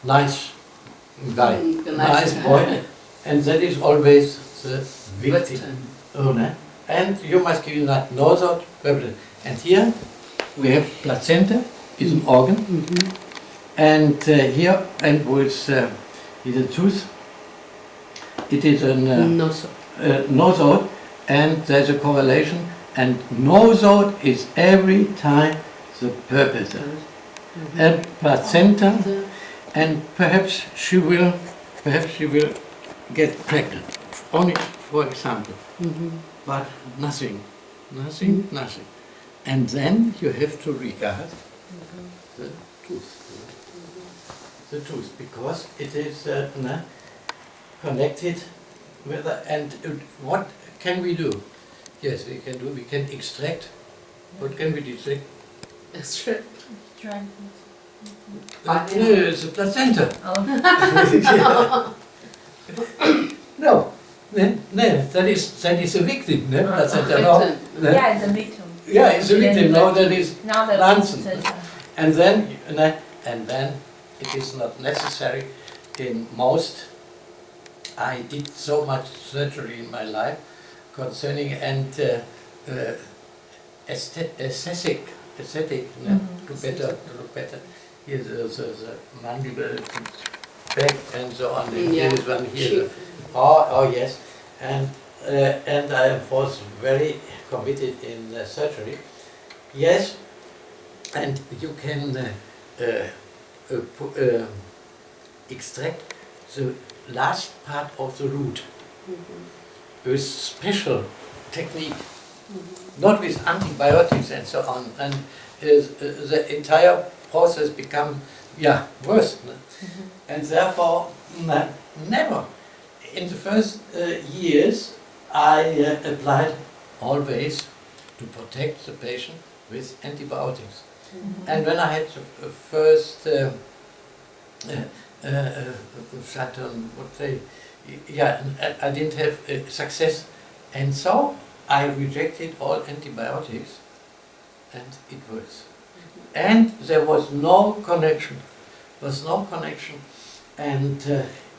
nice guy, nice boy, and that is always the victim. And you must give that nose out. And here we have placenta, is an organ, and here and with is a tooth. It is a nosode, and there's a correlation. And nosode is every time the perpetrator. And placenta, and perhaps she will get pregnant. Only for example, but nothing. And then you have to regard the tooth, because it is connected with and what can we do? Yes, we can extract. What can we extract? Extract. It's a placenta. No, that is a victim, placenta. No, Yeah, it's a victim. yeah, it's a victim. No, that is Now the nonsense. placenta. And then it is not necessary. In most, I did so much surgery in my life concerning and aesthetic, to look better. Here's the mandible back and so on. Here is one here. Oh yes, and I was very committed in surgery. Yes, and you can extract the last part of the root with special technique, not with antibiotics and so on, and the entire process become worse. And therefore, never. In the first years, I applied always to protect the patient with antibiotics. And when I had the first I didn't have success, and so I rejected all antibiotics, and it works. And there was no connection. And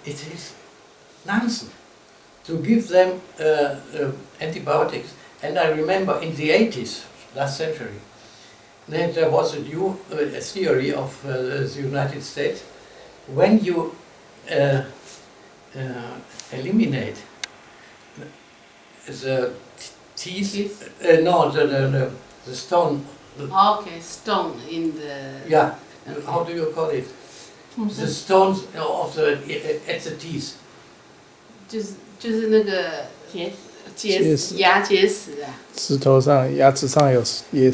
it is nonsense to give them antibiotics. And I remember in the 80s, last century, then there was a new theory of the United States. When you eliminate the teeth, the stone. Okay, stone in the. Yeah, how do you call it? The stones of at the teeth. 就是那个结石牙结石啊。石头上、牙齿上有结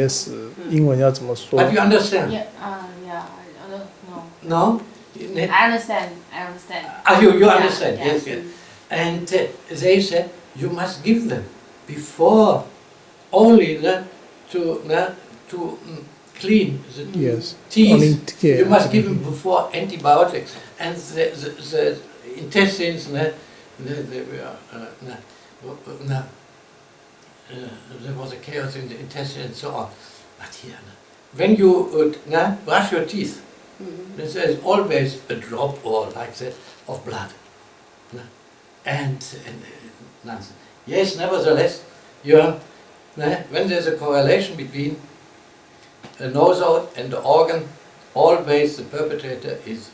石，英文要怎么说 But you understand? Yeah, yeah, I don't know. No? I understand. You understand? Yeah. Yes. And they said you must give them before only to clean the Yes. teeth. Only You must give them before antibiotics, and the intestines. There was a chaos in the intestine and so on. But here, when you brush your teeth, there is always a drop or like that of blood. And nonsense. Yes, nevertheless, when there's a correlation between a nosode and the organ, always the perpetrator is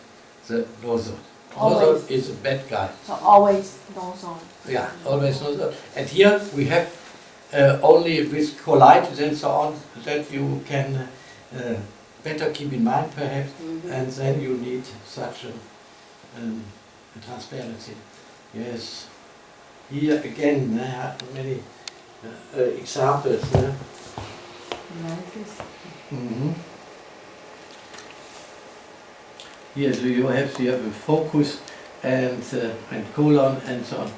the nosode. Nosode is a bad guy. So always nosode. Yeah, always nosode. And here we have only with colitis and so on that you can better keep in mind perhaps, and then you need such a transparency. Yes. Here again, many examples. Here, so you have a focus and colon and so on.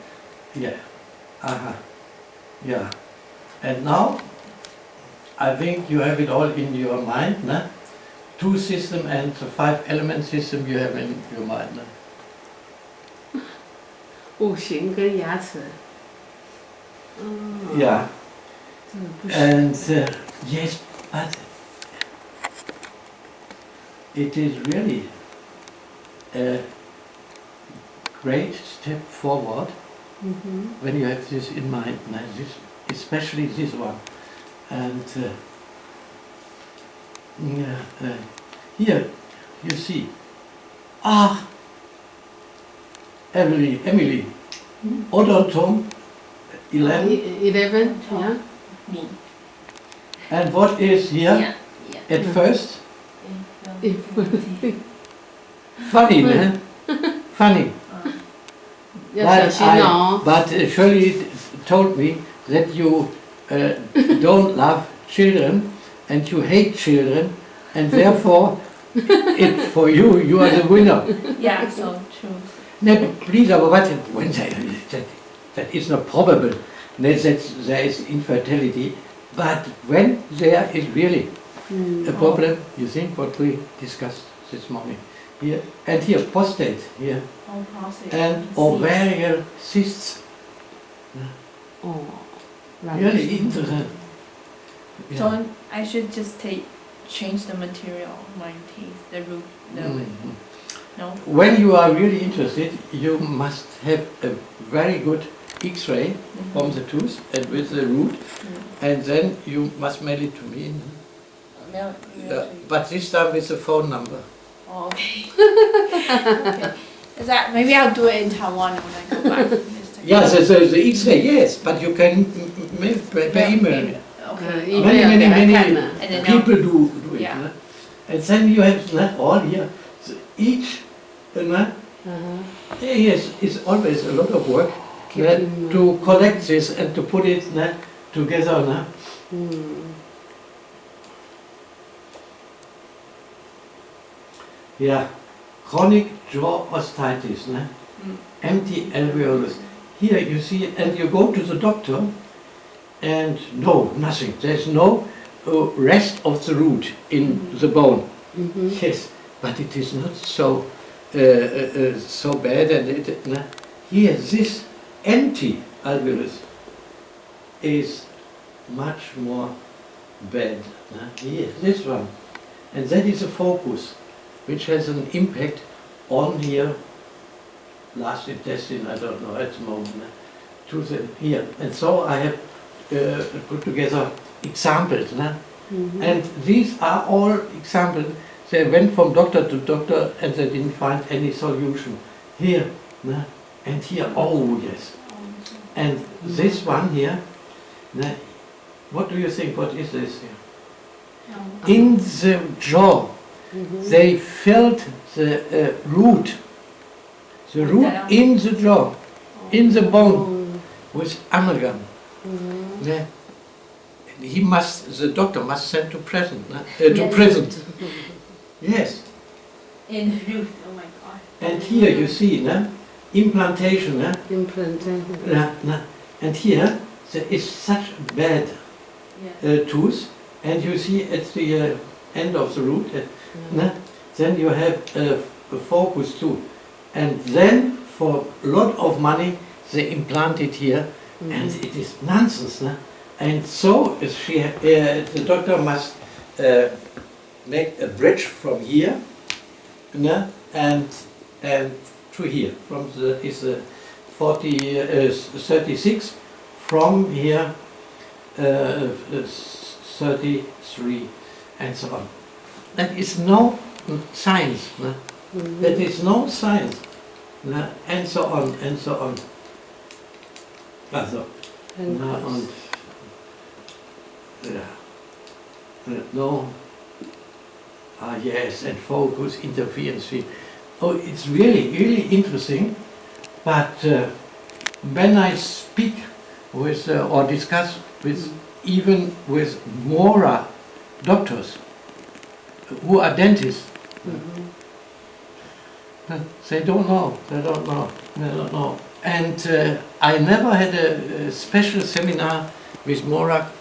Yeah. Yeah. And now, I think you have it all in your mind. 2 system and the 5 element system you have in your mind. 五行跟牙齿。Yeah. And yes, but it is really a great step forward when you have this in mind, this, especially this one. And here you see, Emily, odontom 11. 11, yeah. Me. And what is here Yeah. at first? Infirmity. Funny, man. Funny. 要小心哦。 But Shirley told me that you don't love children and you hate children, and therefore, for you, you are the winner. Yeah, so true. No, please, but when that is not probable that there is infertility, but when there is really a problem, you think what we discussed this morning here, and here prostate here, Oh, prostate. and ovarian cysts. Oh, right. Really interesting. Yeah. So I should just change the material of my teeth, the root, no? When you are really interested, you must have a very good X-ray from the tooth and with the root, and then you must mail it to me. But this time with the phone number. Oh, okay. Okay. Is that, maybe I'll do it in Taiwan when I go back. Yes, the X-ray, yes, but you can mail by email. Okay. Many people do it. Yeah. No? And then you have all here, so each, yes, it's always a lot of work to collect this and to put it together. Yeah, chronic jaw osteitis, empty alveolus. Here you see, and you go to the doctor, and no, nothing. There's no rest of the root in the bone. Yes, but it is not so so bad. And here, this empty alveolus is much more bad. Here, this one, and that is a focus, which has an impact on here, last intestine, I don't know at the moment, to the here. And so I have put together examples. And these are all examples. They went from doctor to doctor and they didn't find any solution. Here, and here, oh yes. And this one here, what do you think, what is this here? In the jaw, they filled the root in the jaw, in the bone, with amalgam. Yeah. The doctor must send to prison. To prison. Yes. In the root, oh my god. And here you see, implantation. Implantation. And here there is such bad tooth, and you see at the end of the root, then you have a focus too. And then for a lot of money they implant it here, and it is nonsense. And so the doctor must make a bridge from here and to here, from the is 36, from here 33, and so on. That is no science. That is no science. And so on, and so on. Also, und no, yes, and focus, interference. Oh, it's really, really interesting. But when I speak with or discuss with even with MORA doctors who are dentists, they don't know. And I never had a special seminar with MORA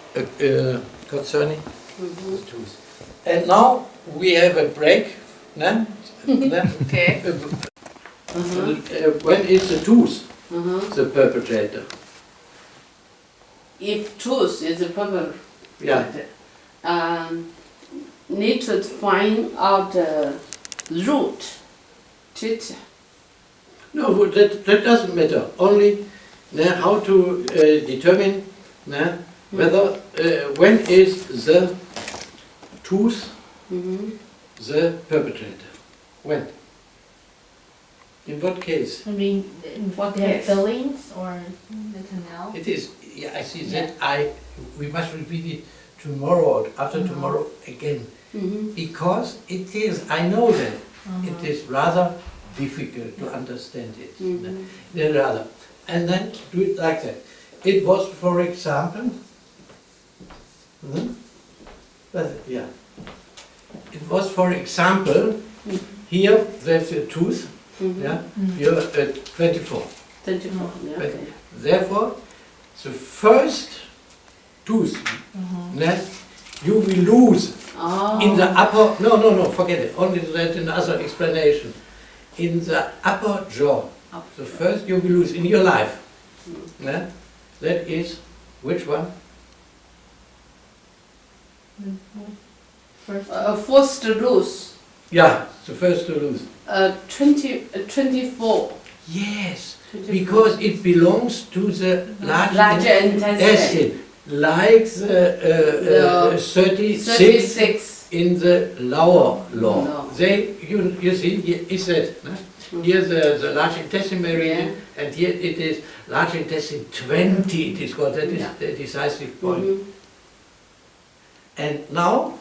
concerning the tooth. And now we have a break. Okay. When is the tooth the perpetrator? If tooth is a problem, need to find out the root Chit. No, that doesn't matter. Only how to determine whether when is the tooth the perpetrator. When? In what case? I mean, what they have fillings or the canal? It is. Yeah, I see that. We must repeat it tomorrow or after tomorrow again, because it is. I know that it is rather difficult to understand it. Rather, and then do it like that. It was, for example. It was, for example, here there's a tooth. Yeah, here at 24. 24. Yeah, okay. Therefore, the first tooth you will lose in the upper. No, forget it. Only that another explanation. In the upper jaw, the first you will lose in your life. Yeah? That is which one? First to lose. Yeah, the first to lose. 24. Yes, 24. because it belongs to the larger intestine. like the 36 in the lower law. No. They, you see, here is that. Here the large intestine meridian, and here it is large intestine 20, it is called, that is the decisive point. And now,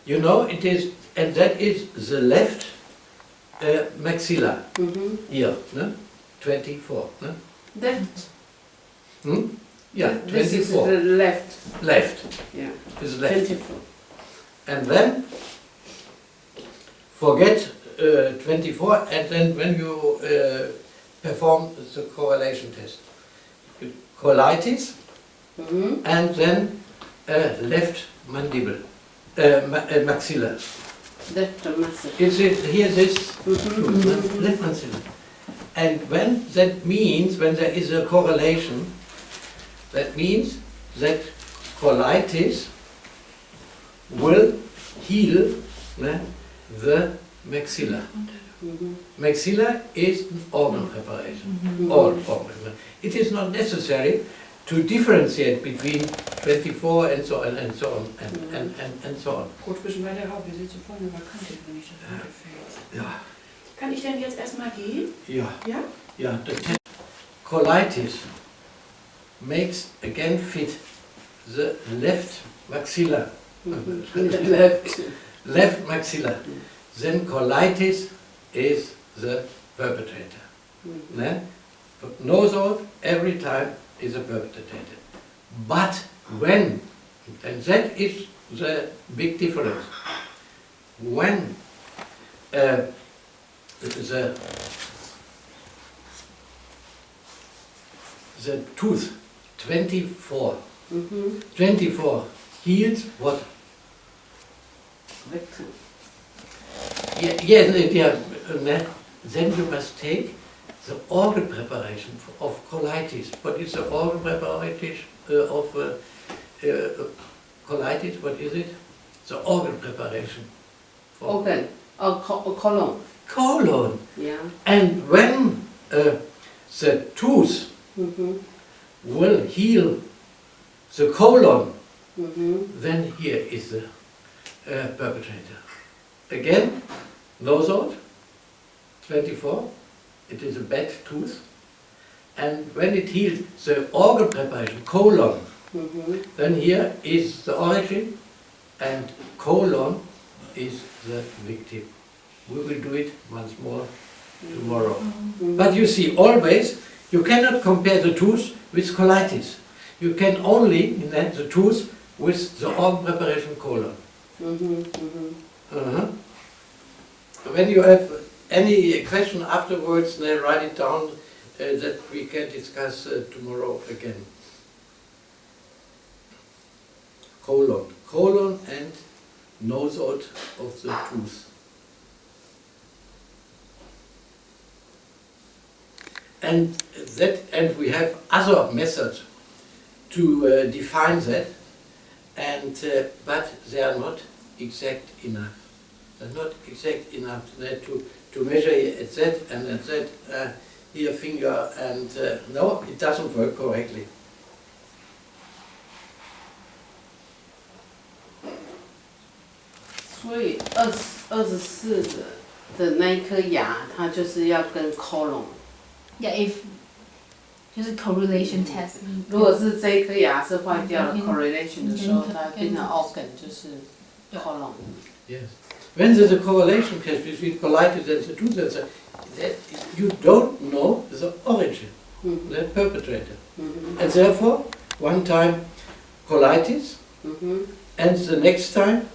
you know, it is, and that is the left maxilla, here, 24. Left. Yeah, This is 24. the left. Left, Yeah. is left. 24. And then, forget 24, and then when you perform the correlation test, colitis, and then left mandible, maxilla. Left maxilla. Is it here this left maxilla? And when that means, when there is a correlation, that means that colitis will heal the maxilla. Maxilla is an organ preparation. All organ. It is not necessary to differentiate between 24 and so on and so on and so on. Gut, bisschen weiter rauf, wir sind vorne eine Vakante, wenn ich das weiterfällt. Ja. Kann ich denn jetzt erstmal gehen? Ja. Ja? Yeah, the colitis makes again fit the left maxilla. Left maxilla. Then colitis is the perpetrator. Nosal every time is a perpetrator. But when, and that is the big difference, when the tooth 24 heals what? Then you must take the organ preparation of colitis. What is the organ preparation of colitis? What is it? The organ preparation. Organ. Colon. Colon. Yeah. And when the tooth will heal the colon, then here is the perpetrator. Again, nosal, 24, it is a bad tooth. And when it heals the organ preparation, colon, then here is the origin, and colon is the victim. We will do it once more tomorrow. But you see, always, you cannot compare the tooth with colitis. You can only the tooth with the organ preparation colon. When you have any question afterwards, then write it down that we can discuss tomorrow again. Colon and nosal of the tooth. And we have other methods to define that, and but they are not exact enough. They're not exact enough to to measure at that and at that here finger, and no, it doesn't work correctly.所以24的那一颗牙，它就是要跟 colon。 Yeah, if 就是 correlation test。如果是这一颗牙是坏掉了 嗯 correlation 的时候，它变成 organ 就是 colon。 Yes. When there's a correlation test between colitis and the tooth cancer, that you don't know the origin, the perpetrator. And therefore, one time colitis, and the next time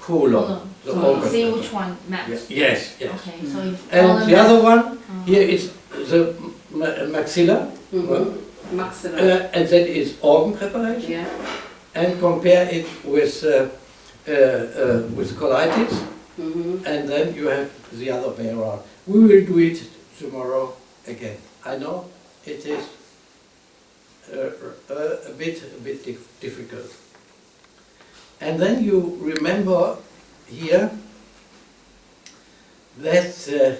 colon. The So organ. see which one match. Yes, yes. Okay, so if And colon the other one, match- here is the maxilla, Maxilla. and that is organ preparation. Yeah. And compare it with colitis, and then you have the other way around. We will do it tomorrow again. I know it is a bit difficult. And then you remember here that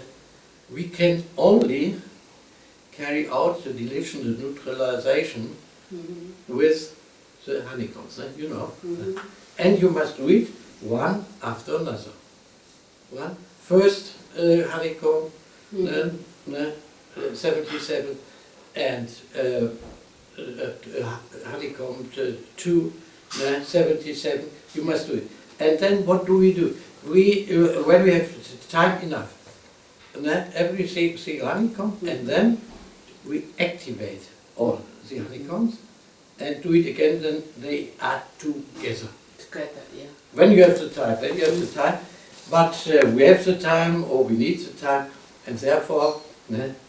we can only carry out the deletion, the neutralization with the honeycombs, you know. And you must do it one after another. One first honeycomb, then 77, and honeycomb 2, 77. You must do it. And then what do? We when we have time enough, every single honeycomb, and then we activate all the honeycombs and do it again. Then they are together. Together, yeah. When you have the time, then you have the time. But we have the time, or we need the time, and therefore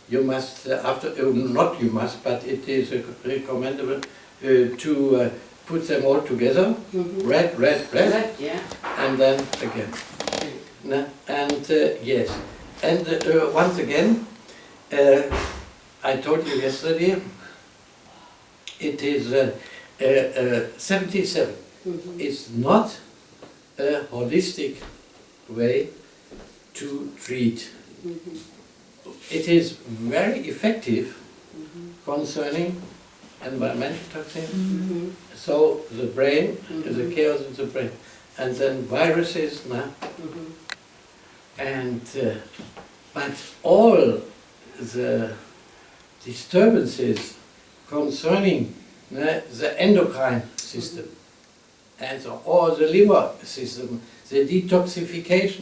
you must, not you must, but it is recommendable to put them all together, red, Yeah. and then again. And yes, and once again, I told you yesterday, it is 77. It's not a holistic way to treat. It is very effective concerning environmental toxins. So the brain, the chaos in the brain, and then viruses, and but all the disturbances concerning the endocrine system, and all the liver system, the detoxification,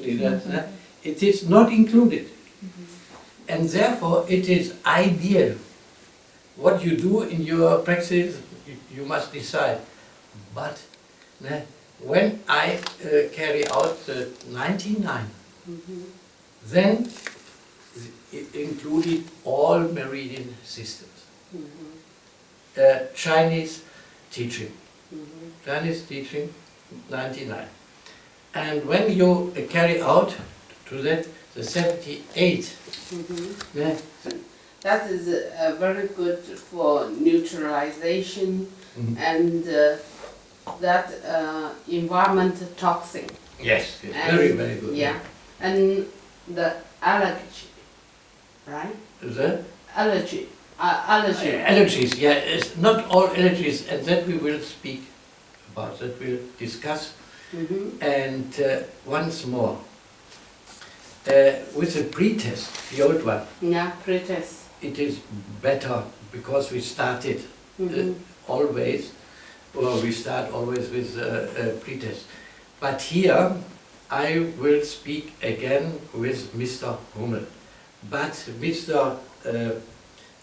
it is not included. And therefore it is ideal. What you do in your practice, you must decide. But when I carry out the 99, then it included all meridian systems. Chinese teaching. Chinese teaching, 99. And when you carry out to that, the 78, That is very good for neutralization and that environment toxin. yes, And, very, very good. Yeah, and the allergy, right? The Allergy. allergies, yeah, it's not all allergies, and that we will speak about, that we'll discuss. And once more, with the pre-test, the old one, Yeah, pretest. it is better because we started always, or we start always with a pre-test. But here I will speak again with Mr. Hummel. But Mr.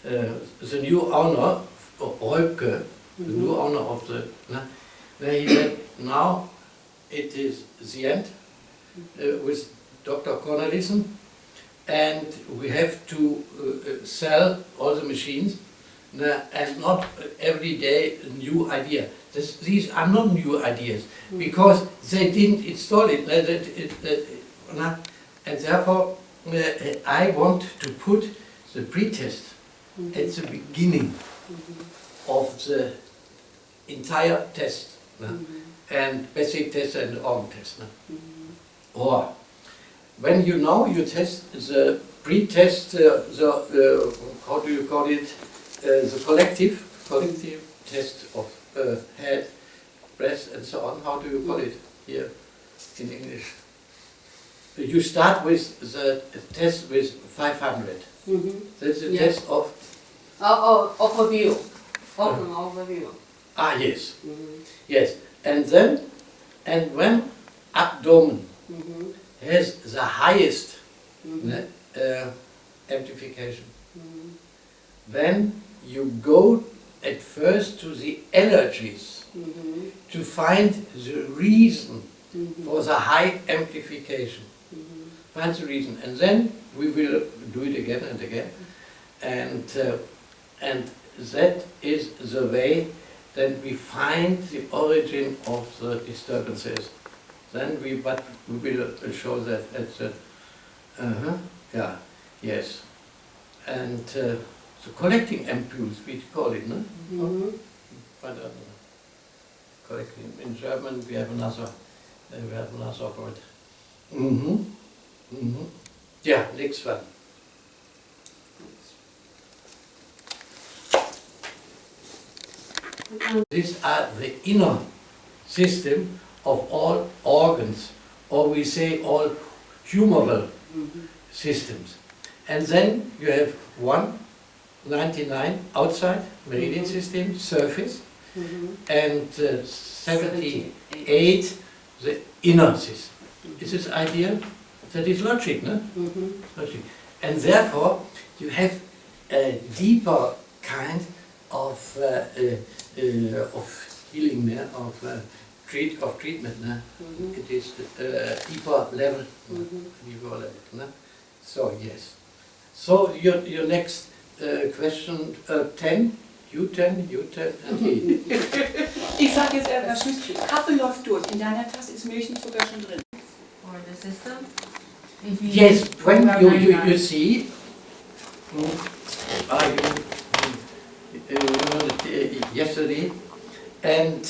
The new owner, Röpke, the new owner of the, he said, now it is the end with Dr. Cornelissen, and we have to sell all the machines, and not every day a new idea. These are not new ideas, because they didn't install it, and therefore I want to put the pre-test at the beginning of the entire test, and basic test and organ test. Or when you test the pre-test, how do you call it, the collective test of head, breast and so on, how do you call it here in English? You start with the test with 500. That's the test of... Overview. Open overview. Ah, yes. Yes. And then, and when abdomen has the highest amplification, then you go at first to the allergies to find the reason for the high amplification. Find the reason, and then we will do it again and again, and that is the way that we find the origin of the disturbances. Then we will show that at the yes, and the collecting ampules we call it, no? But collecting in German we have another word. Yeah, next one. These are the inner system of all organs, or we say all humoral systems. And then you have 199 outside meridian system, surface, and 78 the inner system. Is this idea? That is logic, no? Logic. And therefore you have a deeper kind of healing, of treatment. It is deeper level. So yes. So your next question 10, you 10, and he. Ich sag jetzt etwas Schlichtes. Kaffee läuft durch. In deiner Tasse ist Milch und Zucker schon drin. Or the system? Yes, when you see, yesterday, and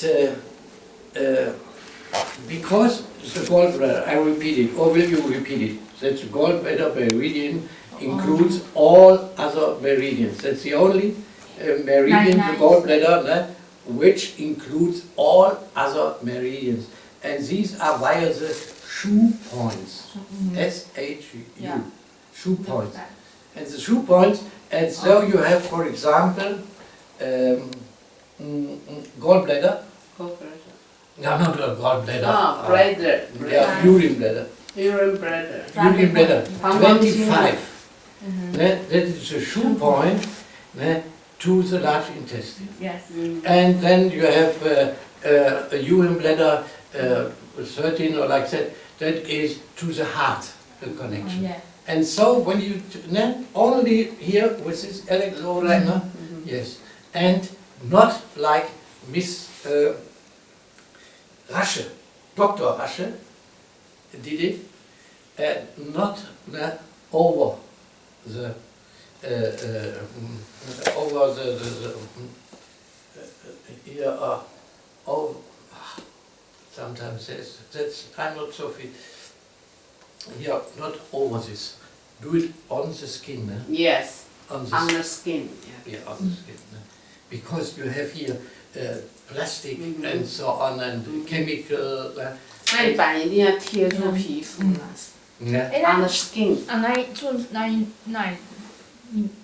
because the gallbladder, I repeat it, or will you repeat it? That the gallbladder meridian includes all other meridians. That's the only meridian, the gallbladder, which includes all other meridians. And these are via the shoe points, S-H-U, shoe points. And the shoe points, and so you have, for example, gallbladder. No, not a gallbladder. Bladder. Yeah, urine bladder. Urine bladder. Urine bladder, 25. That is a shoe point to the large intestine. Yes. And then you have a urine bladder, 13 or like that, that is to the heart connection. And so when you, only here with this electro, yes, and not like Miss Rasche, Dr. Rasche did it, not over the here over. Sometimes that's I'm not so fit. Here, not over this. Do it on the skin. Yes. On the skin. Yeah, on the skin. Because you have here plastic and so on and chemical. 那一板一定要贴住皮肤了。On the skin.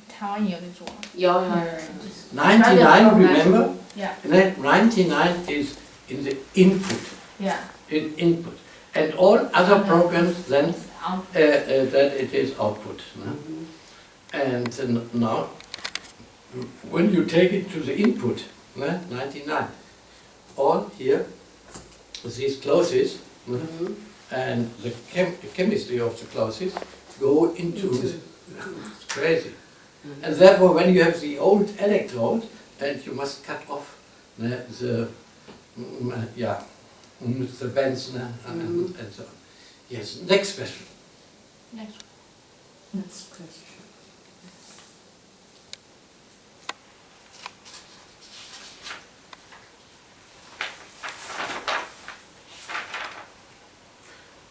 台湾也有在做。有。99, remember? Yeah. 99 is in the input. Yeah. In input. And all other programs then that it is output. And now, when you take it to the input, 99, all here, these clothes, and the chemistry of the clothes go into it's crazy. And therefore, when you have the old electrode, and you must cut off the bands and so on. Yes, next question. Next question.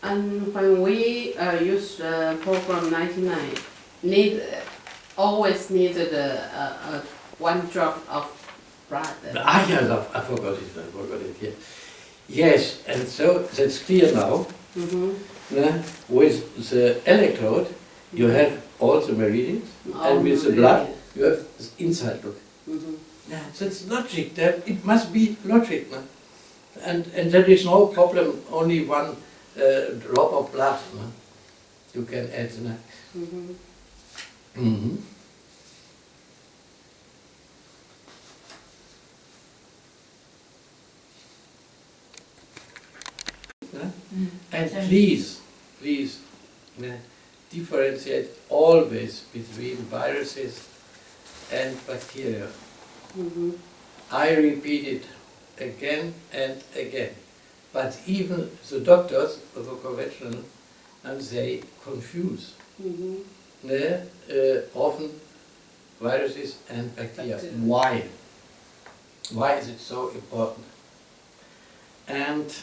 And when we use the program 99, always needed a 1 drop of blood. Ah, yes, I forgot it, yeah. Yes, and so that's clear now. With the electrode, you have all the meridians, and with the blood, you have the inside look. Yeah, that's logic. It must be logic. No? And there is no problem, only 1 drop of blood. No? You can add. No? And please, differentiate always between viruses and bacteria. I repeat it again and again. But even the doctors of a conventional, and they confuse often viruses and bacteria. Why? Why is it so important? And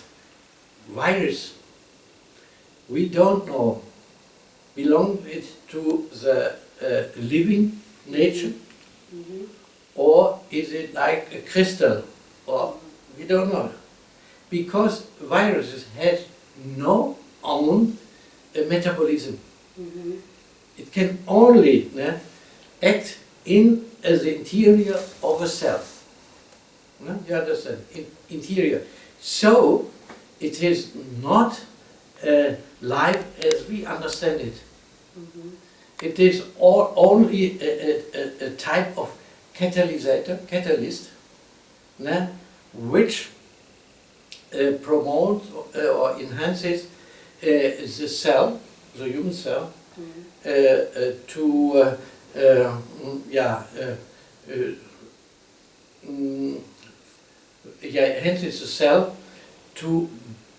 virus, we don't know, belong it to the living nature, or is it like a crystal, or we don't know. Because viruses have no own metabolism. It can only act in the interior of a cell. You understand? Interior. So, it is not life as we understand it. It is only a type of catalyst, which promotes or enhances the cell, the human cell, to enhances the cell to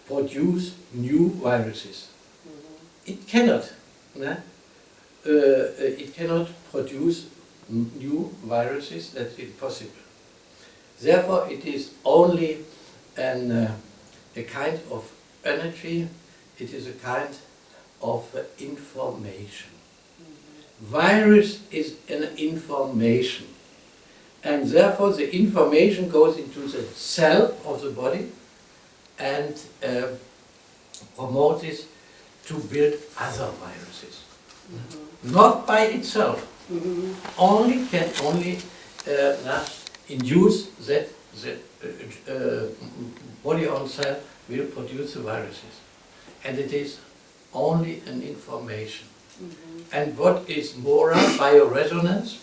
produce new viruses. It cannot. It cannot produce new viruses. That's impossible. Therefore, it is only a kind of energy. It is a kind of information. Virus is an information, and therefore the information goes into the cell of the body and promotes to build other viruses. Not by itself. Can only induce that the body on cell will produce the viruses. And it is only an information. And what is MORA, bioresonance?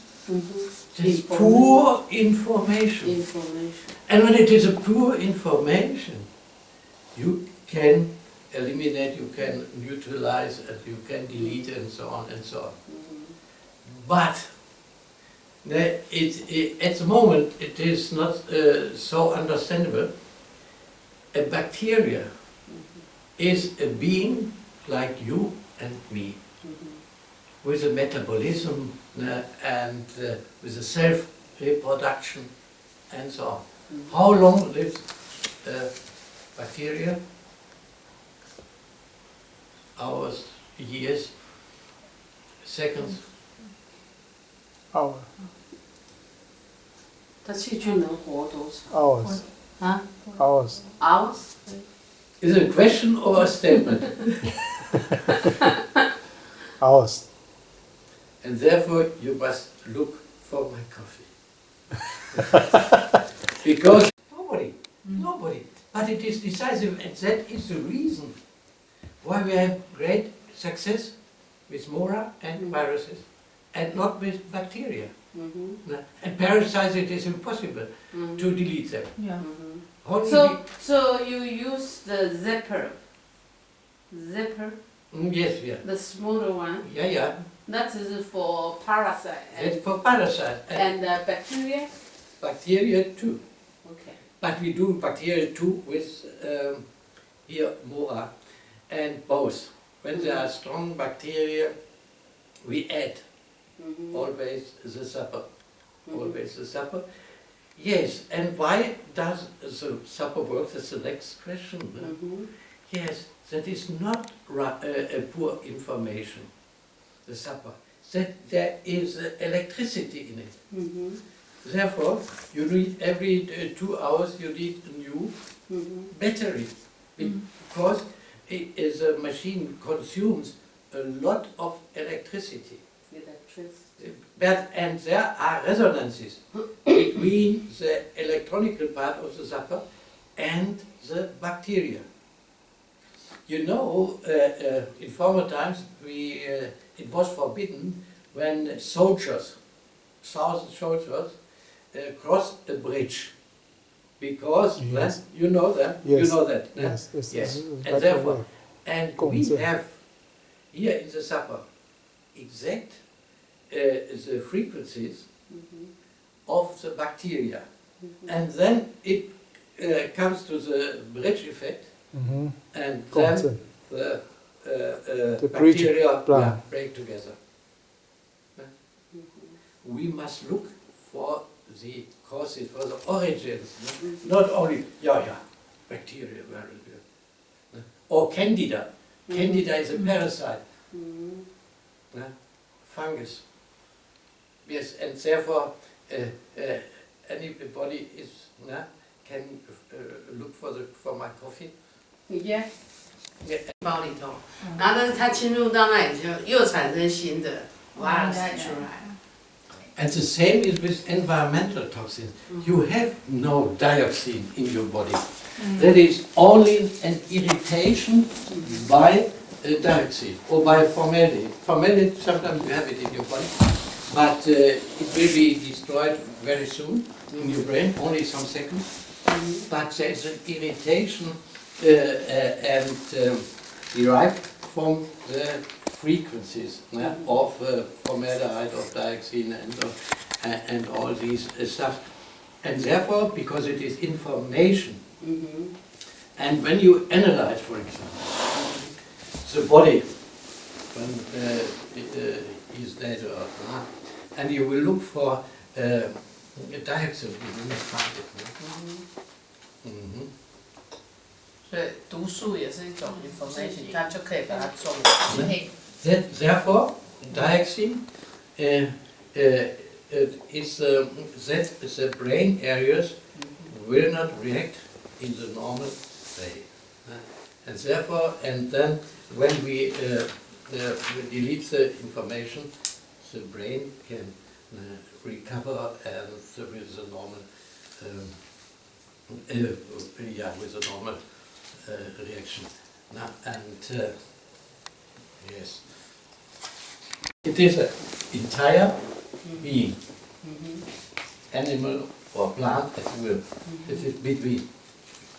It is pure information. And when it is a pure information, you can eliminate, you can neutralize, and you can delete, and so on and so on. But at the moment it is not so understandable. A bacteria is a being like you and me, with a metabolism and with a self-reproduction and so on. How long lives bacteria? Hours, years, seconds? Hour. 它细菌能活多少 Hours. 啊 Hours.？Hours？ Is it a question or a statement? Hours. And therefore you must look for my coffee. Because nobody. But it is decisive, and that is the reason why we have great success with MORA and viruses, and not with bacteria. And parasites, it is impossible to delete them. Yeah. So you use the zipper? Yes, yeah. The smaller one? Yeah. That is for parasite. It's for parasite. And bacteria? Bacteria too. Okay. But we do bacteria too with here MORA, and both. When there are strong bacteria, we add always the supper. Always the supper. Yes, and why does the supper work? That's the next question. Yes, that is not a poor information, the supper. That there is electricity in it. Therefore, you need every 2 hours you need a new battery, because the machine consumes a lot of electricity. And there are resonances between the electronical part of the supper and the bacteria. You know, in former times it was forbidden when soldiers, thousand soldiers, crossed a bridge, because you know that, Yes. you know that. Yes, yes, Yes. yes. And therefore, and we Concern. have here in the supper exact the frequencies of the bacteria, and then it comes to the bridge effect, and Concern. then The bridge bacteria plan. break together. We must look for the causes, for the origins, not only, bacteria, very good. Or candida. Candida is a parasite. Fungus. Yes, and therefore anybody can look for my coffee. Yeah. 包里头，然后但是它侵入到那里就又产生新的 virus 出来。 And the same is with environmental toxins. You have no dioxin in your body. That is only an irritation by dioxin or by formaldehyde. Formaldehyde, sometimes you have it in your body, but it will be destroyed very soon in your brain, only some seconds. But there is an irritation and derived from the frequencies of formaldehyde, of dioxin, and all these stuff. And therefore, because it is information, and when you analyze, for example, the body, when it is dead, and you will look for dioxin, you will find it. 所以毒素也是一种 information， 它就可以把它种。 Therefore, dioxin is that the brain areas will not react in the normal way, and therefore, and then when we delete the information, the brain can recover and with the normal, with the normal reaction. And yes, it is an entire being, animal or plant as well. It is between.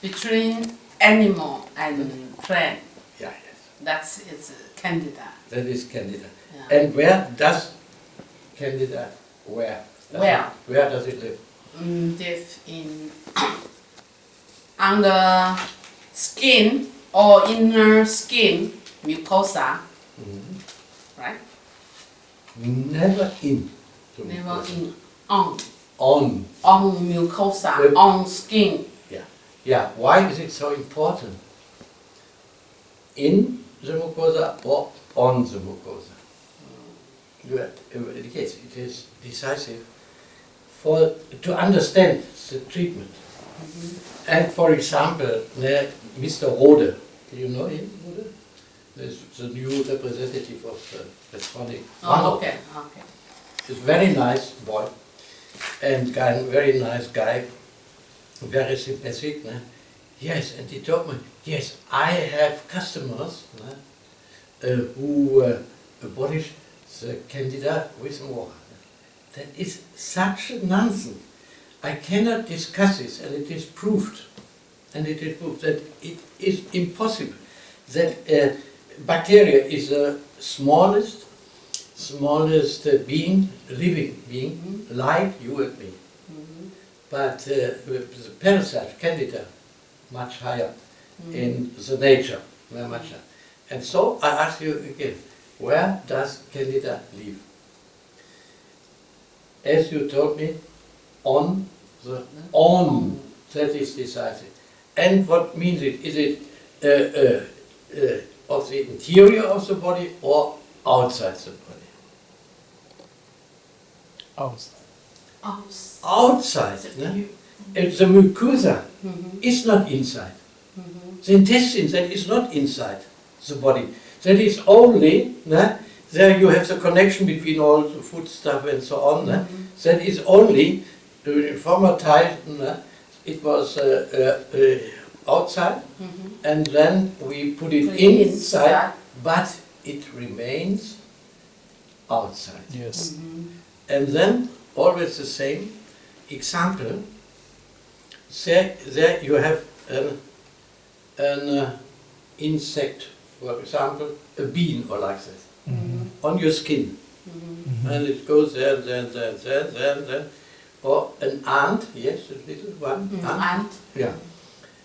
Between animal and plant, Yes. that's it's candida. That is Candida. Yeah. And where does Candida, where does it live? Live in on the skin or inner skin mucosa, right? Never in. the Never mucosa. in on mucosa, The- on skin. Yeah, why is it so important? In the mucosa or on the mucosa? Yes, it is decisive to understand the treatment. And for example, Mr. Rode, do you know him, Rode? The new representative of Electronic. Oh, okay. He's a very nice boy and very nice guy, very sympathetic. Yes, and he told me, yes, I have customers who abolish the Candida with MORA. That is such nonsense. I cannot discuss this, and it is proved. And it is proved that it is impossible. That bacteria is the smallest being, living being, like you and me. But the parasite, Candida, much higher in the nature, very much higher. And so I ask you again, where does Candida live? As you told me, on, that is decisive. And what means it? Is it of the interior of the body or outside the body? Outside. Ne? The mucosa is not inside. The intestine, that is not inside the body. That is only, there you have the connection between all the food stuff and so on. That is only, in former time, it was outside, and then we put it inside, but it remains outside. Yes. And then, always the same example, there you have an insect, for example, a bean or like that, on your skin. And it goes there, there. Or an ant, yes, a little one. Ant. Yeah.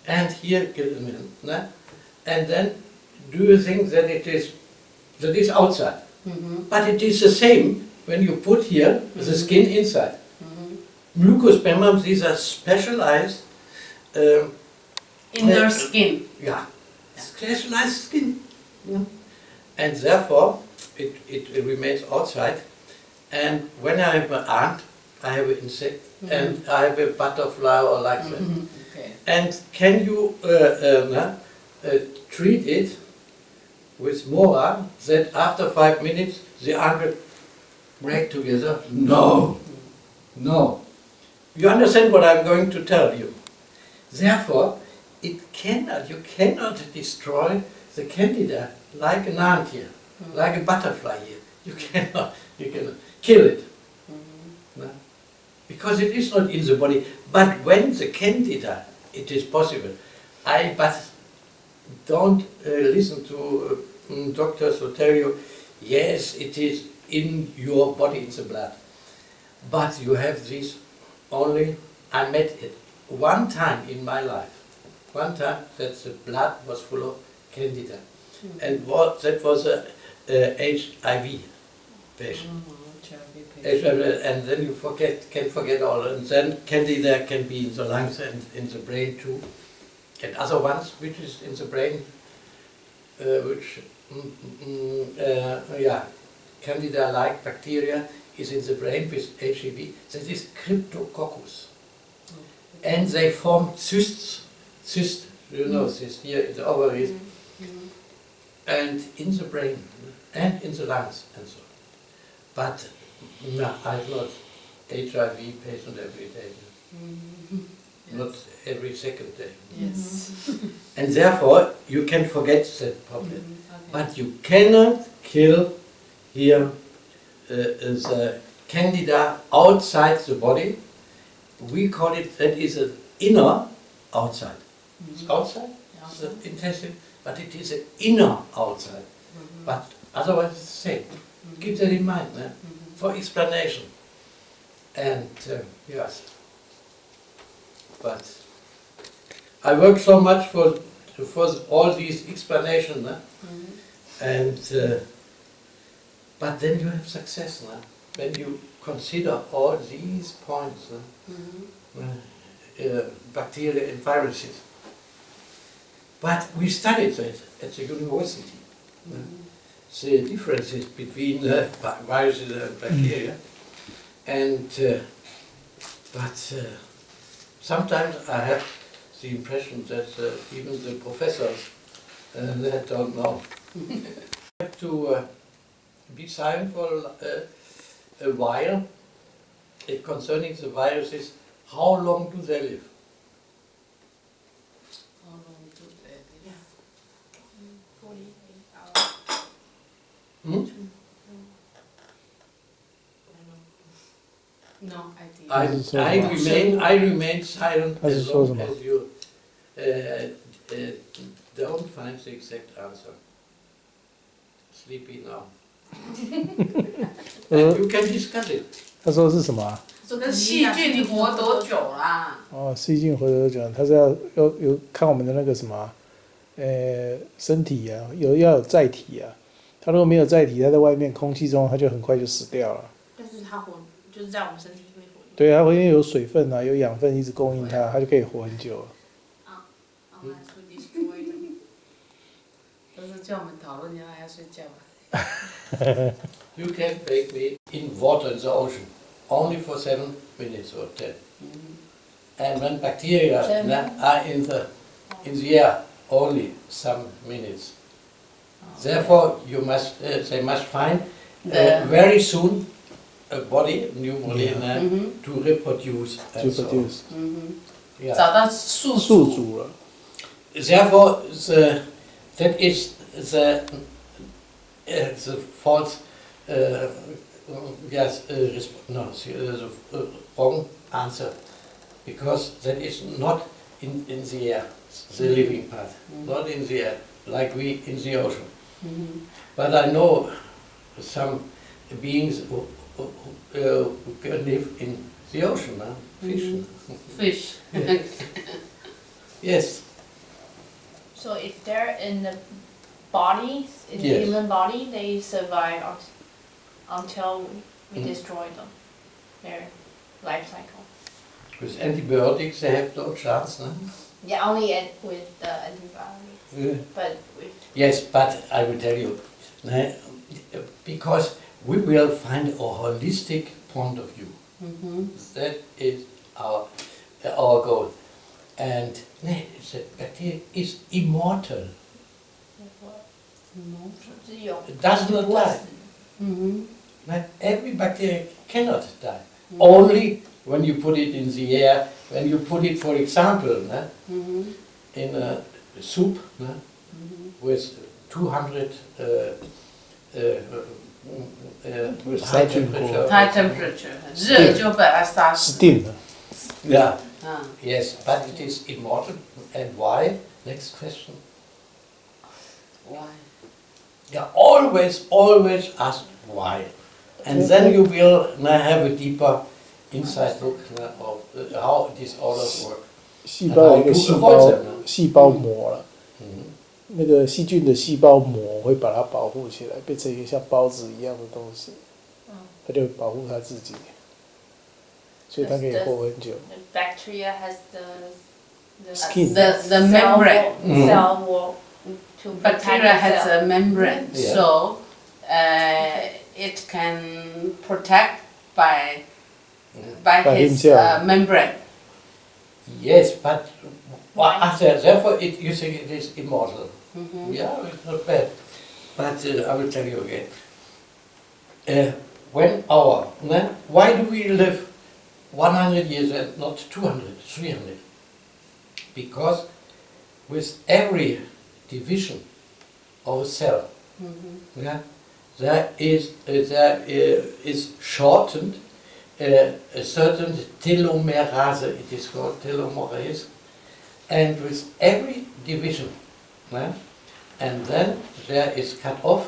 And here, and then do you think that it is outside? But it is the same when you put here the skin inside. Mucospermum, these are specialized Inner skin. Yeah, specialized skin. Yeah. And therefore, it remains outside. And when I have an ant, I have an insect, and I have a butterfly or like that. Okay. And can you treat it with MORA that after 5 minutes the ant will break together? No, no. You understand what I'm going to tell you. Therefore, you cannot destroy the candida like an ant here, like a butterfly here. You cannot kill it. No? Because it is not in the body. But when the candida, it is possible. But don't listen to doctors who tell you, yes, it is in your body, in the blood. But you have this only, I met it one time in my life. One time that the blood was full of candida. And that was a HIV patient. HIV, and then you can forget all. And then candida can be in the lungs and in the brain too. And other ones, which is in the brain, candida-like bacteria is in the brain with HIV. That is cryptococcus. And they form cysts, you know, cysts here in the ovaries, and in the brain, and in the lungs, and so on. But no, I've not HIV patient every day. Not every second day. Yes. And therefore, you can forget that problem. Okay. But you cannot kill here the candida outside the body. We call it, that is an inner outside. It's outside, the intestine, but it is an inner outside. But otherwise it's the same. Keep that in mind, for explanation. And yes. But I work so much for all these explanations, and but then you have success when you consider all these points, bacteria and viruses. But we studied that at the university, the differences between viruses and bacteria, and but sometimes I have the impression that even the professors they don't know. I have to be silent for a while concerning the viruses. How long do they live? How long do they live? 48 hours. No idea. I remain silent As as long as you don't find the exact answer. Sleepy now. And you can discuss it. 他说是什么啊？这个细菌活多久啦？哦，细菌活多久？他是要有看我们的那个什么啊，身体啊，要有载体啊。他如果没有载体，他在外面空气中，他就很快就死掉了。但是它活就是在我们身体会活。对，它会因为有水分啊，有养分一直供应它，它就可以活很久了。Unless we destroy them. 都是叫我们讨论，然后还要睡觉吧。 You can bake me in water in the ocean, only for 7 minutes or 10. And when bacteria are in the air, only some minutes. Therefore, they must find very soon a new body to reproduce. And so on. Yeah. 找到宿宿主。主了。 Therefore, that is the false, the wrong answer, because that is not in the air, the living part, not in the air, like we in the ocean. But I know some beings who can live in the ocean, fish. Fish. Yes. So if they're in the body, in the Yes. human body, they survive until we destroy them, their life cycle. With antibiotics, they have no chance. No? Yeah, only with the antibiotics. But with Yes, but I will tell you, because we will find a holistic point of view. That is our goal. And the bacteria is immortal. It does not die. Every bacteria cannot die. Only when you put it in the air, when you put it, for example, in a soup with 200 high temperature. High temperature，热就把它杀死。 Steam 了。 Yeah. Yes, but it is immortal. And why? Next question. Why? Yeah, always ask why. And then you will have a deeper inside look of how disorders work. 细胞有一个细胞膜了，那个细菌的细胞膜会把它保护起来，变成一个像包子一样的东西，它就保护它自己，所以它可以活很久。 the bacteria has the Skin. The membrane. cell wall to protect Bacteria has itself. a membrane, Yeah. so it can protect by By his himself. membrane. Yes, but therefore you think it is immortal. Yeah, it's not bad. But I will tell you again. Why do we live 100 years and not 200, 300? Because with every division of a cell, there is shortened a certain telomerase, it is called telomerase, and with every division, and then there is cut off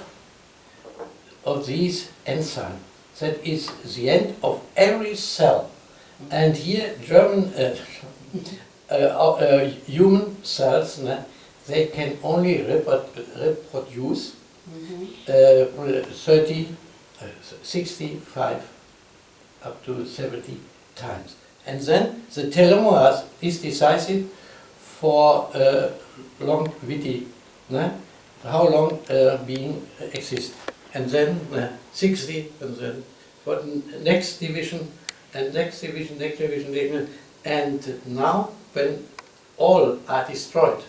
of these enzymes. That is the end of every cell. And here German human cells, they can only reproduce 30, 65 up to 70 times. And then the telomerase is decisive for longevity, how long being exists. And then 60, and then for the next division, and next division, next division, and now when all are destroyed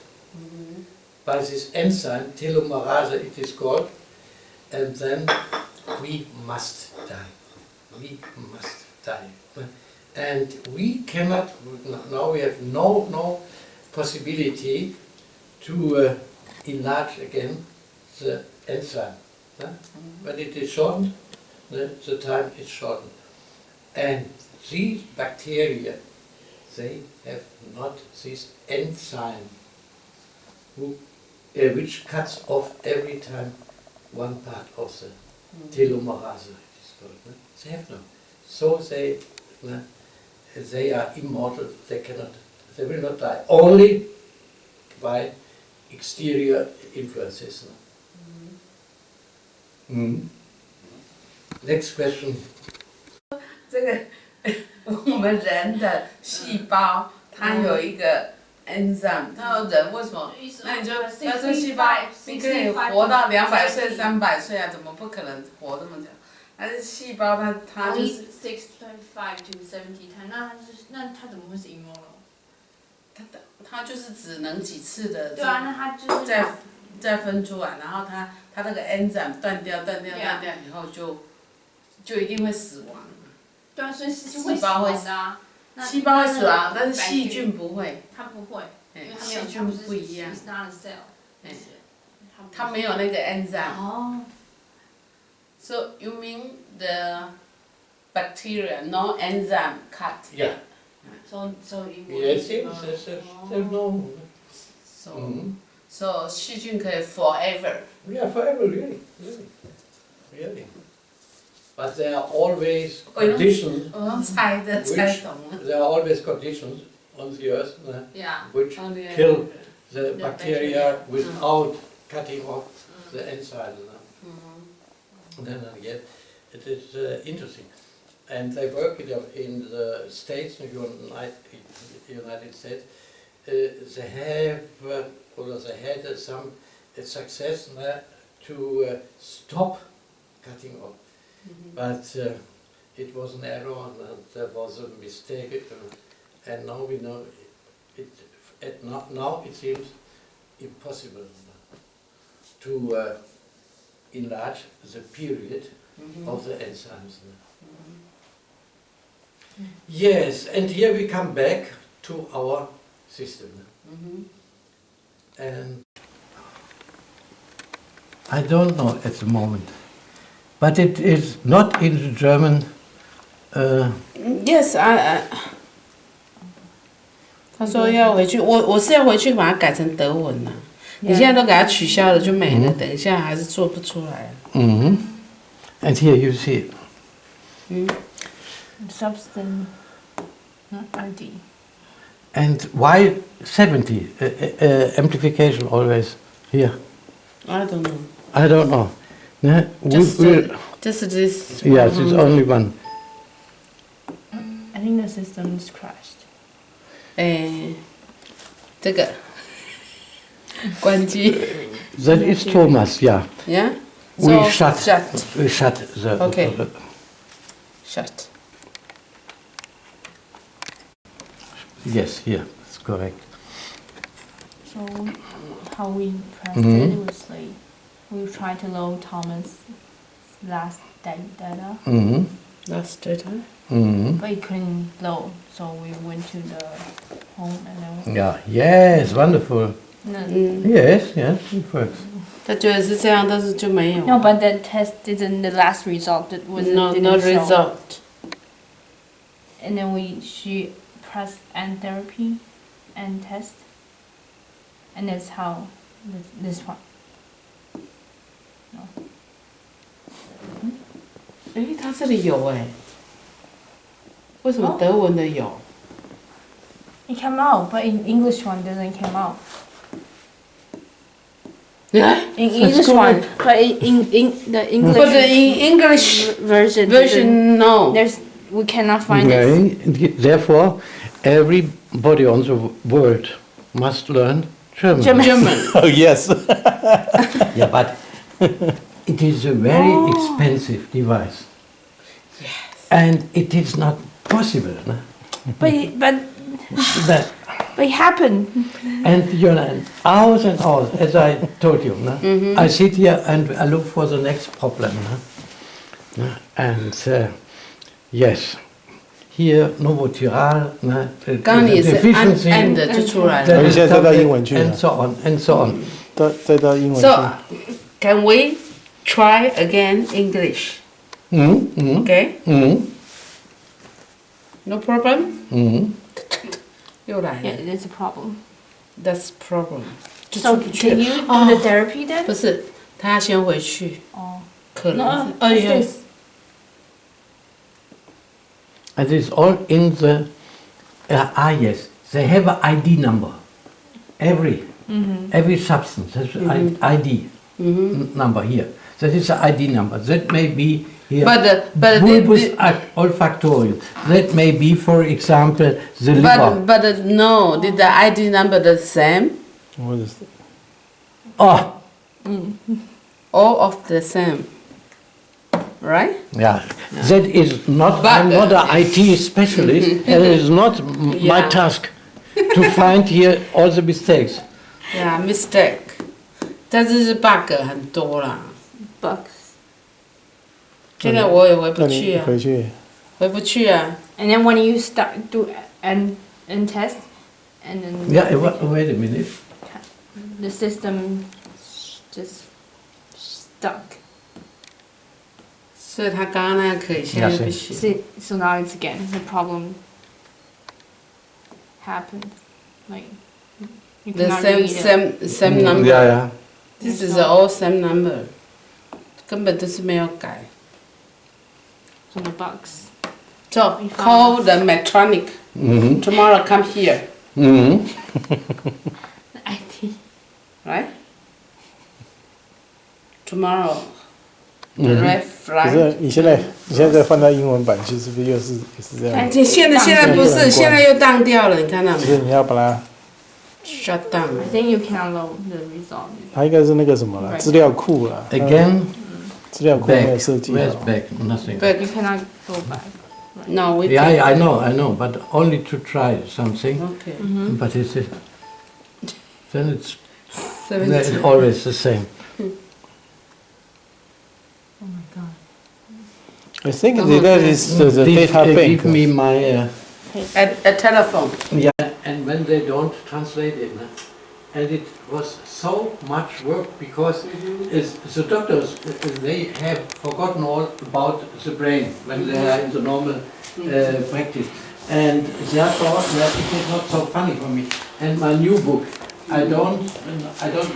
by this enzyme, telomerase it is called, and then we must die. We must die. And we cannot, now we have no possibility to enlarge again the enzyme. But it is shortened, the time is shortened. And these bacteria, they have not this enzyme which cuts off every time one part of the telomerase, it is called. They have no. So they are immortal, they will not die, only by exterior influences. Next question. 这个我们人的细胞，它有一个 enzyme，他说人为什么？那你就那这细胞，你可以活到200岁、300岁啊，怎么不可能活这么久？但是细胞它就是 65 to 70 time，那它怎么会是 immoral？它就是只能几次的，对啊，那它就是再分出来，然后它那个 enzyme 断掉以后就一定会死亡。对啊，所以是会死亡的啊。细胞会死亡，但是细菌不会。它不会，因为它没有，细菌不一样。It's not a cell。它没有那个 enzyme。哦。So you mean the bacteria no enzyme cut? Yeah. So it Yes, was. there's no. So 细菌可以 forever. Yeah, forever, really. But there are always conditions. 我用猜的猜懂了。There are always conditions on the earth Yeah. which kill the bacteria without cutting off the enzymes. Then again, it is interesting. And they work in the States, in the United States. They have, or they had some success to stop cutting off. But it was an error and there was a mistake. And now we know now it seems impossible to enlarge the period of the enzymes. Yes, and here we come back to our system. And I don't know at the moment, but it is not in the German. Yes, 他说要回去，我是要回去把它改成德文呐。你现在都给它取消了就没了，等一下还是做不出来。And here you see. Substance ID. And why 70 amplification always here? I don't know. I don't know. Yeah, Just this. yes, it's only one. I think the system is crashed. 这个关机。That is Thomas, yeah. Yeah. We So, shut the. Okay. Shut. Yes, here, it's correct. So how we pressed it was like we tried to load Thomas' last data, Last data. but it couldn't load. So we went to the home and then. Yeah, yes, wonderful. Yes, it works. 他觉得是这样，但是就没有。 No, but the test didn't. The last result that was No didn't show. result. And then she pressed end therapy, and test, and that's how this one. No. 他这里有为什么德文的有？ It came out, but in English one doesn't come out. Yeah. In English one, but in the English. But in English version no. We cannot find it. Therefore, everybody on the world must learn German. German. Oh yes. Yeah, but it is a very expensive device. Yes. And it is not possible. No? But That, it happened. and you know, hours and hours, as I told you, no? I sit here and I look for the next problem. No? And yes, here novotiral, no? 刚刚你也是按的就出来了。 现在再到英文去了。 and so on, and so on. 再到英文去。 So, can we try again English? Okay? No problem? 又来 Yeah, 了 there's a problem. That's problem. So can you do the therapy then? 不是，他先回去， Oh. 可 No, 能。 what's this? And it's all in the, yes, they have an ID number. Every substance has an ID number here. That is the ID number. That may be here. But bulbous olfactorial. That may be, for example, the liver. but no, did the ID number the same? What is that? Oh, All of the same, right? yeah. That is not. But- I'm not an IT specialist, and it is not my Yeah. task to find here all the mistakes. Yeah, mistake. 但是是 bug 很多啦。 bugs. 现在我也回不那去啊，你回去，回不去啊。 And then when you start do and test, and then Yeah. Wait a minute. the system just stuck. 所以他刚刚那个可以，现在不行。 So now it's again the problem happened. Like you The cannot same read it. same number. Yeah. This is all same number. 根本都是没有改。 So the bugs. So call the mechanic. Tomorrow come here, Mm-hmm. The IT. right? Tomorrow. The red 可 flag. 是你现在再放到英文版去，是不是也是这样？现在不是，现在又当掉了，你看到没就是你要把它， ？Shut down. I think you cannot load the result. 它应该是那个什么了，资料库了。 Again, 资料库没有 back. 设计 Where's 好。 back? Nothing. But You cannot go back. no, we Yeah, can. I know, but only to try something. Okay. But it's then it's 17. always the same. Oh my god. I think that is the Please, data give bank. me my A telephone. yeah. And when they don't translate it, and it was so much work because the doctors they have forgotten all about the brain when they are in the normal practice, and therefore it is not so funny for me. And my new book, I don't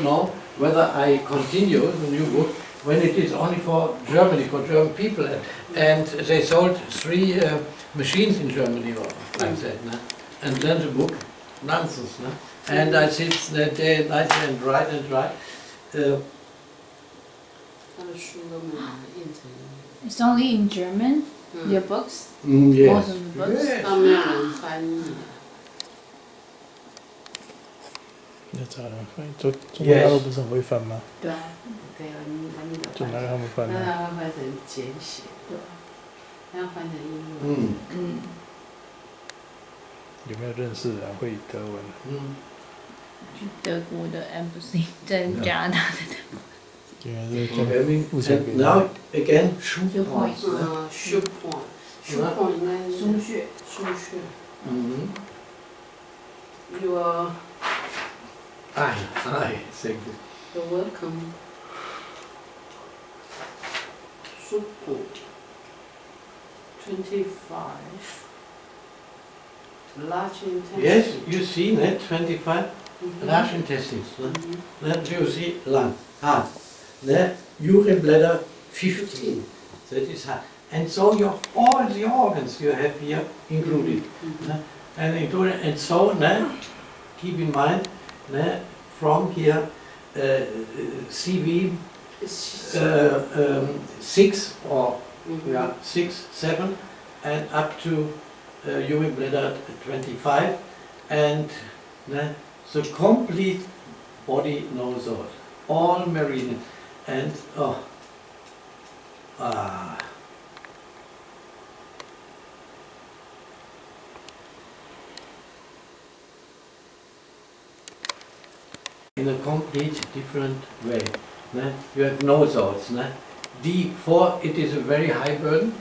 know whether I continue the new book when it is only for Germany, for German people, and they sold 3 machines in Germany or like that, and then the book, nonsense, and I sit there day and night and write and write. It's only in German. Your books. Yes. Most of the books. Yes. 都没有人翻译。要找人翻译，中国大陆不是很会翻吗？对啊，对啊，他们有就拿翻译，给他们翻那啊。他翻成简写，对，他要翻成英文。嗯有没有认识人会德文？嗯去德国的 embassy 在加拿大的。原来是 Okay, 目前给 now again, shoe Shoe points. point. Shoe point，shoe point 应该是输血。输血。 Mm-hmm. Your Aye, thank you. you're welcome. Shoe point. 25. Large intestine. Yes, you see that 25 large intestines. Then you see lung, heart. Then urine bladder 15. That is heart. And so all the organs you have here included. And so keep in mind from here CV 6 or 6, 7 and up to urine bladder 25, and the complete body knows all meridian, and in a complete different way. You have no thoughts. D4, it is a very high burden,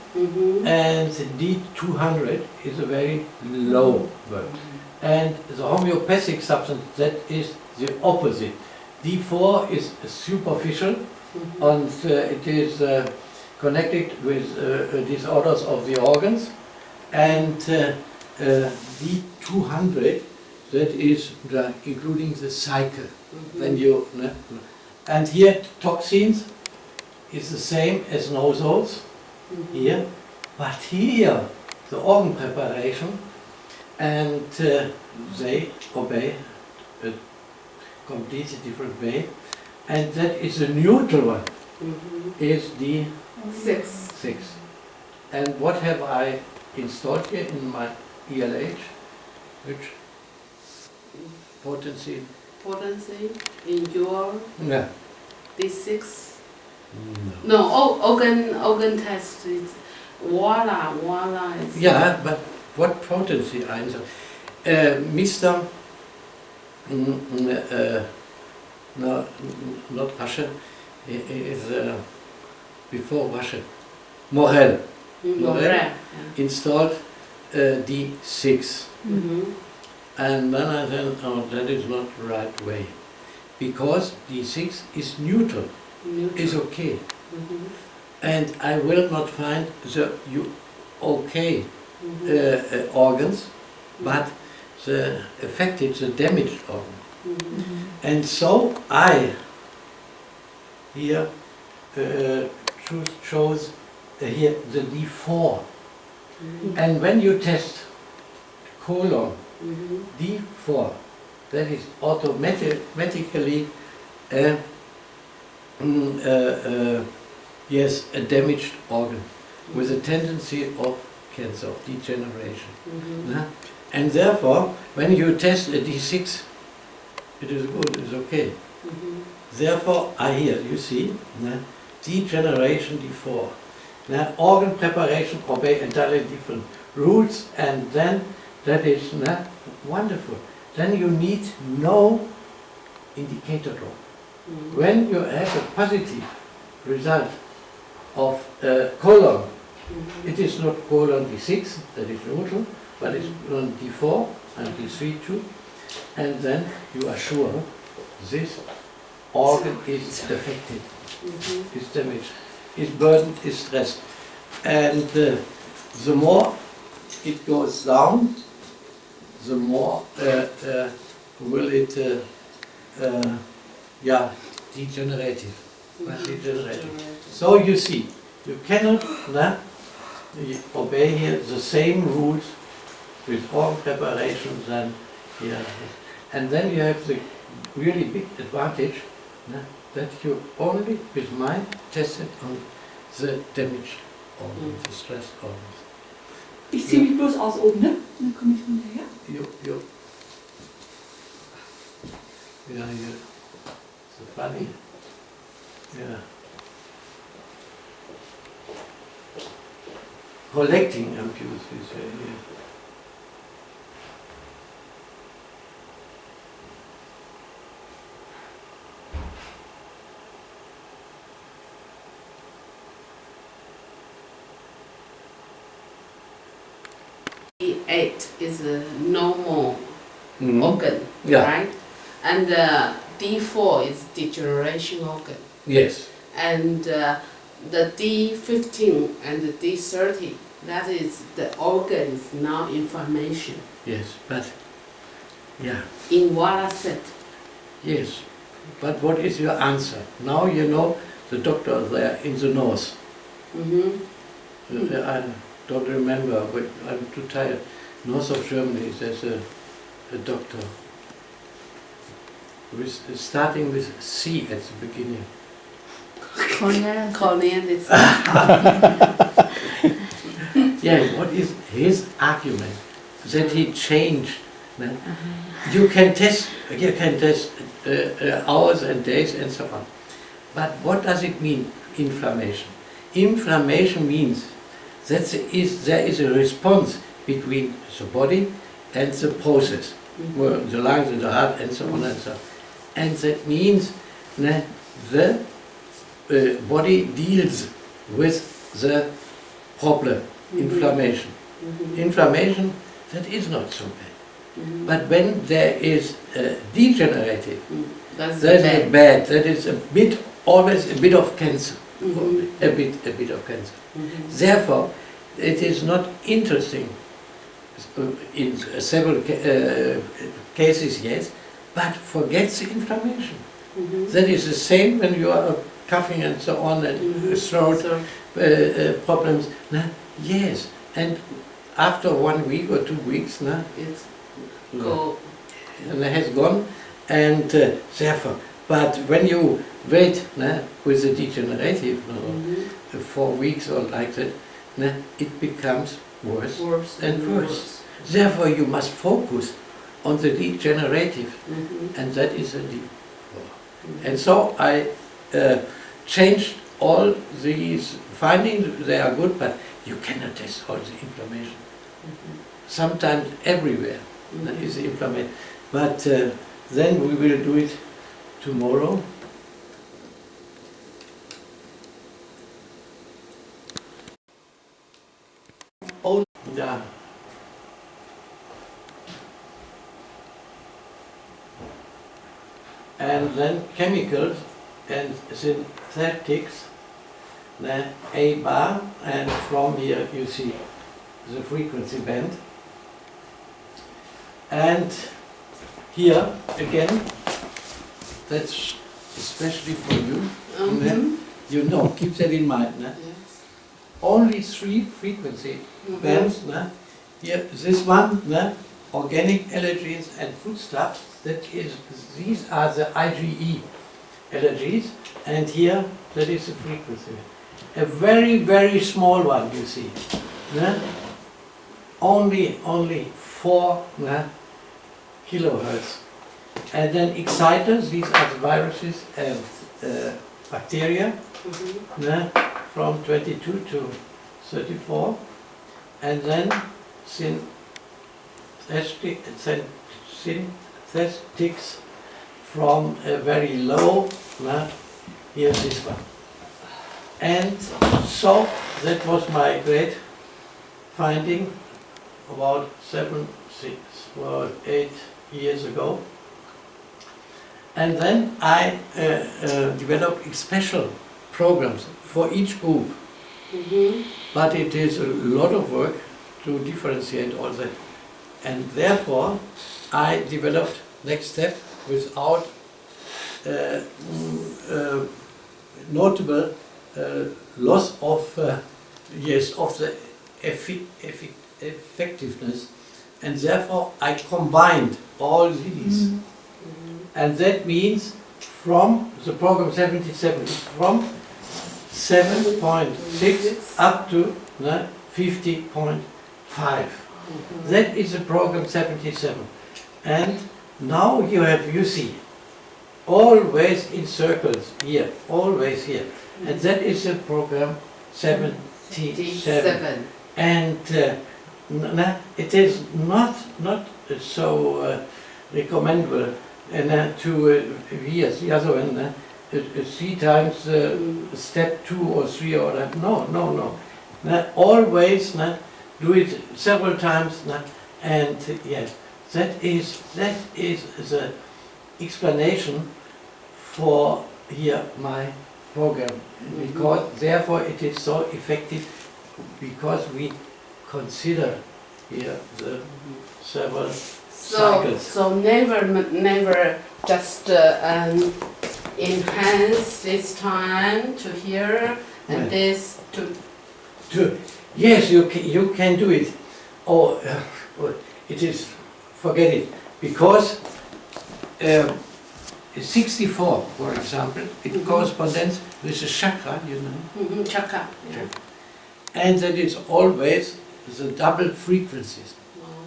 and D200 is a very low burden. And the homeopathic substance, that is the opposite. D4 is superficial, and it is connected with disorders of the organs, and D200, that is including the cycle. When you, and here toxins is the same as nosols here, but here the organ preparation, and they obey a completely different way, and that is a neutral one. is the 6. 6. And what have I installed here in my ELH? Which potency? Potency in your Yeah. D6. No. No, organ test is Warla is. Yeah, but what potency I installed? Mr. No, not Russia. He is before Russia. Morel MORA. installed D6. And then I said, oh, that is not the right way. Because D6 is neutral, is okay. And I will not find the okay organs, but the affected, the damaged organ. And so I here chose here the D4. And when you test colon D4, that is automatically yes, a damaged organ with a tendency of cancer, of degeneration. And therefore, when you test a D6, it is good, it's okay. Therefore, I hear, you see, degeneration D4. Organ preparation obey entirely different rules, and then that is wonderful. Then you need no indicator drop. When you have a positive result of colon, it is not colon D6, that is neutral, but it's on D4 and D3 too, and then you are sure this organ is affected, is damaged, is burdened, is stressed. And the more it goes down, the more will it degenerative. So you see, you cannot obey here the same rules with all preparations and here. And then you have the really big advantage that you only with mine tested on the damaged organs, the stressed organs. Ich ziehe mich bloß aus oben, ne? Dann komme ich hinterher. Yeah, so funny. Yeah. Collecting ampoules, we say here. D8 is a normal organ, Yeah. right? And D4 is degeneration organ. Yes. And the D15 and the D30, that is the organ is now inflammation. Yes, but yeah. In Warla set. Yes, but what is your answer? Now you know the doctor there in the north. I don't remember, but I'm too tired. North of Germany, there's a doctor starting with C at the beginning. Cornelissen. Yeah, what is his argument? That he changed. You can test hours and days and so on. But what does it mean, inflammation? Inflammation means that there is a response between the body and the process, well, the lungs and the heart and so on and so on. And that means that the body deals with the problem, inflammation. Inflammation, that is not so bad. But when there is degenerative, That's that bad. is bad. That is always a bit of cancer. A bit of cancer. Therefore, it is not interesting in several cases, yes, but forget the inflammation. That is the same when you are coughing and so on and throat problems. Yes, and after 1 week or 2 weeks, It's go. and it has gone, and therefore But when you wait with the degenerative 4 weeks or like that, it becomes worse and worse. Therefore you must focus on the degenerative, and that is a deep floor. And so I changed all these findings. They are good, but you cannot test all the inflammation. Sometimes everywhere is inflammation. But then we will do it tomorrow. Oh, yeah. And then chemicals and synthetics, A bar, and from here you see the frequency band. And here again, that's especially for you. You know, keep that in mind. Yes. Only 3 frequency bands. Here, this one, organic allergies and foodstuffs. These are the IgE allergies, and here that is the frequency. A very, very small one, you see. Only 4 kilohertz. And then exciters, these are the viruses and bacteria, from 22 to 34. And then synthetics from a very low, here's this one. And so that was my great finding about 7, 6, or 8 years ago. And then I developed special programs for each group. But it is a lot of work to differentiate all that. And therefore, I developed next step without notable loss of the effectiveness, and therefore I combined all these, and that means from the program 77, from 7.6 up to 50.5. That is the program 77, and now you see, always in circles here, always here, and that is the program 77. And it is not so recommendable to years. The other one, 3 times step 2 or 3 or that. No. Always do it several times, and yes, that is the explanation for here my program, because therefore it is so effective, because we consider here the several cycles. So never just enhance this time to here and this to. Yes, you can do it. Oh, it is, forget it, because 64, for example, it corresponds with the chakra, you know. Chakra. Yeah. And that is always the double frequencies,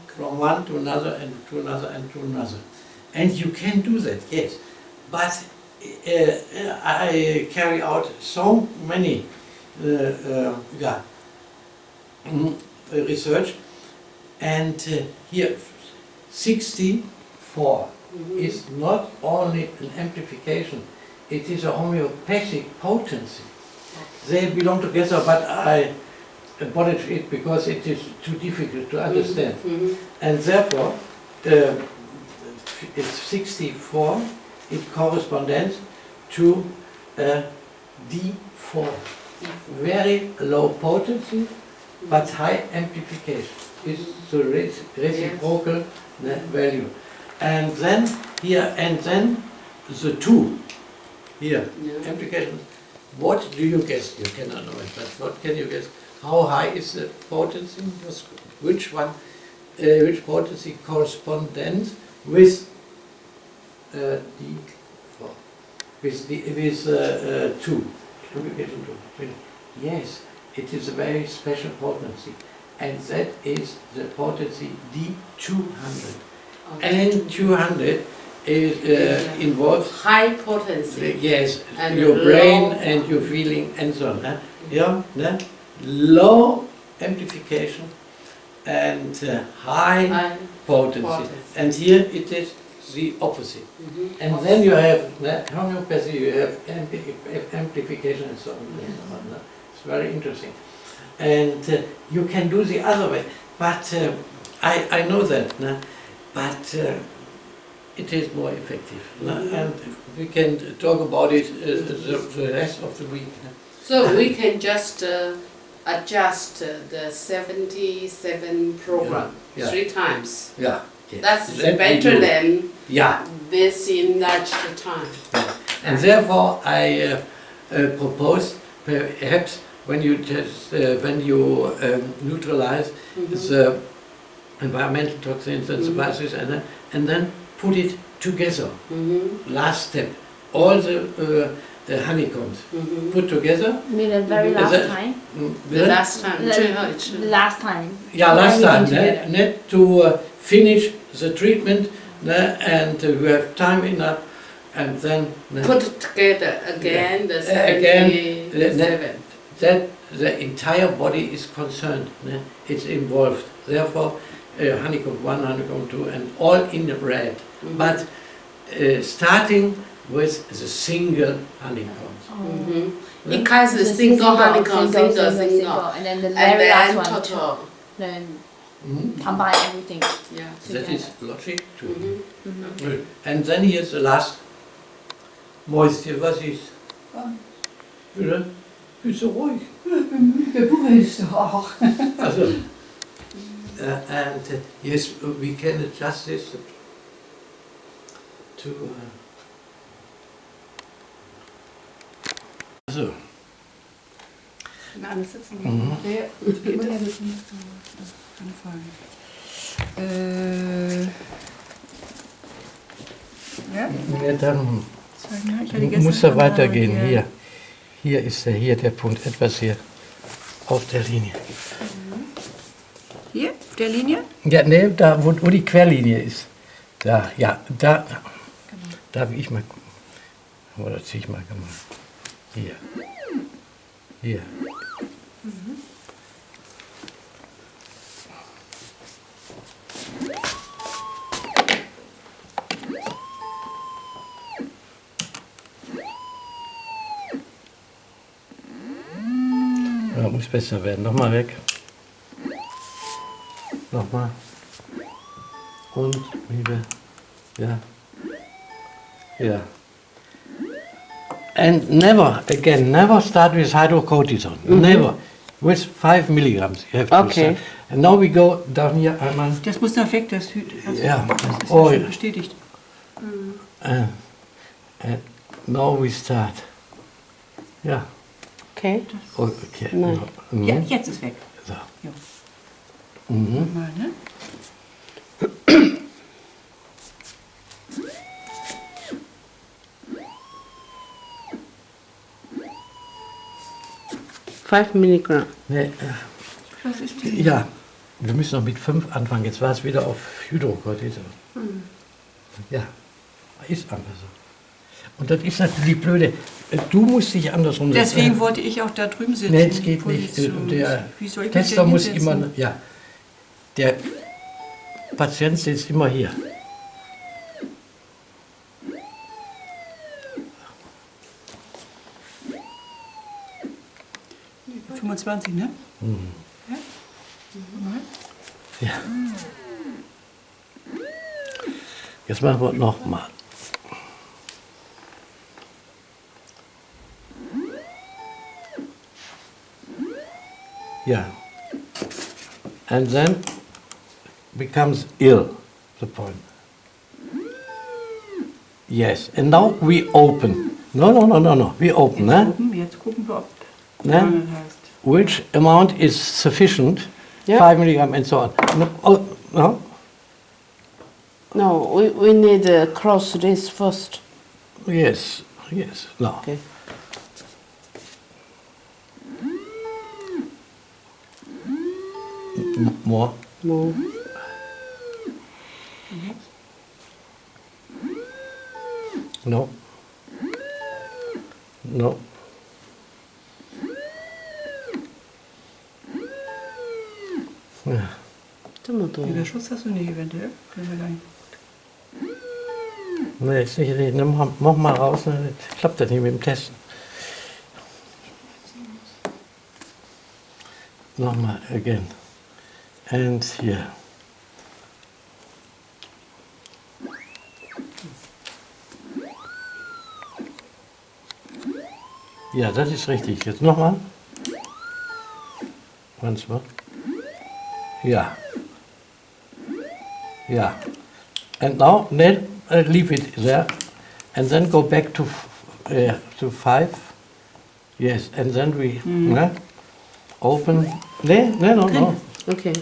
from one to another and to another and to another. And you can do that, yes. But I carry out so many research, and here 64 is not only an amplification, it is a homeopathic potency. They belong together, but I abolish it because it is too difficult to understand. And therefore, it's 64, it corresponds to D4. Very low potency, but high amplification. It's the reciprocal value. And then here, and then the 2 here, amplification. What do you guess? You cannot know it, but what can you guess? How high is the potency? Which one? Which potency corresponds with D4? with 2. Yes, it is a very special potency, and that is the potency D200. And 200 is involves high potency. yes, And your low- brain and your feeling and so on. Yeah, low amplification and high potency. And here it is the opposite. And then you have homeopathy, you have amplification and so on. It's very interesting. And you can do the other way. But I know that. But it is more effective. And we can talk about it the rest of the week. So we can just adjust the 77 program Yeah. 3 times. Yeah. Yes. That's That we better do. than Yeah. this in large time. And therefore I propose perhaps when you just neutralize the environmental toxins and the viruses and then put it together. Last step, all the honeycombs put together. mean the very last that- time. The last time, The- 最后一次。 Last time. Yeah, last time, Everything together. not to finish the treatment and you have time enough and then Put it together again, the Again, 77. that the entire body is concerned, it's involved. Therefore, honeycomb 1, honeycomb 2 and all in the red. But starting with the single honeycomb. It has a It's single honeycomb, single, and then the and very then last one. total. Then combine everything. Yeah. That is logic too. And then here's the last moisture. Was ist? Bitte? Bist du ruhig? Beruhigst du auch. Also, and yes, we can adjust this to. So. Na, alles sitzen. Ja, geht das? Anfangen. Ja? Ja, dann Zeigen, ich hatte gestern muss er schon mal weitergehen. hier. Hier ist er, hier der Punkt, etwas hier auf der Linie. Hier, auf der Linie? Ja, ne, da wo die Querlinie ist. Da, ja, da. Darf ich mal gucken. Oder zieh ich mal gemacht. Hier. Hier. Ja, muss besser werden. Nochmal weg. Nochmal. Und wieder. Ja. Ja. And never, again, never start with hydrocortisone. Never. With 5 milligrams you have to Okay. start. And now we go down here einmal. Das muss da weg, das Ja. das ist Oh, schon bestätigt. and now we start. Ja. Okay. Okay. Nein. Mhm. Ja, jetzt ist weg. So. Ja. Mhm. Mal, ne? Five milligram. Nee, Was ist die? ja, wir müssen noch mit 5 anfangen. Jetzt war es wieder auf Hydrocortison. Ja, ist einfach so. Und das ist natürlich blöde. Du musst dich andersrum setzen. Deswegen wollte ich auch da drüben sitzen. Nee, es geht nicht. Position. Der Wie soll ich mich Tester denn muss hinsetzen? immer, ja, der Patient sitzt immer hier. Ja, 25, ne? Ja? Mal. Ja. Jetzt machen wir nochmal. Yeah. And then becomes ill, the point. Yes. And now we open. No. We open, ne? Jetzt gucken wir, ob Ne? Warnen heißt. Which amount is sufficient? Yeah. 5 milligram and so on. No, oh, no? No, we need to cross this first. Yes. Yes. No. Okay. More. More. No. No. 这么多。 Der Schutz hast du nicht eventuell. Können wir gleich. Nee, ist nicht richtig. Mach mal raus, ne? Das klappt das nicht mit dem Testen. Nochmal, again. And here. Ja, das ist richtig. Jetzt nochmal. Once more. Ja. Ja. And now, then leave it there. And then go back to 5. Yes, and then we open. No. Okay.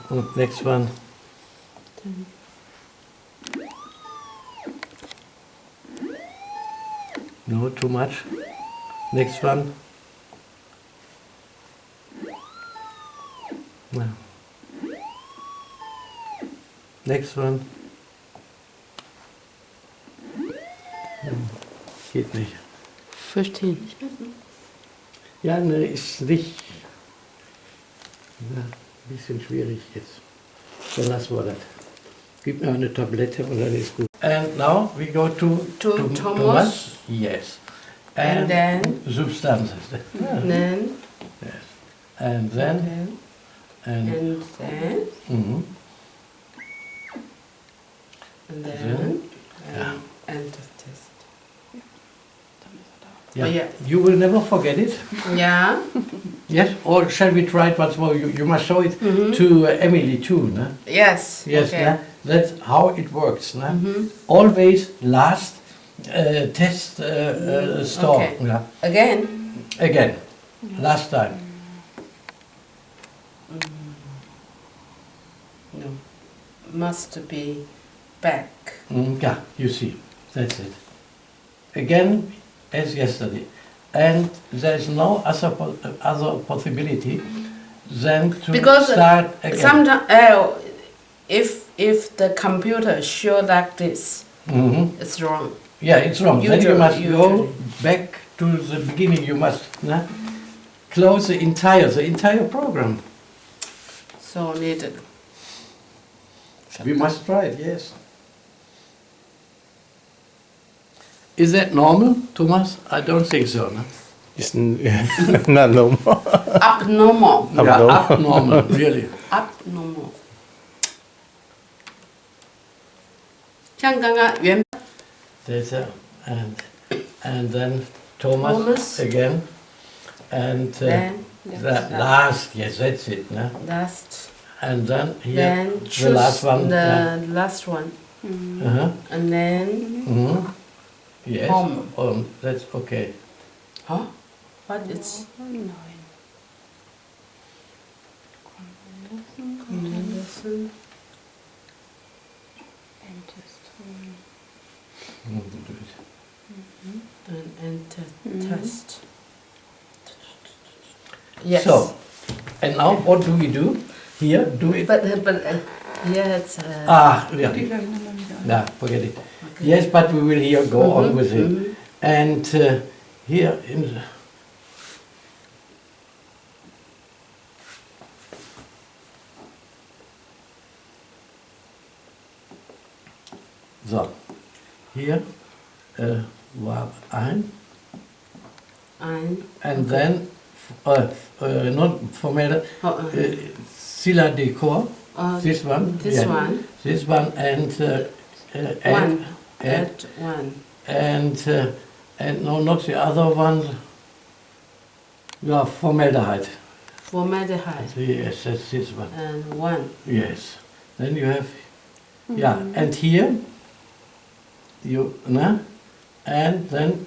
And next one. No, too much. Next one. No. Next one. Geht nicht. 15. Ja, ne, ist nicht. Ja, ein bisschen schwierig jetzt. Dann lassen wir das. Gib mir eine Tablette und dann ist gut. And now we go to Thomas. Yes. And then? Substances. Then. Yes. And then. And then. Mhm. And then. Yeah. And the test. Yeah. Oh, yeah. You will never forget it. Yeah. Yes. Or shall we try it once more? You must show it to Emily too, no? Yes. Yes. Okay. No? That's how it works. No? Always last test store. Okay. Yeah. Again. Last time. No. Must be back. Yeah, you see. That's it. Again, as yesterday. And there's no other possibility than to Because start again. sometimes if the computer show like this, Mhm. it's wrong. Yeah, it's wrong. Then you must go Usually. back to the beginning. You must close the entire program. So needed. We must try it, yes. Is that normal, Thomas? I don't think so. No? It's not normal. Abnormal. Yeah, abnormal, really. Abnormal. 像刚刚原 That's and then Thomas, Thomas. again, and then the last. Yes, that's it. No? last, And then here then the choose last one. the last one, Uh-huh. and then Mhm. Yes. Home. That's okay. huh? What is Cornelissen and enter test. Yes. So, and now what do we do? Here, do it. But yeah, it's Yeah. Die gleich nochmal wieder an. Yeah, forget it. Yes, but we will here go on with it. And here in the so, hier war ein, and then not formel, Silla Decor, this one, this yeah, one, this one, and one, and add one. and no, not the other one. Yeah, formaldehyde. Formaldehyde Yes, that's this one. and one. Yes. Then you have, yeah, and here you, and then,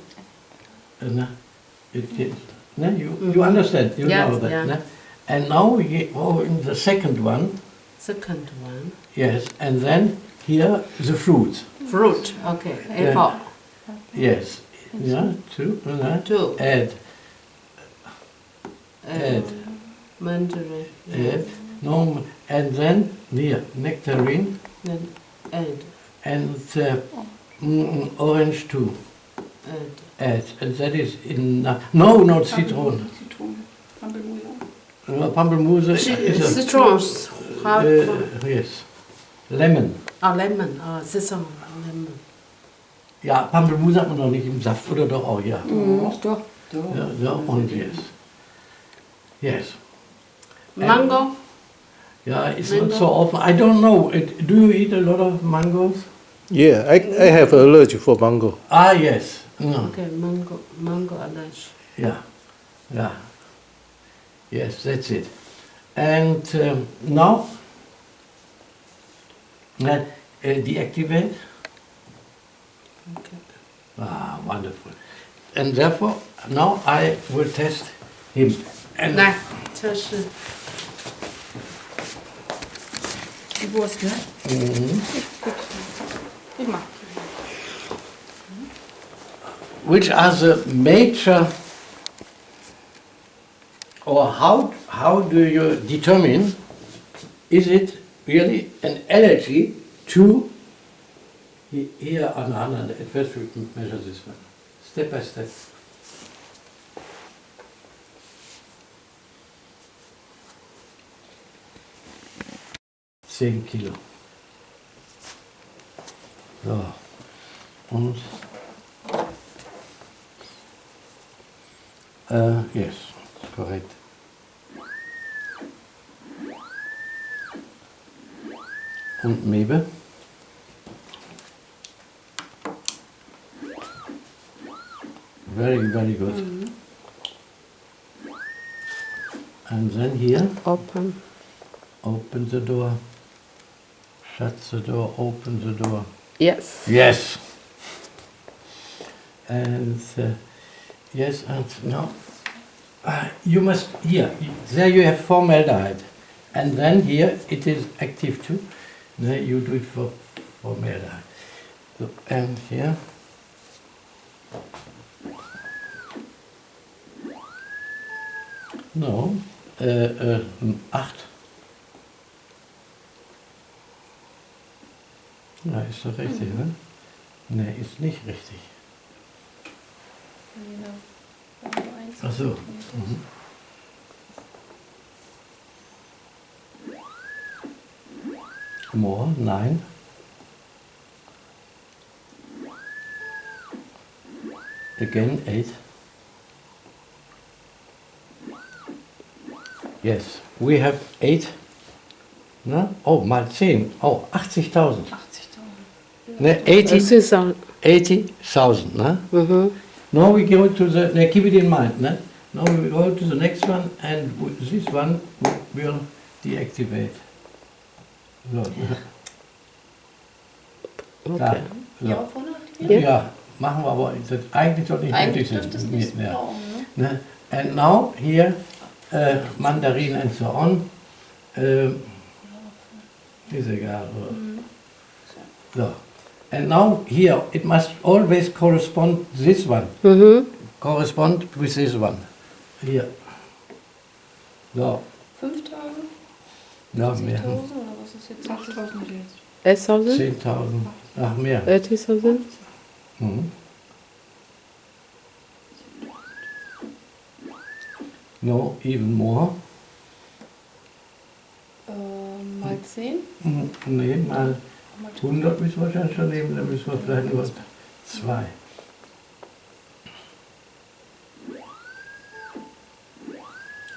you understand, you Yeah, know that. yeah. And now we go in the second one, Second one. yes, and then here the fruit. Fruit, okay. Apple. Yes. Yeah, two. Two. Add. Mandarin. Add. No, and then here, nectarine. Then add. And orange too. Add. And that is enough. No, not citron. Zitrone. Pampelmuse. No, pamplemousse is a, Citrons. yes. Lemon. Ah, lemon. Ah, sesame. Lemon. Ja, Pampelmuse hat man noch nicht im Saft, oder doch auch, ja. Doch. Ja, und yes. Yes. Mango. Yeah, it's not so often. I don't know. Do you eat a lot of mangoes? Yeah, I have allergy for mango. Ah, yes. No. Okay, mango allergy. Yeah. Yeah. Yes, that's it. And now, deactivate. Okay. Ah, wonderful. And therefore, now I will test him. And Nein, das ist Die Wurst, ne? Ich mach. which are the major, or how do you determine, is it really an allergy to, here on another, at first we measure this one, step by step. Zehn Kilo. So, und yes, correct. Und Mebe? Very, very good. And then here, open. open the door, shut the door, open the door. Yes. Yes. And yes, and now you must, here, there you have formaldehyde. And then here it is active too. Then you do it for formaldehyde. So, and here. No, 8. Na, ist doch richtig, ne? Ne, ist nicht richtig. Ach so. Mhm. More, 9. Again, 8. Yes, we have 8. Ne? Oh, mal 10. Oh, 80.000. 80.000. Ne, 80,000. Ne? Now we go to the, keep it in mind. Ne? Now we go to the next one, and this one will deactivate. So. Da. So. Hier auch vorne aktivieren? Ja, machen wir aber das eigentlich doch nicht Eigentlich nötig. dürfte es nicht Ja. brauchen, ne? Ne? And now here, mandarin and so on. Ist egal. So. And now here, it must always correspond this one. Correspond with this one. Here. So. 5.000? Noch 10.000 mehr. oder was ist jetzt? 8.000 jetzt. 8,000? 10.000. Ach, mehr. 80,000? Mhm. No, even more. Mal 10? Nee, mal 100 müssen wir wahrscheinlich schon nehmen, dann müssen wir vielleicht nur 2.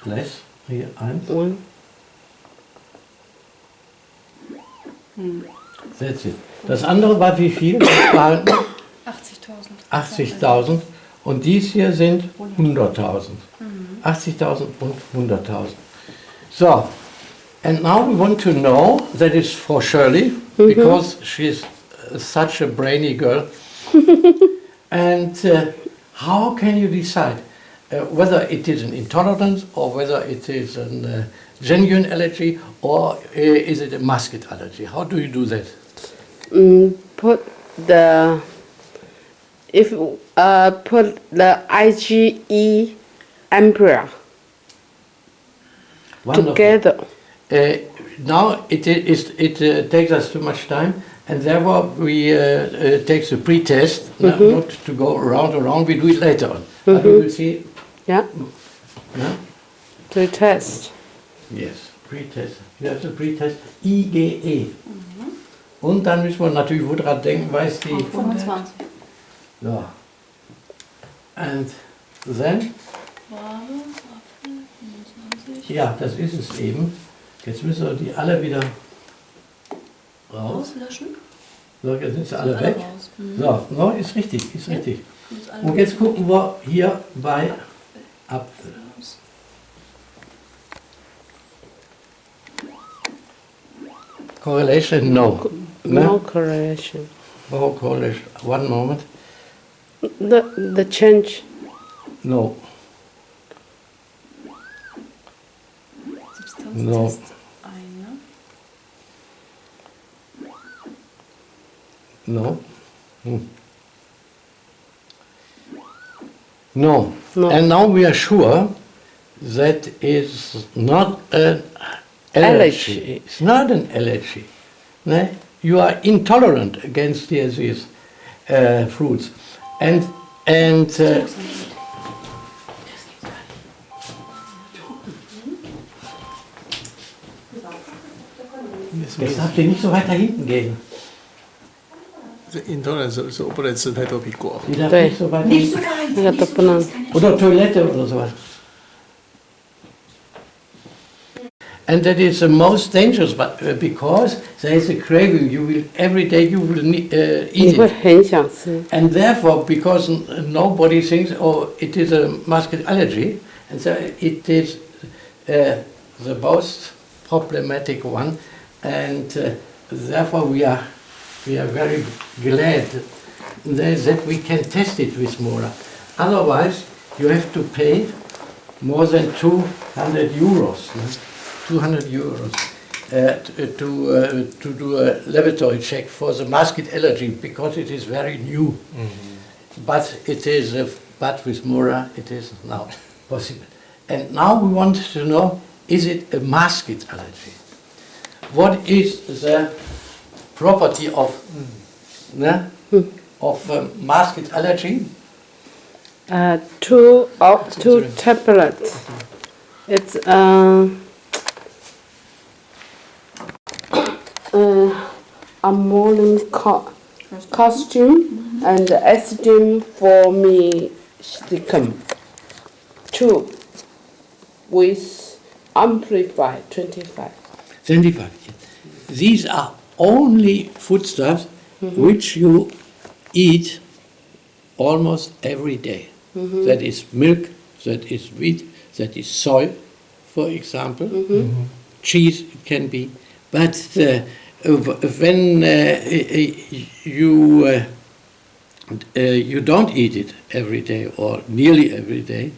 Less, hier 1. Und That's it. Das andere war wie viel? 80.000. 80.000. 80.000 und dies hier sind 100.000. 80.000 und 100.000. So, and now we want to know, that is for Shirley, because she's such a brainy girl. And how can you decide whether it is an intolerance or whether it is a genuine allergy or is it a musket allergy? How do you do that? put the put the IgE emperor Wonderful. together. Now it takes us too much time, and therefore we take the pre-test, not to go around. We do it later on. But we will see. Yeah. Yeah? To test. Yes, pre-test. You have the pre-test IgE. Und dann müssen wir natürlich, wo dran denken, weiß die. 25. Ja. And then? Ja, das ist es eben. Jetzt müssen wir die alle wieder raus. Auslöschen. So, jetzt sind sie alle weg. Raus. So, no, ist richtig, ist richtig. Und jetzt gucken wir hier bei Apfel. Correlation? No. No correlation. No correlation. One moment. The change. No. No. No. No. No. And now we are sure that is not an allergy. It's not an allergy. No? You are intolerant against these fruits. And jetzt darf ihr nicht so weit da hinten gehen. Intoleranz是我不能吃太多苹果。 Die darf Nee. nicht so weit Nicht so hinten. weit. Ja, doch benannt. Oder Toilette oder sowas. And that is the most dangerous, but because there is a craving, you will every day you will eat 你会 it, 很想吃。 and therefore because nobody thinks, oh, it is a musket allergy, and so it is the most problematic one, and therefore we are very glad that we can test it with MORA. Otherwise, you have to pay more than 200 euros. 200 euros to do a laboratory check for the musket allergy because it is very new. But it is, but with MORA it is now possible. And now we want to know, is it a musket allergy? What is the property of musket allergy? Two tablets. It's a morning costume and acetylene formicicum. 2 with amplified 25. 25. These are only foodstuffs which you eat almost every day. That is milk, that is wheat, that is soy, for example. Cheese it can be. But when you don't eat it every day or nearly every day,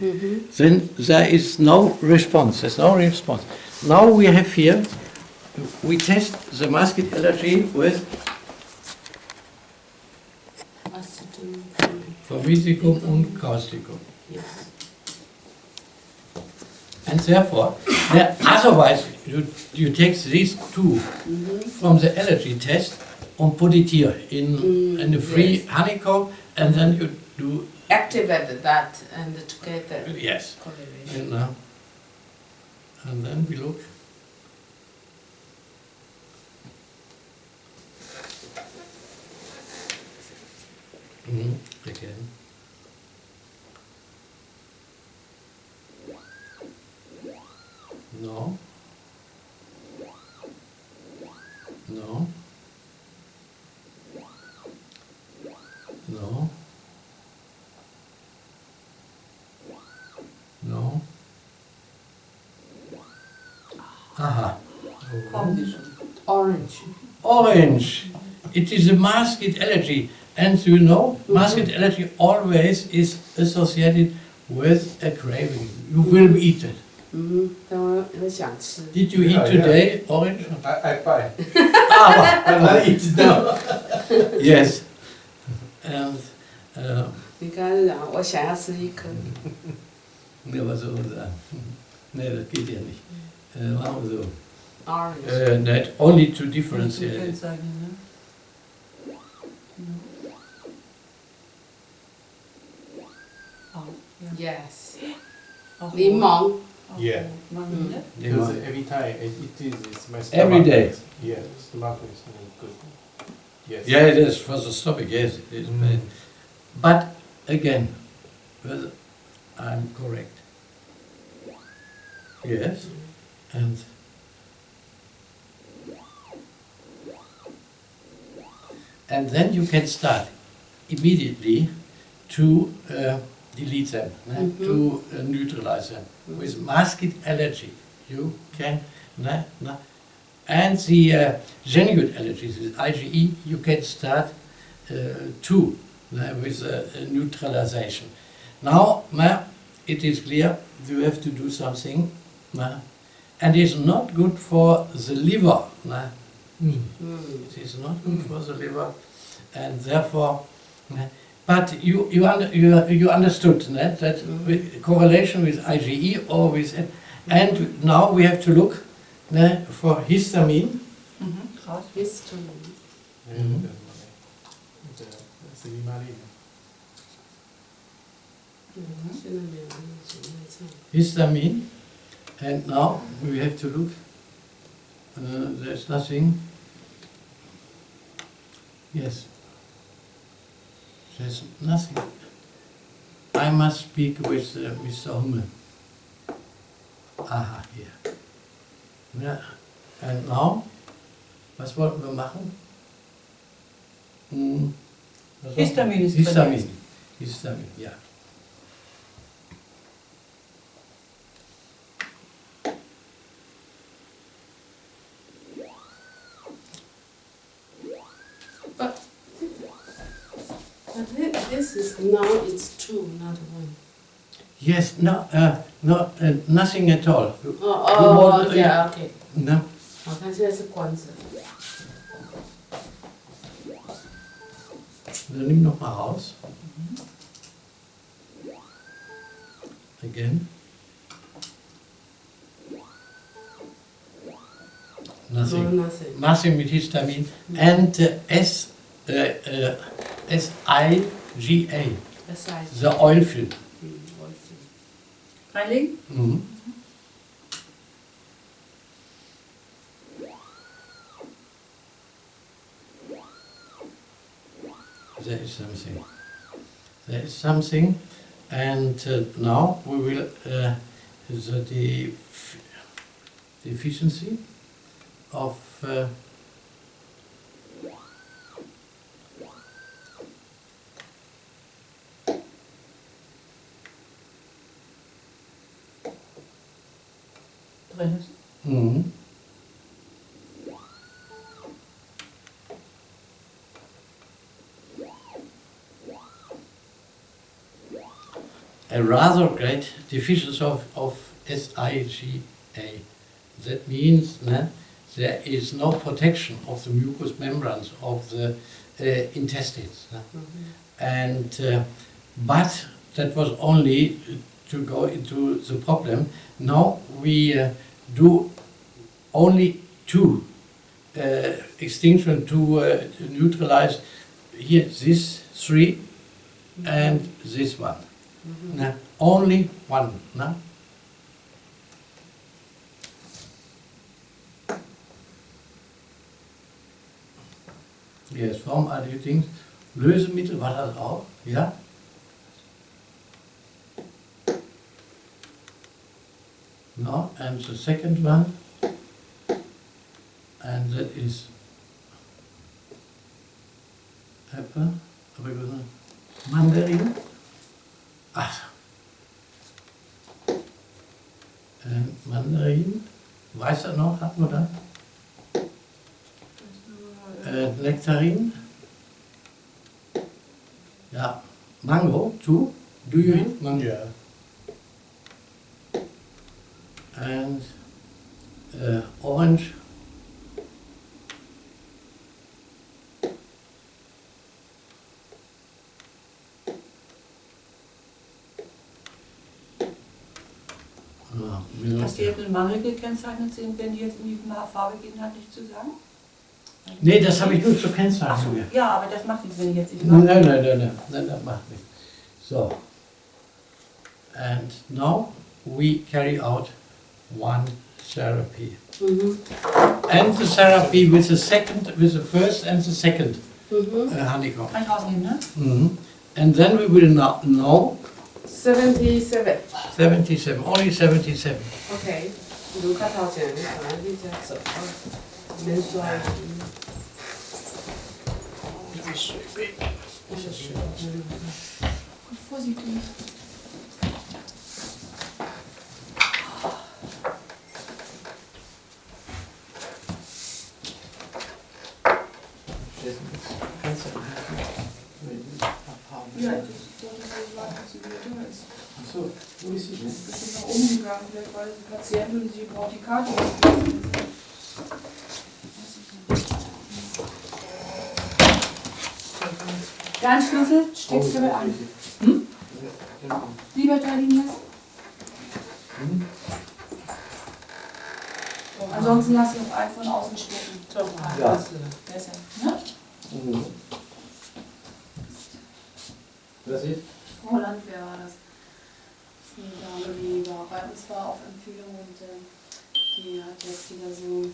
then there is no response. There's no response. Now we have here, we test the musket allergy with Formicicum and causticum. And therefore, otherwise you take these two from the allergy test and put it here in a free honeycomb, and then you do Activate that and together. yes. And then we look. Again. No. No. No. No. Aha. Orange. Orange. It is a musket allergy. And you know, musket allergy always is associated with a craving. You will eat it. 但我想吃。 Did you eat Yeah, today orange? I buy. Ah, I eat now. Yes. And 你刚才讲，我想要吃一颗。 nee, was soll man sagen? Nee, das geht ja nicht. Machen wir so. Orange. That only to differentiate. Yes. Limon. Yeah. Warnemunde. Because every time I eat this, it's my stomach. Every day. Yeah, stomach is not good. Yes. Yeah, it is for the stomach, yes, it is bad. But again, whether I'm correct. Yes, and then you can start immediately to delete them, to neutralize them. With masked allergy, you can, and the genuine allergies, with IgE, you can start too with neutralization. Now, it is clear you have to do something, and it's not good for the liver. It is not good for the liver, and therefore, but you understood that with correlation with IgE or with, and now we have to look for histamine. Histamine. And cinnamon. Histamine, and now we have to look. There's nothing. Yes. There's nothing. I must speak with Mr. Hummel. Aha, here. Ja. And now, was wollten wir machen? Was Histamin ist Histamin. Histamin, ja. But this is now it's two, not one. Yes, no, nothing at all. Oh, yeah, okay. No. 好，它现在是关着。 Dann nimm noch mal raus. Again. No, Nothing. nothing. Nothing with histamine. And SIGA, Aside. the oil film. Reinlegen? Mhm. There is something. There is something, and now we will the deficiency of Brennnesseln. mhm. A rather great deficiency of SIGA. That means there is no protection of the mucous membranes of the intestines. And but that was only to go into the problem. Now we do only two extinction to neutralize here this three and this one. Only one. Yes, from all these things. Lösemittel war das auch, ja? No, and the second one, and that is apple, mandarin. Mandarin, weiß er noch, hat man da? Nektarin. Ja, mango, too. Do you eat mango? Yeah. and orange. Dass die jetzt mit Mangel gekennzeichnet sind, wenn die jetzt in die Farbe gehen, hat nichts zu sagen? Nee, das habe ich nur zur Kennzeichnung. Ja, aber das macht nichts, wenn ich jetzt nicht Nein, das macht nichts. So, and now we carry out one therapy. And the therapy with the first and the second honeycomb. 1000, ne? And then we will now know 77. 77, only 77. Okay. ดูค่าเท่าเสียงก่อนที่จะสดเน้นส่วน Vorsichtig. Ja, das sollte so sein, dass sie wieder da ist. Achso, wo ist sie denn? Das ist nach oben gegangen, vielleicht weil sie Patientin und sie braucht die Karte nicht. Ganz Schlüssel, steckst du mir an. Lieber Talina. Ansonsten lass ich auch einen von außen stecken. Ja. Besser. Ne? Was ist? Frau Landwehr war das. Das ist eine Dame, die war bei uns war auf Empfehlung und die hat jetzt wieder so,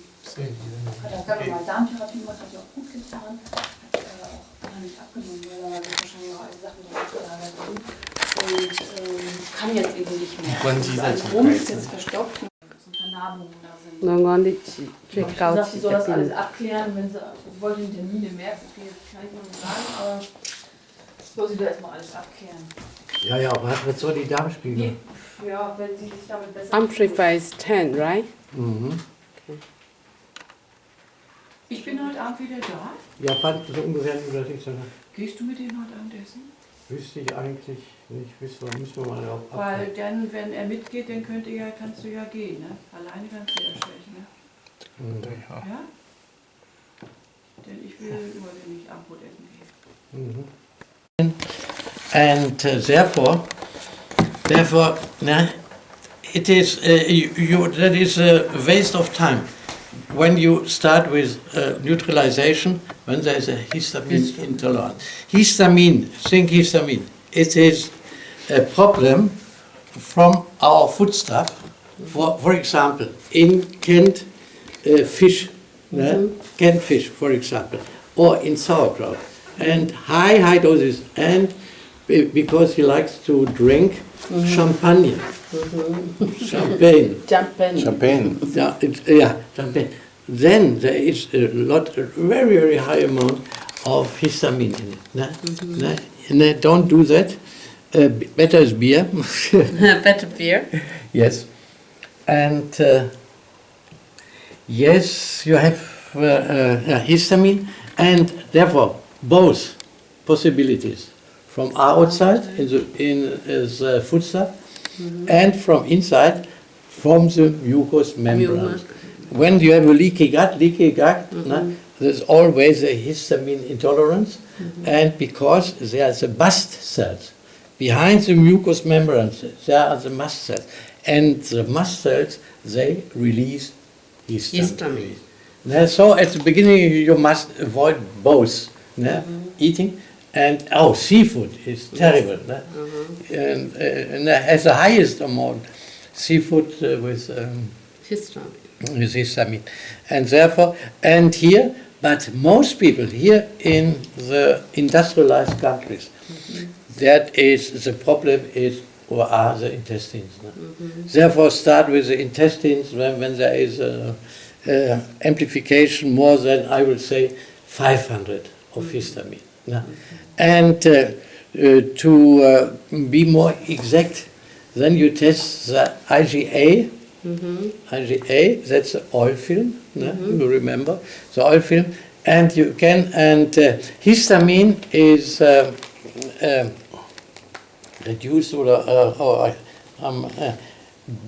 hat auch gerne mal Darmtherapie gemacht, hat ihr auch gut getan, hat auch gar nicht abgenommen, weil da wahrscheinlich auch alle Sachen so abgelagert sind und kann jetzt eben nicht mehr. Also alles rum ist jetzt verstopft, so Vernarbungen da sind. น้องงอนดิช่วยเกา Sie sagt, ที่ sie soll จะ das กิน alles abklären, wenn sie, ich wollte den Termin im März, okay, das kann ich noch nicht sagen, aber soll sie da erstmal alles abklären. Ja, ja, aber was soll die Darmspiegelung? Ja, wenn sie sich damit besser... Amplify is 10, right? Ich bin heute Abend wieder da. Ja, wann so ungefähr, dass ich so. Gehst du mit denen heute Abend essen? Wüsste ich eigentlich nicht, müssen wir mal drauf Weil dann, wenn er mitgeht, dann kannst du ja gehen. Ne? Alleine kannst du ja schlecht. Ne? Ja? Denn ich will nur nicht Abendbrot essen gehen. And therefore, it is that is a waste of time. When you start with neutralization, when there is a histamine intolerance. Histamine, think histamine. It is a problem from our foodstuff. For example, in canned fish, canned fish, for example, or in sauerkraut, and high doses, and because he likes to drink champagne. Champagne. Yeah, champagne. Then there is a very high amount of histamine in it. Don't do that. Better is beer. Better beer. Yes. And yes, you have histamine, and therefore both possibilities from outside in the foodstuff and from inside from the mucous membrane. When you have a leaky gut, there's always a histamine intolerance, and because there are the mast cells behind the mucous membrane, there are the mast cells, and the mast cells they release histamine. So at the beginning you must avoid both eating. And seafood is terrible. And has the highest amount seafood with histamine. And therefore, but most people here in the industrialized countries, that is the problem are the intestines. Therefore, start with the intestines when there is amplification more than, I will say, 500 of histamine. And to be more exact, then you test the IgA. IgA, that's the oil film, you remember, the oil film. And you can, histamine is reduced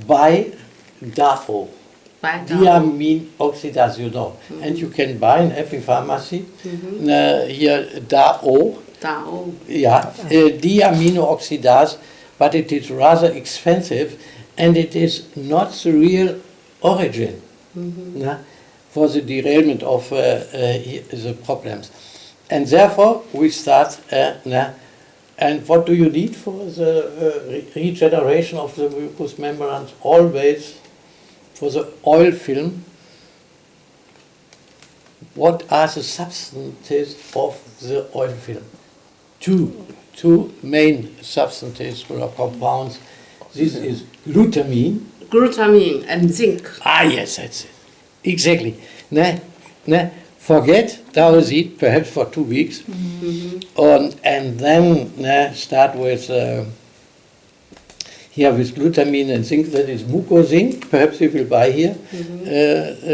by DAO. Diamine oxidase, you know. And you can buy in every pharmacy here DAO. Yeah, diamino oxidase, but it is rather expensive and it is not the real origin for the derailment of the problems. And therefore we start, and what do you need for the regeneration of the mucous membranes? Always for the oil film. What are the substances of the oil film? Two main substances or compounds. This is glutamine. Glutamine and zinc. Ah, yes, that's it. Exactly. Forget Taoiseed perhaps for 2 weeks, and then start with here with glutamine and zinc. That is mucozinc. Perhaps you will buy here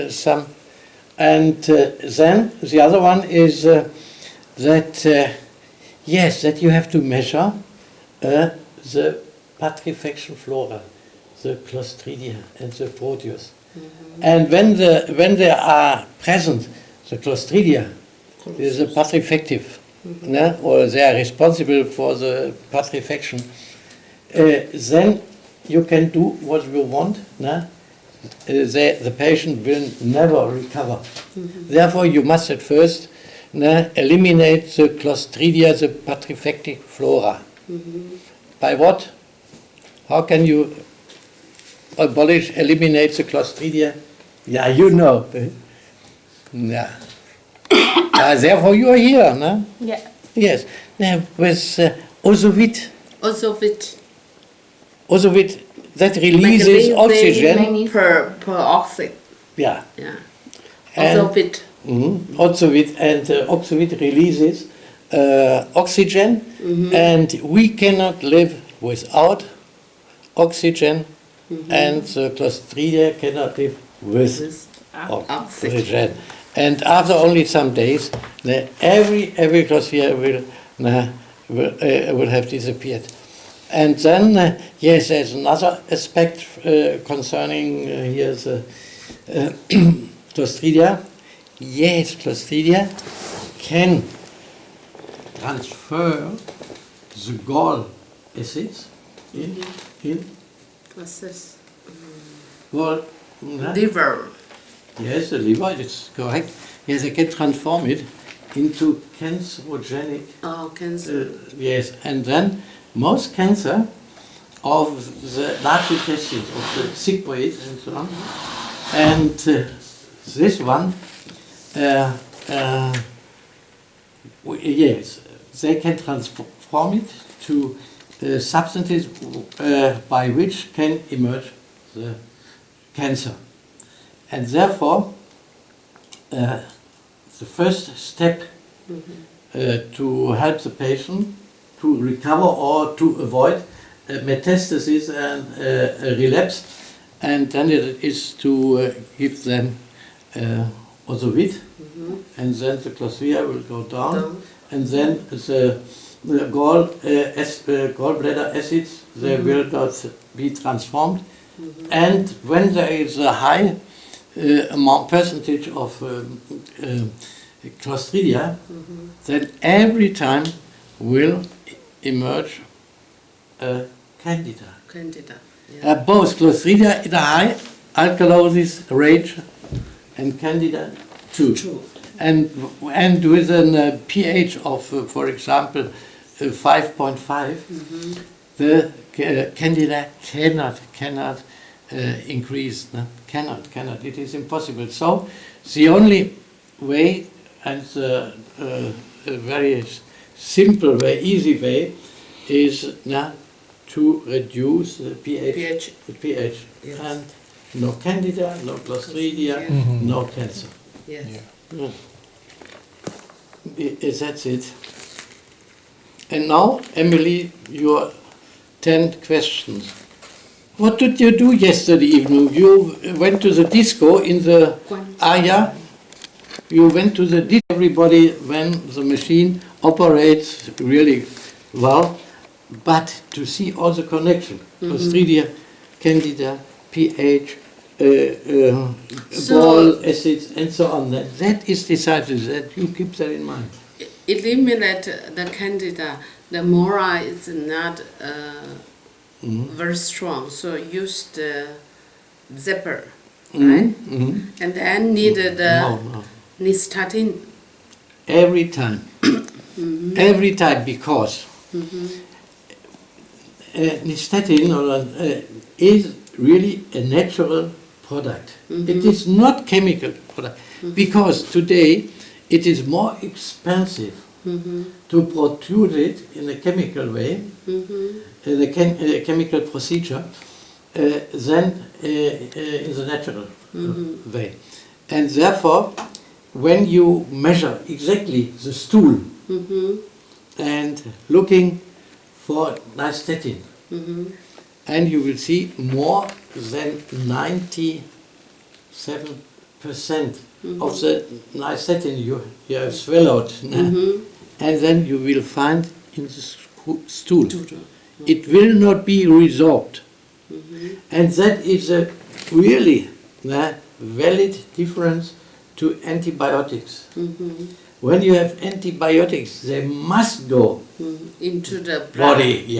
some. And then the other one is that that you have to measure the putrefaction flora, the Clostridia and the Proteus. And when they are present, the Clostridia is the putrefactive, or they are responsible for the putrefaction, then you can do what you want. The patient will never recover. Therefore, you must at first eliminate the Clostridia, the putrefactive flora. By what? How can you eliminate the Clostridia? Yeah, you know. Yeah. Therefore, you are here, no? Yeah. Yes. Now, with Ozovit. Ozovit, that releases oxygen. Per oxygen. Yeah. Yeah. Ozovit. Ozovit, and Ozovit releases oxygen, and we cannot live without oxygen, and the Clostridia cannot live with oxygen. And after only some days, every Clostridia will have disappeared. And then, yes, there's another aspect concerning here the Clostridia. Yes, Clostridia can transfer the gall acids in What's this? gall. Liver. Yes, the liver, it's correct. Yes, they can transform it into cancerogenic. Oh, cancer. Yes, and then most cancer of the large intestines, of the sigmoid and so on. And this one, yes, they can transform it to substances by which can emerge the cancer. And therefore, the first step to help the patient to recover or to avoid metastasis and relapse, and then it is to give them Ozovit, and then the Clostridia will go down, and then the gallbladder acids, they will not be transformed, and when there is a high percentage of Clostridia, then every time will emerge Candida. Yeah. Both Clostridia in a high alkalosis range and Candida too. And with a pH of, for example, 5.5, the Candida cannot increase. No? Cannot. It is impossible. So the only way, and a very simple way, easy way, is to reduce the pH. The pH. Yes. And no Candida, no Clostridia, no cancer. Yes. Yeah. That's it. And now, Emily, your 10 questions. What did you do yesterday evening? You went to the disco in the area. You went to the disco, everybody, when the machine operates really well, but to see all the connection, Clostridia, Candida, pH, ball acids and so on. That is decided. That you keep that in mind. Eliminate the candida. The MORA is not very strong, so use the zipper, right? And then need the nystatin. Every time. Every time, because nystatin is really a natural product. It is not chemical product, because today it is more expensive to produce it in a chemical way, the chemical procedure, than in the natural way. And therefore, when you measure exactly the stool and looking for nystatin, and you will see more than 97% of the nystatin you have swallowed, and then you will find in the stool. It will not be resorbed. And that is a really valid difference to antibiotics. When you have antibiotics, they must go into the body,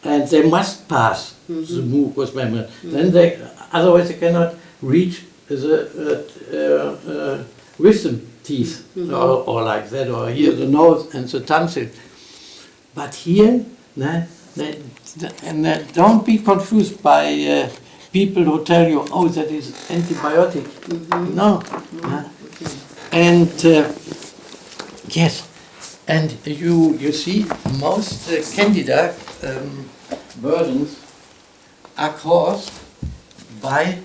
and they must pass the mucous membrane. Then they, otherwise they cannot reach the wisdom teeth, or like that, or here the nose and the tonsil. But here, don't be confused by people who tell you, oh, that is antibiotic. No. And yes, and you see most candida burdens are caused by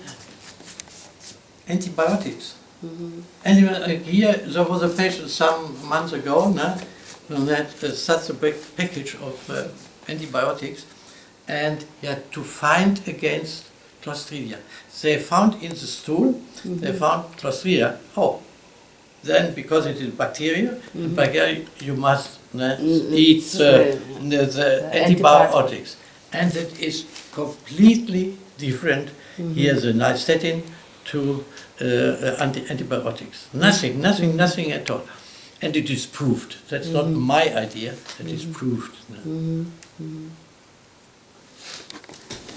antibiotics. And here there was a patient some months ago who had such a big package of antibiotics, and he had to find against Clostridia. They found in the stool, they found Clostridia. Oh, then because it is bacteria, bacteria you must eat the antibiotics. And it is completely different here, the nystatin to antibiotics. Nothing at all. And it is proved. That's not my idea, it is proved.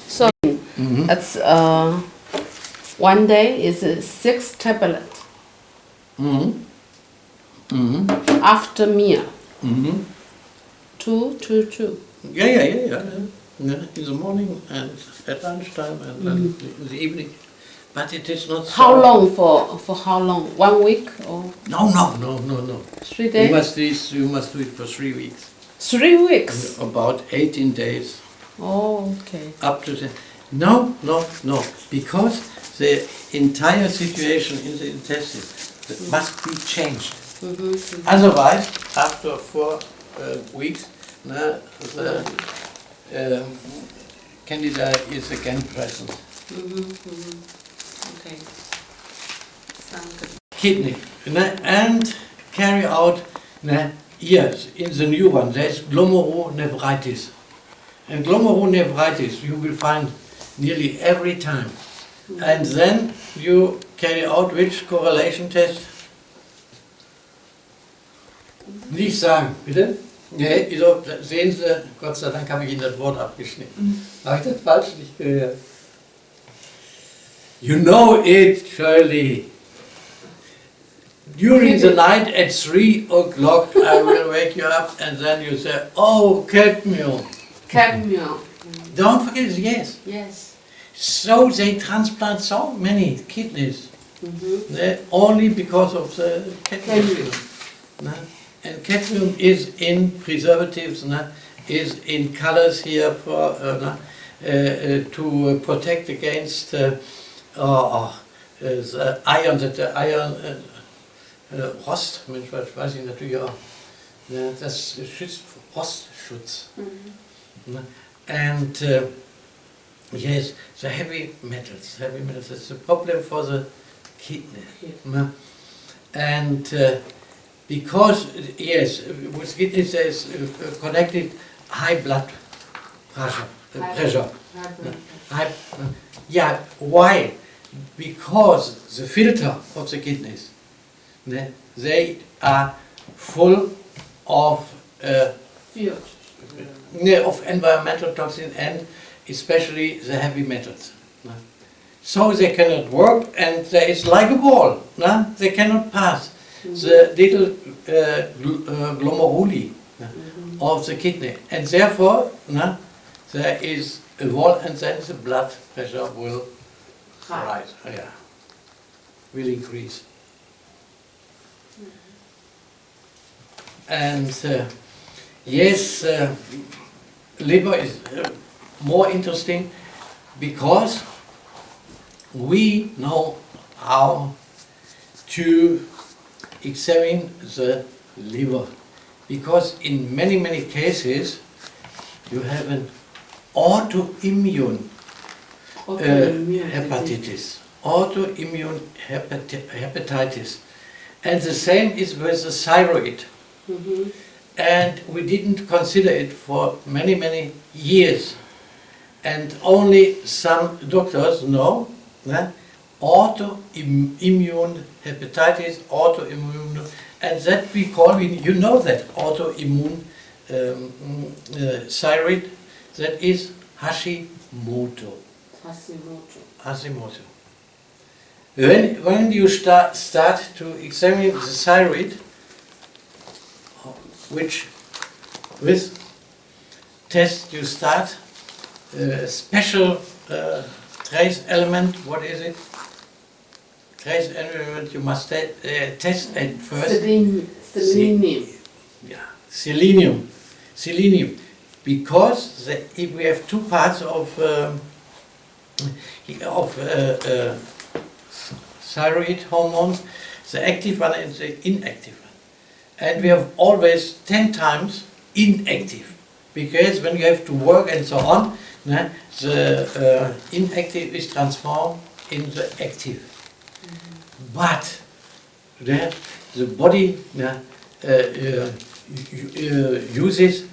So it's one day is 6 tablets. After meal. 2. Yeah. In the morning and at lunchtime and then in the evening. But it is not so. How long for how long? 1 week or? No. 3 days? You must do it for 3 weeks. 3 weeks? About 18 days. Oh, okay. Up to the... No. Because the entire situation in the intestine must be changed. Otherwise, after 4 weeks, the candida is again present. Okay. Sounds good. Kidney, and carry out, yes, in the new one, there's glomerulonephritis. And glomerulonephritis you will find nearly every time. And then you carry out which correlation test? Nicht sagen, bitte? Nee, wieso, sehen Sie, Gott sei Dank habe ich Ihnen das Wort abgeschnitten. Habe ich das falsch nicht gehört? You know it, Shirley. During the night at 3 o'clock I will wake you up and then you say, oh, cadmium. Cadmium. Don't forget it, yes. Yes. So they transplant so many kidneys, only because of the cadmium. And cadmium is in preservatives, is in colors here for to protect against the iron, the iron Rost, Mensch, weiß ich natürlich auch. Das schützt Rostschutz. And yes, the heavy metals, that's a problem for the kidney. And because, yes, with kidney there's connected high blood pressure. Yeah, why? because the filter of the kidneys, they are full of of environmental toxin and especially the heavy metals. So they cannot work, and there is like a wall. They cannot pass the little glomeruli of the kidney, and therefore there is a wall, and then the blood pressure will rise. Will increase. And yes, liver is more interesting because we know how to examine the liver. Because in many cases you have an autoimmune hepatitis. Autoimmune hepatitis. And the same is with the thyroid. And we didn't consider it for many years. And only some doctors know autoimmune hepatitis, autoimmune, and that we call, you know that autoimmune thyroid, that is Hashimoto. Hashimoto. When you start to examine the thyroid, with test you start special trace element. What is it? Trace element you must test at first. Selenium. Selenium. Selenium. Because if we have two parts of thyroid hormones, the active one and the inactive one. And we have always 10 times inactive. Because when you have to work and so on, the inactive is transformed in the active. But the body uses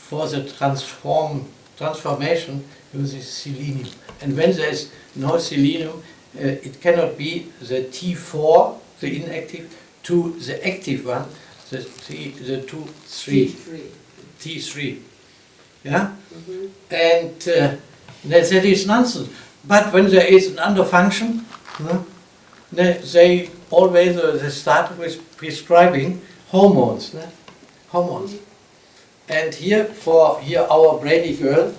for the transformation uses selenium. And when there is no selenium, it cannot be the T4, the inactive, to the active one, the T3. Yeah? And that is nonsense. But when there is an underfunction, they always they start with prescribing hormones. Hormones. And here our brainy girl,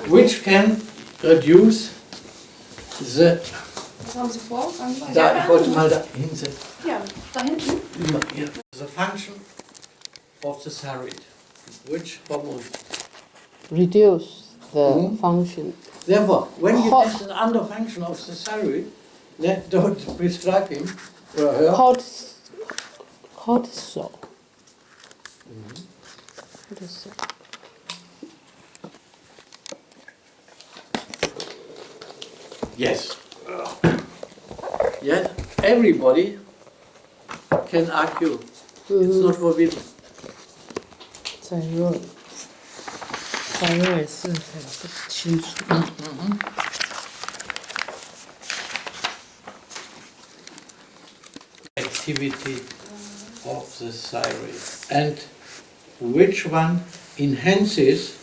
which can reduce the. Was haben Sie vor? Ich wollte mal da hinsetzen. Ja, da hinten. The function of the thyroid, which hormone? Reduce the function. Therefore, when you test the underfunction of the thyroid, don't prescribe him or her. Cortisol. Yes. Yes, everybody can argue. It's not forbidden. Thyroid 是很不清楚。Activity of the thyroid, and which one enhances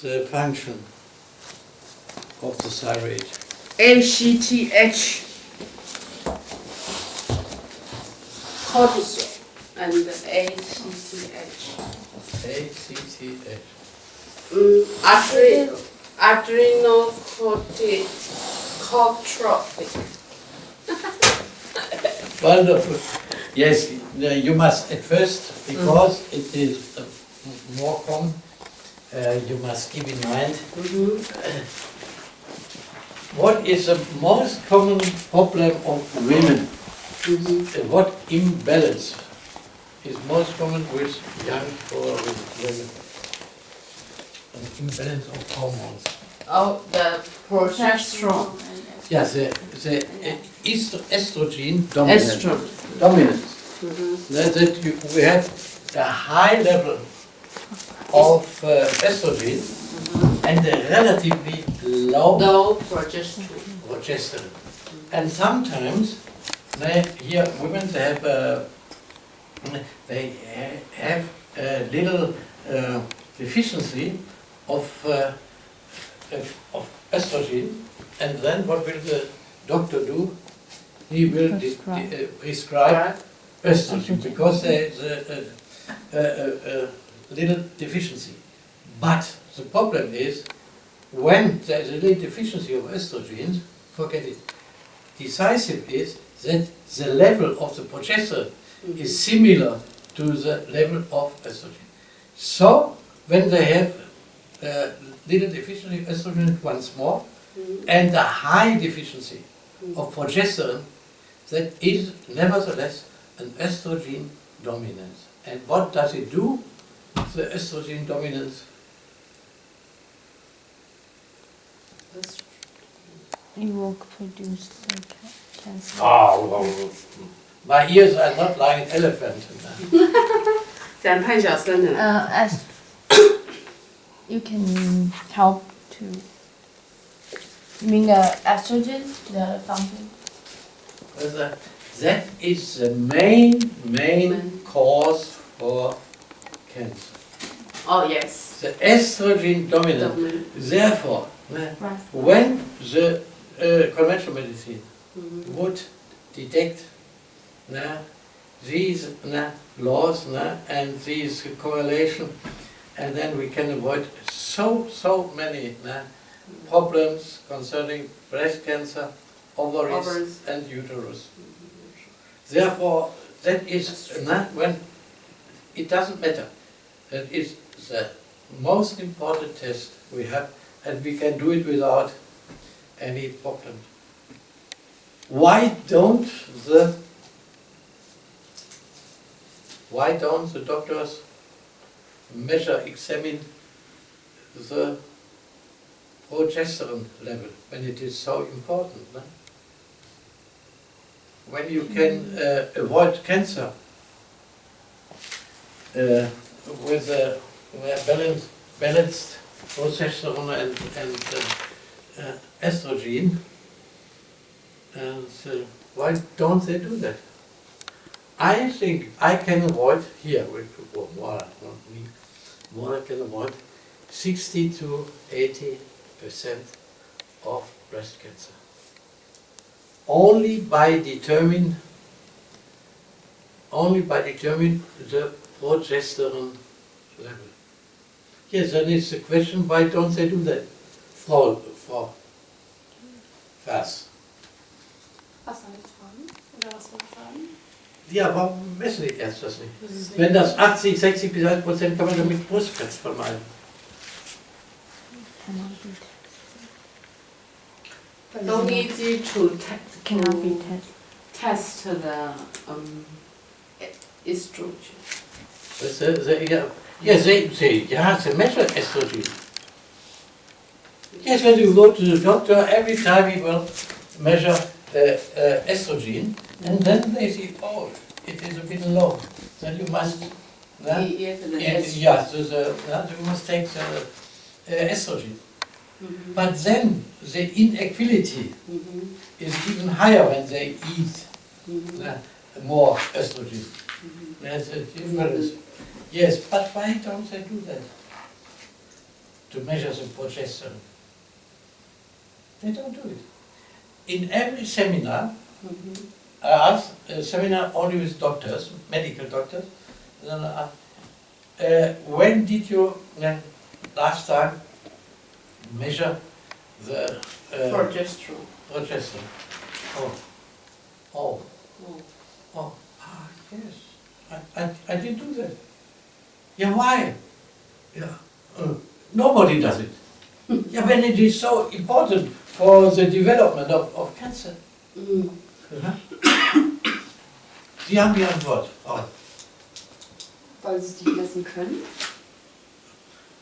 the function of the thyroid? ACTH. Cortisol and ACTH. ACTH. Adrenocorticotropic. Wonderful. Yes, you must at first, because it is more common, you must keep in mind what is the most common problem of women. What imbalance is most common with young or with women? An imbalance of hormones. Oh, the progesterone. Yes, the estrogen dominance. That we have a high level of estrogen, and a relatively low Low progesterone. And sometimes, here women they have a little deficiency of estrogen, and then what will the doctor do? He will prescribe estrogen because there is a little deficiency. But the problem is, when there is a little deficiency of estrogen, forget it. Decisive is that the level of the progesterone is similar to the level of estrogen. So, when they have little deficiency of estrogen once more, and a high deficiency of progesterone, that is nevertheless an estrogen dominance. And what does it do, the estrogen dominance? You will produce the cancer. Oh, my ears are not like an elephant. 讲太小声了。 As you can help to. You mean the estrogen, the fountain? That is the main cause for cancer. Oh yes. The estrogen dominant. Therefore, when the conventional medicine would detect these laws and these correlation, and then we can avoid so many problems concerning breast cancer, ovaries and uterus. Therefore, that is when it doesn't matter. That is the most important test we have, and we can do it without any problem. Why don't the doctors examine the progesterone level when it is so important? When you can avoid cancer with a balanced progesterone and estrogen, and why don't they do that? I think I can avoid here with MORA, not me. MORA can avoid 60 to 80% of breast cancer. Only by determining the progesterone level. Yes, then it's the question, why don't they do that? Frau Fass. Was soll ich fragen? Oder was soll ich sagen? Ja, warum messen die Ärzte das nicht? Wenn das 80, 60 bis 80% kann man damit Brustkrebs vermeiden. Don't need you to Cannot be test the estrogen. Yes, they measure estrogen. Yes, when you go to the doctor, every time he will measure estrogen, and then they see, oh, it is a bit low. Then you must, you must take the estrogen. But then the inequality is even higher when they eat more estrogen. There's a difference. Yes, but why don't they do that? To measure the progesterone. They don't do it. In every seminar, I ask a seminar only with doctors, medical doctors, then I ask, when did you last time measure the progesterone? Yes, I did do that. Yeah, why? Yeah, nobody does it. Yeah, when it is so important for the development of cancer. Sie haben die Antwort. Oh. Weil sie es nicht messen können?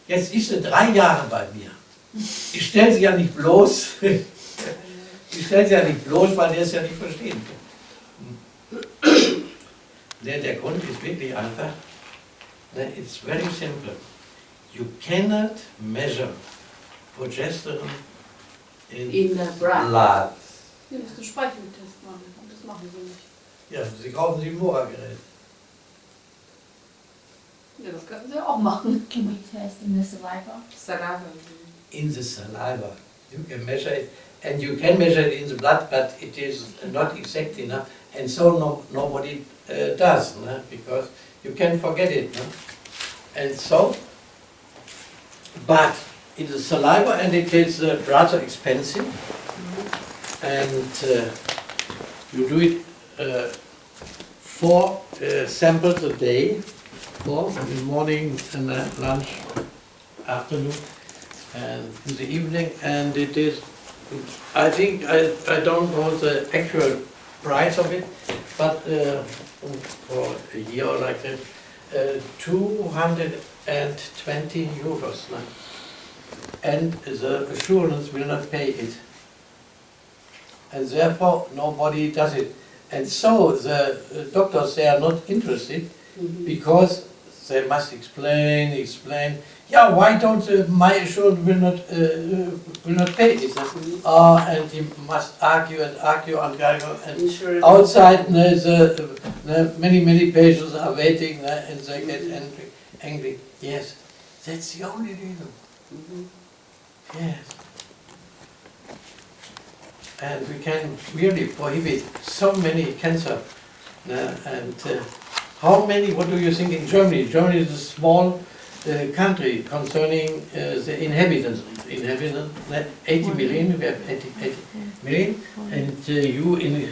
Jetzt ist sie 3 Jahre bei mir. Ich stelle sie ja nicht bloß. Ich stelle sie ja nicht bloß, weil er es ja nicht verstehen kann. Der Grund ist wirklich einfach. It's very simple. You cannot measure progesterone in In the blood. blood. Hier musst du Speicheltest machen und das machen sie nicht. Ja, Sie kaufen Sie ein MORA-Gerät. Ja, das könnten sie auch machen. Can we test in the saliva? Saliva. In the saliva. You can measure it, and you can measure it in the blood, but it is not exact enough, and so nobody does, no? Because you can forget it. No? And so, but in the saliva, and it is rather expensive, and you do it 4 samples a day, 4 in the morning and lunch, afternoon, and in the evening, and it is, I think, I don't know the actual price of it, but for a year like that, 220 euros. No? And the assurance will not pay it. And therefore nobody does it. And so the doctors, they are not interested because they must explain, yeah, why don't my assurance will not pay it? And he must argue and Insurance. outside many patients are waiting and they get angry. Yes, that's the only reason. Yes. And we can really prohibit so many cancer. And how many, what do you think in Germany? Germany is a small country concerning the inhabitants. 80 million, we have 80 million. And you in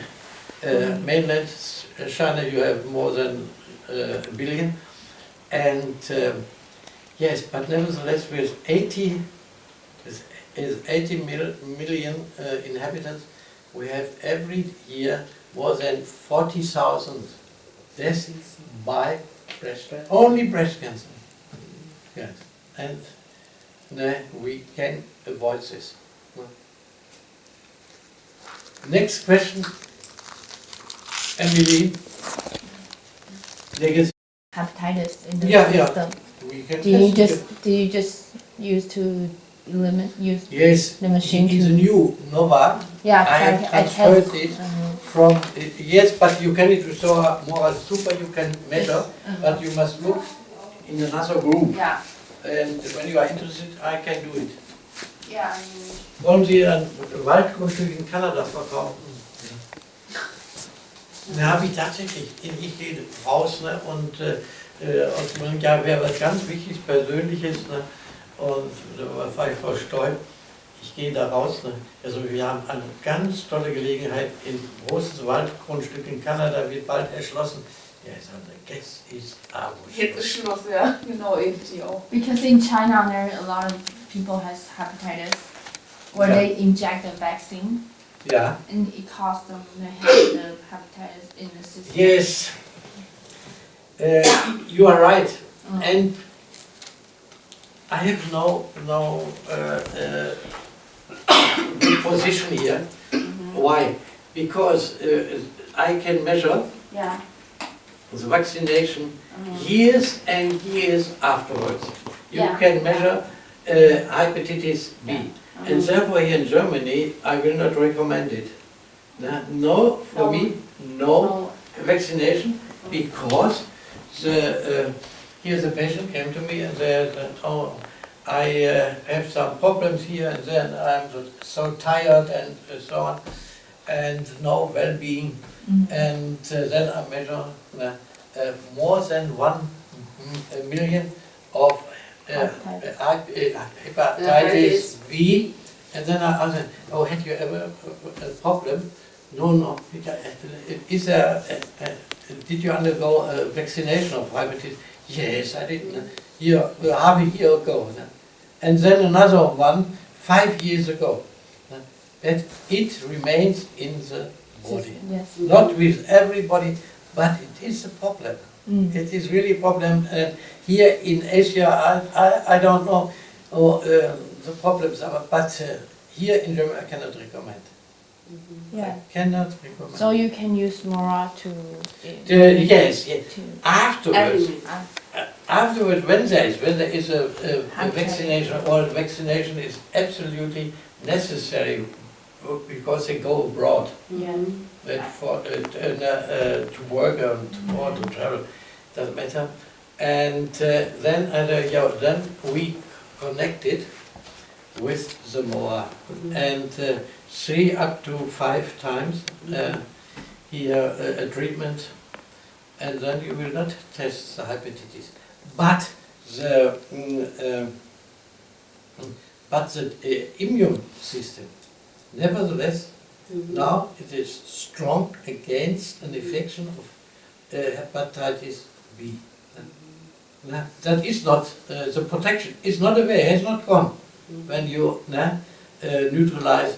mainland China, you have more than a billion. And yes, but nevertheless, with 80 million inhabitants, we have every year more than 40,000 deaths by only breast cancer. Yes, and we can avoid this. Next question, Emily. Hepatitis in the Yeah. system. We can Do you test just use to use yes, the machine it is a to? new MORA. Yeah, I have transferred it from, yes, but you can it restore MORA Super, you can measure, but you must look in another group. Ja. And when you are interested, I can do it. Ja. Wollen Sie ein Waldgrundstück in Kanada verkaufen? Na, habe ich tatsächlich. Ich gehe raus, ne, und ja, wäre was ganz Wichtiges, Persönliches, ne, und da war ich voll stolz. Ich gehe da raus, ne, also wir haben eine ganz tolle Gelegenheit, ein großes Waldgrundstück in Kanada wird bald erschlossen. Ja, ich sage, das ist Jetzt ist Schluss, ja. Genau, eben die auch. Because in China there a lot of people has hepatitis, where Yeah. they inject the vaccine Ja. and it causes them to have the hepatitis in the system. Yes, you are right, and I have no position here. Why? Because I can measure Yeah. the vaccination years and years afterwards. You Yeah. can measure hepatitis B, and therefore here in Germany I will not recommend it. No, for me, no vaccination, because here the patient came to me and said, oh, I have some problems here and then I'm so tired and so on, and no well-being, and then I measure more than 1 million of hepatitis B, and then I asked him, oh, had you ever a problem? No. Is there, did you undergo a vaccination of hepatitis? Yes, I did. Half a year ago. And then another one 5 years ago. That it remains in the body. Yes. Not with everybody, but it is a problem. It is really a problem. Here in Asia, I don't know the problems, but here in Germany I cannot recommend. Yeah. I cannot recommend. So you can use MORA to. Yes. to Afterwards, Everything. afterwards, when there is a vaccination, or vaccination is absolutely necessary because they go abroad to work or to travel, doesn't matter. And then we connected with the MORA, and 3 up to 5 times here a treatment, and then you will not test the hepatitis. But the immune system, nevertheless, now it is strong against an infection of hepatitis B. That is not, the protection is not away, has not gone when you neutralize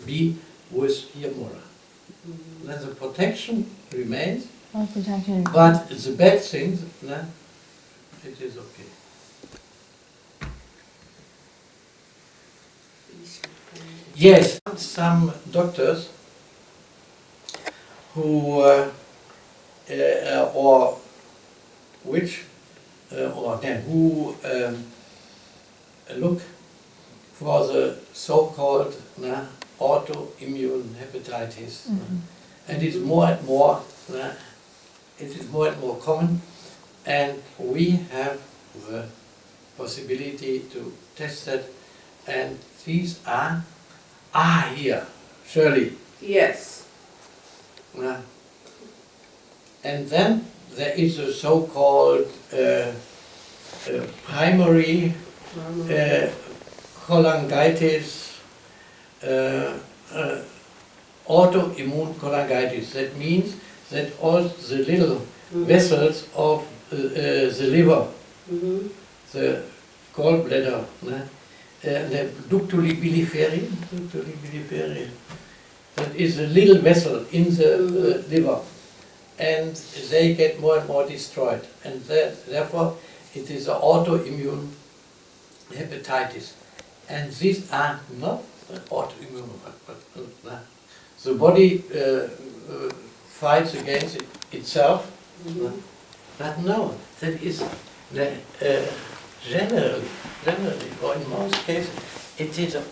B with your MORA. Then the protection remains, but the bad things, it is okay. Yes, some doctors who look for the so-called autoimmune hepatitis, and it's more and more common, and we have the possibility to test that, and these are here, Shirley. Yes. And then there is a so-called primary cholangitis, autoimmune cholangitis. That means that all the little vessels of the liver, the gallbladder, the ductuli biliferi, that is a little vessel in the liver, and they get more and more destroyed, and therefore it is an autoimmune hepatitis. And these are not autoimmune, but the body fights against itself. But no, that is generally, or in most cases, it is a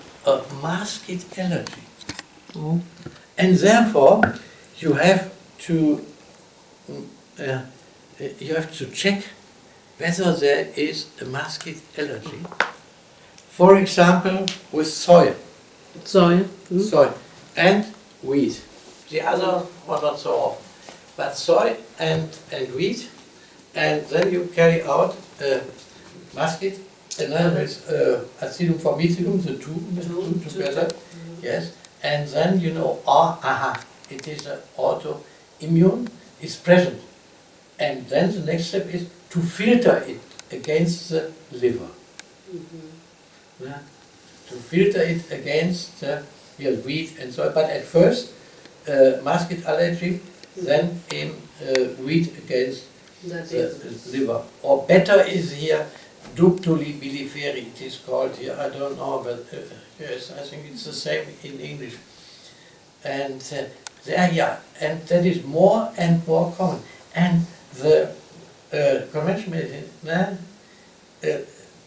masked allergy. And therefore, you have to check whether there is a masked allergy. For example, with soy. Soy and wheat. The other one not so often. But soy and wheat, and then you carry out masked, and then with acidum formicum, the two together, yes, and then you know, it is an autoimmune, is present. And then the next step is to filter it against the liver. To filter it against wheat and soy. But at first, masked allergy, then came wheat against the liver. Or better is here ductuli biliferi, it is called here, I don't know, but yes, I think it's the same in English. And and that is more and more common. And the conventional medicine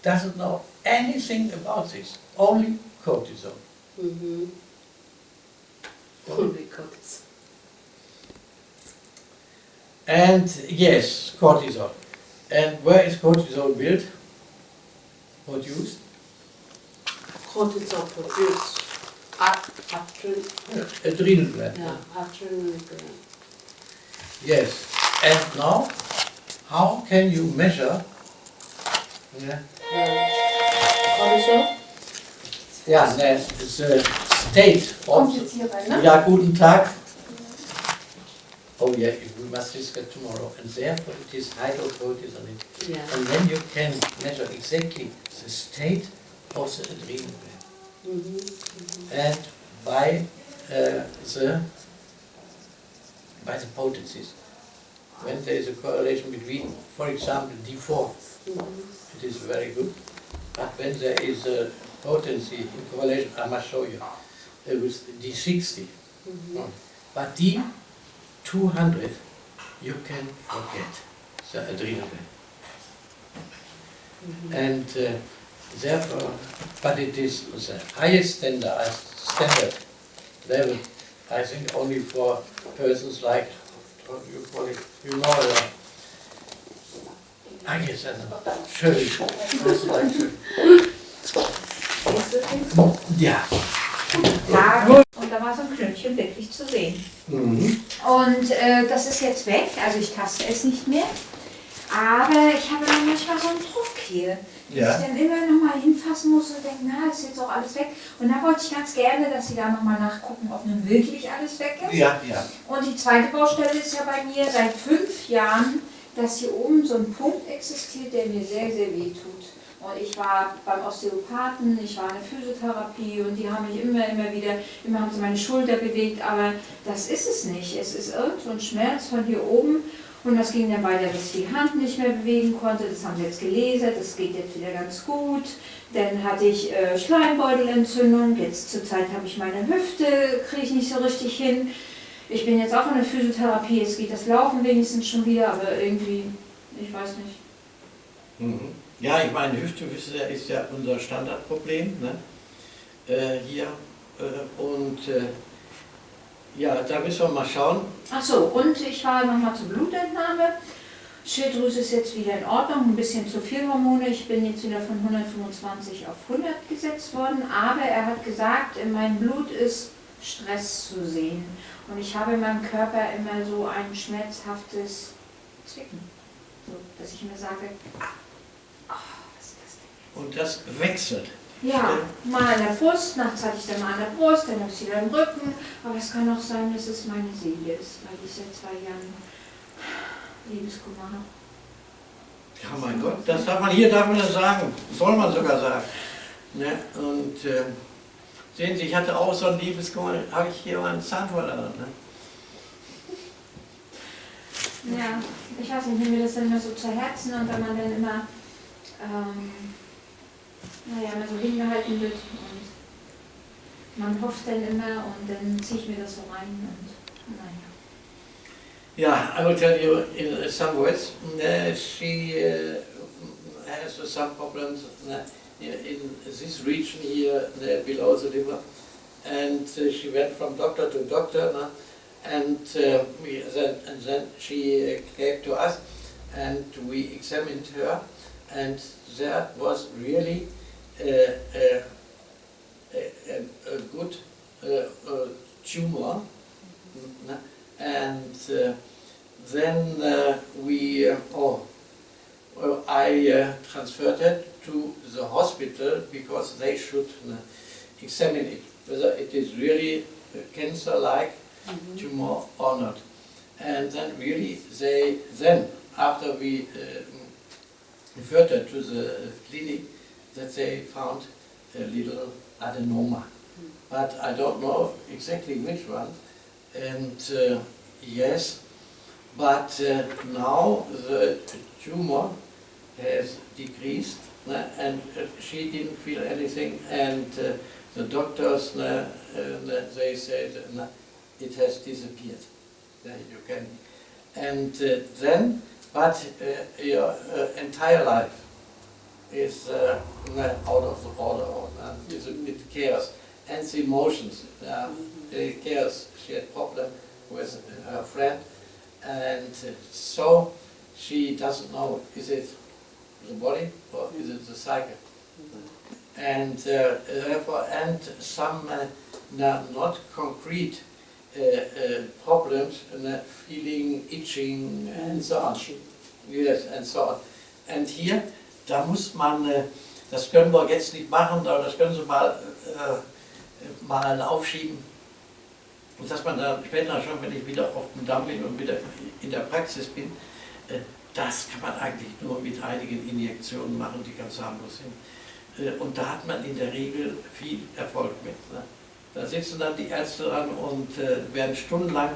doesn't know anything about this, only cortisone. Only cortisone. And yes, cortisol. And where is cortisol built? Produced? Cortisol produced Adrenal gland. adrenal gland. Yes. And now, how can you measure? Cortisol? The state of. Ja, guten Tag. Oh yeah, we must discuss tomorrow, and therefore it is hydrocortisone. And then you can measure exactly the state of the adrenal gland. And by the potencies. When there is a correlation between, for example, D4, it is very good. But when there is a potency in correlation, I must show you, with D60. But D200, you can forget the adrenal gland. And therefore, but it is the highest standard level, I think only for persons like, what do you call it, you know, I guess that's Shirley. Also like Shirley. Ja. Tag und da war so ein Knöpfchen wirklich zu sehen. Mhm. Und das ist jetzt weg, also ich taste es nicht mehr. Aber ich habe dann manchmal so einen Druck hier, Ja. dass ich dann immer noch mal hinfassen muss und denke, na, ist jetzt auch alles weg. Und da wollte ich ganz gerne, dass Sie da noch mal nachgucken, ob nun wirklich alles weg ist. Ja, ja. Und die zweite Baustelle ist ja bei mir seit 5 Jahren, dass hier oben so ein Punkt existiert, der mir sehr, sehr weh tut. Und ich war beim Osteopathen, ich war in der Physiotherapie und die haben mich immer haben sie meine Schulter bewegt, aber das ist es nicht. Es ist irgend so ein Schmerz von hier oben und das ging dann weiter, dass ich die Hand nicht mehr bewegen konnte. Das haben sie jetzt gelasert, das geht jetzt wieder ganz gut. Dann hatte ich Schleimbeutelentzündung, jetzt zurzeit habe ich meine Hüfte, kriege ich nicht so richtig hin. Ich bin jetzt auch in der Physiotherapie, jetzt geht das Laufen wenigstens schon wieder, aber irgendwie, ich weiß nicht. Mhm. Ja, ich meine, Hüfte ist ja unser Standardproblem, ne? Hier. Ja, da müssen wir mal schauen. Ach so, und ich war nochmal zur Blutentnahme. Schilddrüse ist jetzt wieder in Ordnung, ein bisschen zu viel Hormone. Ich bin jetzt wieder von 125 auf 100 gesetzt worden, aber er hat gesagt, in meinem Blut ist Stress zu sehen. Und ich habe in meinem Körper immer so ein schmerzhaftes Zwicken, so, dass ich mir sage, was ist das denn? Und das wechselt. Ja, mal an der Brust, nachts hatte ich dann mal an der Brust, dann habe ich wieder im Rücken. Aber es kann auch sein, dass es meine Seele ist, weil ich seit 2 Jahren Liebeskummer habe. Ja, mein Gott, das darf man das sagen, soll man sogar sagen. Ne? Und sehen Sie, ich hatte auch so ein Liebeskummer, habe ich hier meinen Zahn verloren. Ne? Ja, ich weiß nicht, mir das dann immer so zu Herzen und wenn man dann immer immer so hingehalten wird und man hofft dann immer und dann ziehe ich mir das so rein und naja. Yeah, I will tell you in some words. She has some problems in this region here below the liver, and she went from doctor to doctor, and then she came to us, and we examined her, and there was really a good tumor, and then I transferred it to the hospital because they should examine it, whether it is really a cancer-like tumor or not. And then really after we referred her to the clinic, that they found a little adenoma. But I don't know exactly which one. And yes, but now the tumor has decreased and she didn't feel anything, and the doctors they said it has disappeared. You can, and then, but your entire life is out of the order, and it cares, and the emotions. It cares. She had problem with her friend, and so she doesn't know, is it the body or is it the psyche? And therefore, and some not concrete problems, feeling itching and so on. Yes, and so on. And here, da muss man, das können wir jetzt nicht machen, aber das können Sie mal aufschieben. Und dass man dann später schon, wenn ich wieder auf dem Damm bin und wieder in der Praxis bin, das kann man eigentlich nur mit einigen Injektionen machen, die ganz harmlos sind. Und da hat man in der Regel viel Erfolg mit. Da sitzen dann die Ärzte dran und werden stundenlang,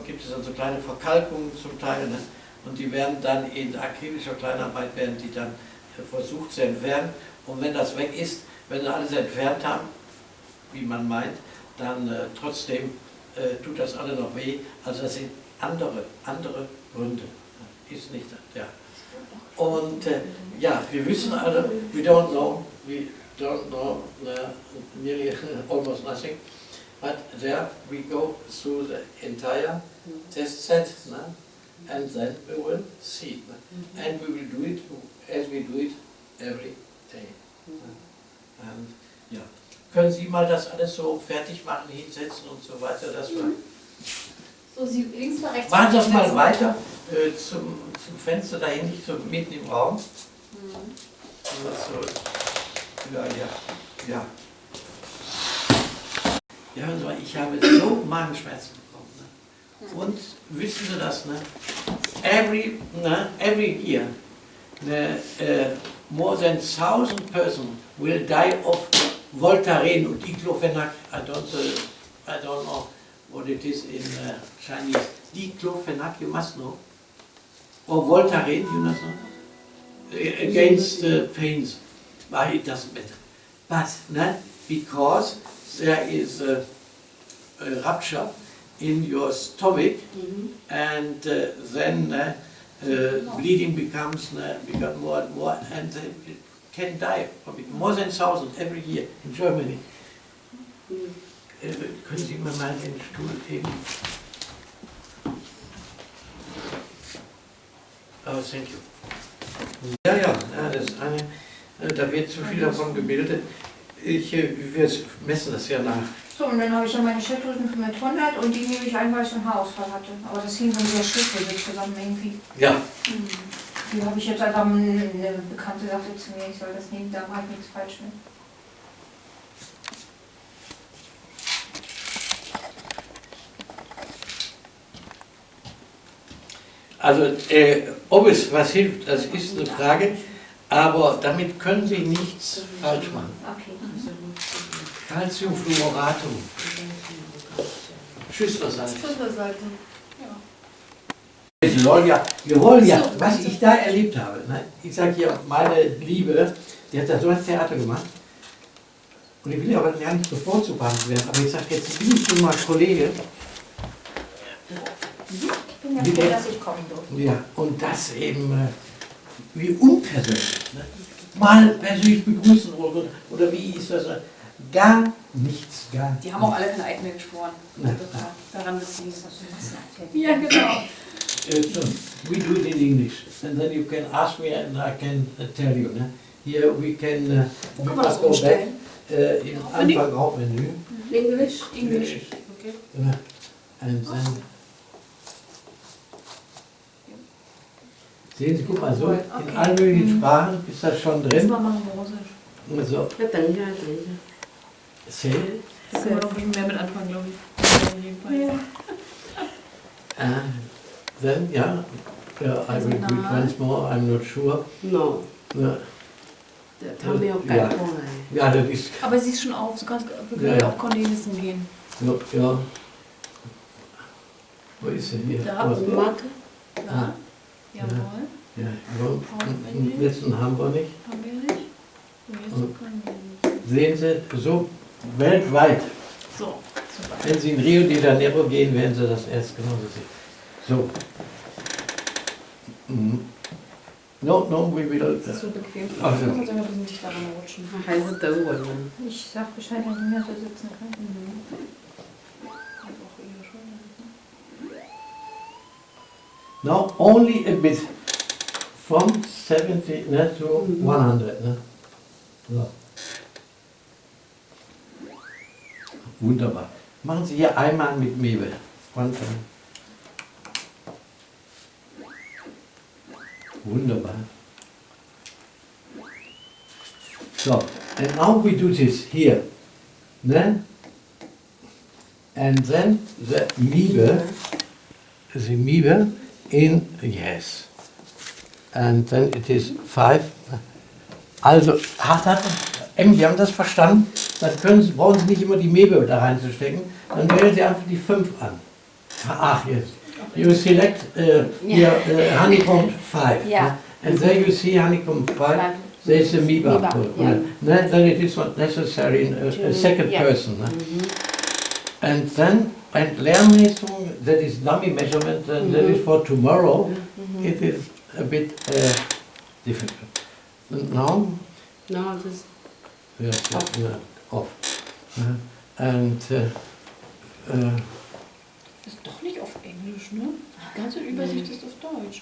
gibt es dann so kleine Verkalkungen zum Teil, und die werden dann in akribischer Kleinarbeit versucht zu entfernen. Und wenn das weg ist, wenn sie alles entfernt haben, wie man meint, dann trotzdem tut das alle noch weh. Also das sind andere Gründe. Ist nicht, ja. Und ja, wir wissen alle, we don't know nearly almost nothing, but there we go through the entire test set, and then we will see. And we will do it as we do it every day. Und ja, können Sie mal das alles so fertig machen, hinsetzen und so weiter, dass wir... So, Sie links mal rechts. Machen das mal weiter zum Fenster dahin, nicht so mitten im Raum. So. Ja. Ja, also ich habe so Magenschmerzen bekommen. Und wissen Sie das, every year, more than 1,000 persons will die of Voltaren und Diclofenac. I don't know what it is in Chinese. Diclofenac, you must know. Or Voltaren, you must know. Against pains. But it doesn't matter. But because there is a rupture in your stomach, and then bleeding becomes more and more, and it can die of it. More than 1,000 every year in Germany. Können Sie mir mal den Stuhl geben? Oh, thank you. Ja, das ist da wird zu viel davon gebildet. Wir messen das ja nach. So, und dann habe ich ja meine Schilddrüsen mit 100 und die nehme ich ein, weil ich einen Haarausfall hatte. Aber das hing von dieser Schilddrüse zusammen irgendwie. Ja. Die habe ich jetzt einfach, eine Bekannte sagte zu mir, ich soll das nehmen, da mache ich nichts falsch mit. Also, ob es was hilft, das ist eine Frage, aber damit können Sie nichts falsch machen. Okay. Calciumfluoratum. Schüsslersalz. Wir wollen ja, was ich da erlebt habe. Ich sage hier, meine Liebe, die hat da so ein Theater gemacht. Und ich will aber ja nicht bevorzugt werden, aber ich sage, jetzt bin ich schon mal Kollege. Ich bin ja froh, dass ich kommen durfte. Ja, und das eben wie unpersönlich. Mal persönlich begrüßen oder wie ist das? Gar nichts, gar nichts. Die haben auch alle kein Eid mehr geschworen. Daran wissen sie es. Ja, genau. We do it in English, and then you can ask me and I can tell you. Here we can we must go back in Anfang Hauptmenü. English? Okay. And then sehen Sie, guck mal, so in allen möglichen Sprachen ist das schon drin. Jetzt mal machen wir Russisch. So. Da können wir noch ein bisschen mehr mit anfangen, glaube ich. Then, yeah, I will do it once more, I'm not sure. No. Ja, das ist... Aber sie ist schon auf, wir können auf Cornelissen gehen. Ja. Wo ist sie hier? Da, Marke. Da. Jawohl. Ja, letzten haben wir nicht. Haben wir nicht. Und sehen Sie, so weltweit. So, super. Wenn Sie in Rio de Janeiro gehen, werden Sie das erst genauso sehen. So. No, we will. Das ist so bequem. Also. Ich muss immer ein bisschen dichter ranrutschen. Ich sag Bescheid, wenn Sie mir so sitzen können. Now only a bit. From 70 to 100. So. Wunderbar. Machen Sie hier einmal mit Mebe. Wunderbar. So, and now we do this here. And then the Mebe in, yes. And then it is 5. Also, wir haben das verstanden. Dann brauchen Sie nicht immer die Mebe da reinzustecken. Dann wählen Sie einfach die 5 an. Ach, jetzt. You select honeycomb 5. Yeah. And there you see honeycomb 5. There is a Mebe. Then it is not necessary a second person. And then, Lernmessung, that is dummy measurement, and that is for tomorrow. It is a bit difficult. And now, No, this off. And Das ist doch nicht auf Englisch, ne? Die ganze Übersicht ist auf Deutsch.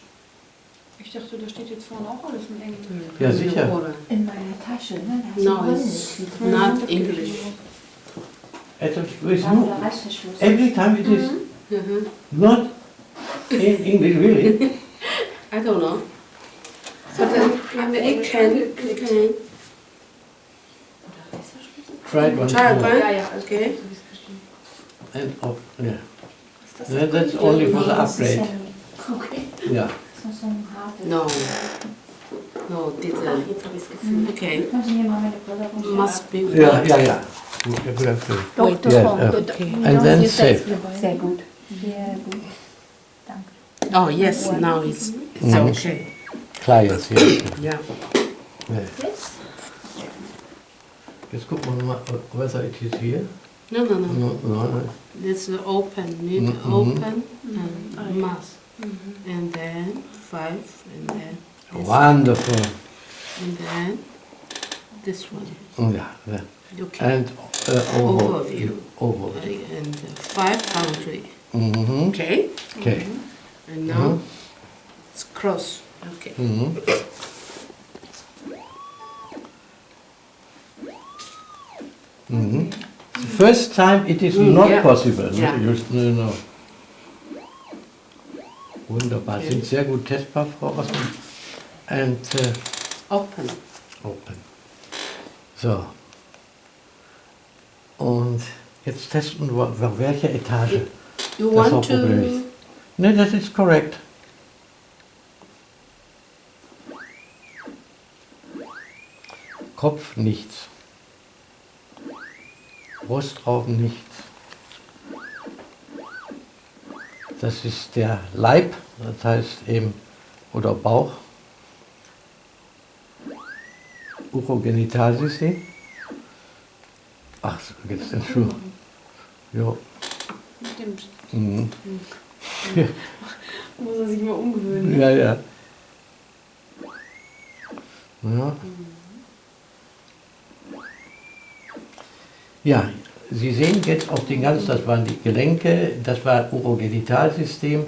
Ich dachte, da steht jetzt vorne auch alles in Englisch. ja, sicher. In meiner Tasche, ne? Da hast du No, drin. it's not English. With Da you, wo der Reißverschluss ist. every time it is Mhm. not in English, really. I don't know. But we can. Try it once Try more. again. Ja, ja, also Okay. so wie es bestimmt. And off, yeah. Was ist das? Yeah, that's only for the Das ist ja upgrade. okay. Yeah. Das ist so ein hartes. No. No, Ach, didn't. jetzt habe ich es gefühlt. Okay. Können Sie mir mal meine Brille runter? Must be. Yeah, yeah, yeah. You have to. Doch, Wait, doch, yes, doch. okay. And then save. Sehr gut. Sehr gut. Danke. Oh yes, now it's Mhm. okay. Clients, yeah. Yeah. Yeah. Jetzt? Jetzt gucken wir mal, whether it is here. No, no, no. No, no. This is open. Need Mhm. open and must. And then 5 and then this Wonderful. and then this one. Yeah, yeah. Okay. And overview. Overview. And 5 country. Mm-hmm. Okay. Okay. And now it's cross. Okay. Mm-hmm. Mm-hmm. The first time it is not yeah. possible. Yeah. No. Wunderbar. Sind sehr gut testbar, Frau Rossmann. And Open. open. So. Und jetzt testen wir, auf welche Etage You das want Problem to? ist. Ne, das ist korrekt. Kopf nichts. Brustraum nichts. Das ist der Leib, das heißt eben, oder Bauch. Urogenitalsystem. Ach, jetzt Entschuldigung. Jo. Stimmt. Mhm. Muss er sich mal umgewöhnen. Ja, ja. Ja. Ja, Sie sehen jetzt auf den ganzen, das waren die Gelenke, das war Urogenitalsystem,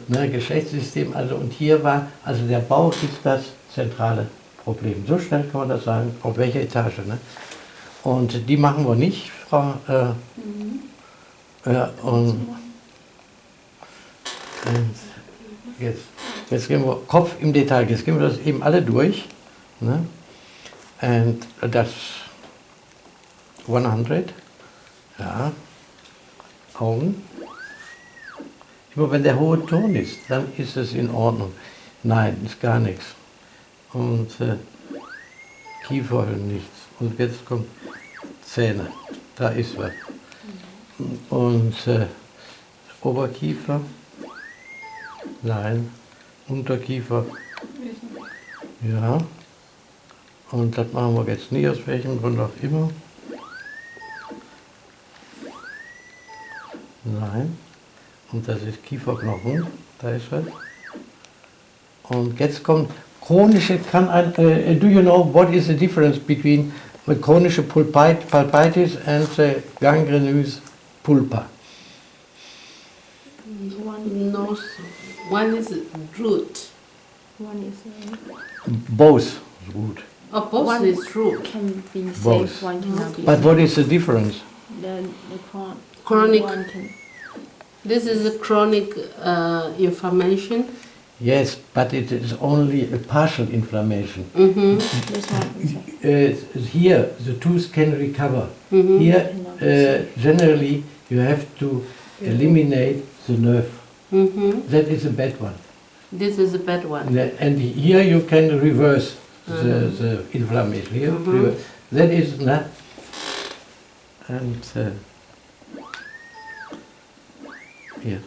ne, Geschlechtssystem, also und hier war, also der Bauch ist das zentrale Problem. So schnell kann man das sagen, auf welcher Etage. Ne? Und die machen wir nicht, Frau. Und jetzt gehen wir Kopf im Detail, jetzt gehen wir das eben alle durch. Ne? Und das 100, ja, Augen. Immer wenn der hohe Ton ist, dann ist es in Ordnung. Nein, ist gar nichts. Und Kiefer nichts. Und jetzt kommt Zähne, da ist was. Und Oberkiefer, nein, Unterkiefer, ja. Und das machen wir jetzt nie, aus welchem Grund auch immer. Nein. Und das ist Kieferknochen, da ist was. Und jetzt kommt chronische, do you know what is the difference between the chronische pulpitis and the gangrenous pulpa? No, one is root. One is Both root. Oh, both One is root. can be Both. safe, one cannot be But safe. what is the difference? The Chronic. one can. This is a chronic inflammation. Yes, but it is only a partial inflammation. Mm-hmm. This one is safe. Here, the tooth can recover. Mm-hmm. Here, generally, you have to eliminate the nerve. Mm-hmm. That is a bad one. This is a bad one. And here you can reverse the inflammation. Here, reverse. That is not. And hier.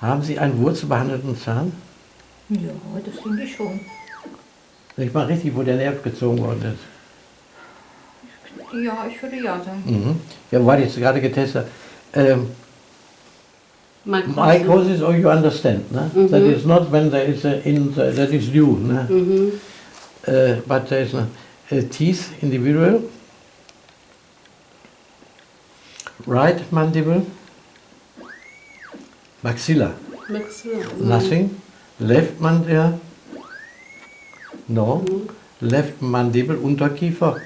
Haben Sie einen wurzelbehandelten Zahn? Ja, das denke ich schon. Ich mal richtig, wo der Nerv gezogen worden ist. Ja, ich würde ja sagen. Mhm. Ja, weil ich es gerade getestet habe. Mycosis. Mycosis, or you understand, ne? That is not when there is that is due, ne? but there is no teeth individual. Right mandible, maxilla, nothing. Left mandible, no. Left mandible, Unterkiefer.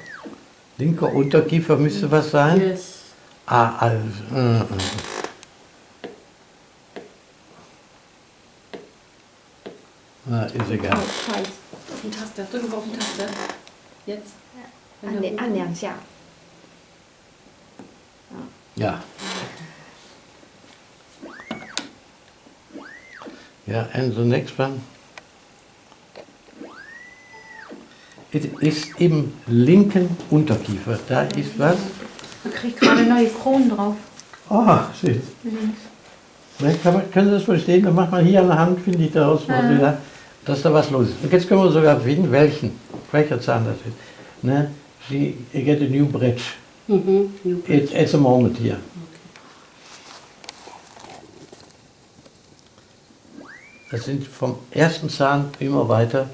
Linker Unterkiefer müsste was sein. Yes. Ah, also. Ist egal. Auf die Taste, drücken wir auf die Taste. Jetzt. 按2下。 Yeah. Yeah, and the next one. It is im linken Unterkiefer. Da ist was. Man kriegt gerade neue Kronen drauf. Ah, shit. Können Sie das verstehen? Dann macht man hier an der Hand, finde ich daraus, dass da was los ist. Und jetzt können wir sogar finden, welcher Zahn das ist. Ne? She get a new bridge. It's a moment here. Das sind vom ersten Zahn immer weiter.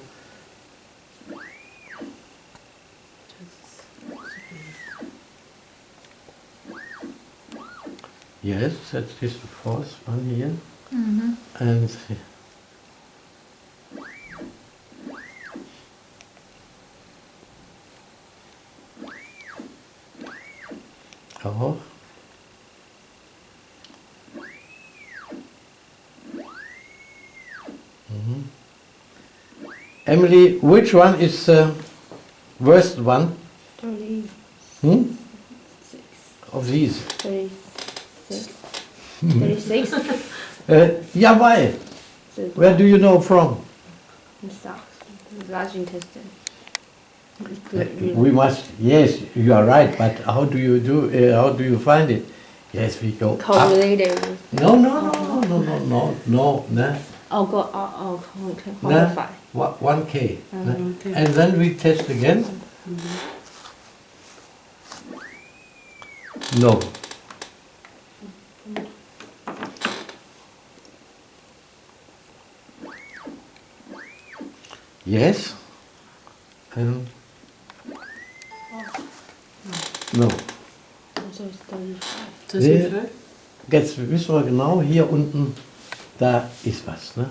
Yes, that is the fourth one here. And auch. Emily, which one is the worst one? 36. Of these? 36. 36. Yeah, why? Where do you know from? Large intestine. We must, yes, you are right, but how do you find it? Yes, we go up. Correlated. No. I'll go, qualify. 1K. And then we test again. No. Yes. No. Jetzt wissen wir genau, hier unten, da ist was. Ne?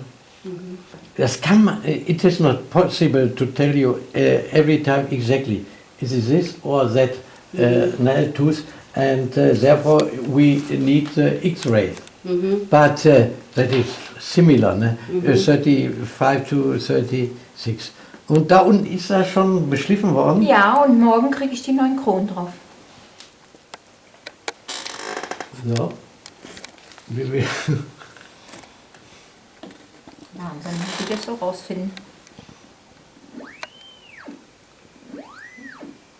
Das kann man, it is not possible to tell you every time exactly, is it this or that tooth, and therefore we need the X-ray. But that is similar, ne? 35 to 36. Und da unten ist das schon beschliffen worden? Ja, und morgen kriege ich die neuen Kronen drauf. So. Wahnsinn, wie die das so rausfinden.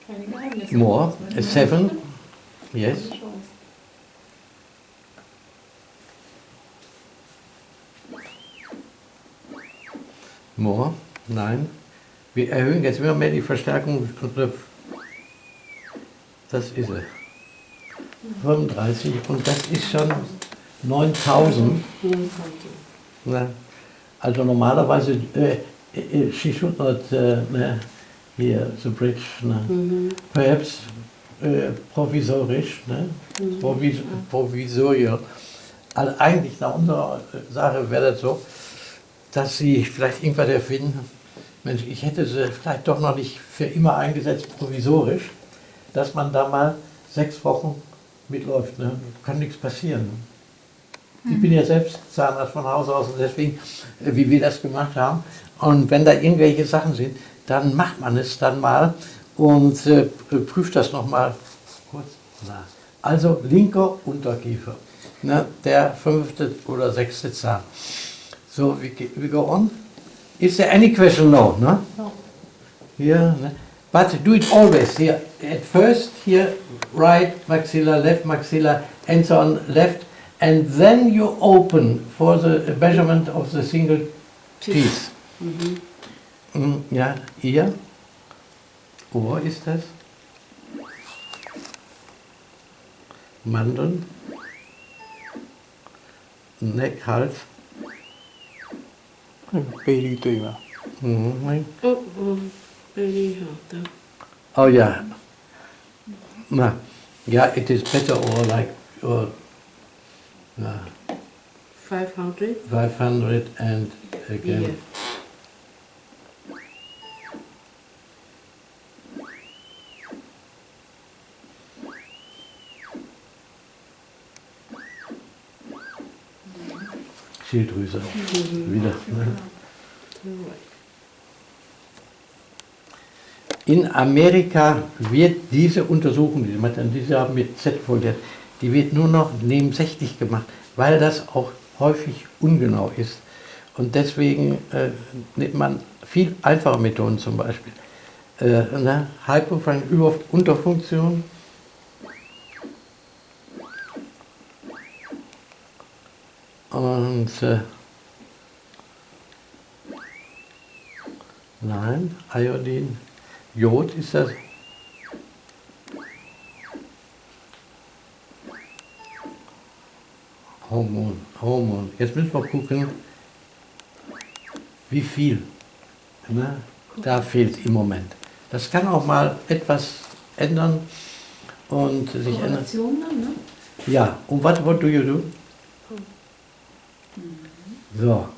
Keine Geheimnisse. More, 7, yes. More, 9. Wir erhöhen jetzt immer mehr die Verstärkung. Das ist es. 35 und das ist schon 9000. Na, also normalerweise, she should not here the bridge. Perhaps provisorisch, provisorisch. Also eigentlich nach unserer Sache wäre das so, dass sie vielleicht irgendwas erfinden. Mensch, ich hätte sie vielleicht doch noch nicht für immer eingesetzt, provisorisch, dass man da mal 6 Wochen mitläuft. Ne? Kann nichts passieren. Ich bin ja selbst Zahnarzt von Haus aus und deswegen, wie wir das gemacht haben. Und wenn da irgendwelche Sachen sind, dann macht man es dann mal und prüft das nochmal kurz nach. Also linker Unterkiefer, ne? Der 5. oder 6. Zahn. So, we go on. Is there any question? No, no? No. Here, ne? But do it always here. At first, here, right maxilla, left maxilla, and so on, left, and then you open for the measurement of the single teeth. Ja, hier. Ohr ist das. Mandeln. Neck, Hals. 倍率对吗？ Mhm. Oh yeah. Yeah, it is better or like 500. 500 and again. Here. Schilddrüse. Wieder. Ne? In Amerika wird diese Untersuchung, die man dann diese haben mit Z-Folie, die wird nur noch nebensächlich gemacht, weil das auch häufig ungenau ist. Und deswegen nimmt man viel einfache Methoden, zum Beispiel Hypofunk, Unterfunktion. Und nein, Iodin, Jod ist das. Hormon. Jetzt müssen wir gucken, wie viel da fehlt im Moment. Das kann auch mal etwas ändern und sich ändern. Dann, ne? Ja, und what do you do? So.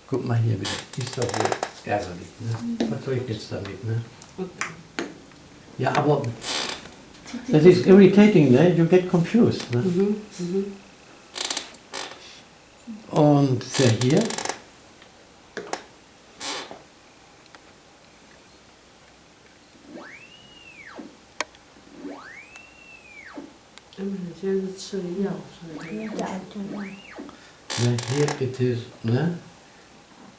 Guck mal hier bitte. Ist doch wohl ärgerlich. Ne? Was soll ich jetzt damit? Ne? Ja, aber das ist irritating, ne? You get confused. Ne? Und hier. Ne, hier it is, ne?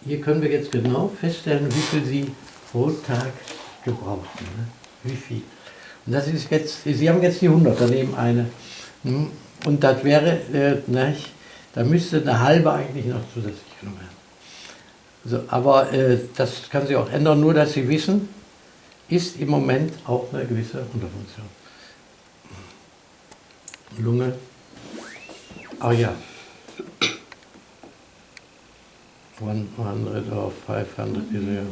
Hier können wir jetzt genau feststellen, wie viel Sie pro Tag gebraucht. Ne? Wie viel. Und das ist jetzt, Sie haben jetzt die 100, daneben eine. Und das wäre, da müsste eine halbe eigentlich noch zusätzlich genommen werden. So, aber das kann sich auch ändern, nur dass Sie wissen, ist im Moment auch eine gewisse Unterfunktion. Lunge. Ah ja. 100 or 500 is there.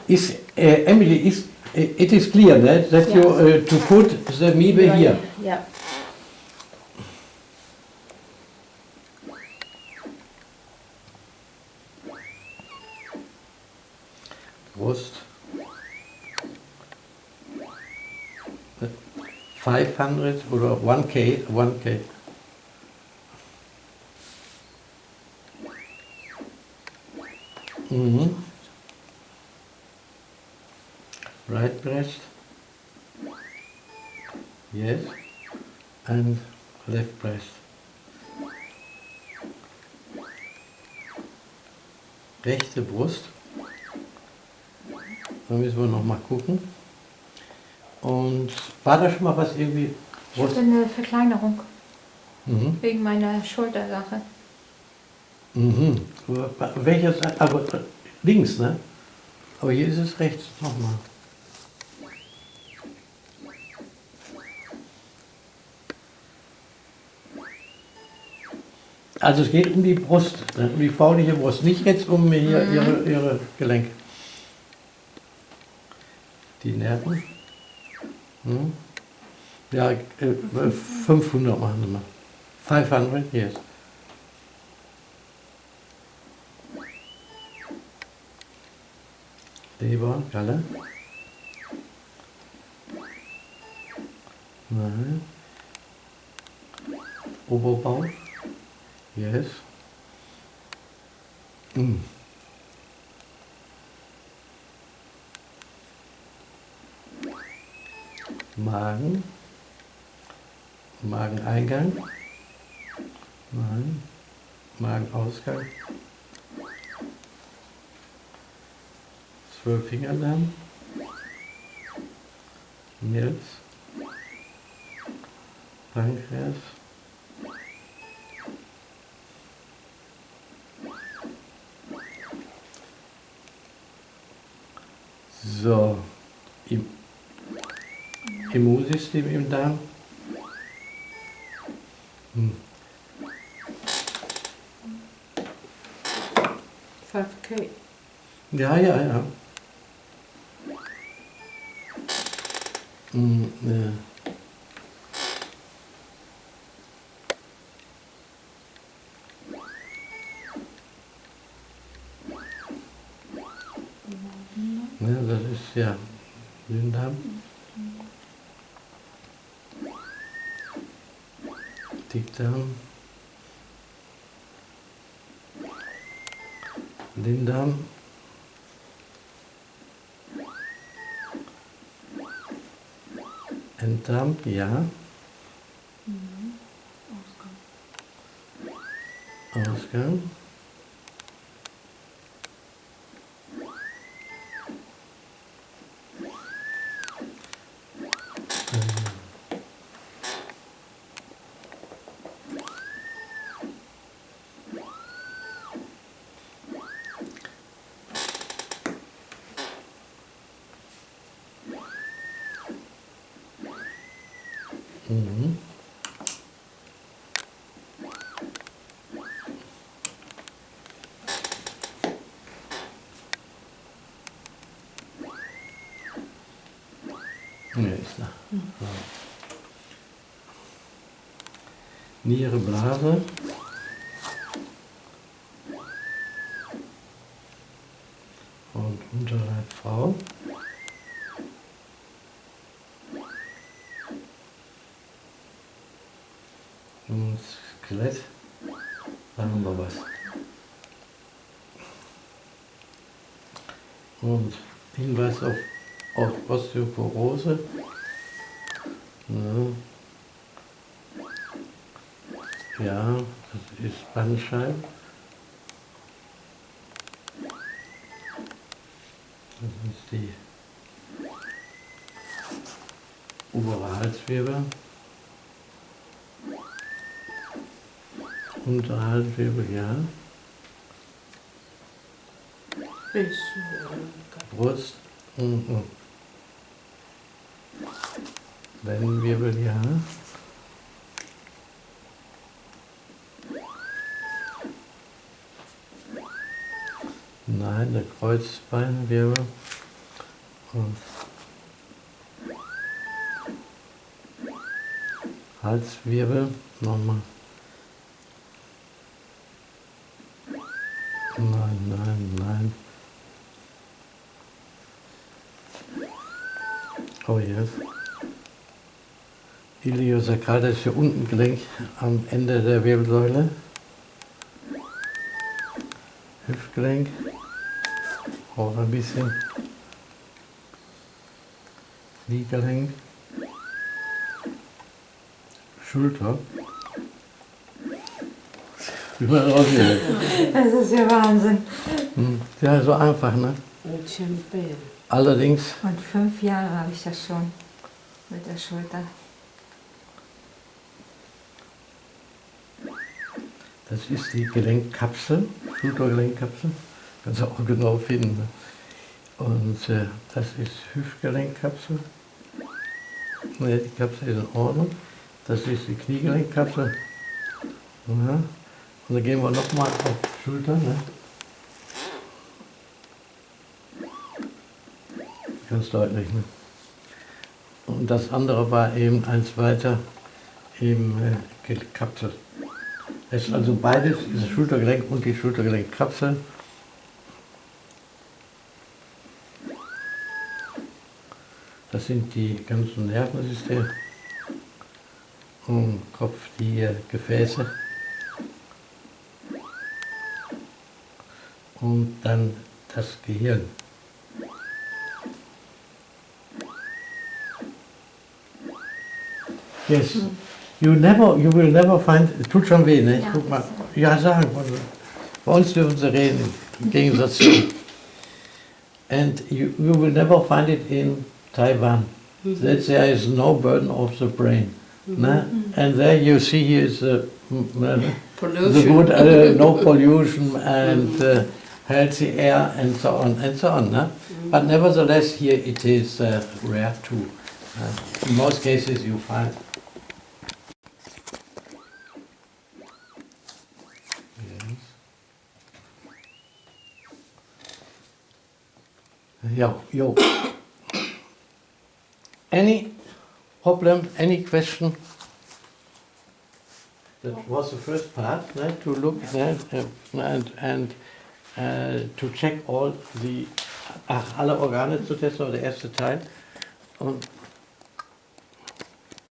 Is Emily, it is clear that you to put the Miebe here. Yeah. Brust. 500 oder 1K. Right breast. Yes. And left breast. Rechte Brust. Da müssen wir noch mal gucken. Und war da schon mal was irgendwie? Ich hatte eine Verkleinerung wegen meiner Schultersache. Welches? Aber links, ne? Aber hier ist es rechts. Nochmal. Also es geht um die Brust, um die frauliche Brust, nicht jetzt um hier ihre Gelenke. Die Nerven. Ja, 500 machen wir mal. 500, yes. Leber, Galle. Nein. Oberbauch. Yes. Magen. Mageneingang. Nein. Magenausgang. 12 Fingerdarm. Milz. Pankreas. So, Immunsystem im Darm. Okay. Ja, ja, ja. Ja. Ja, das ist ja Dünndarm. Dickdarm. Blinddarm. Enddarm, ja. Ausgang. Mhm. Ja, ist da. Ja. Niere, Blase. Und Unterleib Frau. Und Skelett. Sagen wir was. Und Hinweis auf Osteoporose. Ja. Ja, das ist Bandscheiben. Das ist die obere Halswirbel. Untere Halswirbel, ja. Brust. Lendenwirbel, ja. Nein, der Kreuzbeinwirbel. Und Halswirbel, nochmal. Nein. Oh yes. Iliosakral, das ist hier unten Gelenk am Ende der Wirbelsäule. Hüftgelenk. Auch ein bisschen. Kniegelenk. Schulter. Wie man rausgeht. Das ist ja Wahnsinn. Ja, so einfach, ne? Allerdings. Und 5 Jahre habe ich das schon mit der Schulter. Das ist die Gelenkkapsel, Schultergelenkkapsel. Kannst du auch genau finden. Ne? Und das ist Hüftgelenkkapsel. Ne, die Kapsel ist in Ordnung. Das ist die Kniegelenkkapsel. Ja. Und dann gehen wir nochmal auf die Schulter. Ne? Ganz deutlich. Ne? Und das andere war eben eins weiter, eben Kapsel. Es ist also beides, das Schultergelenk und die Schultergelenkkapsel. Das sind die ganzen Nervensysteme. Und Kopf, die Gefäße. Und dann das Gehirn. Yes. You will never find, es tut schon weh, ne? Ja. Guck mal. Ja, sagen. Bei uns dürfen sie reden, im Gegensatz zu. And you will never find it in Taiwan. That there is no burden of the brain. Ne? And there you see here is the good, no pollution and healthy air and so on. Ne? But nevertheless, here it is rare too. In most cases you find. Yes. Yo. Any problem, any question? That was the first part, to look and to check all the, alle Organe zu testen, oder der erste Teil. Und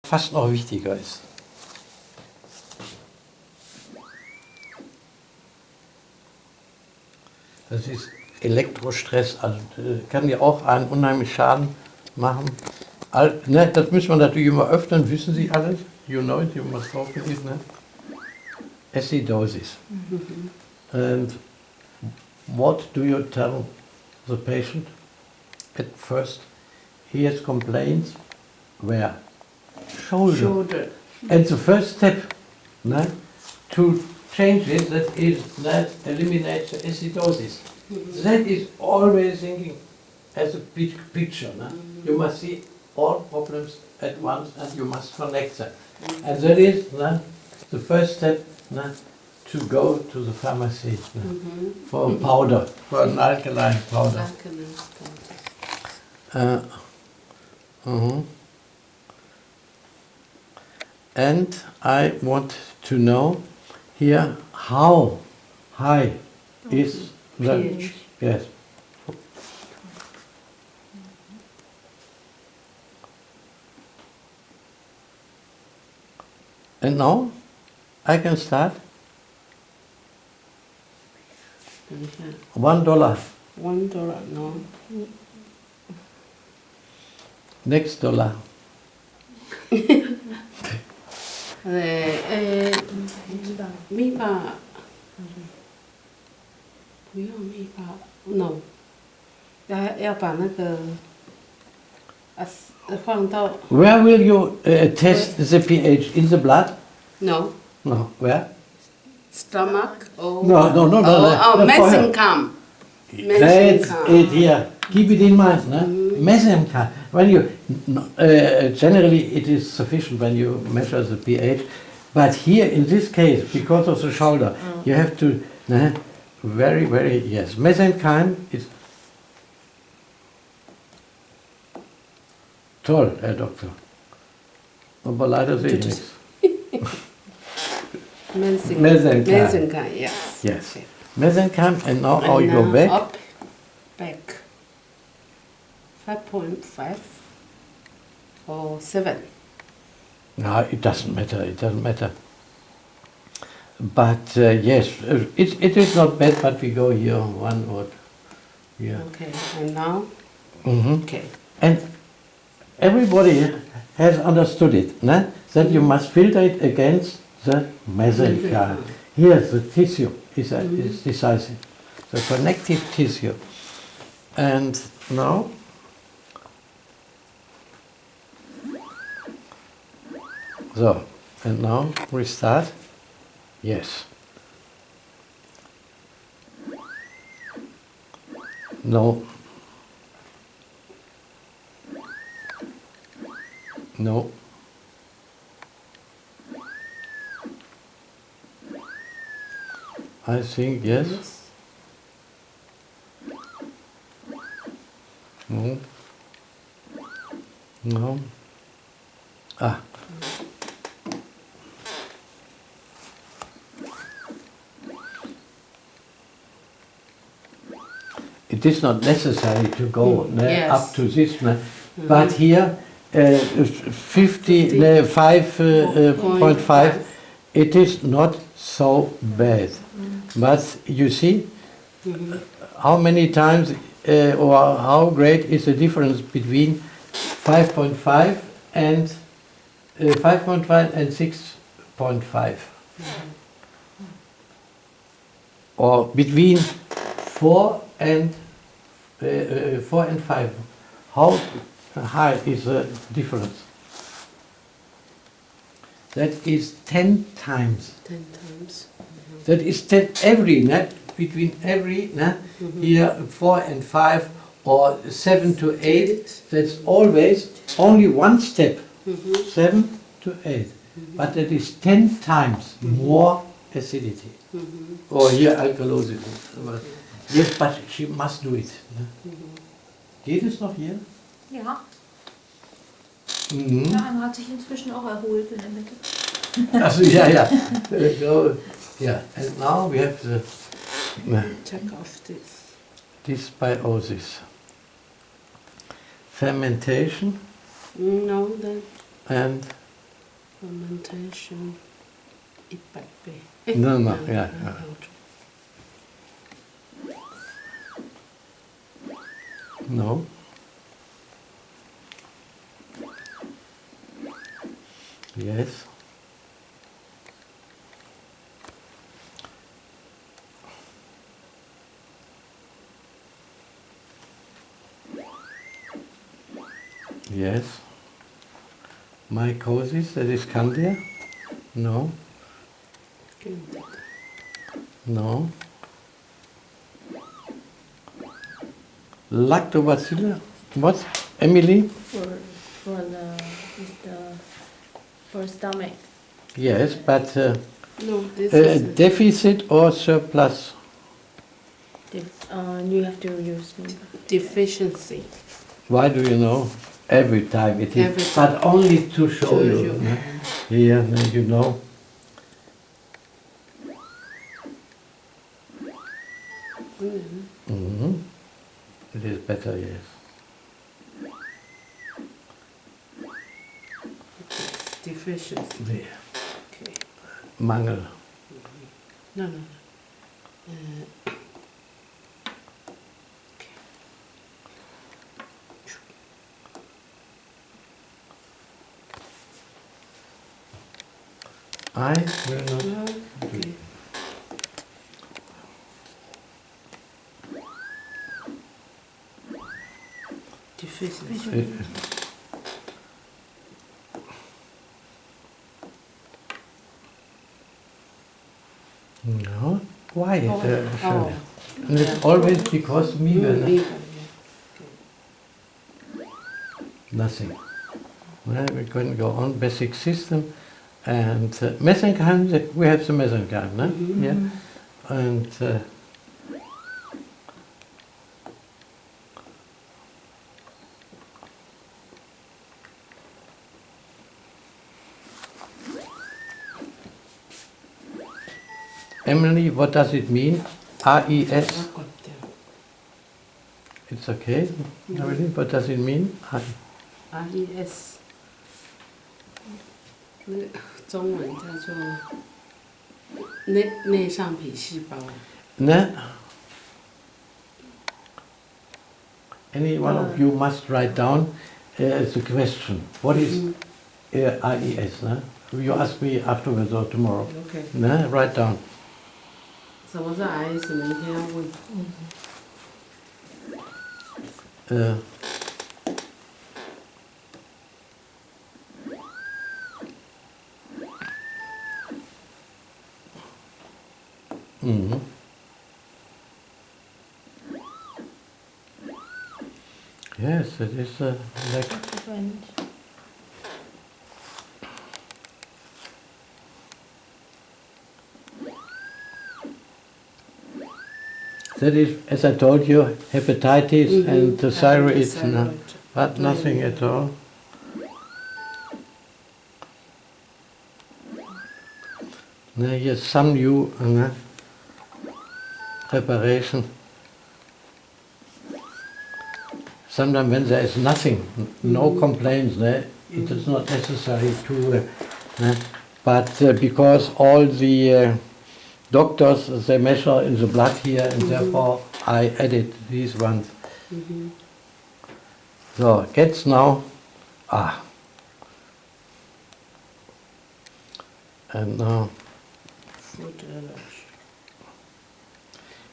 fast noch wichtiger ist. Das ist Elektrostress, also kann ja auch einen unheimlich Schaden machen. Das müssen wir natürlich immer öffnen, wissen Sie alles? You know it, you must open it. Ne? Acidosis. And what do you tell the patient? At first, he has complaints where? Shoulder. And the first step to change it, that eliminates the acidosis. That is always thinking as a big picture. You must see all problems at once and you must connect them. And that is the first step to go to the pharmacy for a powder, for an alkaline powder. And I want to know here how high is the pH. Yes. And now I can start. $1. $1, no. Next dollar. No. 要把那个放到 Where will you test the pH? In the blood? no No. Where? stomach or No. mesenchyme. That's it here. Keep it in mind. Mesenchyme. When you generally it is sufficient when you measure the pH, but here in this case, because of the shoulder, you have to very yes. Mesenchyme is toll, Herr Doktor. Aber leider sehe ich nichts. Mesenchyme, yes. Yes. Mesenchyme, and now how you And go back? Up, back. 5.5 or 7. No, it doesn't matter. But yes, it is not bad, but we go here one or here. Okay, and now? Okay. And everybody has understood it, that you must filter it against the mesenchyme. Here the tissue is decisive, the connective tissue. And now, so, and now we start. Yes. No. No. I think yes. No. No. Ah. It is not necessary to go up to this, but here 5.5, it is not so bad. But you see, how many times or how great is the difference between 5.5 and 6.5, or between 4 and 5. How high is the difference? That is 10 times. 10 times. That is 10 between every, here 4 and 5 or 7 to 8. That's always only one step, 7 to 8. But that is 10 times more acidity. Or here alkalosis. Yes, but she must do it. Geht es noch hier? Ja, Mhm. der andere hat sich inzwischen auch erholt in der Mitte. Also, yeah. Yeah, and now we have the Check off this. dysbiosis. Fermentation No, the and fermentation. Ipape. no, yeah. No. Yes. Yes. Mycosis, that is Candida? No. No. Lactobacillus? What? Emily? For stomach. Yes, but No, this is deficit or surplus? You have to use deficiency. Why do you know? Every time it is, Every time. but only to show you. Yeah, here, then you know. Mm-hmm. It is better, yes. Deficiency. There. Okay. Mangel. No. I will not. Okay. Deficiency. No. Why? Oh. And it's always because me. Nothing. Well, we can go on basic system and mesenchyme. We have the mesenchyme, no? Yeah, and Emily, what does it mean? RES. It's okay. Emily, what does it mean? RES， 那个中文叫做内上皮细胞。 No. Any one of you must write down the question. What is RES? No? You ask me afterwards or tomorrow. Okay。 No? Write down. 什么是 RS？ 明天要问。Mm-hmm. Yes, it is like. That is, as I told you, hepatitis and the thyroid, no, but nothing at all. No, yes, some new preparation. Sometimes when there is nothing, no complaints, it is not necessary to, but because all the doctors, they measure in the blood here, and therefore I added these ones. So, gets now, and now, Food allergy.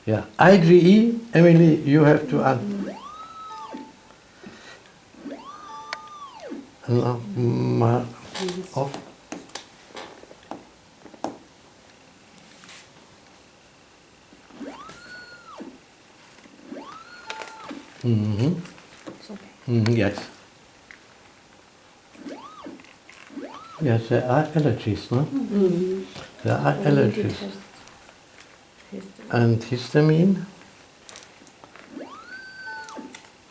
yeah, IgE, Emily, you have to add. Off. Mm-hmm. It's okay. Yes. Yes, there are allergies, no? There are allergies. And histamine?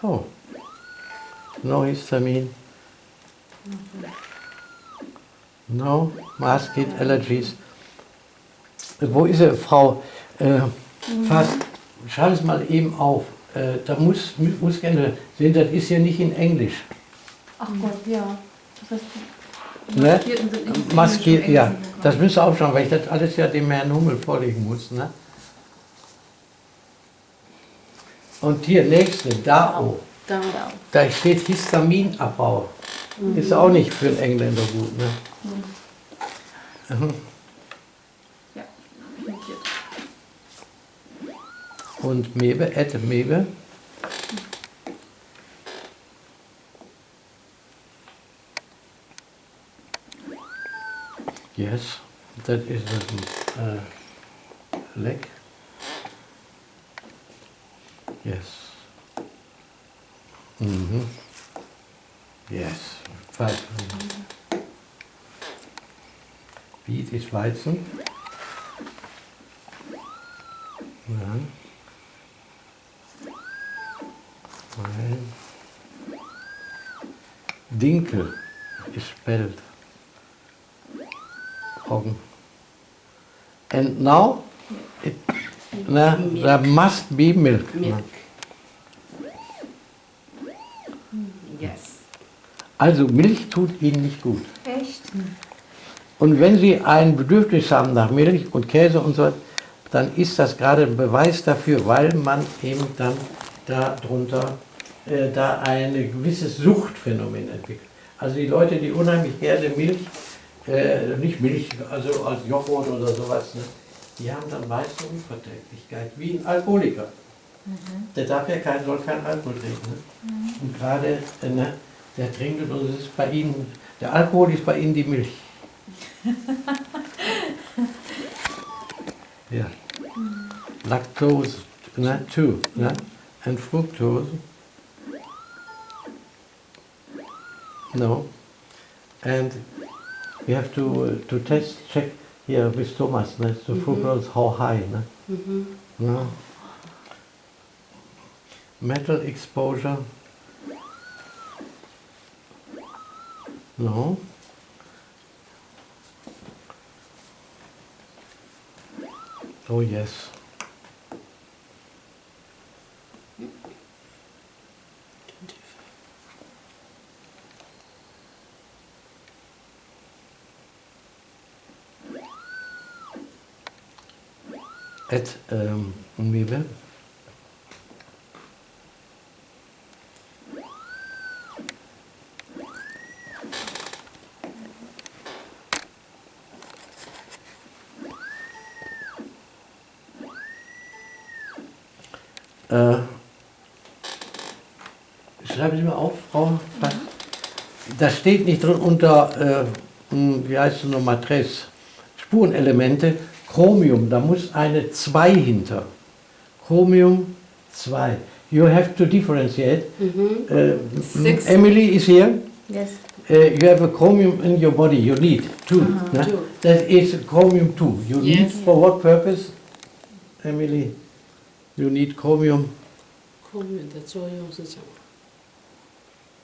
Oh, no histamine, no masking allergies. Wo ist er, Frau? Fast, schreib es mal eben auf. Da muss gerne sehen, das ist ja nicht in Englisch. Ach Gott, ja. Das Ne? Maskierten sind nicht im Maskiert, englischen ja. Programm. Das müsst ihr aufschauen, weil ich das alles ja dem Herrn Hummel vorlegen muss. Ne? Und hier, nächste, DAO. Da. Da steht Histaminabbau. Ist auch nicht für einen Engländer gut. Ne? Ja, notiert. Und Mebe, Mebe. Yes, that is a leg. Yes. Yes. Weizen. Wheat ist Weizen. Ja. Dinkel is spelled Augen. And now there must be milk. Milk. Yes. Also Milch tut Ihnen nicht gut. Echt? Und wenn Sie ein Bedürfnis haben nach Milch und Käse und so, dann ist das gerade ein Beweis dafür, weil man eben dann darunter da ein gewisses Suchtphänomen entwickelt. Also die Leute, die unheimlich gerne Milch, nicht Milch, also als Joghurt oder sowas, ne, die haben dann meist eine Unverträglichkeit, wie ein Alkoholiker. Der soll keinen Alkohol trinken. Ne? Und gerade, ne, der trinkt und es ist bei ihnen, der Alkohol ist bei ihnen die Milch. Ja. Lactose, ne, too, ne? And fructose. No. And we have to check here with Thomas, ne? The fructose, how high, ne? No. Metal exposure. No. Oh yes. At Mebe. Schreiben Sie mal auf, Frau. Da steht nicht drin unter, wie heißt es nochmal, Tres, Spurenelemente, Chromium, da muss eine 2 hinter. Chromium 2. You have to differentiate. Six. Emily is here. Yes. You have a chromium in your body, you need 2. Ne? Two. That is chromium 2. You need Yes. for what purpose, Emily? You need chromium, 空面的作用是什么？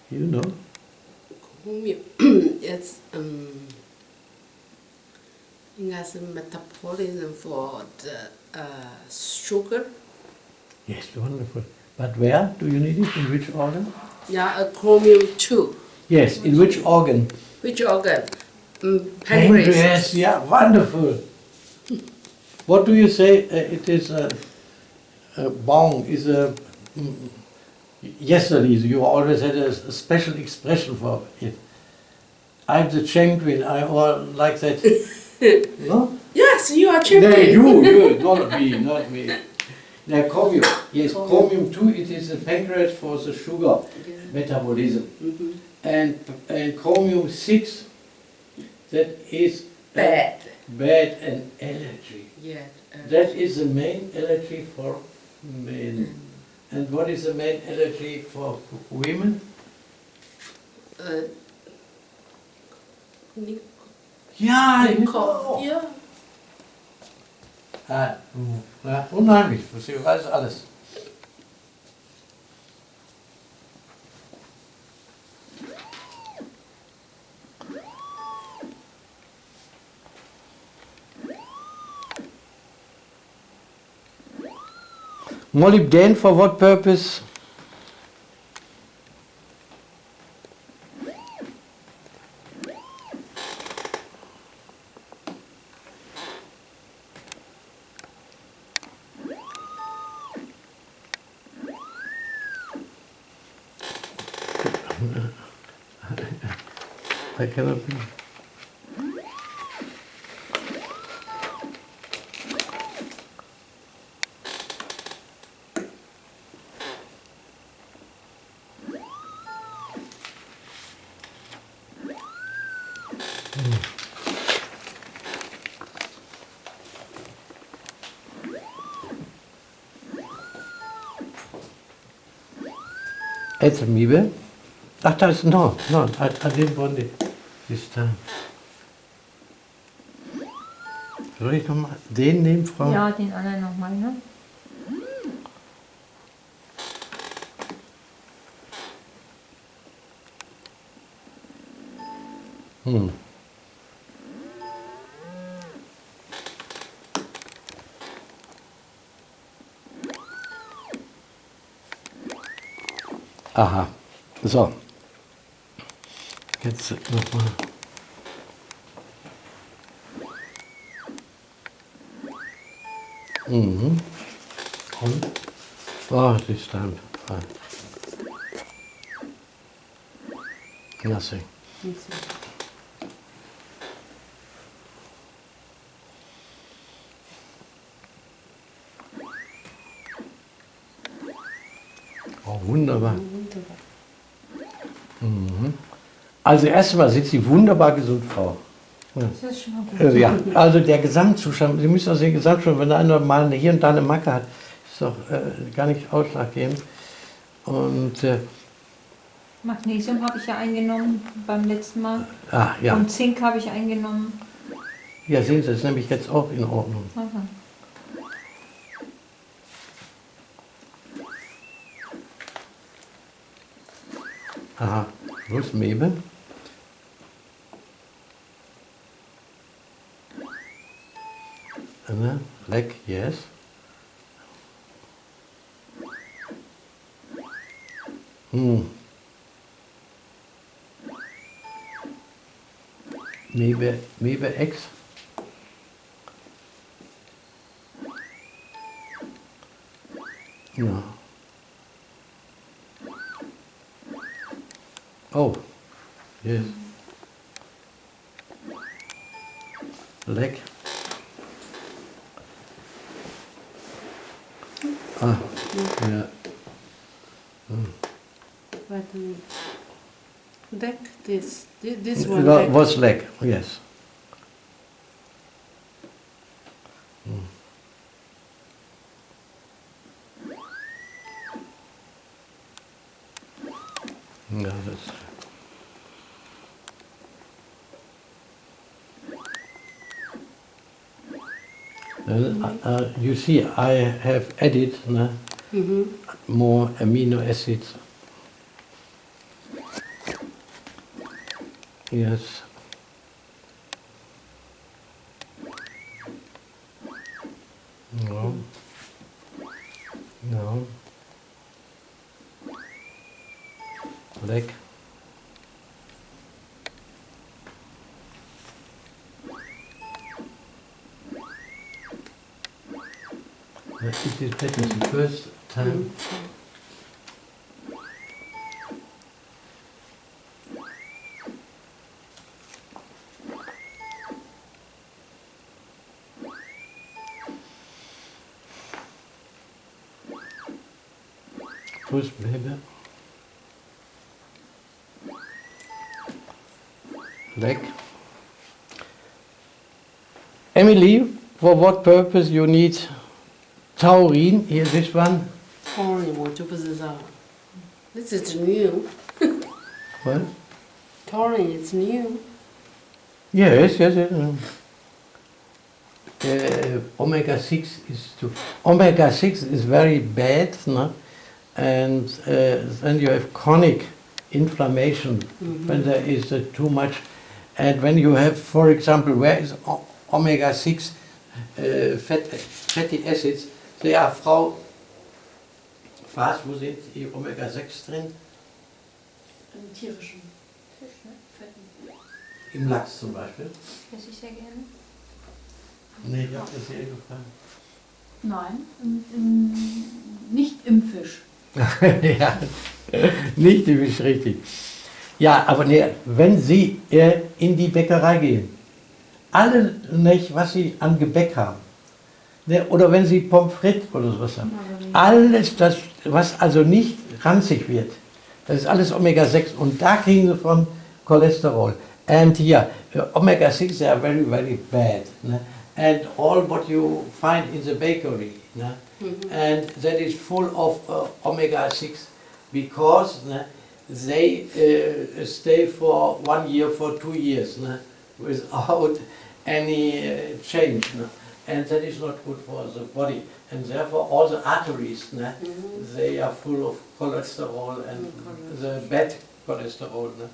you know. 空面，it's 应该是 metabolism for the sugar. Yes, wonderful. But where do you need it? In which organ? Yeah, chromium 2. Yes, in which organ? Which organ? Pancreas. Yeah, wonderful. What do you say? It is a bong, is a. Yesterday, you always had a special expression for it. I'm the champion, I all like that. No? Yes, you are No, champion. you, not me. Now, chromium, yes, chromium 2, it is the pancreas for the sugar metabolism. And chromium 6, that is Bad. bad and allergy. Yeah. That is the main allergy for men. And what is the main allergy for women? Ja, genau. Ja. Ja, unheimlich, sie weiß alles. Molybden, for what purpose? I cannot be. Äthelmiebe. Ach, da ist no, I didn't want it this time. Soll ich nochmal den nehmen, Frau? Ja, den anderen nochmal, ne? Aha, so. Jetzt nochmal. Mhm. Und? Oh, this time. Fine. Nothing. Oh, wunderbar. Mhm. Also erstmal sind Sie wunderbar gesund, Frau. Ja. Das ist schon mal gut. Ja, also der Gesamtzustand, Sie müssen also den Gesamtzustand, wenn einer mal hier und da eine Macke hat, ist doch gar nicht ausschlaggebend. Und Magnesium habe ich ja eingenommen beim letzten Mal. ja. Und Zink habe ich eingenommen. Ja, sehen Sie, das ist nämlich jetzt auch in Ordnung. Aha. Aha, Brustmebe. Leg, yes. Mebe X. Ja. Oh, yes. Leg. Ah, ja. But leg, this one. Leg. Was leg, yes. Ja, das. You see, I have added more amino acids. Yes. No. No. Leg. It is better the first time. Brustmebe. Leg. Emily, for what purpose you need taurine? Here, this one. Taurine 我就不知道。This is new. What? Taurine is new. Yes. Omega-6 is too. Omega-6 is very bad, no? And then you have chronic inflammation when there is too much. And when you have, for example, where is omega-6 fatty acids? They are, Frau Fast, wo sind die Omega-6 drin? Im tierischen Fetten. Im Lachs zum Beispiel. Das ich sehr gerne. Nee, ich habe das hier gefragt. Nein, nicht im Fisch. Ja, nicht die Fisch, richtig. Ja, aber nee, wenn Sie in die Bäckerei gehen, alles, nicht, was Sie an Gebäck haben, ne, oder wenn Sie Pommes frites oder sowas haben, alles, das, was also nicht ranzig wird, das ist alles Omega-6 und da kriegen Sie von Cholesterol. And here, Omega-6 they are very, very bad. Ne? And all what you find in the bakery, ne? And that is full of Omega-6 because ne, they stay for 1 year, for 2 years ne, without any change. Ne? And that is not good for the body. And therefore all the arteries, ne, they are full of cholesterol and the bad cholesterol. Ne?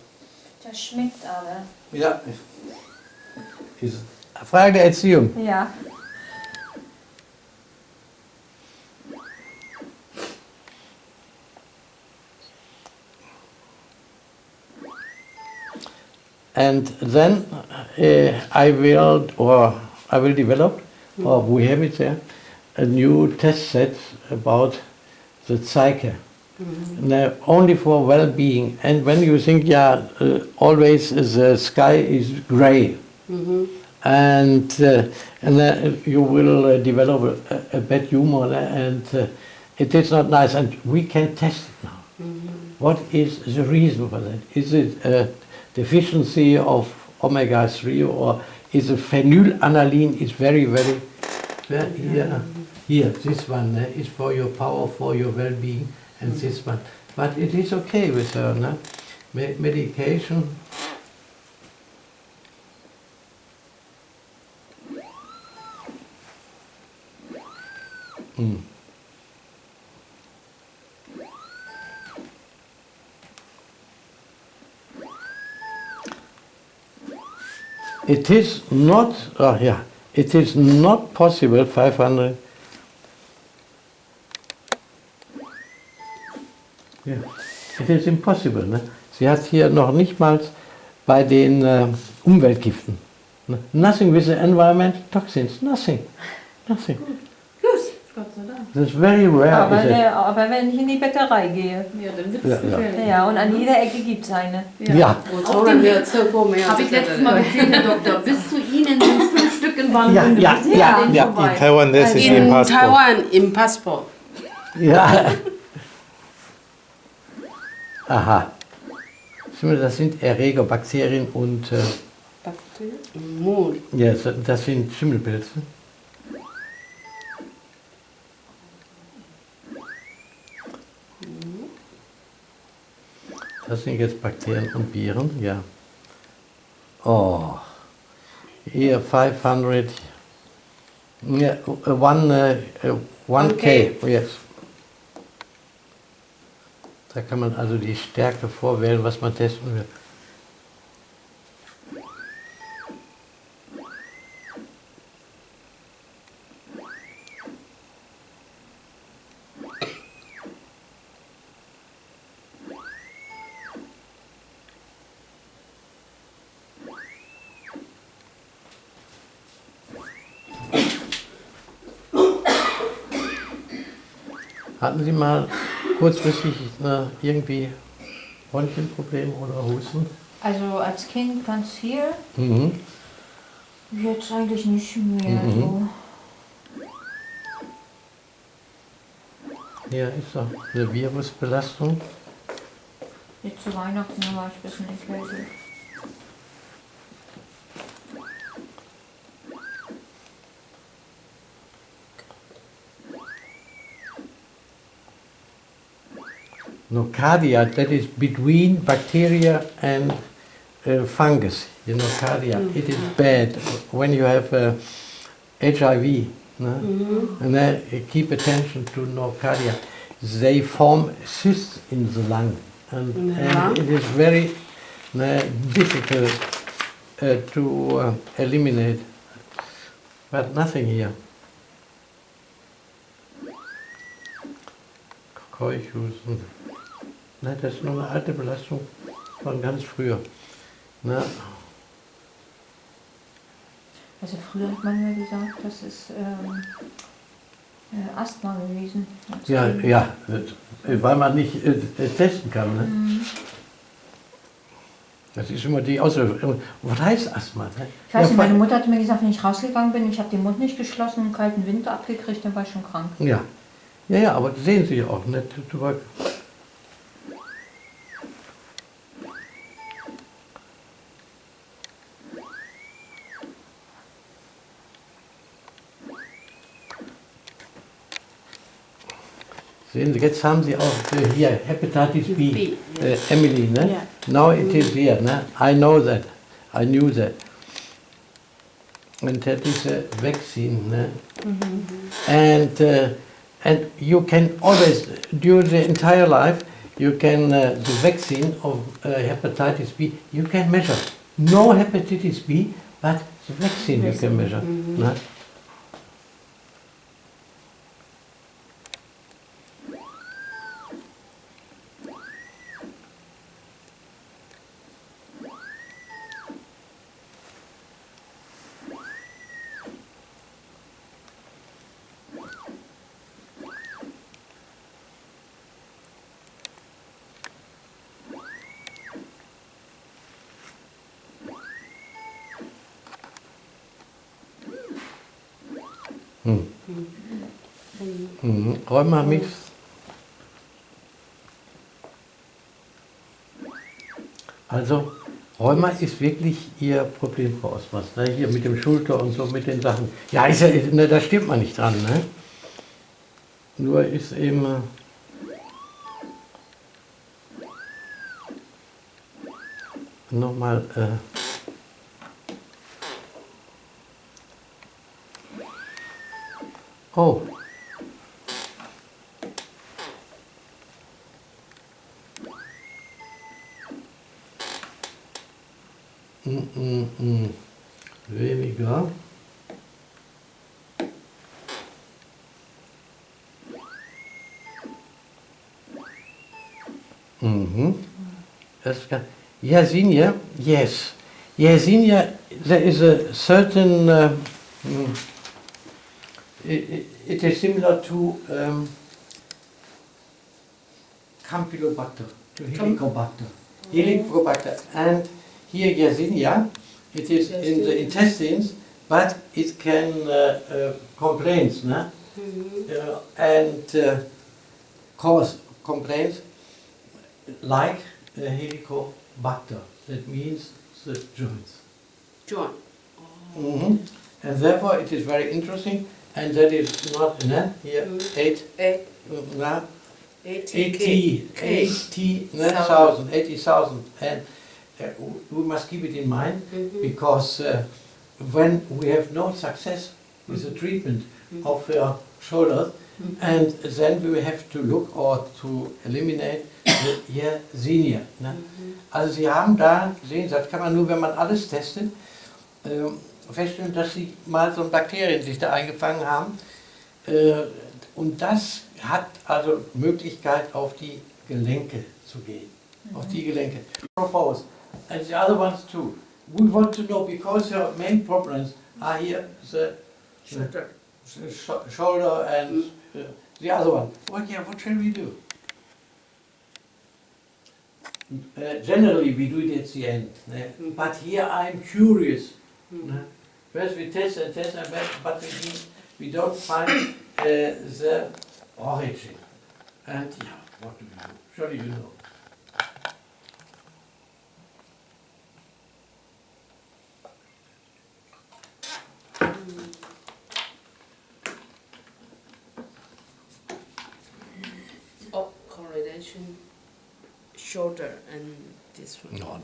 Das schmeckt aber. Ja, ist eine Frage der Erziehung. Ja. And then I will develop, or we have it there, a new test set about the psyche. Now, only for well-being. And when you think, always the sky is gray, and then you will develop a bad humor, and it is not nice. And we can test it now. What is the reason for that? Is it a deficiency of omega-3, or is it phenylalanin? Is very, very here. This one is for your power, for your well-being. And this one, but it is okay with her, no? Medication. It is not. It is not possible. 500. Ja, it is impossible. Ne? Sie hat hier noch nicht mal bei den Umweltgiften. Ne? Nothing with the environment toxins. Nothing. Nothing. Gott sei Dank. That's very rare. Aber wenn ich in die Bäckerei gehe. Ja, dann wird es gefährlich. Ja, und an jeder Ecke gibt es eine. Ja. Habe ich letztes Mal gesehen, Herr Doktor. Bis zu Ihnen sind 5 Stück in Warnemunde. Ja. In Taiwan, das ist im In Passport. Taiwan im Passport. Ja. Aha. Das sind Erreger, Bakterien und Mond. ja, das sind Schimmelpilze. Das sind jetzt Bakterien und Viren, ja. Oh, hier 500, yeah, 1K, yes. Da kann man also die Stärke vorwählen, was man testen will. Hatten Sie mal kurzfristig irgendwie Bronchienprobleme oder Husten? Also als Kind ganz viel. Jetzt eigentlich nicht mehr. So. Hier ist doch eine Virusbelastung. Jetzt zu Weihnachten war ich ein bisschen erkältet. Nocardia, that is between bacteria and fungus. You know, cardia. It is bad when you have HIV. No? And then keep attention to nocardia. They form cysts in the lung, and it is very difficult to eliminate. But nothing here. Keuchhusten. Ne, das ist noch eine alte Belastung von ganz früher. Ne? Also früher hat man mir gesagt, das ist Asthma gewesen. Ja, ja, weil man nicht testen kann. Ne? Das ist immer die Auslösung. Was heißt Asthma? Ne? Ich weiß nicht, Ja, meine Mutter hat mir gesagt, wenn ich rausgegangen bin, ich habe den Mund nicht geschlossen und einen kalten Winter abgekriegt, dann war ich schon krank. ja, ja, ja, aber sehen Sie auch nicht. Sehen Sie, jetzt haben Sie auch hier Hepatitis B, Emily, ne? Yeah. Now it is here, ne? I know that, I knew that. And that is a vaccine, ne? And you can always, during the entire life, you can, the vaccine of hepatitis B, you can measure. No hepatitis B, but the vaccine you can measure. Ne? Rheuma Mix. Also, Rheuma ist wirklich Ihr Problem, Frau Osmers, ne? Hier mit dem Schulter und so, mit den Sachen. Ja, ist ja, ne, da stimmt man nicht dran. Ne? Nur ist eben... nochmal... Oh. Weniger. Das kann, Yersinia, yes. Yersinia, there is a certain, it is similar to Campylobacter, to Helicobacter. Helicobacter. And here Yersinia, it is in the intestines, but it can complaints, ne? And cause complaints like Helicobacter. That means the joints. Joint. And therefore it is very interesting, and that is not here 80,000, and we must keep it in mind because when we have no success with the treatment of your shoulders, and then we have to look or to eliminate the Yersinia. Ne? Also Sie haben da gesehen, das kann man nur, wenn man alles testet, feststellen, dass Sie mal so ein Bakterien sich da eingefangen haben. Und das hat also Möglichkeit, auf die Gelenke zu gehen. Auf die Gelenke. Propose. And the other ones too. We want to know, because your main problems are here, the shoulder and the other one. What shall we do? Generally we do it at the end. But here I'm curious. First we test and test, but we don't find the origin. And yeah, what do we do? Surely you know. Oh, correlation, shoulder and this one. No.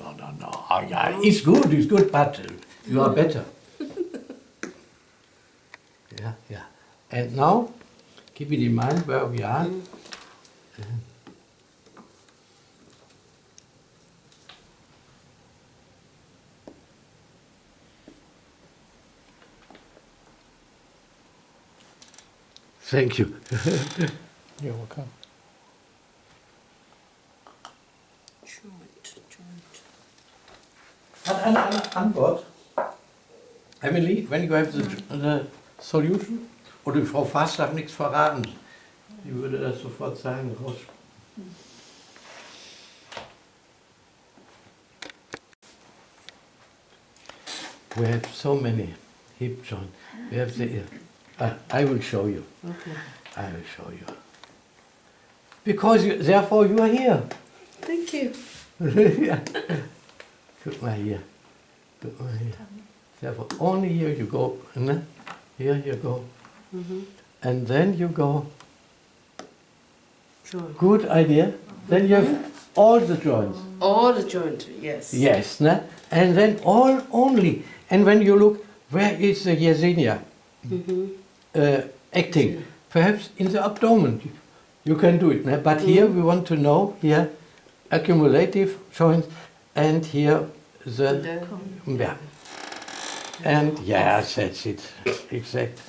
Oh, yeah, it's good, but you are better. Yeah. And now, keep it in mind where we are. Thank you. You're welcome. Hat einer eine Antwort? Emily, when you have the solution? Oder die Frau Fass darf nichts verraten. Die würde das sofort sagen. Raus. We have so many hip joints. We have the I will show you. Okay. I will show you. Because therefore you are here. Thank you. Ja. Guck mal hier. Guck mal hier. Therefore only here you go. Ne? Here you go. And then you go. Sure. Good idea. Then you have all the joints. All the joint, yes. Yes. Ne? And then all only. And when you look, where is the Yersinia acting? Perhaps in the abdomen. You can do it. Ne? But here we want to know, here, accumulative joints, and here the... Yeah. And yes, that's it. Exact.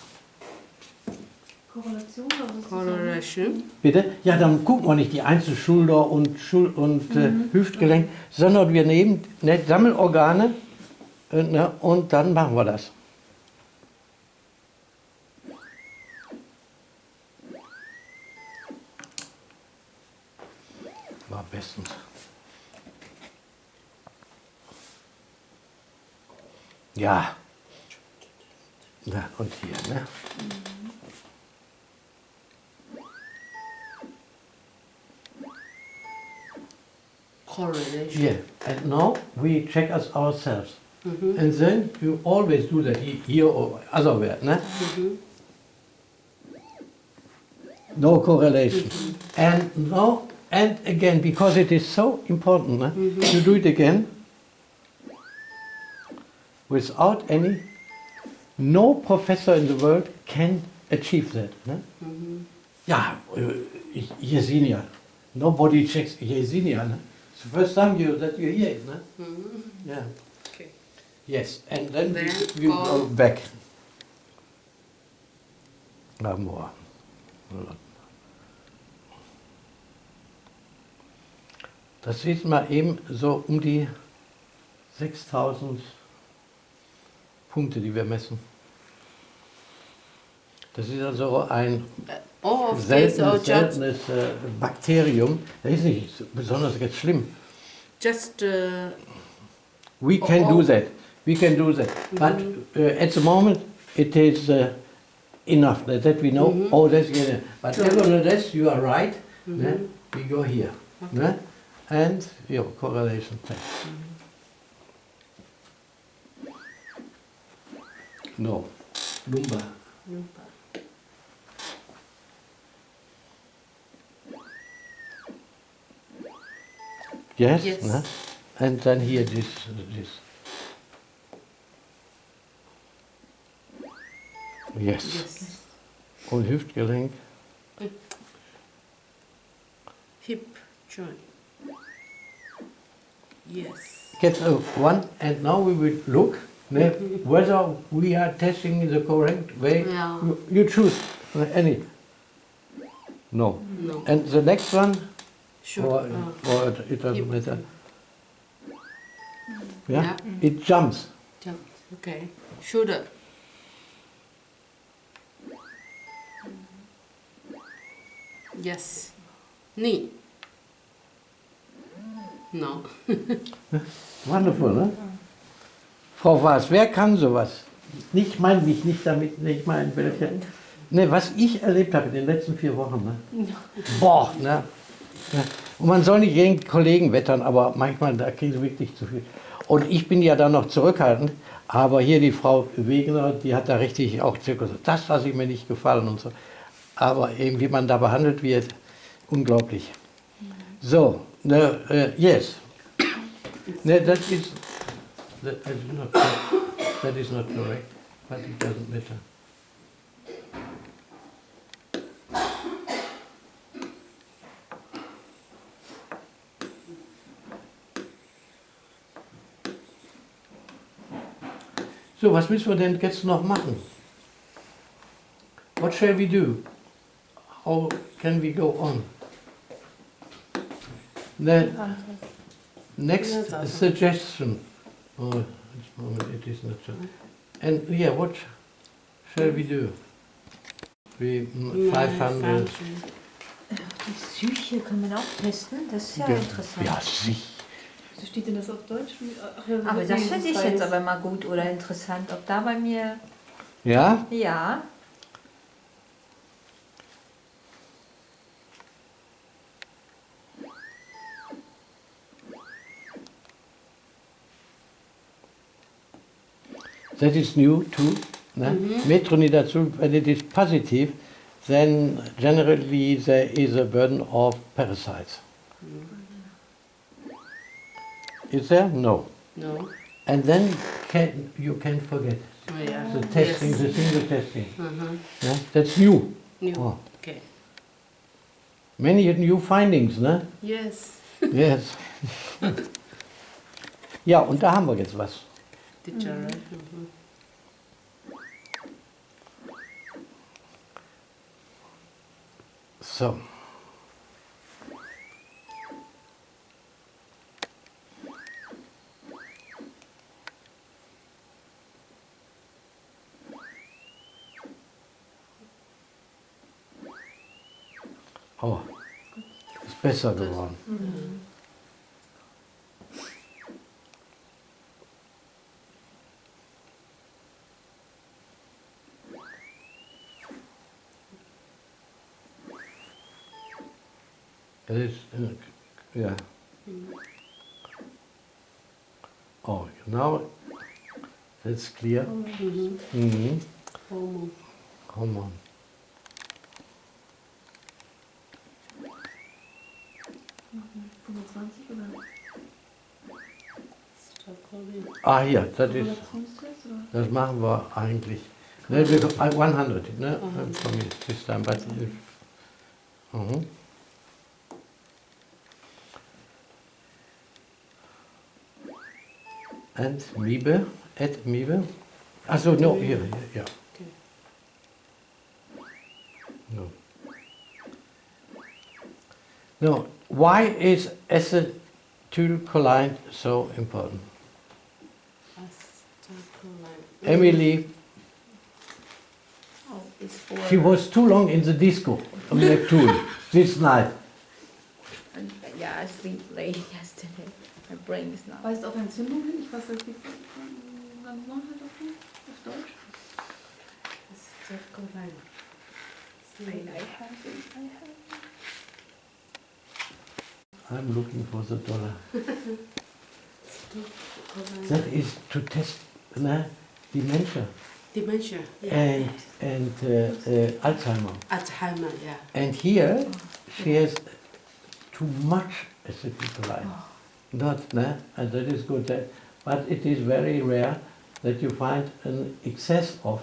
Korrelation, was ist das? Correlation. Bitte? Ja, dann gucken wir nicht die Einzelschulter und, Hüftgelenk, sondern wir nehmen Sammelorgane und dann machen wir das. War bestens. Ja. Na, und hier, ne? Correlation. Yeah, and now we check us ourselves. And then you always do that here or otherwhere, ne? No correlation. And now and again, because it is so important, ne? You do it again without any. No professor in the world can achieve that. Ne? Yeah, Yersinia. Nobody checks Yersinia. Ne? It's the first time that you hear it. Ne? Yeah. Okay. Yes, and then Then we go back. MORA. Das ist mal eben so um die 6000 Punkte, die wir messen. Das ist also ein seltenes Bakterium. Das ist nicht besonders jetzt schlimm. Just We can do that. We can do that. But at the moment, it is enough that we know. Oh, that's good. But nevertheless, you are right. Ne? We go here. Ne? And your correlation test. No, lumbar. Yes, Yes. Ne? And then here this. Yes. yes. Und Hüftgelenk. Hip joint. Yes. Get one, and now we will look whether we are testing in the correct way. Yeah. You choose any. No. No. And the next one, Sure. or it doesn't Hip. matter. Yeah? Yeah. It jumps. Jump. Okay. Shoulder. Yes. Knee. No. Wonderful, ne? Frau Faas, wer kann sowas? Nicht mein mich, nicht damit, nicht mein welche. Ne, was ich erlebt habe in den letzten 4 Wochen, ne? Boah, ne? Ja. Und man soll nicht gegen Kollegen wettern, aber manchmal, da kriegen sie wirklich zu viel. Und ich bin ja da noch zurückhaltend, aber hier die Frau Wegener, die hat da richtig auch gesagt, das lasse ich mir nicht gefallen und so. Aber eben, wie man da behandelt wird, unglaublich. So, yes. No, that is not correct, but it doesn't matter. So, was müssen wir denn jetzt noch machen? What shall we do? How can we go on? next suggestion. Oh, at this moment it is not so. And yeah, what shall we do? We 500. Die Psyche kann man auch testen, das ist ja interessant. Ja, sicher. Wieso steht denn das auf Deutsch? Ach ja, Aber das finde ich jetzt aber mal gut oder interessant, ob da bei mir... Ja? Ja. That is new too. Metronidazole, when it is positive, then generally there is a burden of parasites. Is there? No. No. And then you can forget Oh, yeah. the testing, Yes. the single testing. Uh-huh. Yeah? That's new. New. Oh. Okay. Many new findings, ne? Yes. Yes. Ja, und da haben wir jetzt was. Did you right? Mhm. So. Oh, ist besser geworden. It is, yeah. Oh, now that's clear. Mhm. Hormone. Hormone. Ah, hier, das machen wir eigentlich. Ne, 100, ne? From this time, but And Miebe, add Miebe. Also no, here, yeah. Okay. No. No, why is acetylcholine so important? Emily, Oh, it's for... she was too long in the disco on Neptune this night. Yeah, I sleep late yesterday. My brain is not... Weist auf Entzündung hin? Ich weiß, das liegt ganz normal halt auf Deutsch. I have it. I'm looking for the dollar. That is to test dementia Dementia. Yeah. and Alzheimer. Alzheimer. Yeah. And here she has too much acetylcholine. Not, and that is good. But it is very rare that you find an excess of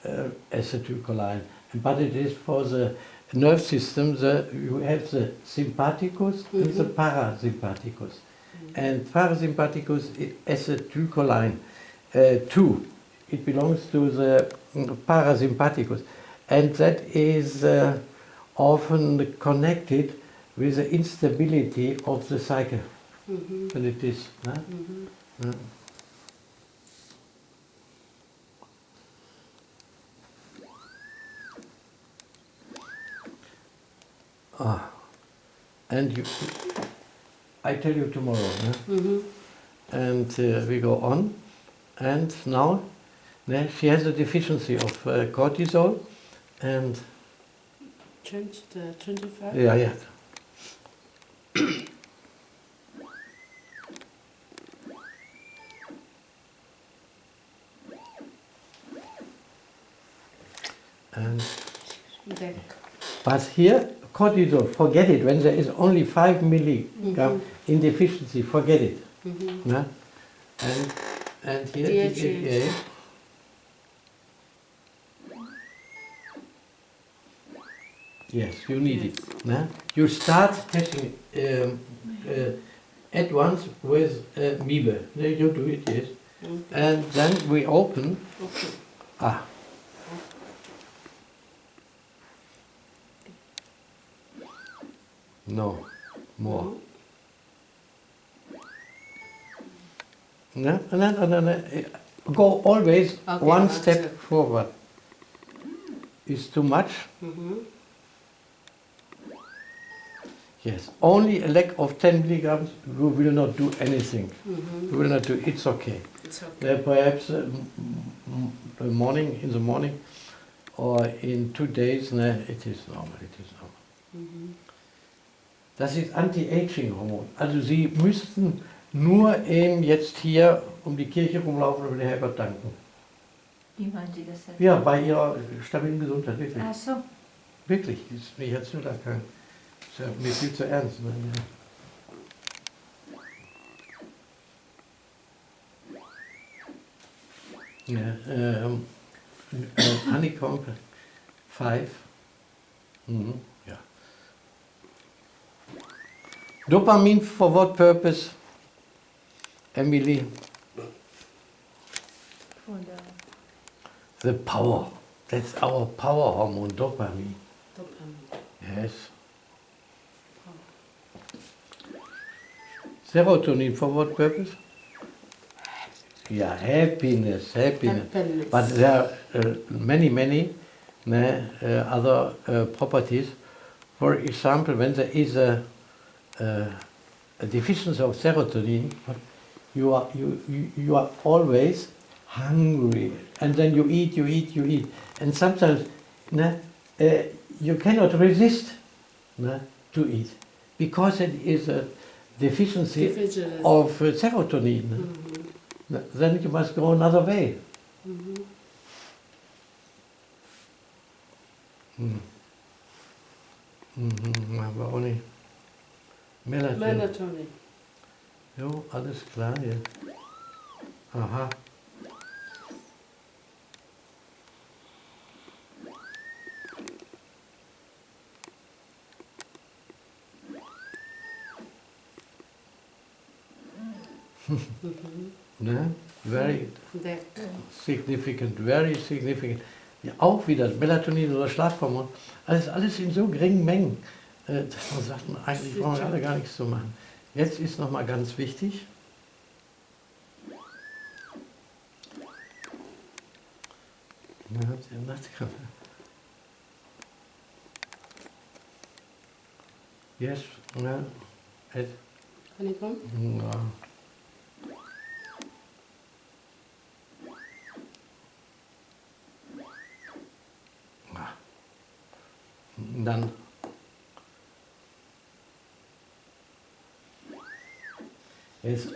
acetylcholine. But it is for the nerve system. You have the sympathicus and the parasympathicus. And parasympathicus is acetylcholine too. It belongs to the parasympathicus. And that is often connected with the instability of the cycle. And it is. And I tell you tomorrow. And we go on. And now she has a deficiency of cortisol. And Change the 25. yeah. And but here, cortisol, forget it. When there is only 5 milligram in deficiency, forget it. Yeah? And here, DHA. Yes, you need it. Yeah? You start testing at once with Miebe. You do it, yes. And then we open. No, more. No, no, no, no, no. Go always Okay, one that's step it. forward. Is too much? Yes. Only a lack of 10 milligrams, you will not do anything. You will not do. It's okay. It's okay. Perhaps in the morning, or in 2 days. No, it is normal. It is normal. Das ist Anti-Aging-Hormon. Also Sie müssten nur eben jetzt hier um die Kirche rumlaufen und den Herrgott danken. Wie meinen Sie das jetzt? Ja, bei Ihrer stabilen Gesundheit, wirklich. Ach so. Wirklich, das ist mir jetzt nur da kein. Ist ja mir viel zu ernst. Ne? Ja, Honeycomb 5. Ja. Dopamin for what purpose, Emily? For The power. That's our power hormone, dopamine. Yes. Serotonin for what purpose? Yeah, happiness. But there are many other properties. For example, when there is a deficiency of serotonin, you are always hungry, and then you eat, and sometimes you cannot resist to eat because it is a deficiency of serotonin. Then you must go another way. Aber auch nicht. Melatonin. Jo, alles klar, ja. Aha. Ne? Very significant, very significant. Ja, auch wieder Melatonin oder Schlafhormon. Alles in so geringen Mengen, dass man sagt, eigentlich brauchen wir alle gar nichts zu machen. Jetzt ist nochmal ganz wichtig. Yes, Honeycomb? Ja. Dann yes,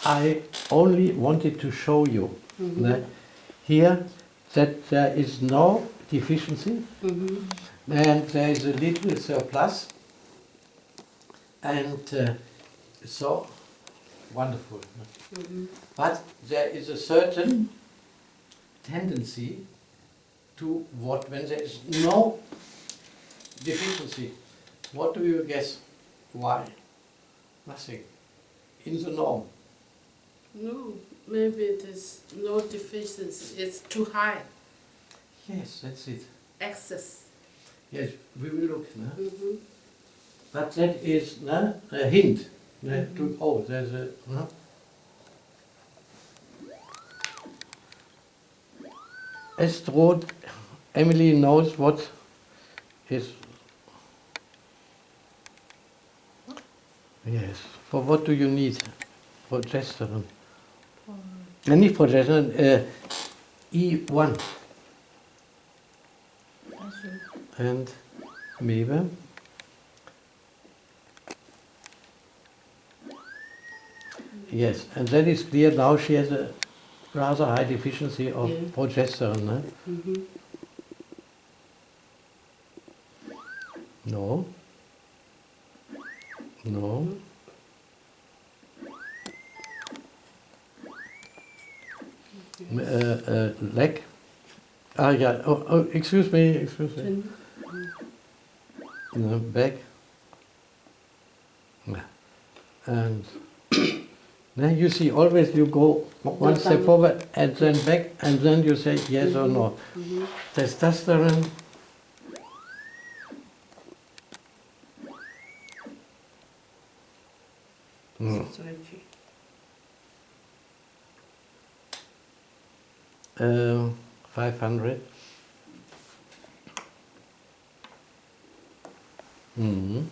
I only wanted to show you that here that there is no deficiency and there is a little surplus, and so wonderful. But there is a certain tendency to what when there is no deficiency. What do you guess? Why? Nothing. In the norm. No, maybe it is no deficiency. It's too high. Yes, that's it. Excess. Yes, we will look. No? But that is a hint. To, there's a. No? Es droht, Emily knows what is. Yes. For what do you need? Progesterone. Nicht progesterone, E1. And maybe. Yes, and that is clear. Now she has a rather high deficiency of progesterone. No? No. No. Leg. Ah, yeah. Oh, excuse me. No, back. And then you see always you go one step forward and then back, and then you say yes or no. Testosterone. 500. Mhm.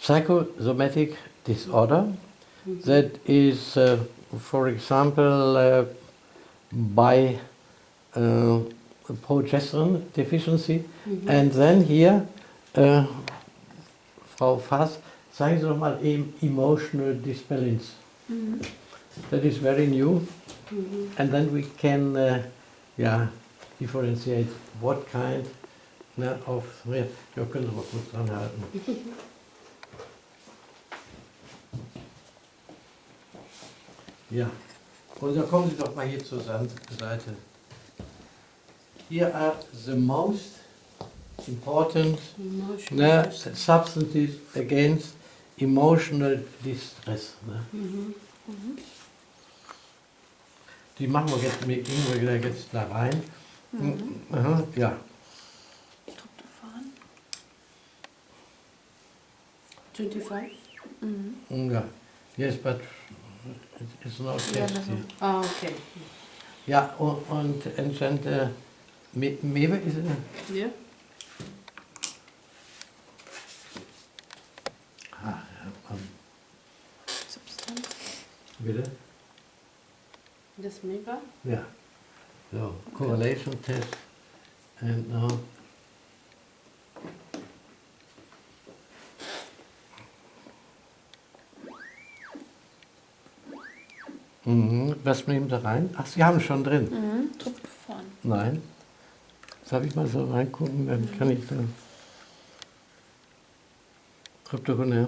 Psychosomatic disorder, that is, for example, by progesterone deficiency. And then here, Frau Fass, sagen Sie doch mal eben emotional disbalance. That is very new. And then we can differentiate what kind of... Ja, können Sie mal kurz dran halten. Ja, und dann kommen Sie doch mal hier zur Seite. Here are the most important substances against emotional distress. Die machen wir jetzt, gehen wir jetzt da rein. Aha, ja. Tryptophan. 25? Ja. Yes, but it's not tested. Oh, okay. Ja, und Mebe ist es? Ja. Substanz. Bitte? Das Mebe? Ja. So, correlation test. And now. Was nehmen Sie rein? Ach, Sie haben es schon drin. Tryptophan. Nein. Darf ich mal so reingucken, dann kann ich da. Tryptophan, ja.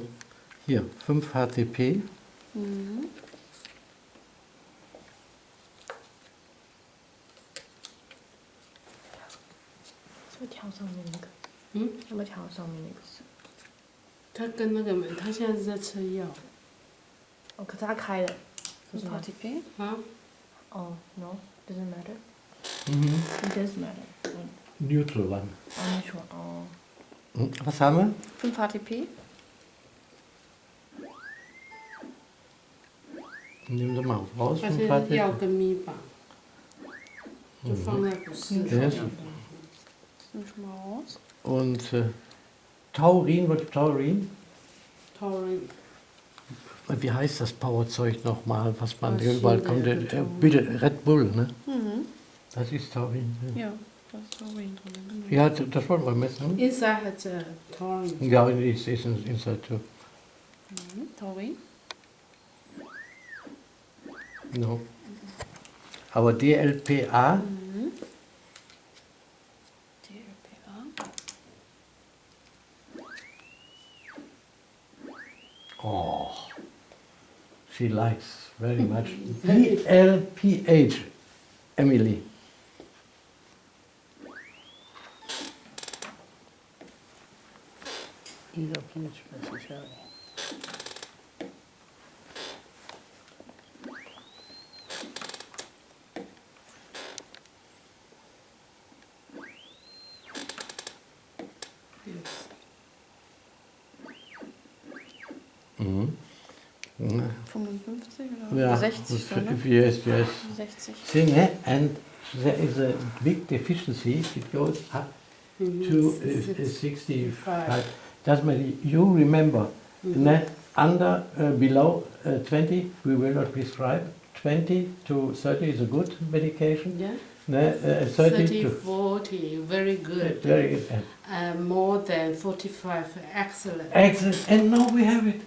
Hier, 5 HTP.他跟那个没，他现在是在吃药。哦，可是他开了。 HTP? Huh? Oh, no, doesn't matter. Mhm. It does matter. Neutral one. Oh, neutral. Oh. Was haben wir? 5 HTP. Nehmen Sie mal raus. 它现在药跟咪吧，就放在不是。Yes. Nimm schon mal raus. Und Taurin, was ist Taurin? Taurin. Wie heißt das Powerzeug nochmal, was man Maschine, überall kommt? Bitte, Red Bull, ne? Das ist Taurin. Ja, da ist Taurin drin. Ja, das wollen wir messen. Inside hat Taurin. Ja, it's inside too. Taurin? No. Aber DLPA? DLPA. Oh, she likes very much. DLPH, Emily. DLPH, weiß ich ja nicht. Mhm. 55 oder Ja, 60? Oder? Yes, yes. 60. Thing, and there is a big deficiency. It goes up to 65. Does you remember? Under, below 20, we will not prescribe. 20 to 30 is a good medication. Yeah. 30 to 40, very good. very good. More than 45, excellent. Excellent. And now we have it.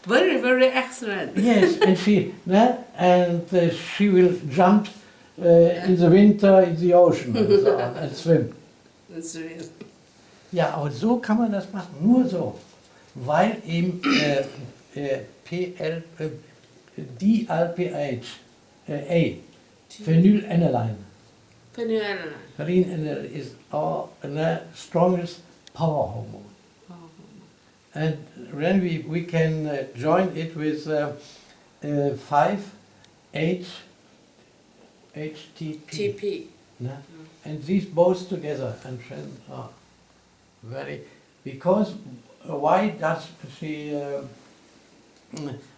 Very, very excellent. Yes, and she will jump in the winter in the ocean and so on and swim. That's real. Ja, aber so kann man das machen, nur so. Weil eben DLPH, phenylaniline. Phenylaniline is our strongest power hormone. and then we can join it with 5 HTP. TP. Yeah. And these both together, and then very, because why does she,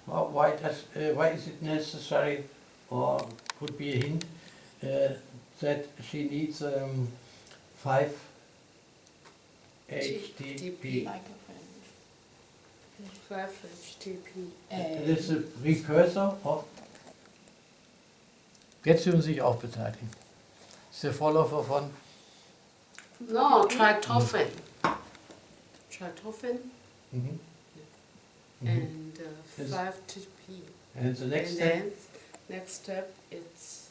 why is it necessary, or could be a hint, that she needs 5 HTP? Like a friend. 5 HTP. Das ist ein Precursor of. Jetzt dürfen Sie sich auch beteiligen. Das ist der Vorläufer von. No, tryptophan. Tryptophan Mhm. and Yes. 5 TP. And the next And step. then next step it's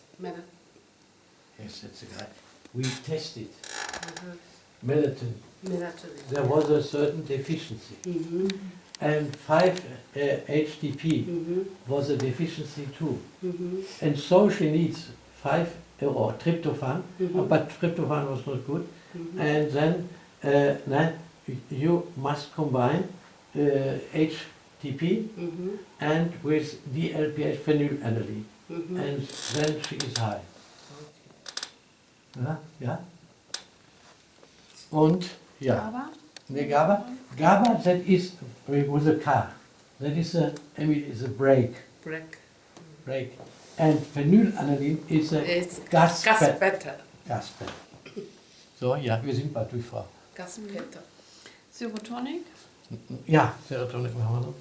Yes, that's the guy. We tested melatonin. melatonin. Melatonin. There was a certain deficiency. Mm-hmm. And 5 HTP Mm-hmm. was a deficiency too. Mm-hmm. And so she needs 5 or tryptophan, Mhm. but tryptophan was not good. Mm-hmm. And then you must combine HTP Mm-hmm. and with DLPH phenylalanine, Mm-hmm. and then she is high. Ja? Und ja, GABA? the GABA that is with a K, that is a break, and phenylalanine is a It's Gaspet. Gaspetter. Gaspet. So, ja, wir sind bald durch, Frau. Gaspetter. Serotonik? Ja, Serotonin machen wir noch.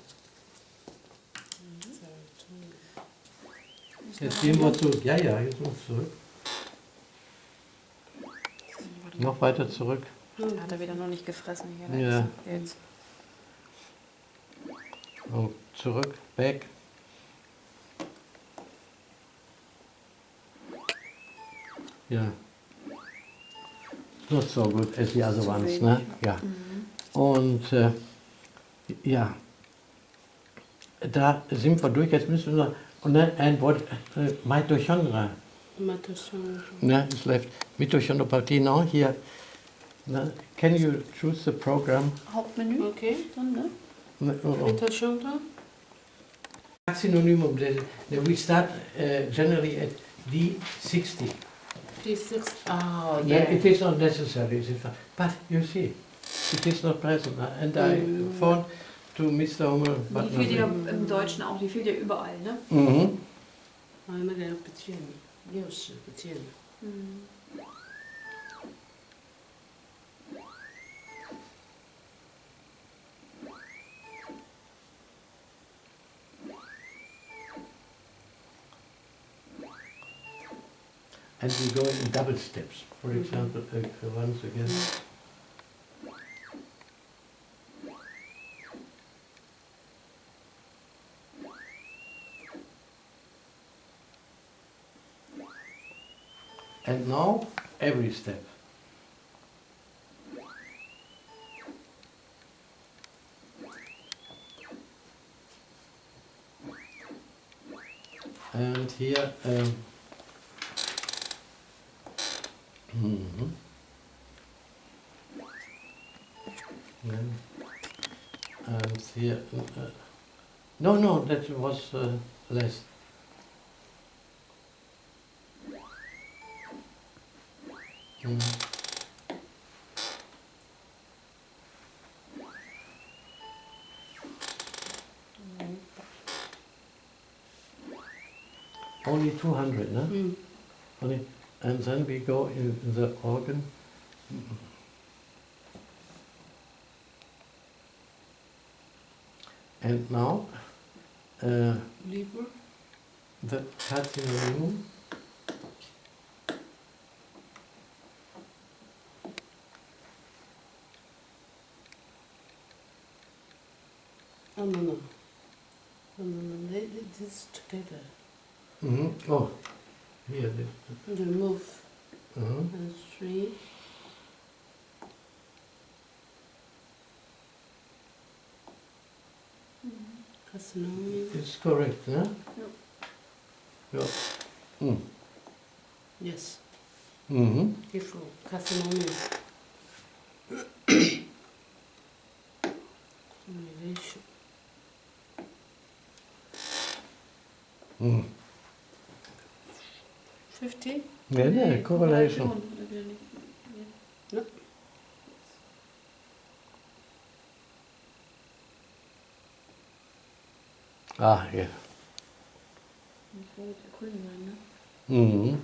Jetzt gehen wir zurück. Ja, jetzt noch zurück. Noch weiter zurück. Hat er wieder noch nicht gefressen hier. Ja. Jetzt. Und zurück, back. Ja. Not so good as the other ones, ne? Ja. Und ja, da sind wir durch. Jetzt müssen wir und dann ein Wort Mitochondria. Mitochondria. Ne, is left. Mitochondropathie now here. Ne? Can you choose the program? Hauptmenü. Okay. Dann, ne? Mitochondria. Synonymum. We start generally at D60. D6. Oh, No, yeah. it is not necessary, but you see, it is not present. And I phoned to Mr. Hummel. Die fehlt ja im Deutschen auch, die fehlt ja überall, ne? Mhm. 那个不见了，60不见了。 And we go in double steps. For example, once again. And now, every step. And here, and here, no, that was less. Only 200, no? Only, and then we go in the organ. And now, Liver. the carcinoma. Oh no. This together. Oh, here. Remove. And 3. Carcinoma. It's correct, no? Yep. Yeah. Yes. Mm-hmm. Carcinoma. 50? Yeah, correlation. No. Ah, yeah. Mm-hmm.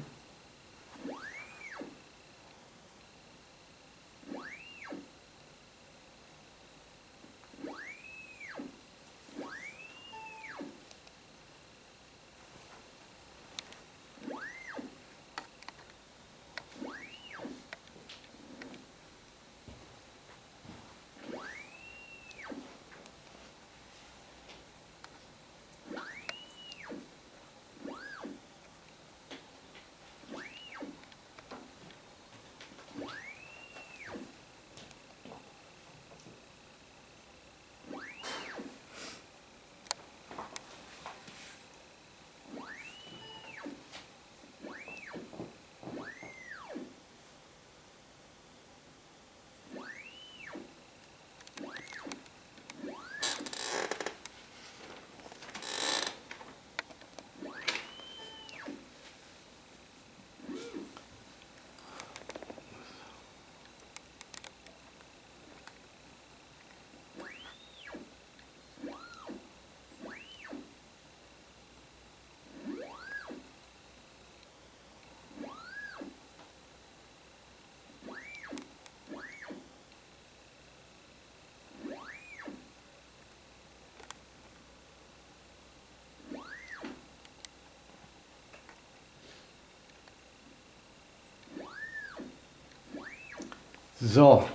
So,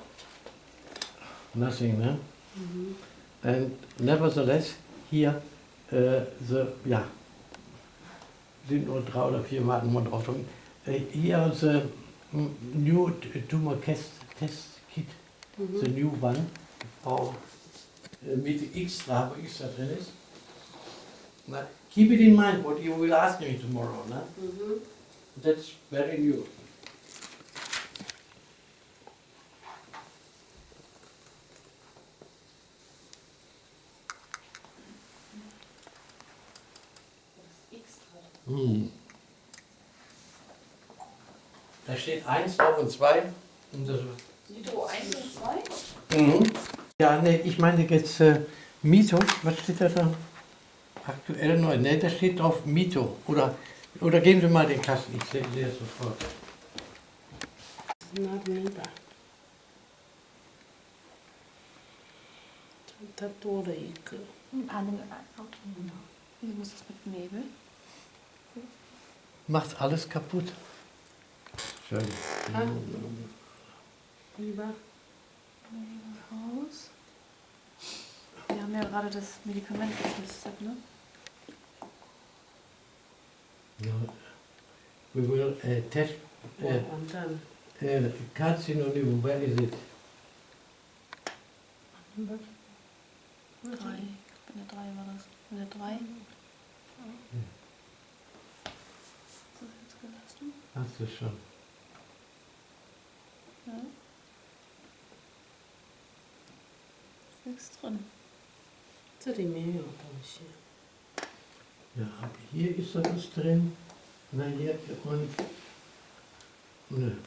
nothing, no? And nevertheless, hier, ja, sind nur 3 oder 4 Mal nur drauf drücken. Here the new tumor test kit, the new one, Frau, mit extra, wo extra drin ist. Na, keep it in mind what you will ask me tomorrow, ne? That's very new. Da steht 1 drauf und 2. Und das Nitro 1 und 2? Ja, ne, ich meine jetzt Mito, was steht da da? Aktuell neu, ne, da steht drauf Mito. Oder geben Sie mal den Kasten, ich sehe es sofort. Not neither. Da wurde ich. Ein paar Dinge einfach. Wie muss es mit Nebel? Macht alles kaputt. Schön. Lieber. Raus. Wir haben ja gerade das Medikament getestet, ne? Ja. We will test Und dann. carcinoma, where is it? 3. Bei der 3 war das. Bei der 3. Ist das jetzt gelassen? Hast du schon. Ja. Ist nichts drin. 这里面有东西。 Ja, aber hier ist da was drin. Na hier und. Ne.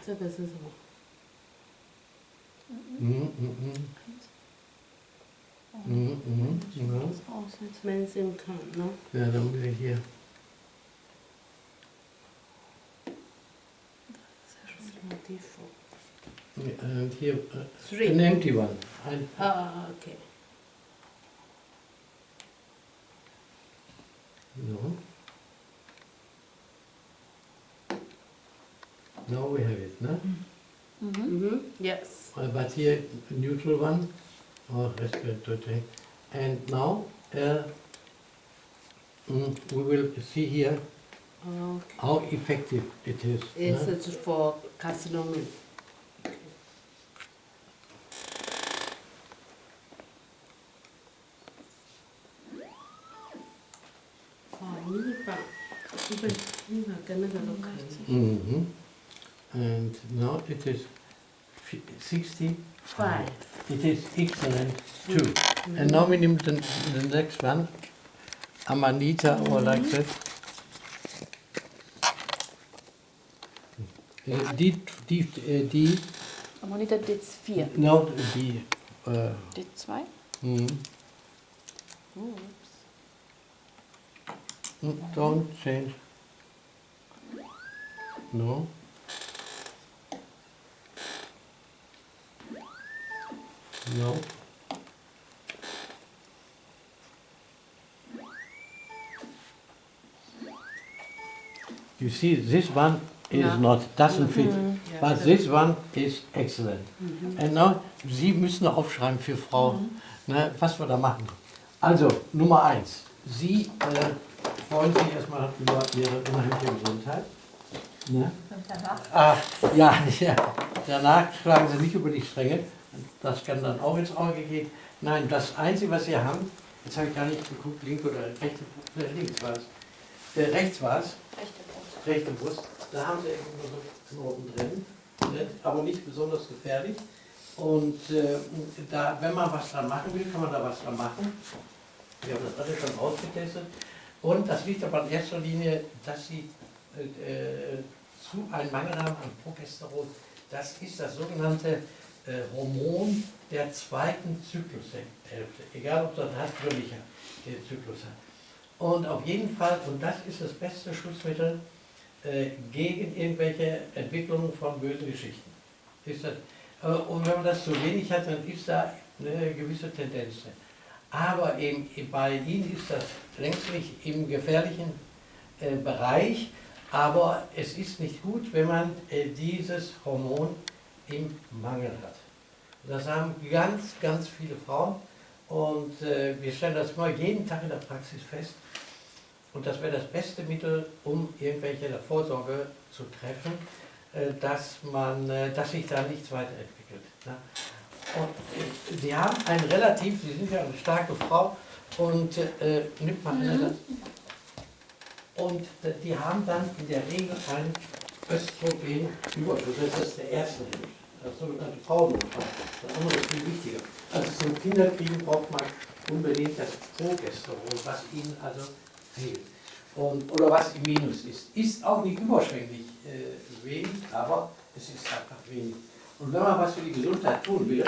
这个是什么？ Ja. Das aussieht. Men's Implant, ne? Ja, dann muss ich hier. Das ist ja schon. Default. Und hier Three. an empty one. Okay. No. Now we have it, no? Yes. But here neutral one or respiratory. And now we will see here Okay. how effective it is. Is no? it for carcinoma? And now it is 65. 5. It is excellent too. And now we need the next one. Amanita or like that. Die Amanita D4. no, die. D2? Don't change. No. No. You see, this one is doesn't fit, but this one is excellent. And now, Sie müssen aufschreiben für Frau, ne, was wir da machen. Also, Nummer 1. Sie freuen sich erstmal über Ihre unheimliche Gesundheit. Ne? Und danach? Ja, danach schlagen Sie nicht über die Stränge. Das kann dann auch ins Auge gehen. Nein, das Einzige, was Sie haben, jetzt habe ich gar nicht geguckt, links oder rechte, links war es. Rechts war es. Rechte Brust. Da haben Sie irgendwo so Knoten drin, ne? Aber nicht besonders gefährlich. Und da, wenn man was dran machen will, kann man da was dran machen. Wir haben das alles schon ausgetestet. Und das liegt aber in erster Linie, dass Sie zu einem Mangel haben an Progesteron. Das ist das sogenannte Hormon der zweiten Zyklushälfte. Egal, ob das ein natürlicher Zyklus hat. Und auf jeden Fall, und das ist das beste Schutzmittel gegen irgendwelche Entwicklungen von bösen Geschichten. Ist das, und wenn man das zu wenig hat, dann ist da eine gewisse Tendenz drin. Aber eben bei Ihnen ist das längst nicht im gefährlichen Bereich, aber es ist nicht gut, wenn man dieses Hormon im Mangel hat. Das haben ganz, ganz viele Frauen und wir stellen das immer jeden Tag in der Praxis fest. Und das wäre das beste Mittel, um irgendwelche Vorsorge zu treffen, dass sich da nichts weiterentwickelt. Ne? Und Sie haben Sie sind ja eine starke Frau und nimmt mal das. Und die haben dann in der Regel einen Östrogenüberschuss. Das ist der erste Hinweis. Das sogenannte Frauenunfall. Das andere ist viel wichtiger. Also zum Kinderkriegen braucht man unbedingt das Progesteron, was ihnen also fehlt. Oder was im Minus ist. Ist auch nicht überschwänglich wenig, aber es ist einfach wenig. Und wenn man was für die Gesundheit tun will,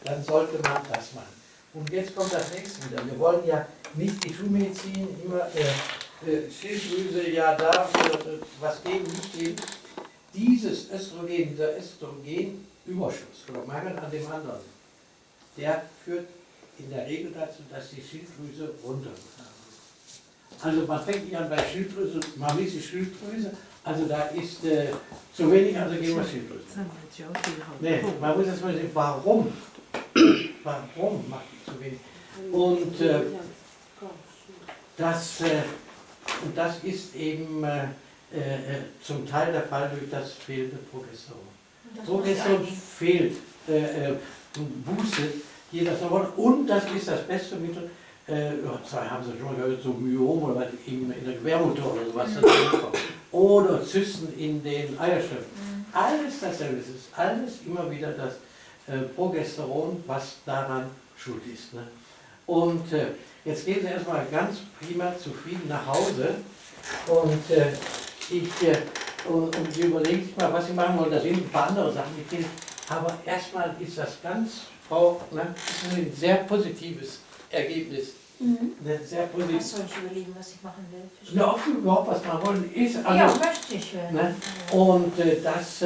dann sollte man das machen. Und jetzt kommt das nächste wieder. Wir wollen ja nicht die Schulmedizin immer Schilddrüse, ja da, was geben, nicht geben. Dieser Östrogenüberschuss oder Mangel an dem anderen, der führt in der Regel dazu, dass die Schilddrüse runtergeht. Also man fängt nicht an bei Schilddrüse, man misst die Schilddrüse, also da ist zu wenig, also geben wir Schilddrüse. Nee, man muss erst mal sehen, warum? Warum macht die zu wenig? Und das ist eben zum Teil der Fall durch das fehlende Progesteron. Progesteron fehlt, boostet hier das Hormon und das ist das beste Mittel. Haben Sie schon mal gehört, so Myom oder in der Gebärmutter oder sowas. Oder Zysten in den Eierstöcken. Alles dasselbe, es ist alles immer wieder das Progesteron, was daran schuld ist. Ne? Und jetzt gehen Sie erstmal ganz prima zufrieden nach Hause und Sie überlegen sich mal, was Sie machen wollen. Da sind ein paar andere Sachen, die fehlen. Aber erstmal ist das ganz, Frau, ne, ist ein sehr positives Ergebnis. Sehr positiv. Was soll ich überlegen, was ich machen will? Ja, ob Sie überhaupt was machen wollen, ist also, ja, möchte ich. Ne? Und das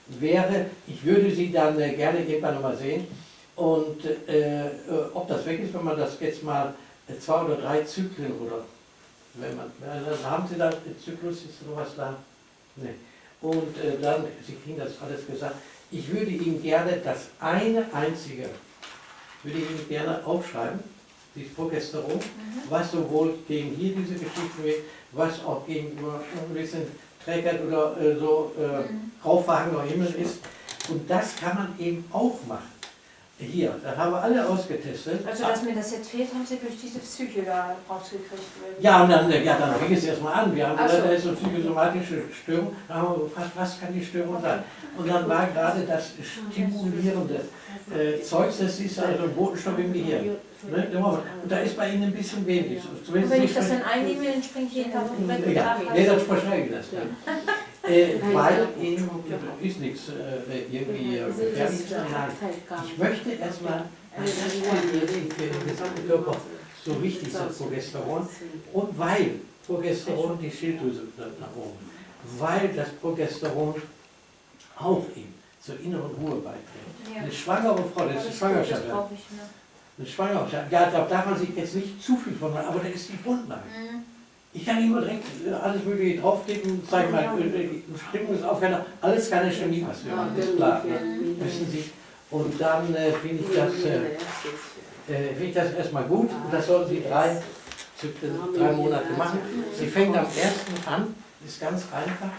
wäre, ich würde Sie dann gerne irgendwann nochmal sehen. Und ob das weg ist, wenn man das jetzt mal 2 oder 3 Zyklen oder wenn man, haben Sie da einen Zyklus, ist sowas da? Nee. Und dann, Sie kriegen das alles gesagt, ich würde Ihnen gerne das eine einzige, würde ich Ihnen gerne aufschreiben, dieses Progesteron, was sowohl gegen hier diese Geschichten geht, was auch gegenüber ein bisschen Trägheit oder so raufwagener Himmel ist. Und das kann man eben auch machen. Hier, das haben wir alle ausgetestet. Also, dass mir das jetzt fehlt, haben Sie durch diese Psyche da rausgekriegt. Ja, und dann fing es erstmal an. Wir haben Ach so. gesagt, da ist so psychosomatische Störung. Da haben wir gefragt, was kann die Störung sein? Und dann war gerade das stimulierende Zeugs, das ist also ein Botenstoff im Gehirn. Ne? Und da ist bei Ihnen ein bisschen wenig. Und wenn ich das dann einnehme, dann springt jeden Tag um weg. Nee, dann verschreibe ich das dann. Weil eben ist nichts irgendwie gefährlich. Ich möchte erstmal, das für den gesamten Körper so wichtig ist, Progesteron. Und weil Progesteron die Schilddrüse nach oben, weil das Progesteron auch eben zur inneren Ruhe beiträgt. Eine schwangere Frau, das ist eine Schwangerschaft. Eine Schwangerschaft, ja, da darf man sich jetzt nicht zu viel von, aber da ist die Grundlage. Ich kann nicht nur direkt alles Mögliche draufklicken, sag ich mal, die Stimmung ist aufhören, alles keine Chemie, was wir machen, ist klar, ne? Wissen Sie. Und dann finde ich das erstmal gut, und das sollten Sie 3 Monate machen. Sie fängt am 1. an, ist ganz einfach,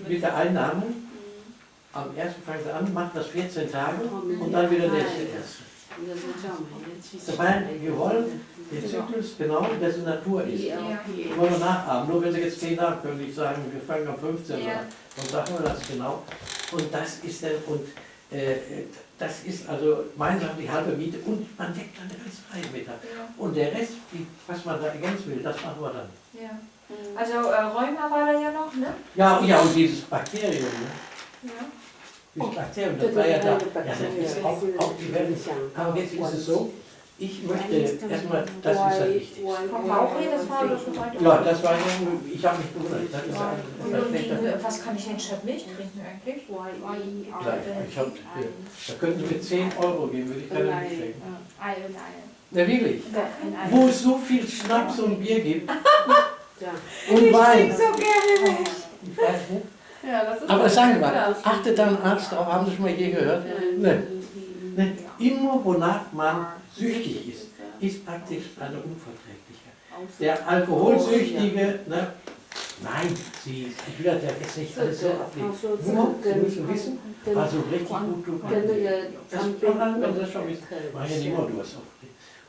mit der Einnahme. Am 1. fangen Sie an, macht das 14 Tage und dann wieder der erste. Weil wir wollen den Zyklus genau, der in der Natur ist. Den wollen wir nachahmen. Nur wenn Sie jetzt 10 nach können, nicht sagen, wir fangen am 15 an. Dann sagen wir das genau. Und das ist das ist also meines Erachtens die halbe Miete und man deckt dann eine ganze Reihe mit. Und der Rest, was man da ergänzen will, das machen wir dann. Ja. Also Rheuma war da ja noch, ne? Ja, und dieses Bakterium, ne? Ja. Dieses Bakterium, das war ja da. Ja, das ist auch die Welt. Aber jetzt ist es so, ich möchte erstmal, das ist das Wichtigste. Vom Bauch her, das war schon weiter. Ja, das war ich habe mich gewundert. Das ist und was kann ich denn statt Milch trinken eigentlich? Da könnten Sie mir 10 € geben, würde ich keine Milch schenken. Na wirklich? Wo es so viel Schnaps und Bier gibt. Und Wein. Ich trinke so gerne Milch. Ich weiß nicht. Ja, das ist aber sagen Sie mal, achtet da ein Arzt drauf, haben Sie schon mal je gehört? Ne. Immer wonach man süchtig ist praktisch eine Unverträglichkeit. Der Alkoholsüchtige, ne? Nein, ich will das ja jetzt nicht alles so ablegen. Nur, Sie müssen wissen, also richtig gut tun kann. Das ist schon wissen. Mach ja nicht immer Durst auf.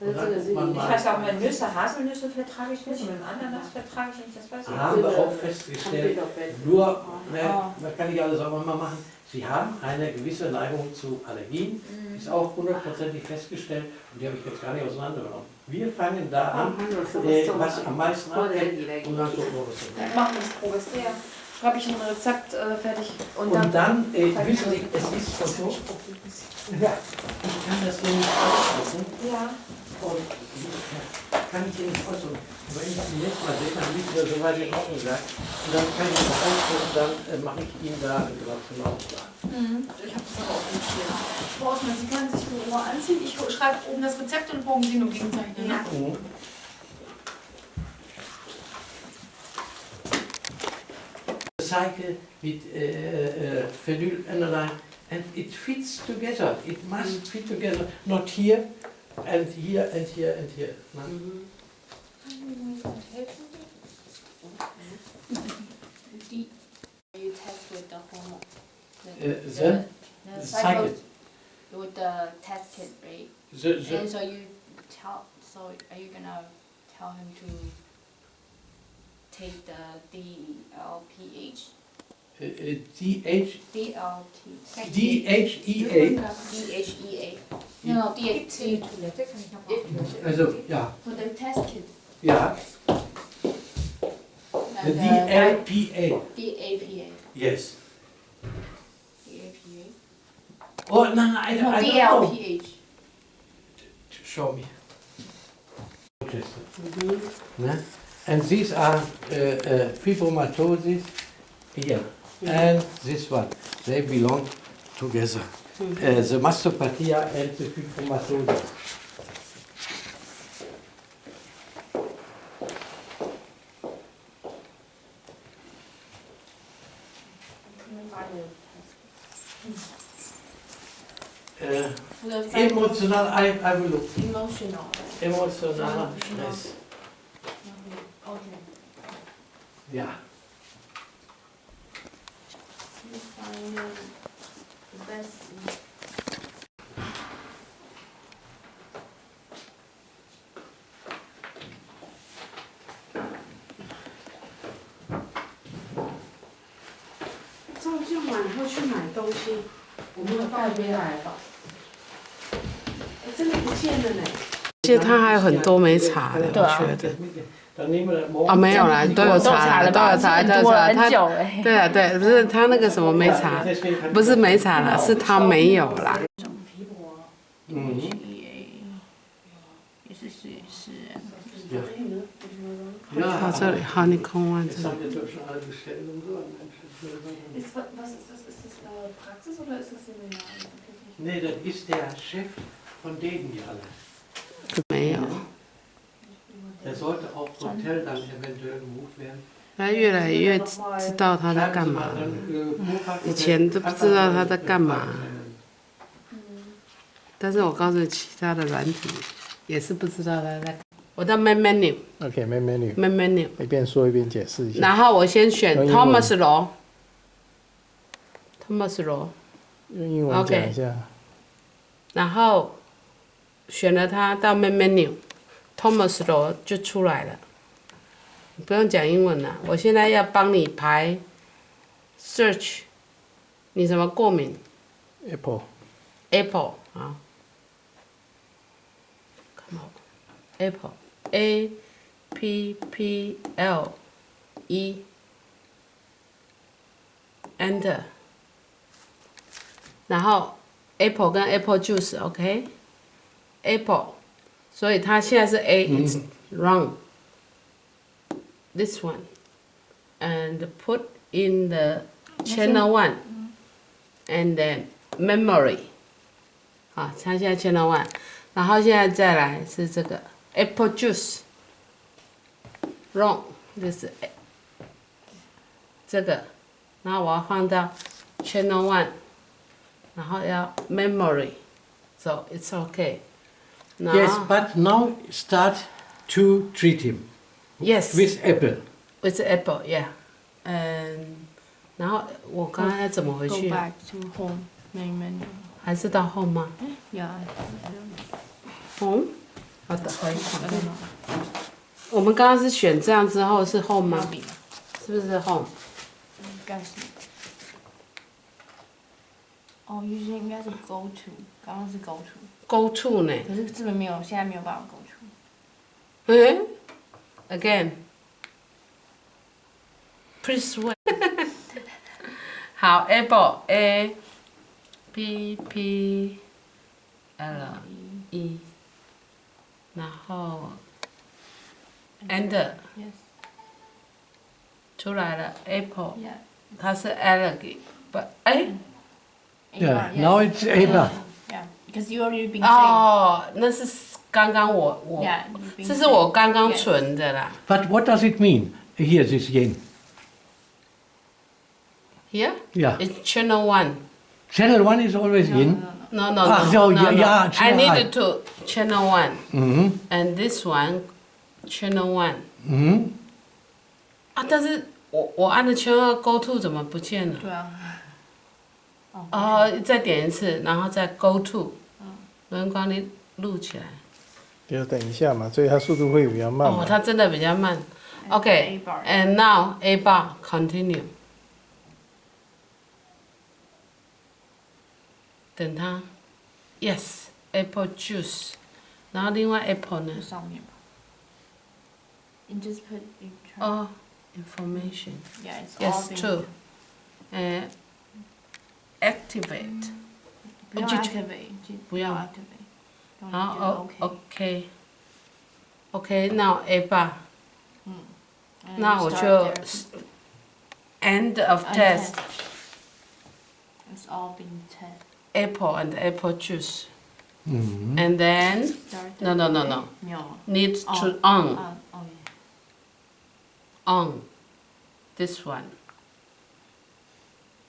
Ich weiß auch, mit Haselnüsse vertrage ich nicht, mit dem Ananas vertrage ich nicht, das weiß ich. Haben wir auch festgestellt, nur, man kann nicht alles auch mal machen, Sie haben eine gewisse Neigung zu Allergien, ist auch 100%ig festgestellt und die habe ich jetzt gar nicht auseinandergenommen. Wir fangen da an, was am meisten abhängt und dann gucken wir, was wir machen. Machen wir das Probe. Ja. Schreibe ich ein Rezept fertig. Und dann wissen Sie, es ist schon so, ja, ich kann das hier nicht ausdrücken. Ja. Und kann ich hier nicht ausdrücken. Wenn ich Sie jetzt mal sehe, dann liegt er so weit in Ordnung gesagt. Und dann kann ich das ausdrücken, dann mache ich Ihnen da genau klar. Ich habe das aber auch notiert. Frau Osman, Sie können sich in Ruhe anziehen. Ich schreibe oben das Rezept und morgen Sie nur gegenzeichnen. Ja. Cycle with phenylalanin, and it fits together. It must fit together, not here and here and here and here. You test with the hormone. The cycle. With the test kit, right? And so you are you gonna tell him to take the DLPH? DHEA. DHEA. No, DHEA. Also, ja. For the test kit. Ja. The DLPA. DAPA. Yes. DAPA. Oh, no, I don't know. DLPH. Show me. And these are fibromatosis here. And this one. They belong together. The mastopathia and the fibromatosis. Emotional, I will look. Emotionaler Stress. Okay. Ja. The best. 晚会去买东西，我们带回来了。真的不见了呢。其实它还有很多没查的，我觉得。啊，没有啦，都有查了，都有查，都有查。他对啊，对，不是他那个什么没查，不是没查了，是他没有啦。嗯，也是。好，这里好，你空完这里。Was ist das? Ist das Praxis oder ist das Seminar? Nee, das ist der Chef von denen hier alle. 没有。Der sollte auch Hotel dann eventuell gebucht werden. 他越来越知道他在干嘛，以前都不知道他在干嘛。但是我告诉你，其他的软体也是不知道他在。我到 main menu。OK，main menu。main menu。一边说一边解释一下。然后我先选 Thomas Lo。Thomas Lo。用英文讲一下。然后选了它到 main menu，Thomas Lo 就出来了。不用讲英文了，我现在要帮你排 search， 你什么过敏 ？Apple。好。Come on。Apple A P P L E Enter， 然后 Apple 跟 Apple Juice OK Apple， 所以它现在是 A，it's wrong this one and put in the channel 1 and then memory， 好，它现在 channel 1， 然后现在再来是这个 Apple Juice wrong， 就是这个，然后我要放到 channel 1， 然后要 memory，so it's okay。Yes, but now start to treat him. Yes. With apple. With apple, yeah. 然后我刚才要怎么回去 ？Go back to home main menu。还是到 home 吗 ？Yeah. Home？ 好的，可以。我们刚刚是选这样之后是 home 吗？是不是 home？ 应该是。哦，应该是 go to， 刚刚是 go to。Go to 呢？可是这边没有，现在没有办法 go to。Again。Please wait 好 ，apple A P P L E， 然后 Enter， 出来了 apple， 它是 allergy， 不哎。Yeah, now it's Ava. Yeah, because you already been saying. 哦，那是刚刚我 Yeah, 这是我刚刚存的啦。But what does it mean? Here, this yen. Here? Yeah. It's channel 1. Channel 1 is always yin. No. Yeah, I needed to channel 1. And this one, channel 1. 但是我按的 channel go to 怎么不见了？对啊。再点一次，然后再 go to， 罗云光你录起来。就等一下嘛，所以它速度会比较慢嘛。它真的比较慢。Okay, and now A bar continue。等它 ，yes apple juice， 然后另外 apple 呢？上面吧。You just put information. Yeah, it's yes all two. Activate。不要 activate， 不要 activate。然后 OK， now A bar。那我就 end of test。 It's all been tested. Apple and apple juice. And then no. Needs to on this one.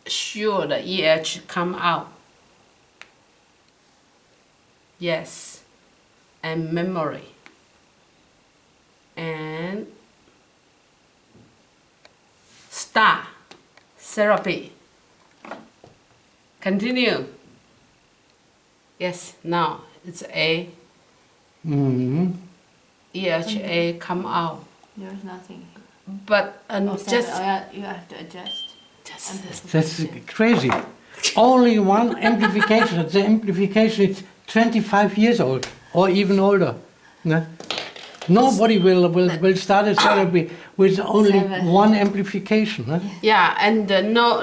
Sure the EH come out. Yes. And memory. And start therapy. Continue. Yes, now it's A. EHA come out. There's nothing. But just you have to adjust. That's crazy. Only one amplification. The amplification is 25 years old or even older. No? Nobody will start a therapy with only one amplification. No? Yeah, and no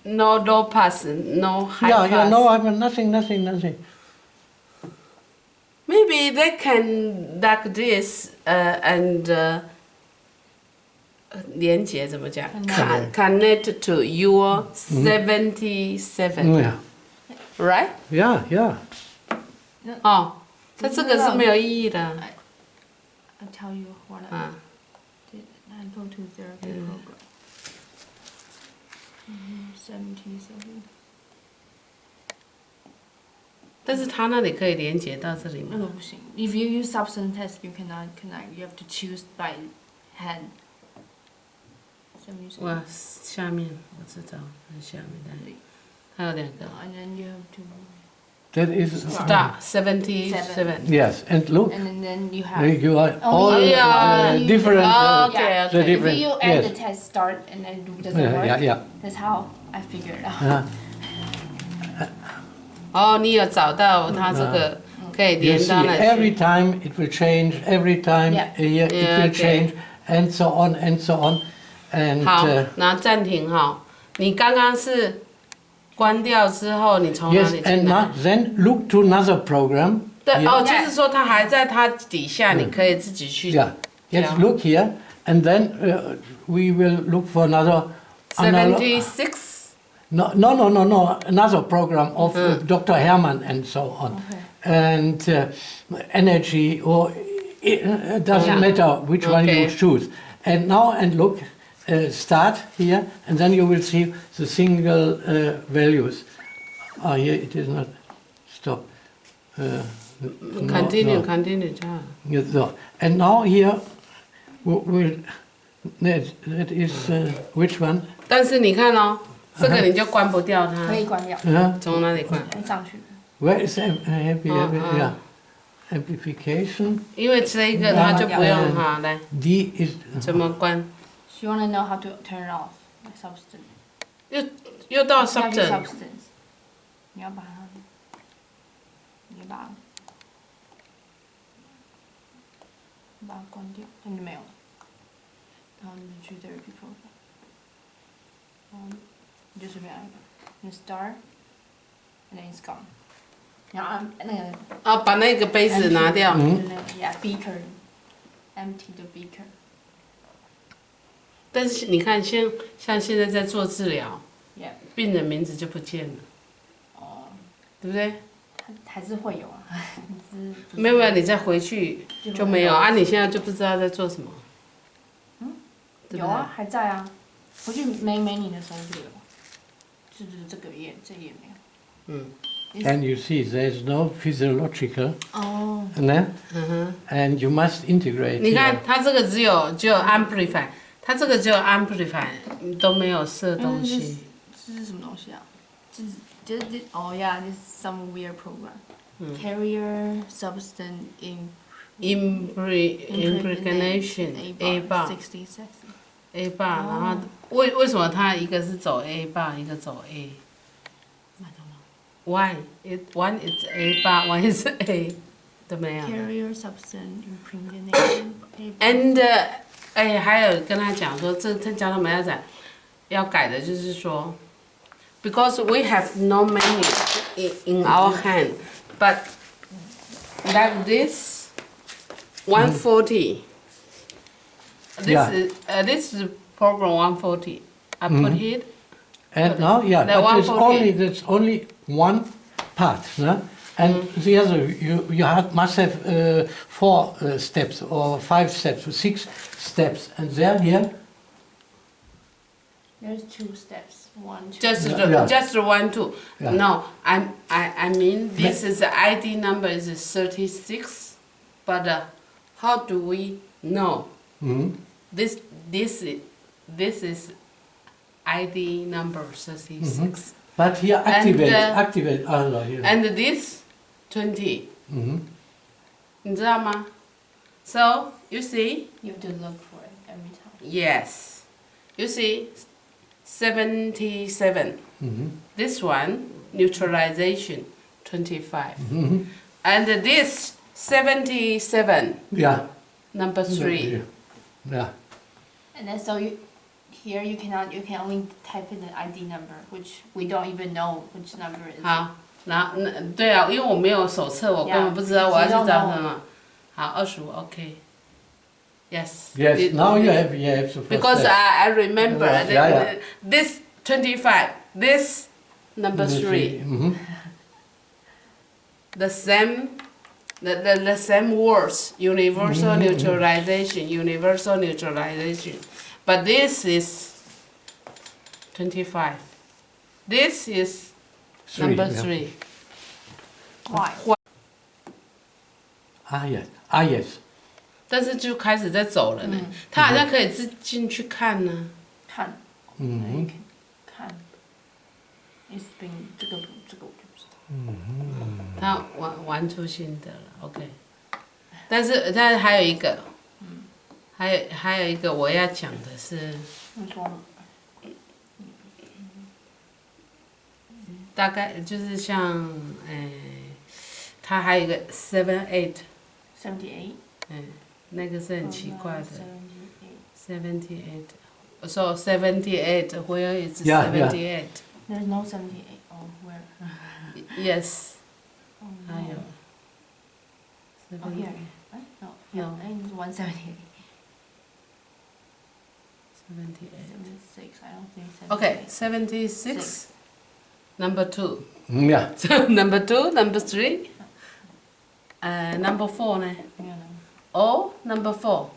low pass, no high pass. Yeah, no, I mean, nothing. Maybe they can like this and 连接怎么讲 ？Connect to your 77, Yeah. right? Yeah. 哦，它这个是没有意义的。 I'll tell you what I did. I go to therapy program. 77. 但是它那里可以连接到这里吗？那个不行。If you use substance test, you cannot connect. You have to choose by hand. 77. 哇，下面我知道，很下面的，还有2个。 And then you have to That is Start 77. Yes, and look, and then you have. you are all yeah. different. Okay, the okay. different. If you end the Yes. test start and then do doesn't work. Yeah. That's how I figured it out. 哦，你有找到它这个可以 You 连 see, 到那 every 去。 time it will change. Every time Yeah. it Yeah, will okay. change, and so on and so on. And 好，然后暂停哈。你刚刚是关掉之后，你从哪 yes, 里去 and 哪？ then look to another program. 对 Here. 哦，就是说它还在它底下，你可以自己去。 Yeah. Yes, Yeah. look here, and then we will look for another. 76. No. Another program of Dr. Hermann and so on. And energy, or it doesn't matter which one you choose. And now, and look, start here, and then you will see the single values. Oh, here it is not. Stop. Continue 就好。 Yes, no. And now here, that is which one? 但是你看哦，这个你就关不掉它。可以关掉，从哪里关？上去。 Where is yeah. Amplification? 因为这一个它就不用哈，来 D is 怎么关？ You wanna know how to turn it off, like substance. 又到 You have to substance。 substance. 你要把它关掉，那就没有了。然后你去 therapy program，你就随便按一个，你 start， and then it's gone。然后按那个。啊，把那个杯子拿掉。Yeah, beaker，empty the beaker。 但是你看，像现在在做治疗， Yeah. 病人名字就不见了，对不对？还是会有啊，没有，你再回去就没有啊！你现在就不知道在做什么。有啊，还在啊。回去没你的时候就有，就是这个页这页没有。and you see there is no physiological. 哦。And you must integrate. 你看，它这个只有 amplify， 它这个只有 amplify， 都没有设东西。这是什么东西啊？这哦呀，这是 some weird program. Carrier substance impregnation A bar 66 A bar， 然后为什么它一个是走 A bar， 一个走 A？Why? One is A bar, one is A， 都没有。Carrier substance impregnation A bar. And 还有跟他讲说，这教他们要改的就是说 ，because we have no menu in our hand, but like this 140. This is program 140. I put it. And now, yeah, The but that's only one part, no? And the other, you must have 4 steps or 5 steps or 6 steps, and there here. There's 2 steps. 1, 2. Just 1, 2. Yeah. No, I mean this is the ID number is 36, but how do we know? This is ID number 36. But here activate. Here. And this 20. 你知道吗? So you see. You have to look for it every time. Yes. You see, 77. This one, neutralization, 25. Mhm. And this 77, Yeah. number 3. Yeah. And then so here you can only type in the ID number, which we don't even know which number it is. 好，对啊，因为我没有手册，我根本不知道我要去找什么。好，25 OK。Yes. Yes. Now you have to. Because I remember Yeah. this 25, this number 3, Mhm. the same words, universal neutralization, but this is 25. This is number 3. Why? Ah yes. Ah yes. 但是就开始在走了呢，他好像可以进去看呢。看，Mhm. 看。It's been 这个我就不知道。他玩出新的了 ，OK。但是还有一个，还有一个我要讲的是，大概就是像，他还有一个 78， 78。那个是很奇怪的。78. So 78. Where is 78? There's no 78. Oh, where? Yes. Oh,还有。Oh, here. Right? No. No. It's 178. 78. 76. I don't think 78. Okay, 76. Number 2. Yeah. So number 2, number 3. Number 4 呢 Yeah. Oh, number 4.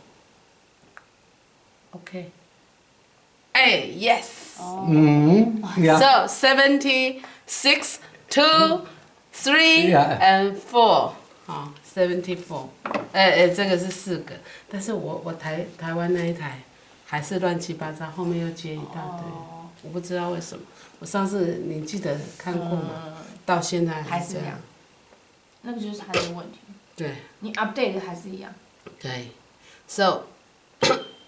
Okay. Hey, yes. Mhm. Yeah. So 76, 2, 3, Yeah. and 4. 好，74。这个是4个，但是我台湾那一台还是乱七八糟，后面又接一大堆，我不知道为什么。我上次你记得看过吗？到现在还是这样一样。那个就是他的问题。对。你 update 还是一样。对。So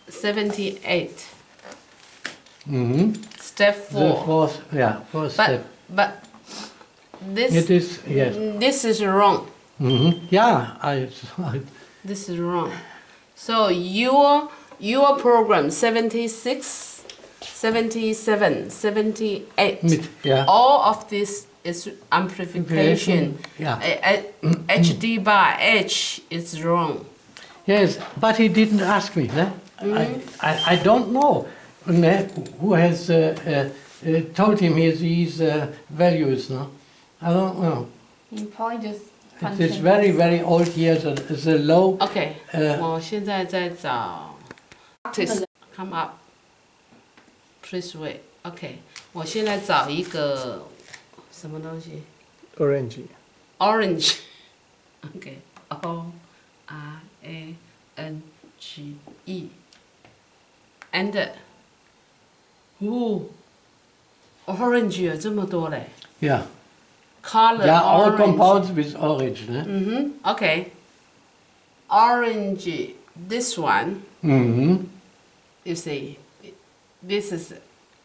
78. Mhm. Step 4. The fourth step. But this. It is yes. This is wrong. Mhm. Yeah. This is wrong. So your program 76, 77, 78. Yeah. All of this is amplification. Yeah. HD bar H is wrong. Yes, but he didn't ask me. Ne? I don't know who has told him these values. No, I don't know. You probably just. It is very, very old years. It's a low. Okay. 我现在在找 practice come up. Please wait. Okay. 我现在找一个什么东西 Orange. Orange. Okay. O-R-A-N-G-E. And orange 有这么多嘞 Yeah. Color Yeah, all orange. compounds with orange. Ne? Okay. Orange. This one. You see, this is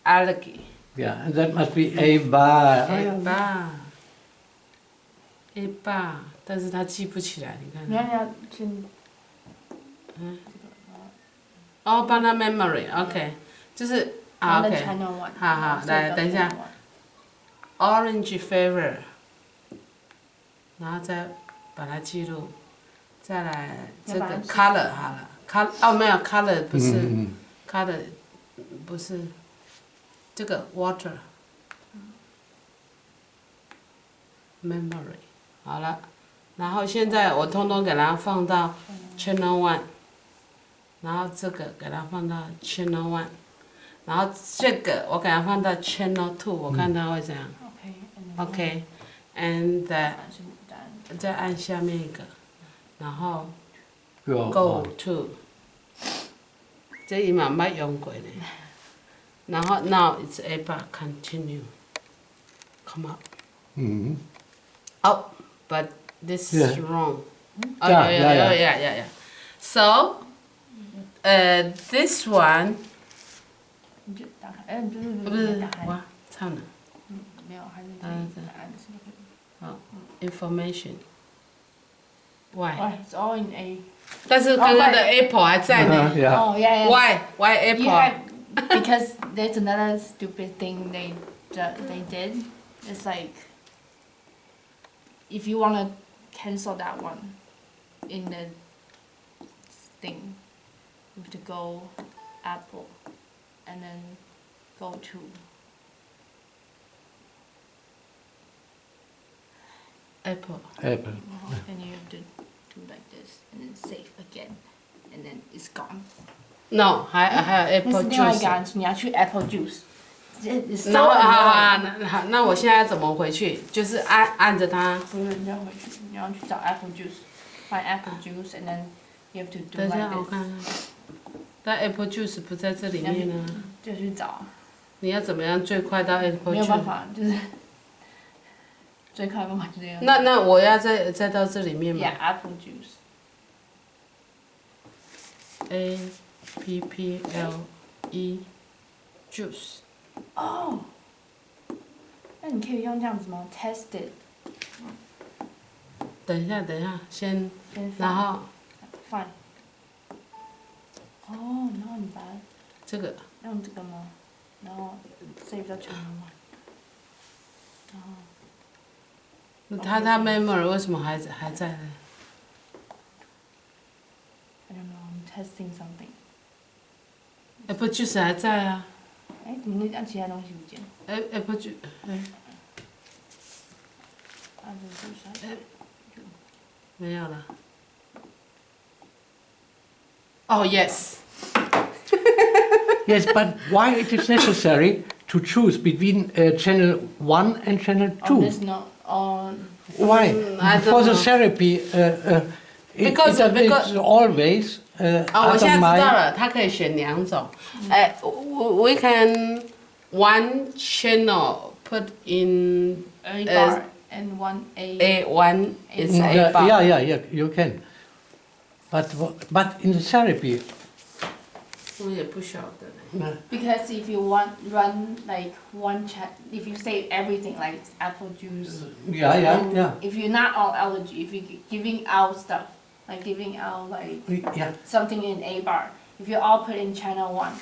algae. Yeah, and that must be A bar. A bar. A bar. 但是他记不起来，你看。你要去。哦，帮他 memory，OK， 就是啊 ，OK， 好，来，等一下 ，orange flavor， 然后再把它记录，再来这个 color 好了 ，color 没有 color 不是 color 不是这个 water memory 好了，然后现在我通通给它放到 channel 1。然后这个给它放到 channel 1， 然后这个我给它放到 channel 2， 我看它会怎样。OK，and 再按下面一个，然后 go to， 这伊嘛捌用过呢。然后 now it's able continue come up。Oh, but this is wrong. Oh yeah. So. This one 看，不是不是打开，哇，唱了。没有，还是可以答案是那个。好，information。Why？ Oh, it's all in A. 但是刚刚的 apple 还在呢。 Oh yeah, yeah. Why You apple？ have, because there's another stupid thing they did. It's like if you wanna cancel that one in the thing, you have to go apple and then go to apple。 Apple. and you have to do like this and then save again and then it's gone. No，还有 apple 那是另外一个 juice。案子，你要去 apple juice. It's 然 so 后 annoying. 好，那我现在怎么回去？就是按着它。不是，你要回去，你要去找 apple juice，find apple juice and then you have to do 等一 like 下，我 this. 看看。但 apple juice 不在这里面呢。就去找，你要怎么样最快到 apple 没有办 juice？ 法，就是最快的办法就这样。那我要再到这里面吗 Yeah, apple juice. ？APPLE juice。哦，那你可以用这样子吗？Test it. 等一下，先，先然后放。哦，然后你把它这个。用这个吗？然后 save 到全部吗？然后。那它 memory 为什么还在呢？ I don't know, I'm testing something. apple juice 还在啊。哎，怎么那其他东西不见了？ apple juice， apple juice 没有了。Oh yes. Yes, but why it is necessary to choose between channel 1 and channel 2? There's no on. Why? I don't For the know. therapy, Because- it's always 我现在 under 知道 my... 了，它可以选2种。We can one channel put in A bar and one A. A one is A Yeah, bar. yeah, you can. But in the therapy, 我也不晓得呢。 Because if you run like one chat, if you say everything like apple juice. and yeah. If you're not all allergy, if you're giving out stuff, like giving out like Yeah. something in A bar, if you all put in channel 1,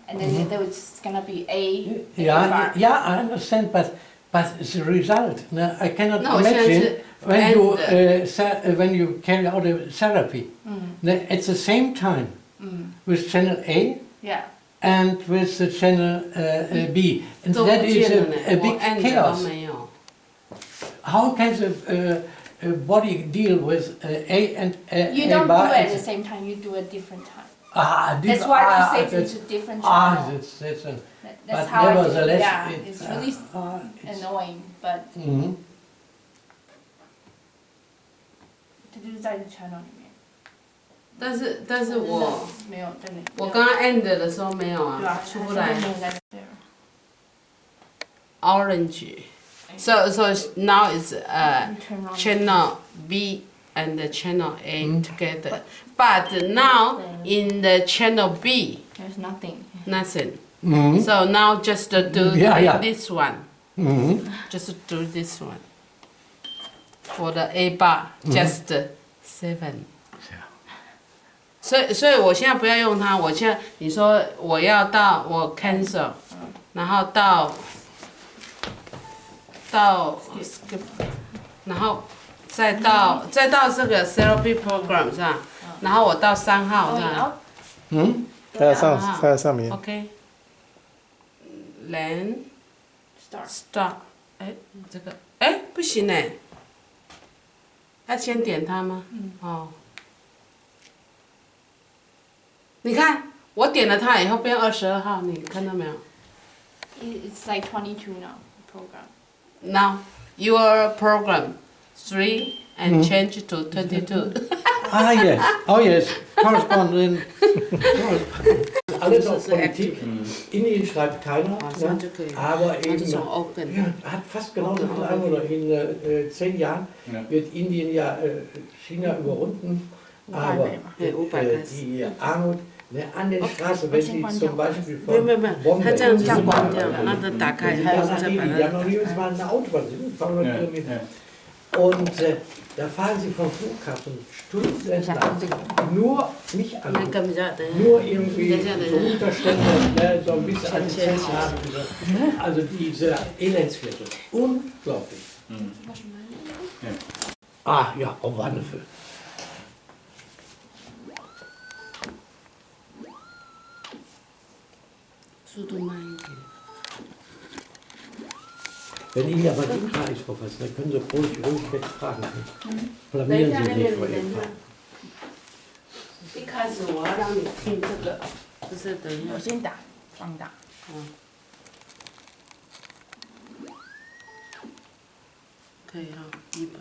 and then there was gonna be A bar. Yeah, I understand, but the result, no, I cannot No, imagine and- when you carry out a therapy. No, at the same time with channel A Yeah. and with the channel B, and 做不 that is 见了呢， a 我 big 按的都 chaos. 没有。 How can the body deal with A and You A don't do bar? it at the same time, you do it different time. Ah, That's why you save into different channels. That's That's but how I do it. nevertheless, Yeah, it's, it's really it's, annoying, but 这就是在 channel 里面。但是我没有真的。我刚刚 end 的时候没有对啊啊，，出不来。没有在这。 Orange. So now it's Turn on. channel B and the channel A together. But now in the channel B, There's nothing. nothing. Mhm. So now just do Yeah. this one. Mhm. Just do this one. For the A bar, just 7. 所以我现在不要用它，我现在你说我要到我 cancel，然后到 skip， 然后再到这个 therapy program 上，然后我到3号上它在上面。 ，OK。Then start， 哎，这个哎不行哎，要先点它吗？哦。你看，我点了它以后变22号，你看到没有 It's like 22 now program. ？Now your program 3 and change to 22. Ah, yes. Oh, yes. Correspondent. Alles auf Politik. Indien schreibt keiner, 马上就可以， aber 它就 eben 从 open。 ja, hat fast genau das gleiche. Oder in 10 Jahren wird Indien ja China überrunden. Aber die Armut Ne, an der Straße, wenn Sie zum Beispiel 没有 von 没有没有， Bombay 它这样子是 sind, 关掉，那它打开， die 还有 fahren 再 nach 把 Delhi, die haben 它 noch nie mal eine Autobahn, die sind 200 Kilometer. Und da fahren Sie vom Flughafen Stunden entlang. Nur nicht an, 那个比较等一下。 nur irgendwie so Unterstände, ne, so ein bisschen an den Zentralen. Also diese Elendsviertel. Unglaublich. Ah, ja, auf Wannefeld. Wenn Ihnen aber die klar ist, Frau Fassler, dann können Sie ruhig jetzt fragen. Blamieren Sie nicht vor Ihrem Feind. 一开始我要让你听这个，不是等一下。我先打，放大。可以哈，一把。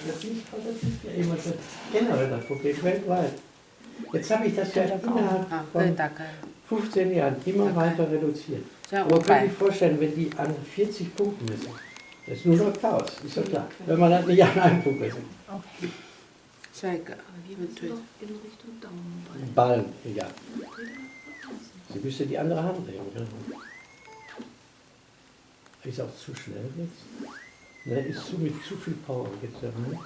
Das ist ja immer das generell das Problem weltweit. Jetzt habe ich das ja innerhalb 可以 von 打开。 15 Jahren immer weiter reduziert. 像 Aber 500 kann ich vorstellen, wenn die an 40 Punkten messen, das ist nur noch Chaos, ist ja klar. Wenn man das nicht an einem Punkt messen. 下一个，对。 Ballen, egal. Sie müsste die andere Hand nehmen. Ja. Ist auch zu schnell jetzt. Ne, ist mit zu viel Power jetzt. Ja, ne?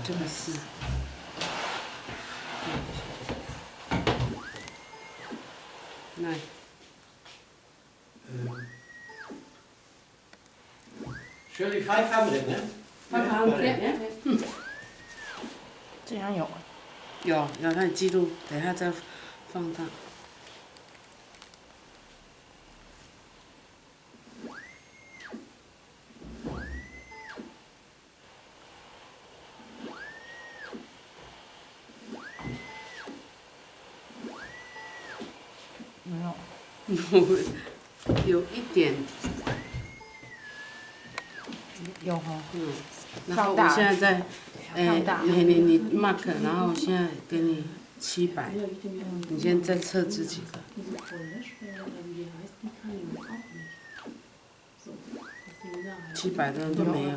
这个是。 Nein. Shirley, 500, ne? 这样有。有，它记录，等一下再放大。有一点。有哈。然后我现在在，你 mark， 然后我现在给你700，你先再测这几个。700的都没有，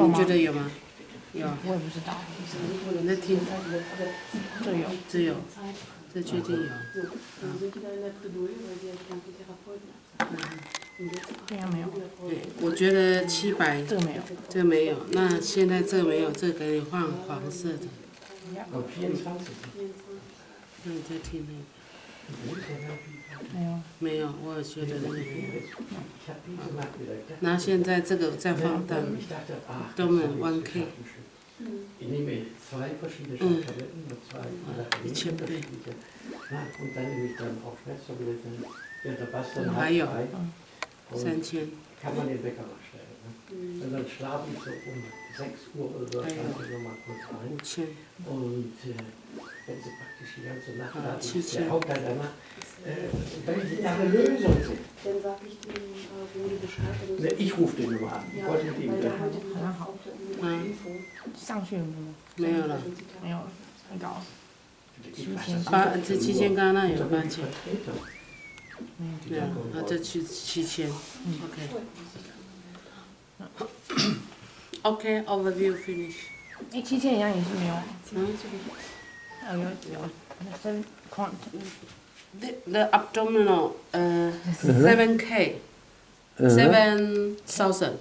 你觉得有吗？有。我也不知道。你在听？这有。这有，这确定有。这样没有。对，我觉得700。这个没有。这个没有，那现在这个没有，这个给你换黄色的。那你再听那个。没有。没有，我也觉得那个没有。那现在这个再放大，都没有 1K。1000倍。还有3000。 Kann man den Wecker mal stellen. Ne? Und dann schlafe ich so um 6 Uhr oder so, schlafe ich nochmal kurz rein. Und wenn sie praktisch die ganze Nacht da ist, der haut dann danach, wenn ich eine Lösung sehe. Dann sag ich dem Rudi Bescheid. Ne, ich rufe den nur an. Ich wollte mit ihm reden. 上去了没有？没有了。没有了，很高。这7000刚刚那有8000。 没有，那这7000。OK。OK, overview finish。7000一样也是没有。有。7 count。The abdominal, 7K, 7,000,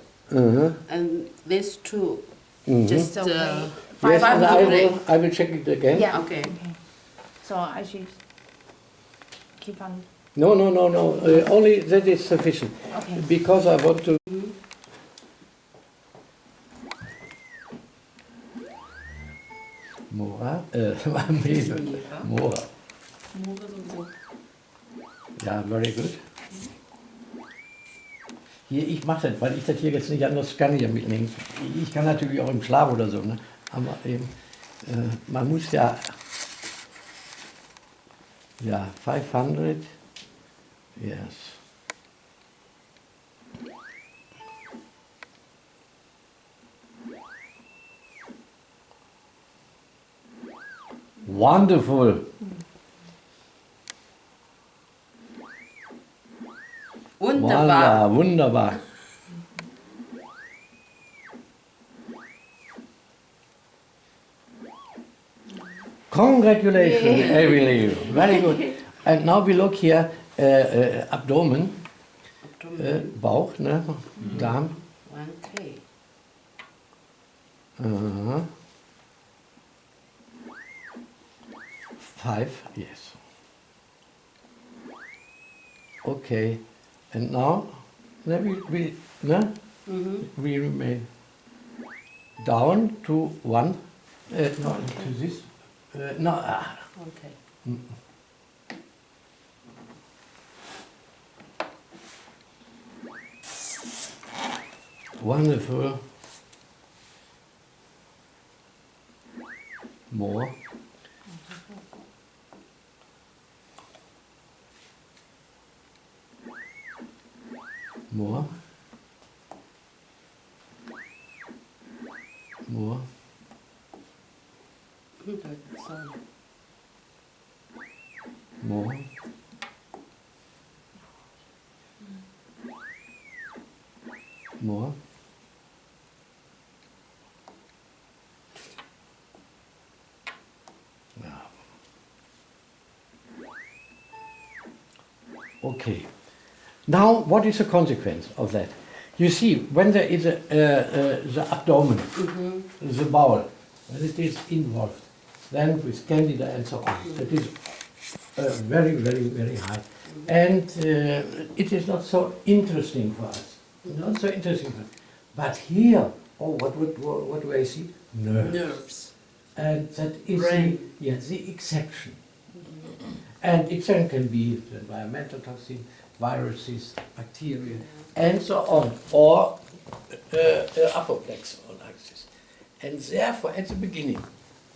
and these two, just Yes, 500. I will check it again. Yeah. Okay. So I should keep on. No. Only that is sufficient. Okay. Because I want to. MORA? MORA. Ja, very good. Hier, ich mache das, weil ich das hier jetzt nicht anders kann hier mitnehmen. Ich kann natürlich auch im Schlaf oder so, ne? Aber eben, man muss ja 500, yes. Wonderful. Wunderbar. Wunderbar. Congratulations, Emily. Very good. And now we look here, abdomen, Bauch, ne? Darm. 1, 3. Uh-huh. 5, yes. Okay, and now then we we remain down to 1. No, to this. No. Okay. Wonderful. More. More. More. More. More. Okay. Now, what is the consequence of that? You see, when there is the abdomen, the bowel, when it is involved, then with candida and so on, that is very, very, very high. And it is not so interesting for us. Not so interesting for us. But here, oh, what do I see? Nerves. And that is the exception. And exception can be the environmental toxin, viruses, bacteria, and so on, or apoplex or like this. And therefore, at the beginning,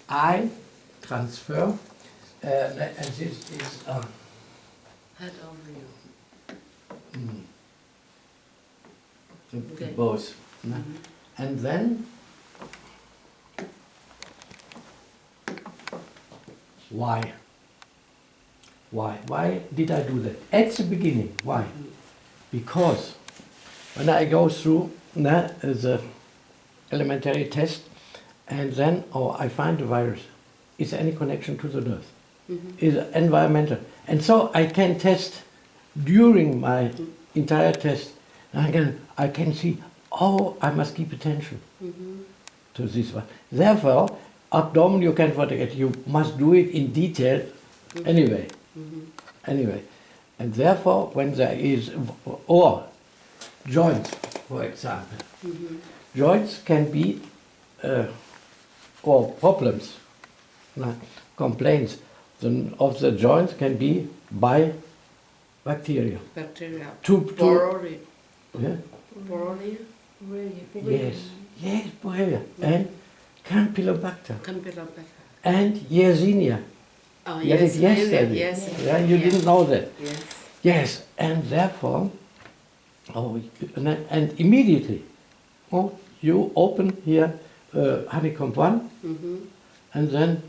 I transfer, and this is head over you. Both. And then, why? Why did I do that? At the beginning, why? Because when I go through the elementary test, and then, I find the virus, is there any connection to the nerve? Is it environmental? And so I can test during my entire test, and I can see, I must keep attention to this one. Therefore, abdomen you can forget, you must do it in detail anyway. Anyway, and therefore, when there is, or joints, for example, joints can be, or problems, complaints of the joints can be by bacteria. Bacteria. Borrelia. Yeah? Borrelia. Yes, Borrelia. And Campylobacter. Campylobacter. And Yersinia. Oh, yes, yesterday. Yes. Yeah, you didn't know that. Yes. Yes, and therefore, and immediately, you open here honeycomb 1, and then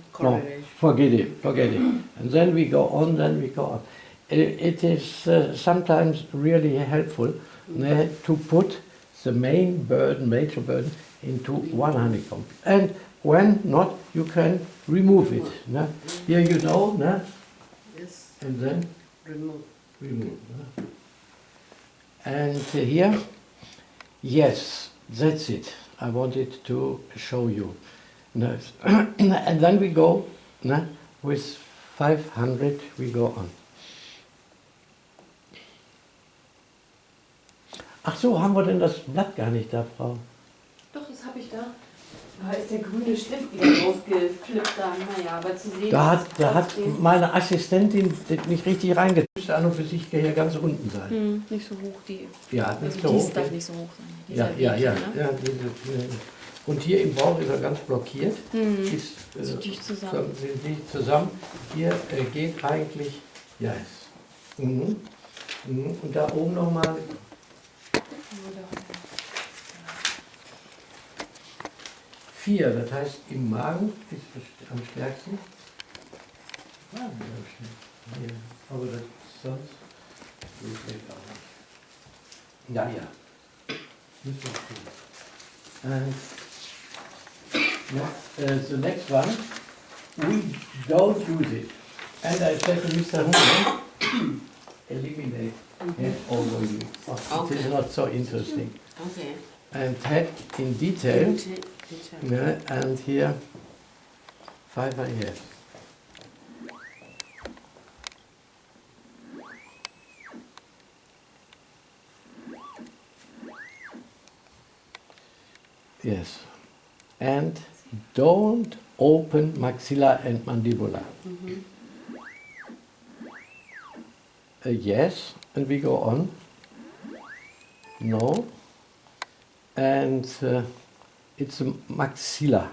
forget it. And then we go on, It is sometimes really helpful to put the major burden into one honeycomb. And when not, you can remove it. Here you know, Yes. and then Remove. And here, yes, that's it. I wanted to show you. And then we go, with 500, we go on. Ach so, haben wir denn das Blatt gar nicht da, Frau? Doch, das habe ich da. Da ist der grüne Stift wieder rausgeflippt dann. Naja, aber zu sehen Da ist hat meine Assistentin nicht richtig reingetan. Müsste an und für sich hier ganz unten sein. nicht so hoch, die. Ja, nicht so Dies hoch. darf nicht so hoch sein. Ja. Ne? Und hier im Bauch ist er ganz blockiert. Sind dicht zusammen. Sind dicht zusammen. Hier geht eigentlich, Und da oben nochmal. 4, das heißt im Magen ist am stärksten. Aber das sonst geht auch nicht. Ja. Müssen wir tun. The next one we don't use it. And I said to Mr. Hunter, eliminate head overview. Oh, it is not so interesting. Okay. And head in detail, yeah, and here 5 years. Yes, and don't open maxilla and mandibula. Yes, and we go on. No, and it's a maxilla.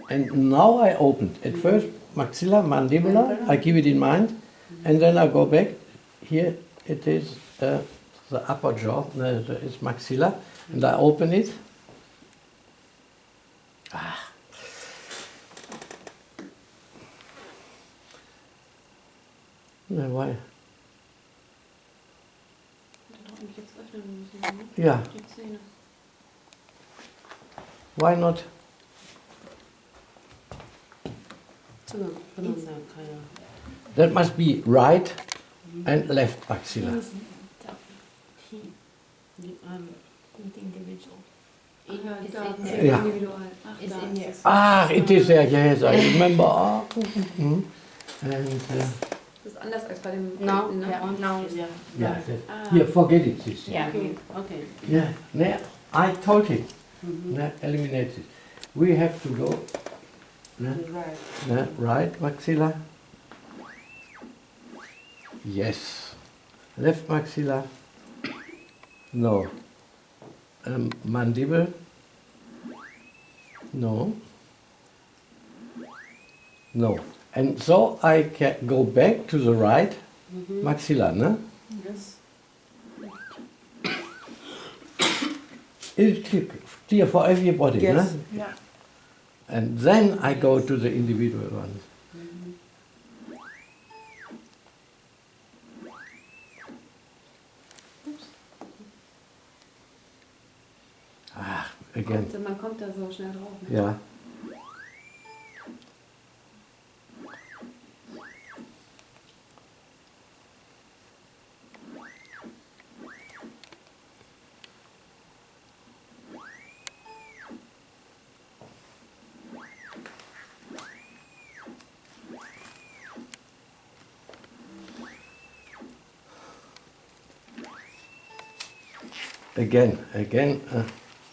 And now I opened. At first, maxilla, mandibula, I keep it in mind, and then I go back. Here it is the upper jaw, it's maxilla, and I open it. Ah. No, why? Yeah. Why not? That must be right and left maxilla. Yeah. Ah, it is there, yes, I remember. And Das ist anders als bei dem. No, yeah, here, forget it. This. Yeah. Okay. Yeah, no, I told him. No, eliminate it. We have to go. No, no, right maxilla. Yes. Left maxilla. No. Mandible. No. No. And so I can go back to the right maxilla, no? Yes. It's clear for everybody, Yes. no? Yeah. And then I go to the individual ones. Ah, again. Man kommt da so schnell drauf. Ne? Yeah. Again.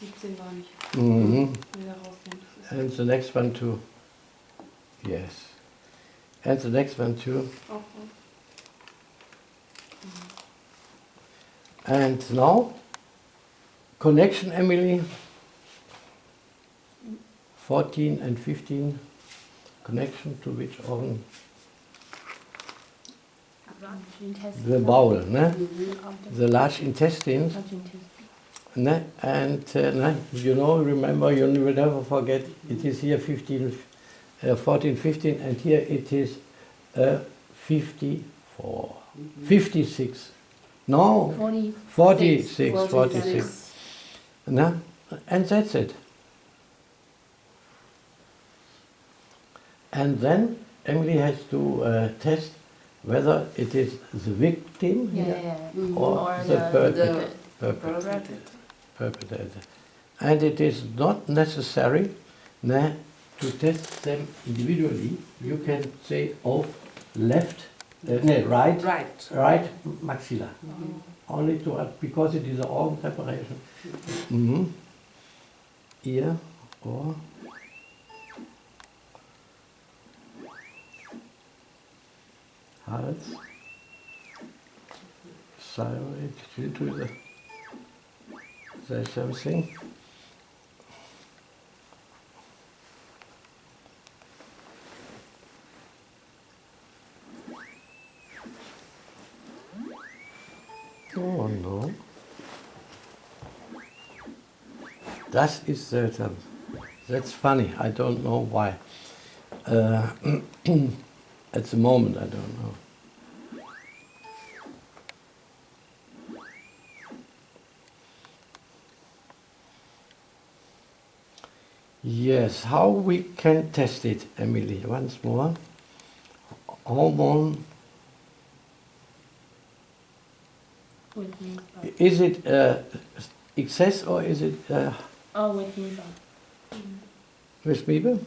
17 war nicht. Wieder rausnehmen. And the next one too. Yes. And the next one too. Auch. And now, connection, Emily. 14 and 15. Connection to which organ? The bowel, ne? The large intestines. Ne? And you know, remember, you will never forget, it is here 14, 15, and here it is 54, 56. No, 46. Ne? And that's it. And then Emily has to test whether it is the victim or the perpetrator. And it is not necessary to test them individually. You can say, oh, left, right maxilla. Only to, because it is an organ preparation. Ear or Hals, thyroid, say something. Oh no. Das ist seltsam. That's funny. I don't know why. At the moment, I don't know. Yes, how we can test it, Emily, once more. Hormone, With me. is it excess or is it Oh, with me. with Miebe?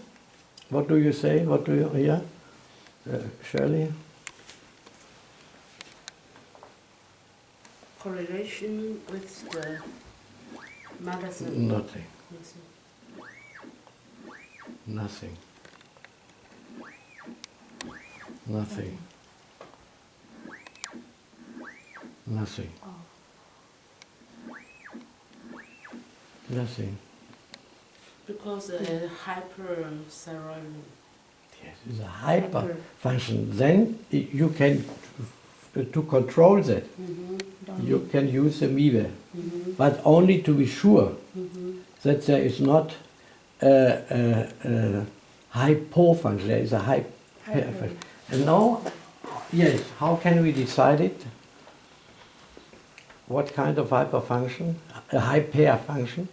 What do you say? What do you hear? Shirley? Correlation with the medicine. Nothing. Nothing. Nothing. Nothing. Nothing. Because hyperthyroid. Yes, it's a hyper function. Then you can, to control that, you can use the Miebe, but only to be sure that there is not a hypofunction, there is a hyperfunction. And now, yes, how can we decide it? What kind of hyperfunction? A hyperfunction?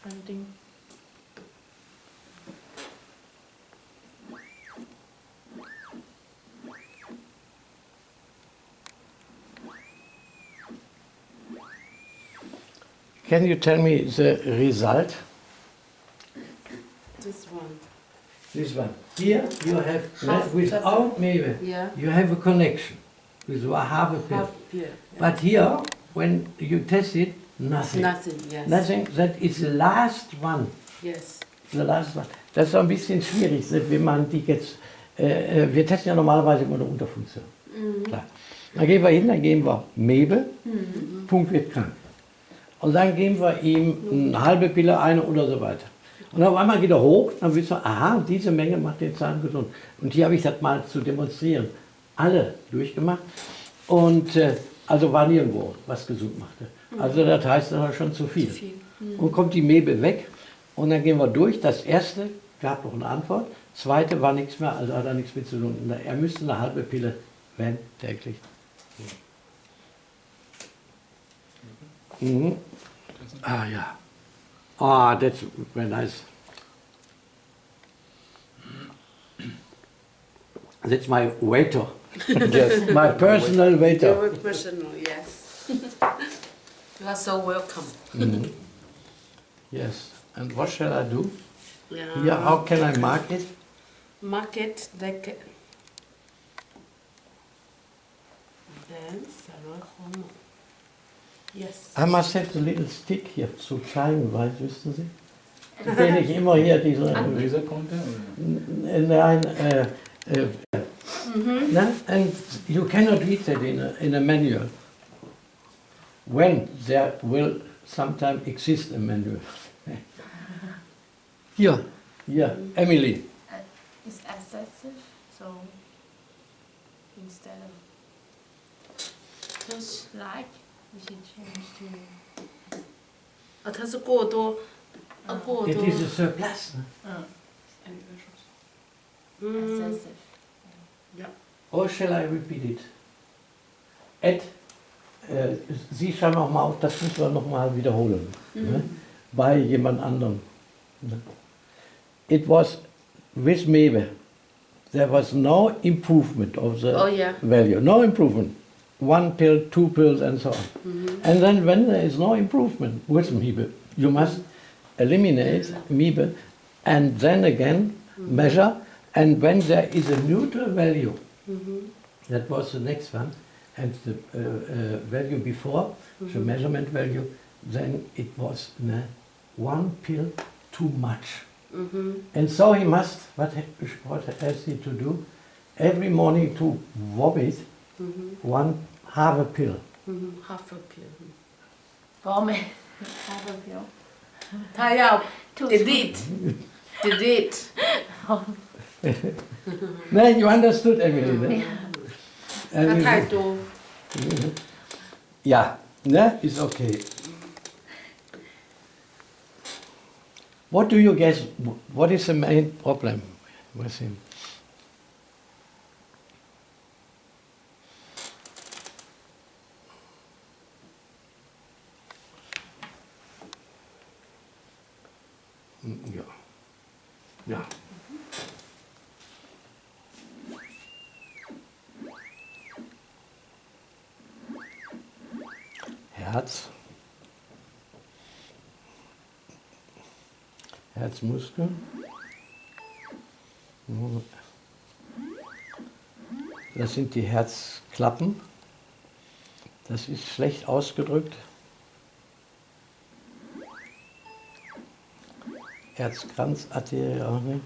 I think. Can you tell me the result? This one. This one. Here you have, without Miebe, Yeah. you have a connection with half a pill. Half pill. Yeah. But here, when you test it, nothing. Nothing, yes. Nothing, that is the last one. Yes. The last one. Das ist so ein bisschen schwierig, wenn man die jetzt, wir testen ja normalerweise immer eine Unterfunktion. Klar. Dann gehen wir hin, dann geben wir Miebe, Punkt wird krank. Und dann geben wir ihm eine halbe Pille, eine oder so weiter. Und auf einmal geht er hoch, dann wissen wir, aha, diese Menge macht den Zahn gesund. Und hier habe ich das mal zu demonstrieren. Alle durchgemacht. Und also war nirgendwo, was gesund machte. Also das heißt, das war schon zu viel. Und kommt die Miebe weg und dann gehen wir durch. Das erste gab noch eine Antwort. Zweite war nichts mehr, also hat er nichts mit zu tun. Er müsste eine halbe Pille, wenn täglich. Mhm. Ah ja. Ah, that's very nice. That's my waiter. Yes, my personal waiter. Your personal, yes. You are so welcome. Yes. And what shall I do? Yeah. Here, how can I mark it? Mark it like then thyroid hormone. Yes. I must have the little stick here zu zeigen, weil, wissen Sie? Den ich immer hier diese... Laserpointer? Nein, no? And you cannot read that in a manual. When there will sometime exist a manual. Here, Emily. It's excessive, so instead of just like, we should change to. 啊，它是过多，过 It 多。 is a surplus. Ein Überschuss. Excessive. Or shall I repeat it? Ed, Sie schreiben auch mal auf, das müssen wir nochmal wiederholen. Ne? Bei jemand anderem. Ne? It was with Miebe. There was no improvement of the value. No improvement. 1 pill, 2 pills, and so on. And then when there is no improvement with Miebe, you must eliminate Miebe and then again measure. And when there is a neutral value, that was the next one, and the value before, the measurement value, then it was 1 pill too much. And so he must, what has he to do? Every morning to vomit half a pill. Half a pill. Vomit. Half a pill. 他要 delete. No, you understood, Emily. Ne? 它太多。 Yeah, ne? It's okay. What do you guess? What is the main problem with him? Ja. Herz. Herzmuskel. Das sind die Herzklappen. Das ist schlecht ausgedrückt. Herzkranzarterie auch nicht.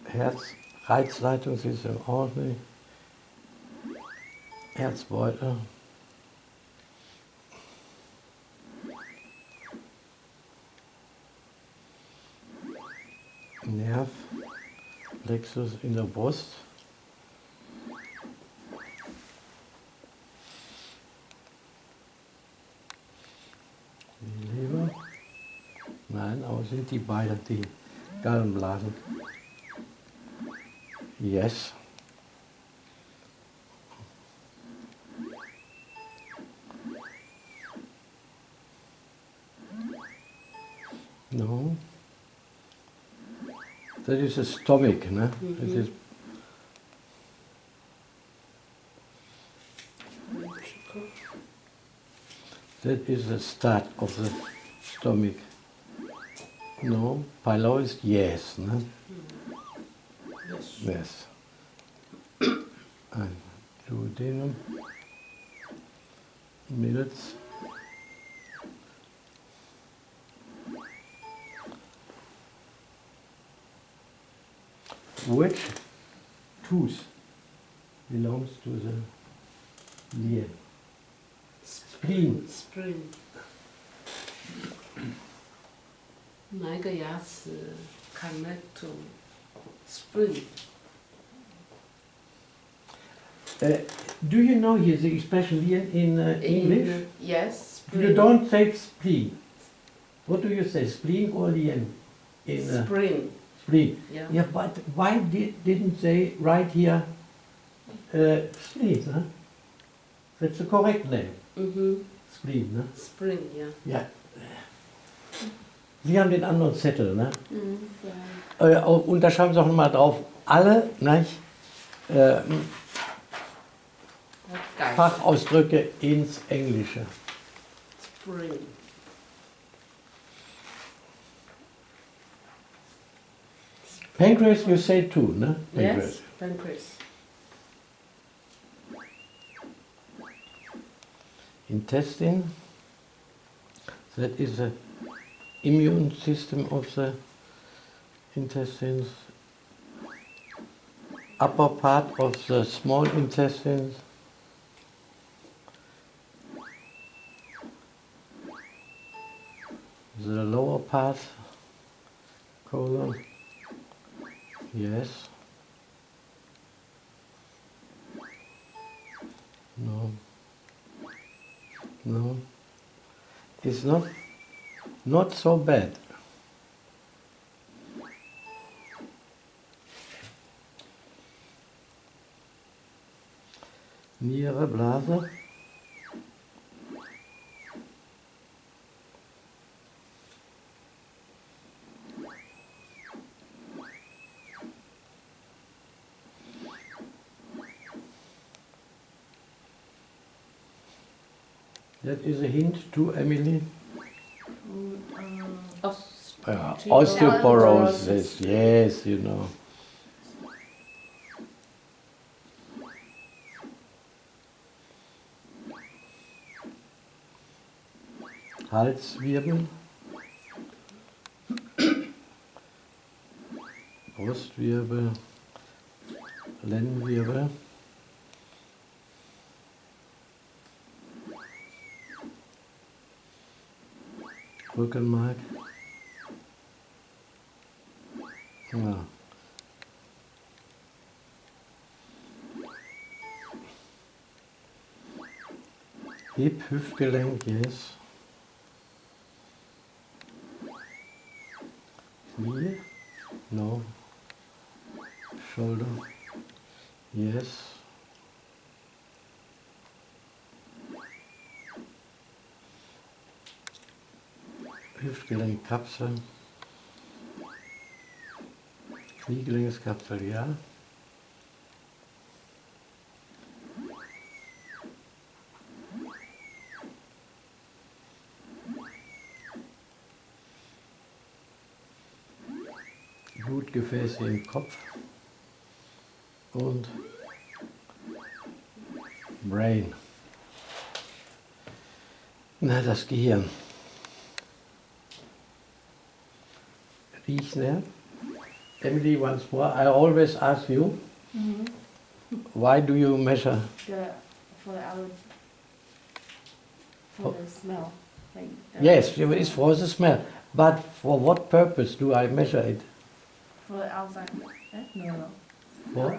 Herzreizleitungssystem auch nicht. Herzbeutel. Nerv. Plexus in der Brust. Die Leber. Nein, aber sind die beiden die Gallenblasen. Yes. No. That is a stomach, ne? That is that is the start of the stomach. No, pylorus, yes, ne? Yes. Ein Duodenum, Milz, which tooth belongs to the ear? Spleen. Spring. 哪一个牙齿 connect to spring? Do you know here the expression in English? Yes, You spring. don't say spleen. What do you say, spleen or lien? In Spring. spleen. Yeah. Yeah, but why didn't they write here spleen? Huh? That's the correct name. Spleen, ne? Spring, yeah. Ja. Sie haben den anderen Zettel, ne? Ja. Und da schreiben Sie auch nochmal drauf, alle, ne? Fachausdrücke ins Englische. Spring. Pancreas you say too, ne? Yes, pancreas. Intestine, that is the immune system of the intestines. Upper part of the small intestines. The lower part, colon, yes. No. No. It's not so bad. Niere, Blase. That is a hint to Emily. Osteoporosis, yes, you know. Halswirbel, Brustwirbel, Lendenwirbel, Rückenmark. Ja. Hip, Hüftgelenk, yes. Knie, no. Shoulder, yes. Hüftgelenk, Kapsel, Spiegelungskapsel, ja. Blutgefäße im Kopf und Brain. Na, das Gehirn. Riechner. Emily, once more, I always ask you, why do you measure? For the smell. Like, Yes, it's for the smell. But for what purpose do I measure it? For the outside. Eh? No. For?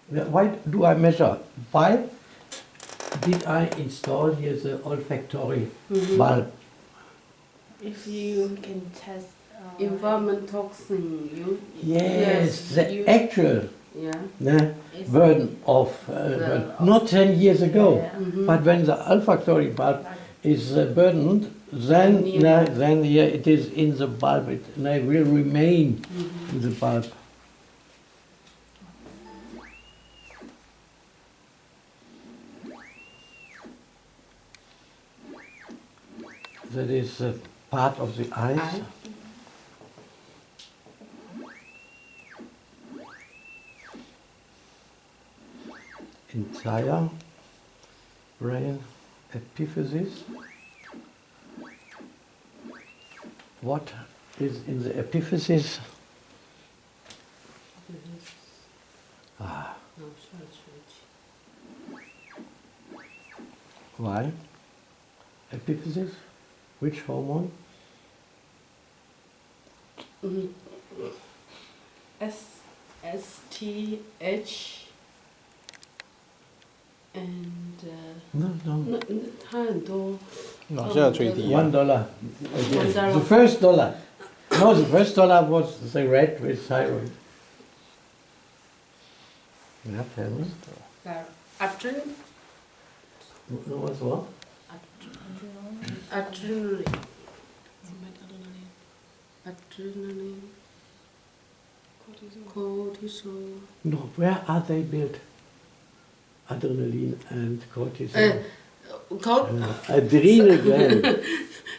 Why do I measure? Why did I install here the olfactory bulb? If you can test environment toxin, Yes, the actual yeah. burden of, not 10 years ago, Yeah. but when the olfactory bulb is burdened, then here it is in the bulb, it will remain in the bulb. That is part of the eyes. Entire brain epiphysis. What is in the epiphysis? Why? Epiphysis? Which hormone? STH and No. 它很多好像最低啊。 $1. The first dollar. No, the first dollar was the red with thyroid. Yeah, tell me. adrenaline. What's what? Adrenaline. Adrenaline. Cortisol. No, where are they built? Adrenaline and cortisol. Adrenal gland.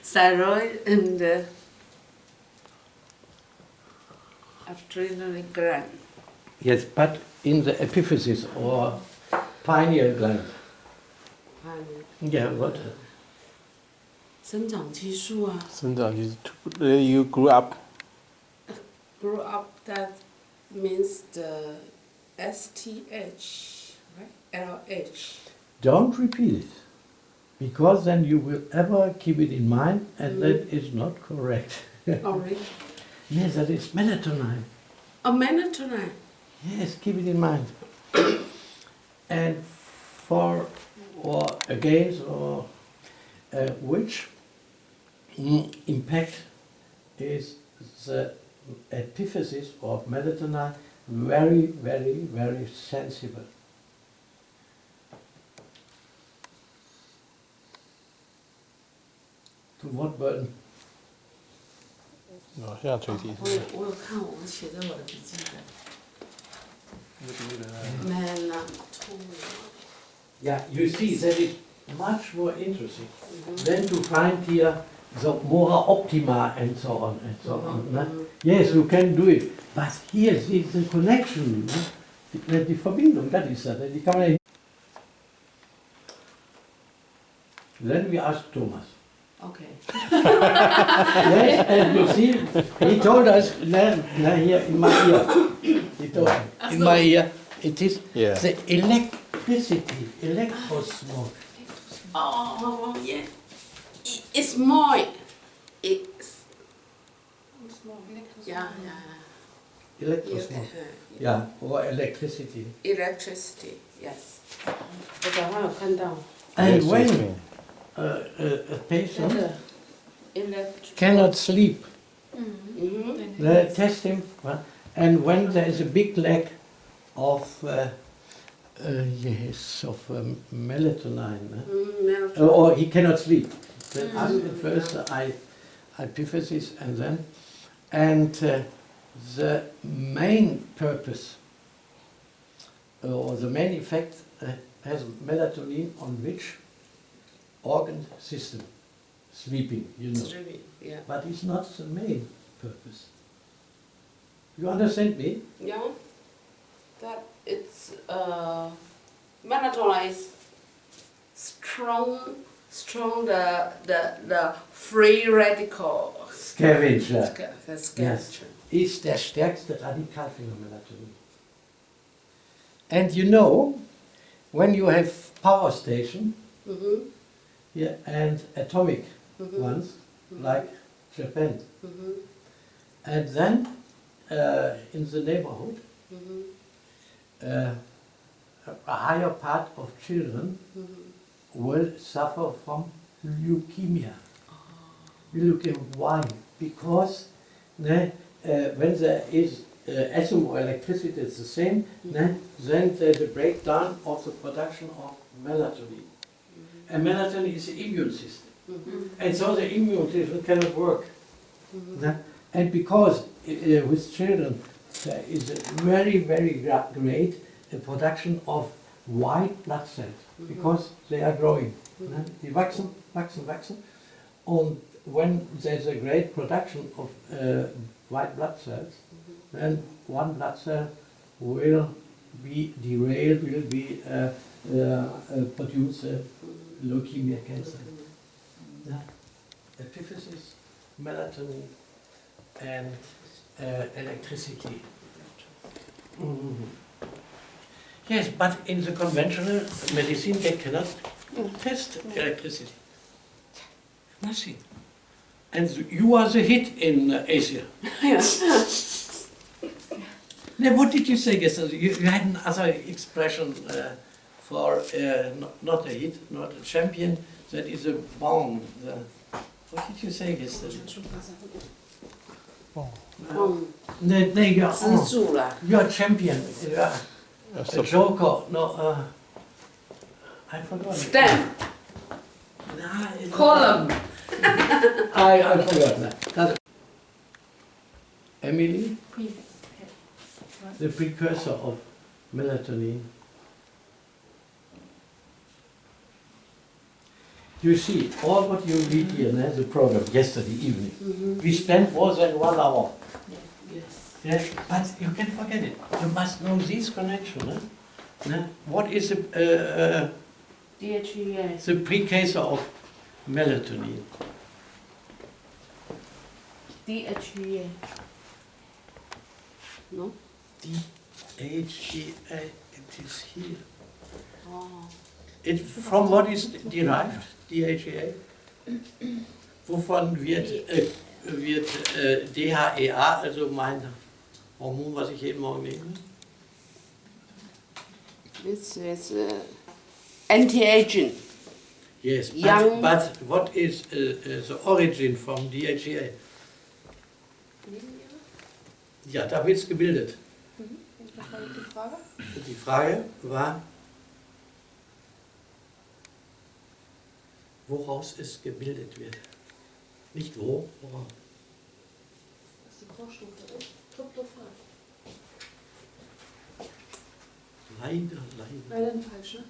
Thyroid and adrenaline gland. Yes, but in the epiphysis or pineal gland. Yeah, what? 生长激素啊。生长激素 You grew up. Grew up, that means the STH, right? LH. Don't repeat it, because then you will ever keep it in mind, and that is not correct. Oh, really? Yes, that is melatonin. A melatonin. Yes, keep it in mind. And for or against or which impact is the epiphysis of melatonin very, very, very sensible. To what burden? 好像最低。我有看，我写在我的笔记本。Melatonin. Yeah, you see that is much more interesting than to find here the MORA optima and so on and so on. Yes, you can do it, but here is the connection, die Verbindung, das ist das, die kann man nicht. Then we ask Thomas. Okay. Yes, and you see, he told us, here in my ear, he told in my ear, it is the electricity, electrosmog. Oh, yeah. It's more. It's. Yeah. Electrosmog. Yeah, or electricity. Electricity, yes. 我早上有看到。 And when a patient cannot sleep, they test him, and when there is a big lack of melatonin, or he cannot sleep, then ask at first hypophysis, and the main purpose or the main effect has melatonin on which organ system? Sleeping, you know. Sleeping, yeah. But it's not the main purpose. You understand me? Yeah. That it's melatonin is strong the free radical Scavenger. scavenger. Yes. Ist der stärkste Radikalfinger Melatonin. And you know, when you have power station, yeah, and atomic ones, like Japan, and then in the neighborhood, a higher part of children will suffer from leukemia. Why? Because when there is atom or electricity, it's the same, then there's a breakdown of the production of melatonin. And melatonin is the immune system. And so the immune system cannot work. And because with children there is a very, very great production of white blood cells, because they are growing. Die wachsen. And when there's a great production of white blood cells, then one blood cell will be derailed, will be produce leukemia cancer. Epiphysis, melatonin, and electricity. Yes, but in the conventional medicine they cannot test electricity. Nothing. And you are the hit in Asia. Now, what did you say yesterday? You had another expression for not a hit, not a champion, that is a bomb. What did you say yesterday? You're a champion. A joker. No, I forgot. Stamp. Column. I forgot that. Emily, the precursor of melatonin. You see, all what you read here, the program yesterday evening, we spent more than 1 hour. Yes, but you can forget it. You must know this connection. What is the DHEA. the precursor of melatonin? DHEA. No? DHEA, it is here. Oh. It, from what is derived, DHEA? Wovon wird DHEA, also mein Hormon, was ich jeden Morgen nehme? This is anti-aging. Yes, Young. but what is the origin from DHEA? Ja, da wird es gebildet. Die Frage war, woraus es gebildet wird. Nicht wo, woraus. Das ist die Vorstufe, oder? Tryptophan. Leider. Leider falsch, ne?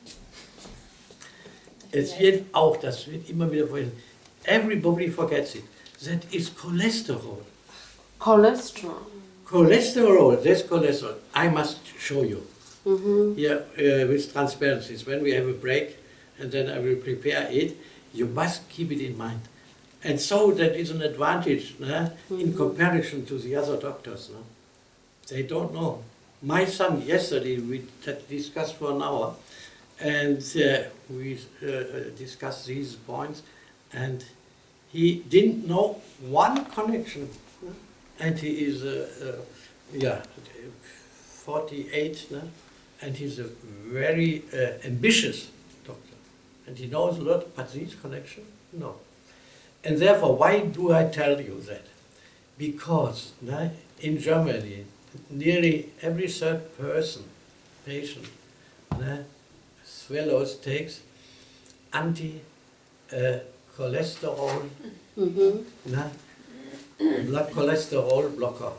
Es wird auch, das wird immer wieder vorhin, everybody forgets it, that is cholesterol. Cholesterol. Cholesterol, that's cholesterol. I must show you. Here with transparencies. When we have a break, and then I will prepare it, you must keep it in mind. And so that is an advantage in comparison to the other doctors. They don't know. My son, yesterday, we discussed for an hour, and we discussed these points, and he didn't know one connection. And he is 48, and he's a very ambitious doctor. And he knows a lot, but these connections, no. And therefore, why do I tell you that? Because in Germany, nearly every third patient swallows, takes anti-cholesterol blood cholesterol blocker.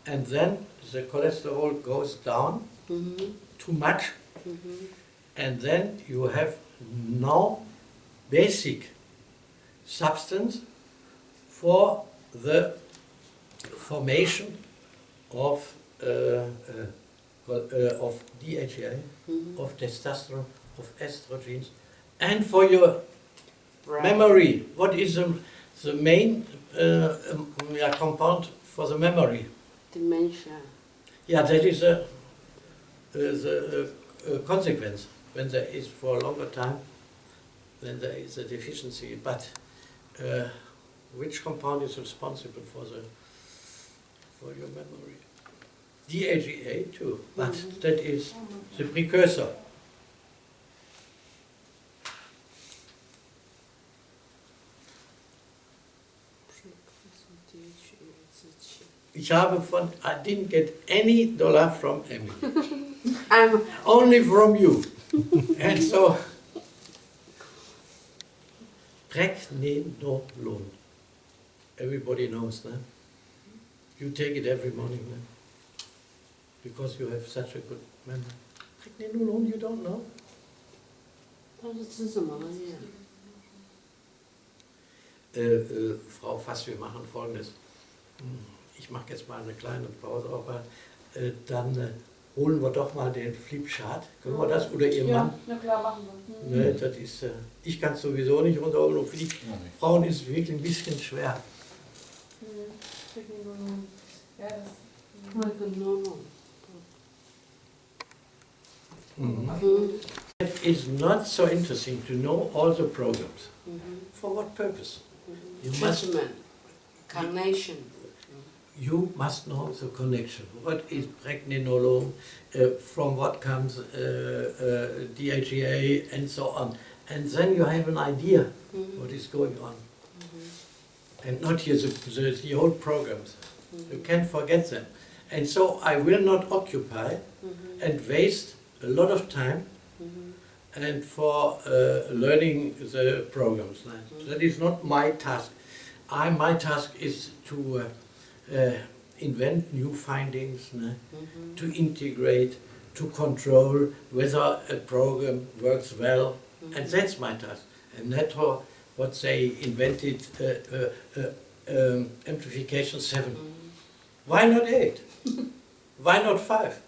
And then the cholesterol goes down too much, and then you have no basic substance for the formation of DHA, of testosterone, of estrogens, and for your memory. What is the main compound for the memory? Dementia. Yeah, that is the consequence. When there is for a longer time, then there is a deficiency. But which compound is responsible for your memory? DHA too, but that is the precursor. I didn't get any dollar from Emmy. Only from you. And so, Pregnenolon. Everybody knows, no? You take it every morning, no? Because you have such a good memory. Pregnenolon, you don't know? Frau Fass, wir machen Folgendes. Ich mache jetzt mal eine kleine Pause, aber dann holen wir doch mal den Flipchart. Können wir das? Oder Ihr Mann? Ja, na klar, machen wir. Ne, das ist, ich kann es sowieso nicht runterholen. Und für die Frauen ist es wirklich ein bisschen schwer. Ja, das. It is not so interesting to know all the programs. For what purpose? Carnation. You must know the connection. What is pregnenolone, from what comes DHEA, and so on. And then you have an idea what is going on. And not here the old programs. You can't forget them. And so I will not occupy and waste a lot of time and for learning the programs. That is not my task. My task is to invent new findings, to integrate, to control whether a program works well, and that's my task. And that's what they invented, amplification 7. Why not 8? Why not 5?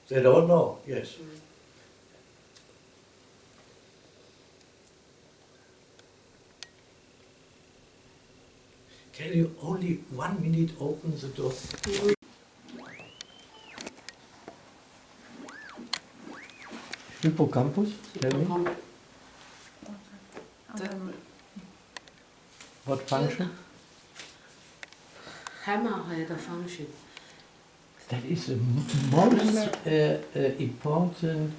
They don't know, yes. Can you only 1 minute open the door? Hippocampus, tell me. What function? Hammerhead function. That is the most important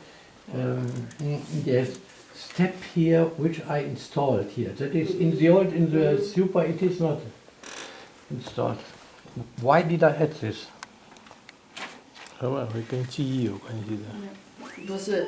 yes, step here, which I installed here. That is in the super, it is not installed. Why did I add this? 会跟记忆有关系的。不是。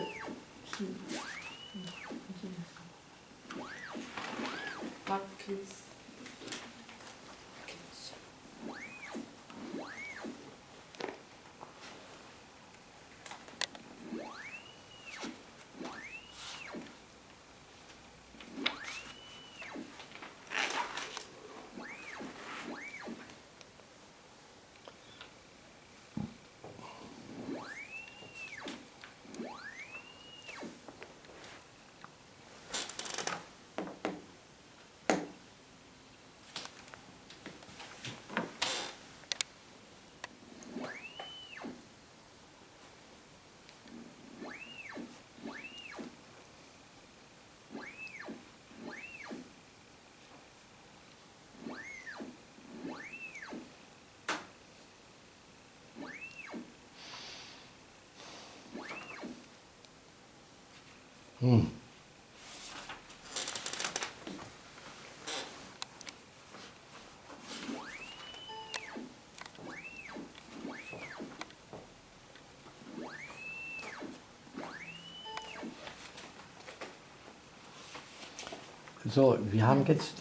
So, wir haben jetzt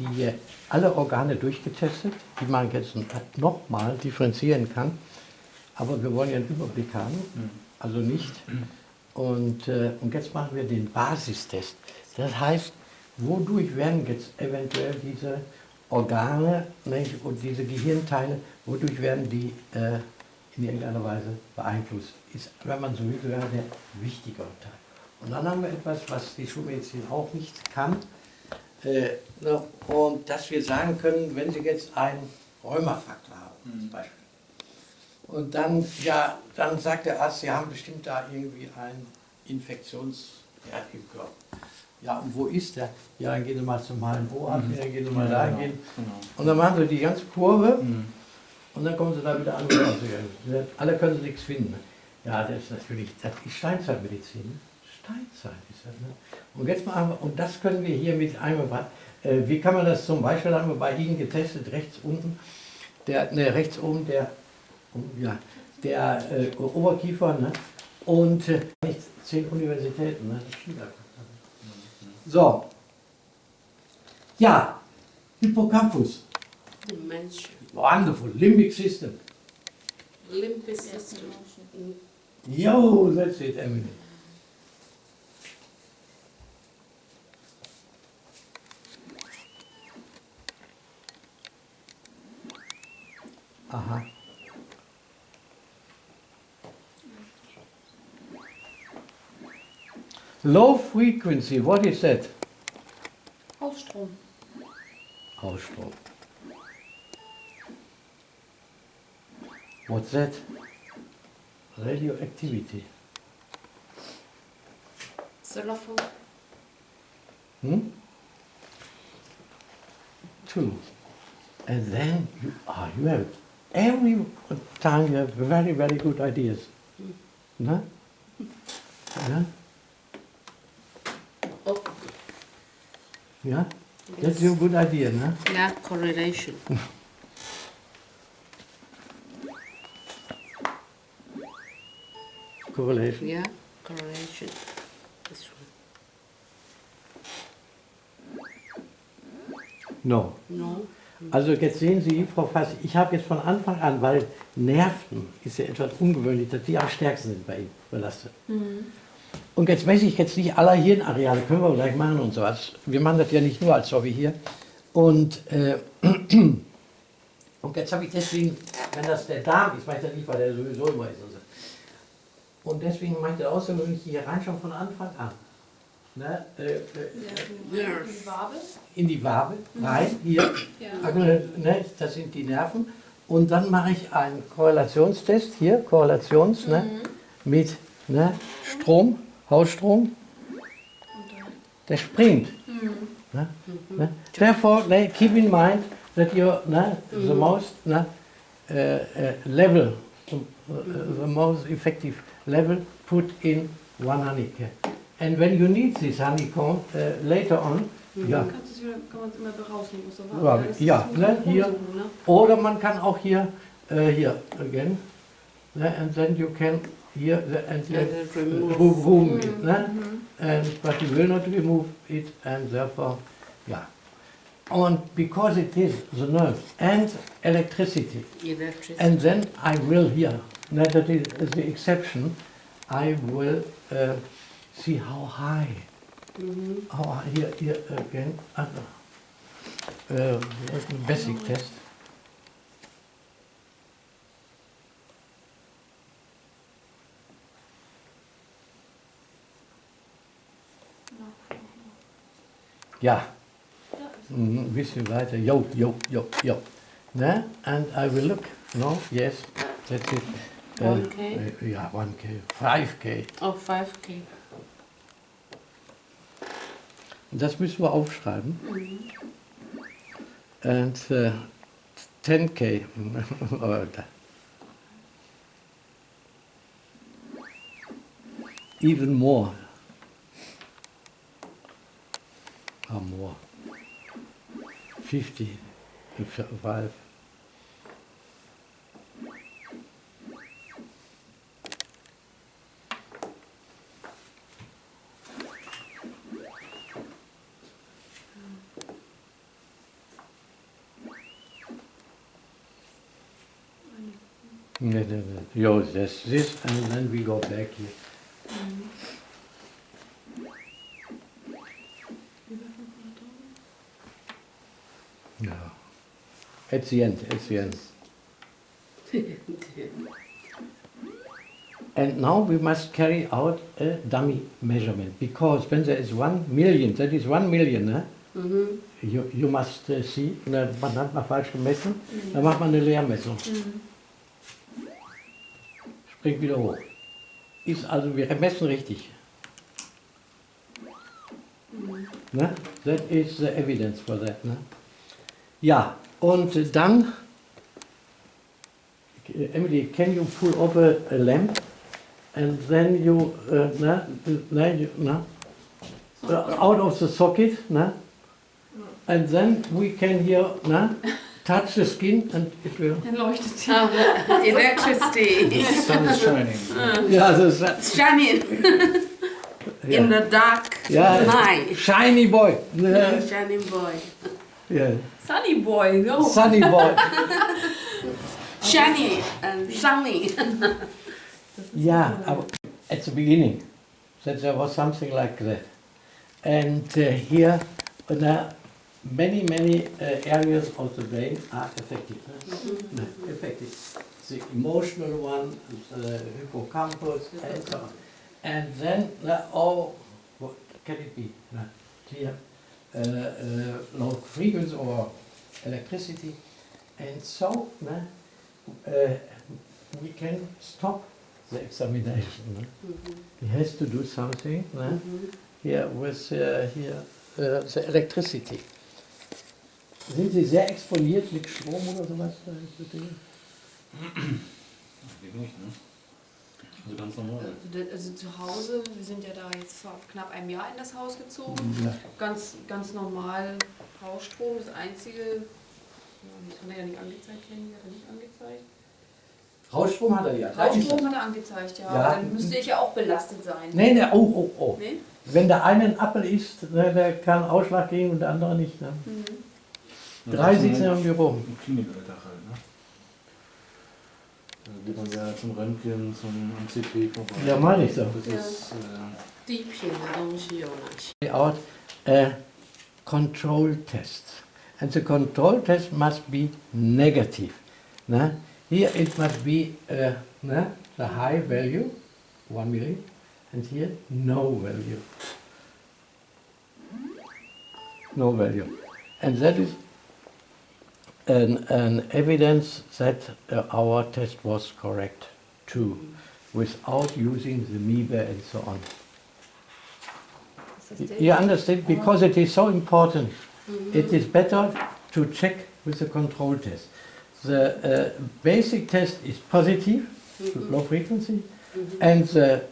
alle Organe durchgetestet, die man jetzt nochmal differenzieren kann. Aber wir wollen ja einen Überblick haben, also nicht. Und jetzt machen wir den Basistest. Das heißt, wodurch werden jetzt eventuell diese Organe, nicht, und diese Gehirnteile, wodurch werden die in irgendeiner Weise beeinflusst? Ist, wenn man so will, sogar der wichtigere Teil. Und dann haben wir etwas, was die Schulmedizin auch nicht kann. Und dass wir sagen können, wenn Sie jetzt einen Rheumafaktor haben, zum Beispiel, und dann, ja, dann sagt der Arzt, Sie haben bestimmt da irgendwie einen Infektionswert im Körper. Ja, und wo ist der? Ja, dann gehen Sie mal zum HNO-Arzt, dann gehen Sie mal da hin. Genau. Und dann machen Sie die ganze Kurve und dann kommen Sie da wieder an. Alle können Sie nichts finden. Ja, das ist natürlich, das ist Steinzeitmedizin. Steinzeit ist das, ne? Und jetzt mal, und das können wir hier mit einmal, wie kann man das zum Beispiel, haben wir bei Ihnen getestet, rechts unten, rechts oben der Oberkiefer, ne? Und 10 Universitäten, ne? Das stimmt einfach. So, ja, Hippocampus. Dimension. Wonderful, limbic system. Limbic system. Yo, that's it, Emily. Aha. Low frequency, what is that? Hausstrom. Hausstrom. What's that? Radioactivity. Xylophone. True. And then you have, every time you have very, very good ideas. No? Yeah? Oh. Yeah? That's your good idea, no? Yeah, correlation. Correlation? Yeah, correlation. This one. No. No. Also jetzt sehen Sie, Frau Fass, ich habe jetzt von Anfang an, weil Nerven ist ja etwas ungewöhnlich, dass die am stärksten sind bei Ihnen belastet. Und jetzt messe ich jetzt nicht alle Hirnareale, können wir gleich machen und sowas. Wir machen das ja nicht nur als Hobby hier. Und jetzt habe ich deswegen, wenn das der Darm ist, weiß ich nicht, weil der sowieso immer ist. Und deswegen mache ich das außergewöhnlich hier rein schon von Anfang an. Ne, Die Wabe. in die Wabe, rein, hier, ne, das sind die Nerven. Und dann mache ich einen Korrelationstest, hier, ne, mit Strom, Hausstrom. Der springt. Ne. Therefore, keep in mind that you're the most level, the most effective level put in one honeycomb. And when you need this honeycomb later on, ja. Kann man es immer rausnehmen, so war. Ja, ne, hier. Oder man kann auch hier, hier again, ne, and then you can here and remove it, ne? And but you will not remove it, and therefore, yeah. And because it is the nerve and electricity, and then I will here, that is the exception, I will see how high, here again, basic test. Ja, ein bisschen weiter, yo. Ne? And I will look, no, yes, that's it. 1K? Ja, 1K, 5K. Oh, 5K. Das müssen wir aufschreiben. And 10K. Even more. More. 50, 5. Yo, there's this, and then we go back here. No. At the end, at the end. And now we must carry out a dummy measurement, because when there is 1 million, that is 1 million, ne? You must see, man hat mal falsch gemessen, dann macht man eine Leermessung. Springt wieder hoch. Ist also, wir messen richtig. Ne? That is the evidence for that. Ne? Ja, und dann, Emily, can you pull off a lamp and then you, out of the socket, and then we can here touch the skin and it will. Dann leuchtet sie. Electricity. The sun is shining. Yeah, the sun. Shining in the dark night. Shiny boy. Shining boy. Yeah. Sunny boy, no. Sunny boy. Shiny and sunny. Yeah, at the beginning, that there was something like that. And here, many areas of the brain are affected. Affected. The emotional one, the hippocampus, and so on. And then, what can it be? Clear, low frequency or electricity. And so, we can stop the examination. He has to do something here with the electricity. Sind Sie sehr exponiert mit Strom oder sowas? Geht nicht, ne? Also ganz normal. Also zu Hause, wir sind ja da jetzt vor knapp einem Jahr in das Haus gezogen. Ja. Ganz normal Hausstrom, das einzige, das hat er ja nicht angezeigt, Handy hat er nicht angezeigt. Hausstrom hat er ja. Hausstrom hat er angezeigt, ja. Aber dann müsste ich ja auch belastet sein. Nee, oh. Nee? Wenn der eine ein Apfel isst, der kann Ausschlag geben und der andere nicht. Ne? 3 sitzen im Büro. Im Klinikalltag halt, ne? Da geht man ja zum Röntgen, zum CT vorbei. Ja, meine ich so. Das ist, 地片的东西有哪些？ Out a control test. And the control test must be negative. Ne? Here it must be the high value, 1 million, and here no value. No value. And that is an evidence that our test was correct too, without using the MIBE and so on. You understand? Because it is so important. It is better to check with the control test. The basic test is positive, low frequency, and the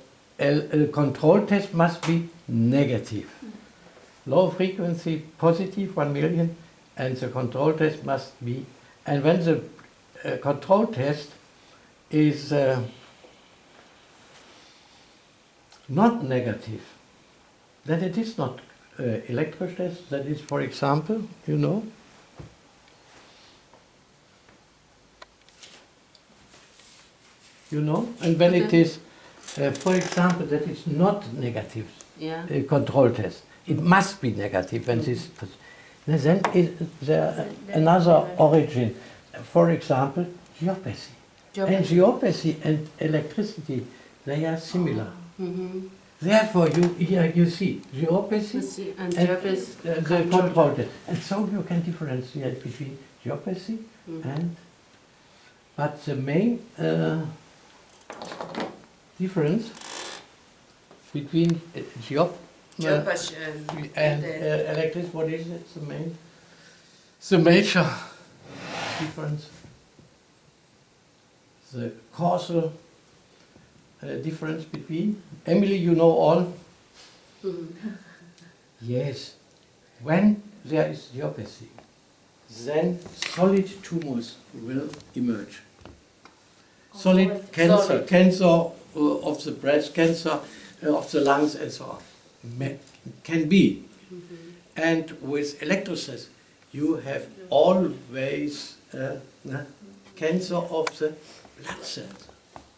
control test must be negative. Low frequency positive, 1 million, and the control test must be, and when the control test is not negative, then it is not electro test. That is, for example, and when it is, for example, that is not negative control test. It must be negative when this. Then is there another origin. For example, geopathy. And geopathy and electricity, they are similar. Therefore, you see geopathy and the control test. And so you can differentiate between geopathy and. But the main difference between geopathy and electricity, what is it? The major difference. The causal difference between. Emily, you know all? Yes. When there is geopathy, then solid tumors will emerge. Solid cancer, cancer of the breast, cancer of the lungs, and so on. Can be. And with electrolysis, you have always cancer of the blood cells.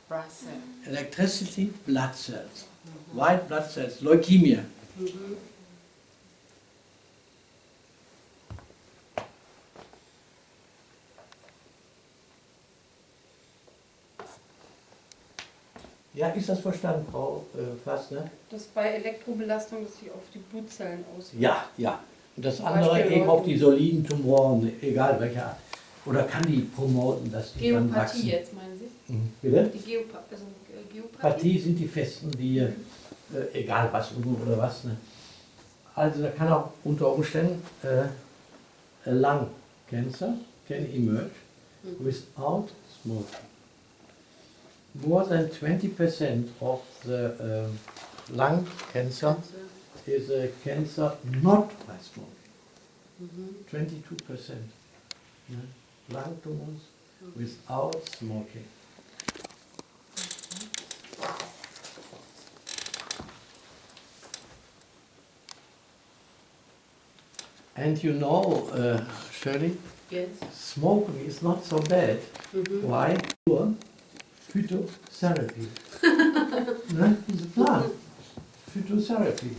Blood cell. Electricity, blood cells. White blood cells, leukemia. Ja, ist das verstanden, Frau Fassner? Das bei Elektrobelastung, dass sich auf die Blutzellen auswirkt. Ja, ja. Und das Zum andere Beispiel eben auf Leuten- die soliden Tumoren, egal welcher Art. Oder kann die promoten, dass die dann Geopathie wachsen? jetzt, meinen Sie? Bitte? Die Geopathie? Partie sind die Festen, die, egal was oder was. Ne? Also da kann auch unter Umständen lung cancer can emerge without smoking. More than 20% of the lung cancer is a cancer not by smoking. 22%. Ne? Lung tumors without smoking. And you know, Shirley, Yes. smoking is not so bad. Why? Phytotherapy. Ne? It's a plant. Phytotherapy.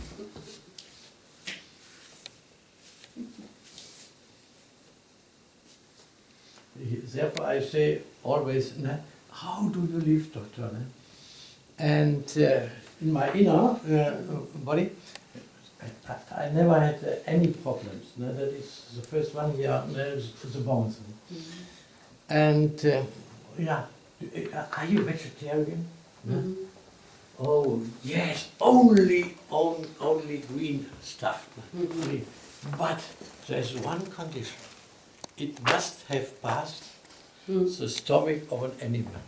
Therefore I say always, ne, how do you live, doctor? Ne? And in my inner body, I never had any problems. No? That is the first one here, the bones. And yeah, are you vegetarian? No? Oh yes, only green stuff. Green. But there's one condition: it must have passed the stomach of an animal.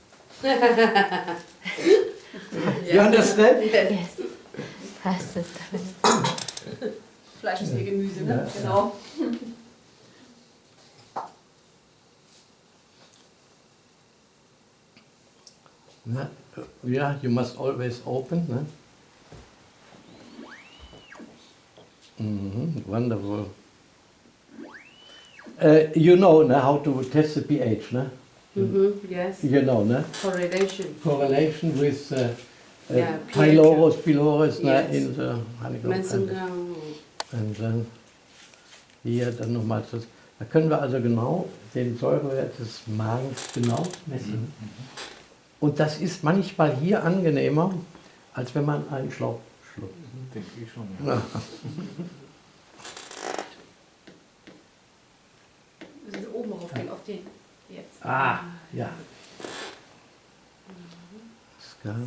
You understand? Yes. Passt es. Fleisch ist ihr Gemüse, ne? Ja, Genau. Yeah, you must always open. Ne? Wonderful. You know how to test the pH, ne? Yes. You know, ne? Correlation. Correlation with Yeah, pylorus, pylorus, ne? Yes. In the honeycomb. Messen. Und dann hier dann nochmal, da können wir also genau den Säurewert des Magens genau messen. Und das ist manchmal hier angenehmer, als wenn man einen Schlauch schluckt. Denke ich schon, Ja. Wir sind oben raufgehen, auf den jetzt. Ah, ja. Scan,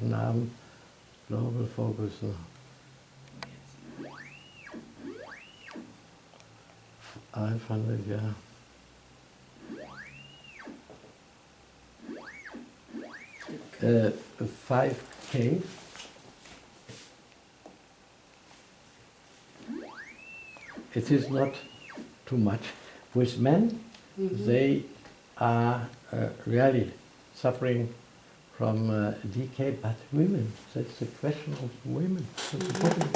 Namen, Global Focus. 500, ja. Uh, 5K. It is not too much. With men, they are really suffering from decay, but women, that's the question of women.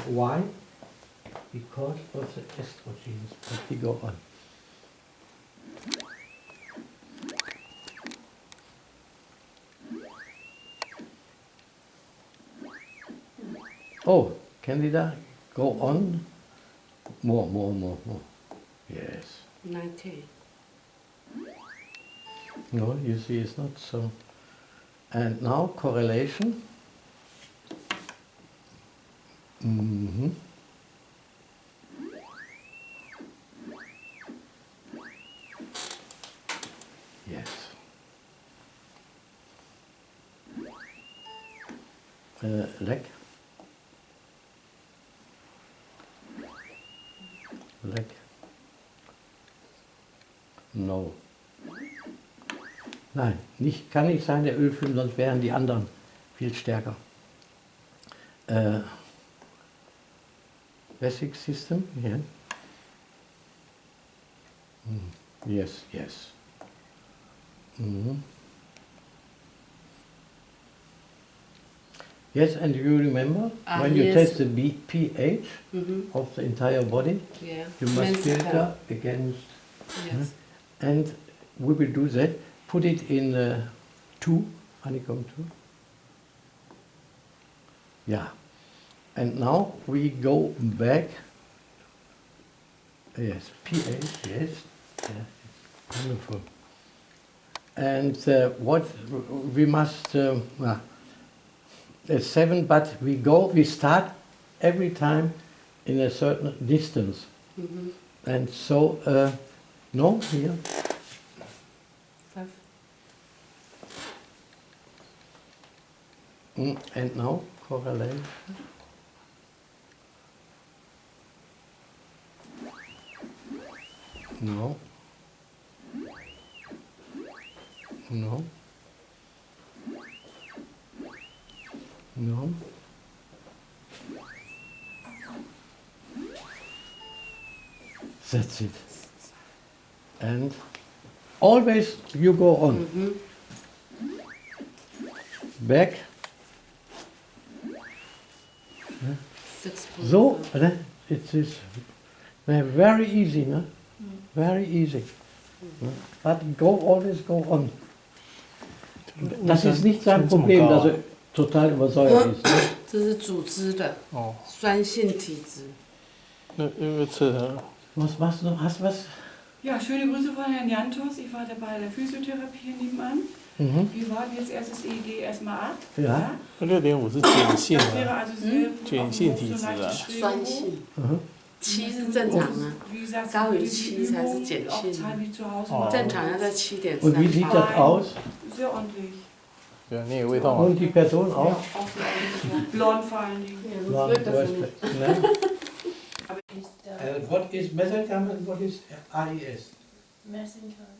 Why? Because of the estrogens, but they go on. Oh, Candida, go on. More. Yes. 90. No, you see, it's not so. And now correlation. Yes. Leg. No. Nein, kann nicht sein, der Ölfilm, sonst wären die anderen viel stärker. Basic system, yeah. Yes. Yes, and you remember when you yes. test the pH of the entire body, Yeah. you must filter against. Yes. And we will do that. put it in 2, honeycomb 2. Yeah. And now we go back. Yes, PA, yes. Yeah, it's wonderful. And what we must, there's 7, but we start every time in a certain distance. Mhm. And so, no, here. 5. And now, correlation. No. No. No. That's it. And always you go on. Back. 6. So, it is very easy, no? Very easy. But always go on. Das ist nicht sein Problem, dass er total übersäuert ist. 这是组织的酸性体质。Was machst du? Hast du was? Ja, schöne Grüße von Herrn Jantos. Ich war dabei der Physiotherapie nebenan. Wir warten jetzt erst das EEG erstmal ab. Ja. 6.5是碱性 Das wäre 啊， also sehr 碱性体质啊。酸性。7是正常啊，高于7才是碱性。正常要在7.3。Und wie sieht das aus? Sehr ordentlich. 对啊，你有味道吗？ Und die Person auch? Ja, auch sehr ordentlich. Blond vor allen Dingen. What is mesenchyme and what is AIS? Mesenchyme.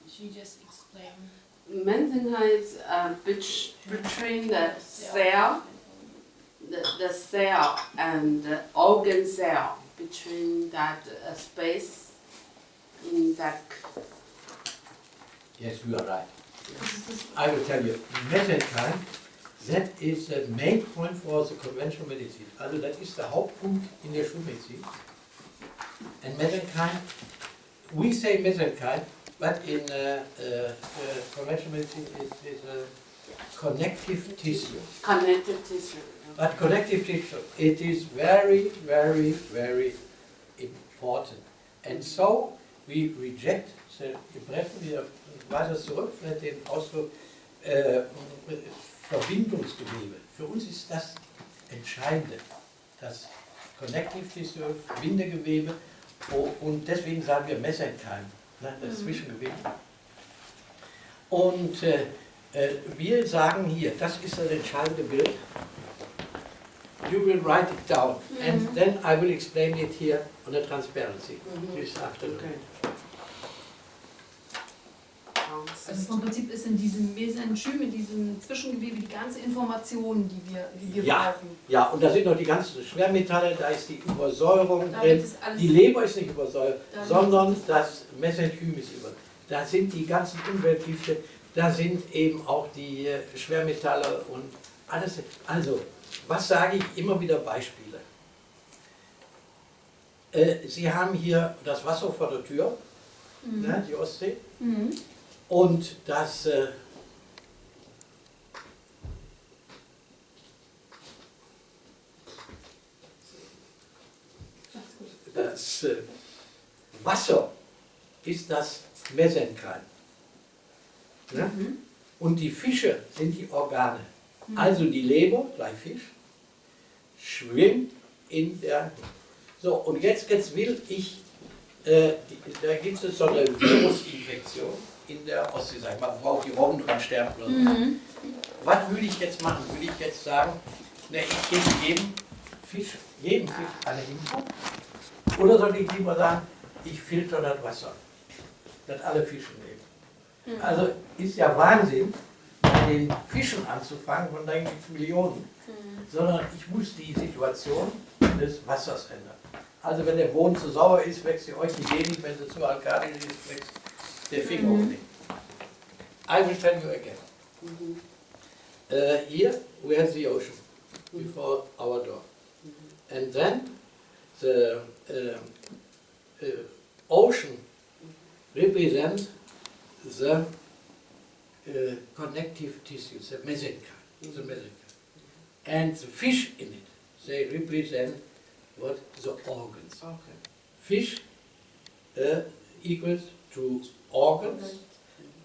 She just explained. Mesenchyme is between the cell, the cell and the organ cell, between that space in that. Yes, you are right. I will tell you, mesenchyme, that is the main point for the conventional medicine. Also das ist der Hauptpunkt in der Schulmedizin. And mesenchyme, we say mesenchyme, but in conventional medicine it is a connective tissue. Connective tissue. But connective tissue, it is very, very, very important. And so we reject the brechen wir weiter zurück mit dem Ausdruck Verbindungsgewebe. Für uns ist das Entscheidende, das Connective Tissue, Bindegewebe, und deswegen sagen wir Mesenchyme, das Zwischengewebe. Und wir sagen hier, das ist das entscheidende Bild. You will write it down, and then I will explain it here on the transparency this afternoon. Okay. Also vom Prinzip ist in diesem Mesenchyme, in diesem Zwischengewebe, die ganze Information, die wir brauchen. Ja, und da sind noch die ganzen Schwermetalle, da ist die Übersäuerung Da drin. ist alles- Die Leber ist nicht übersäuert, Da sondern das Mesenchyme ist über. Da sind die ganzen Umweltgifte, da sind eben auch die Schwermetalle und alles. Also, was sage ich? Immer wieder Beispiele. Sie haben hier das Wasser vor der Tür, ne, die Ostsee, und das Wasser ist das Mesenchyme. Ne? Und die Fische sind die Organe. Also die Leber, gleich Fisch, schwimmt in der... So, und jetzt will ich, da gibt es so eine Virusinfektion in der Ostsee, sag ich mal, wo auch die Robben dran sterben oder so. Was will ich jetzt machen? Will ich jetzt sagen, ne, ich gebe jedem Fisch eine Impfung? Oder soll ich lieber sagen, ich filter das Wasser, dass alle Fische leben? Also ist ja Wahnsinn, bei den Fischen anzufangen, von da gibt es Millionen, sondern ich muss die Situation des Wassers ändern. Also wenn der Boden zu sauer ist, wächst die Orchidee nicht, wenn sie zu alkalisch ist, wächst der Finger auch nicht. I will tell you again. Here we have the ocean before our door. And then the ocean represents the connective tissue, the mesenchyme, and the fish in it, they represent what? The organs. Okay. Fish equals to organs,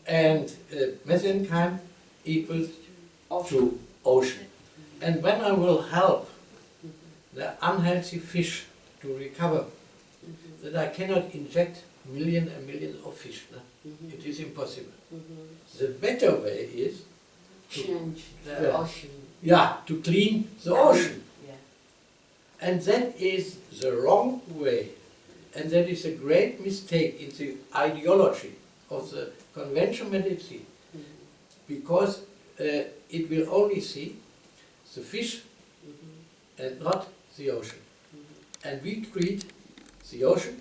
and mesenchyme equals to ocean. And when I will help the unhealthy fish to recover, then I cannot inject millions and millions of fish. No? It is impossible. The better way is to Change the ocean. Yeah, to clean the ocean. Yeah. And that is the wrong way. And that is a great mistake in the ideology of the conventional medicine. Because it will only see the fish and not the ocean. And we treat the ocean,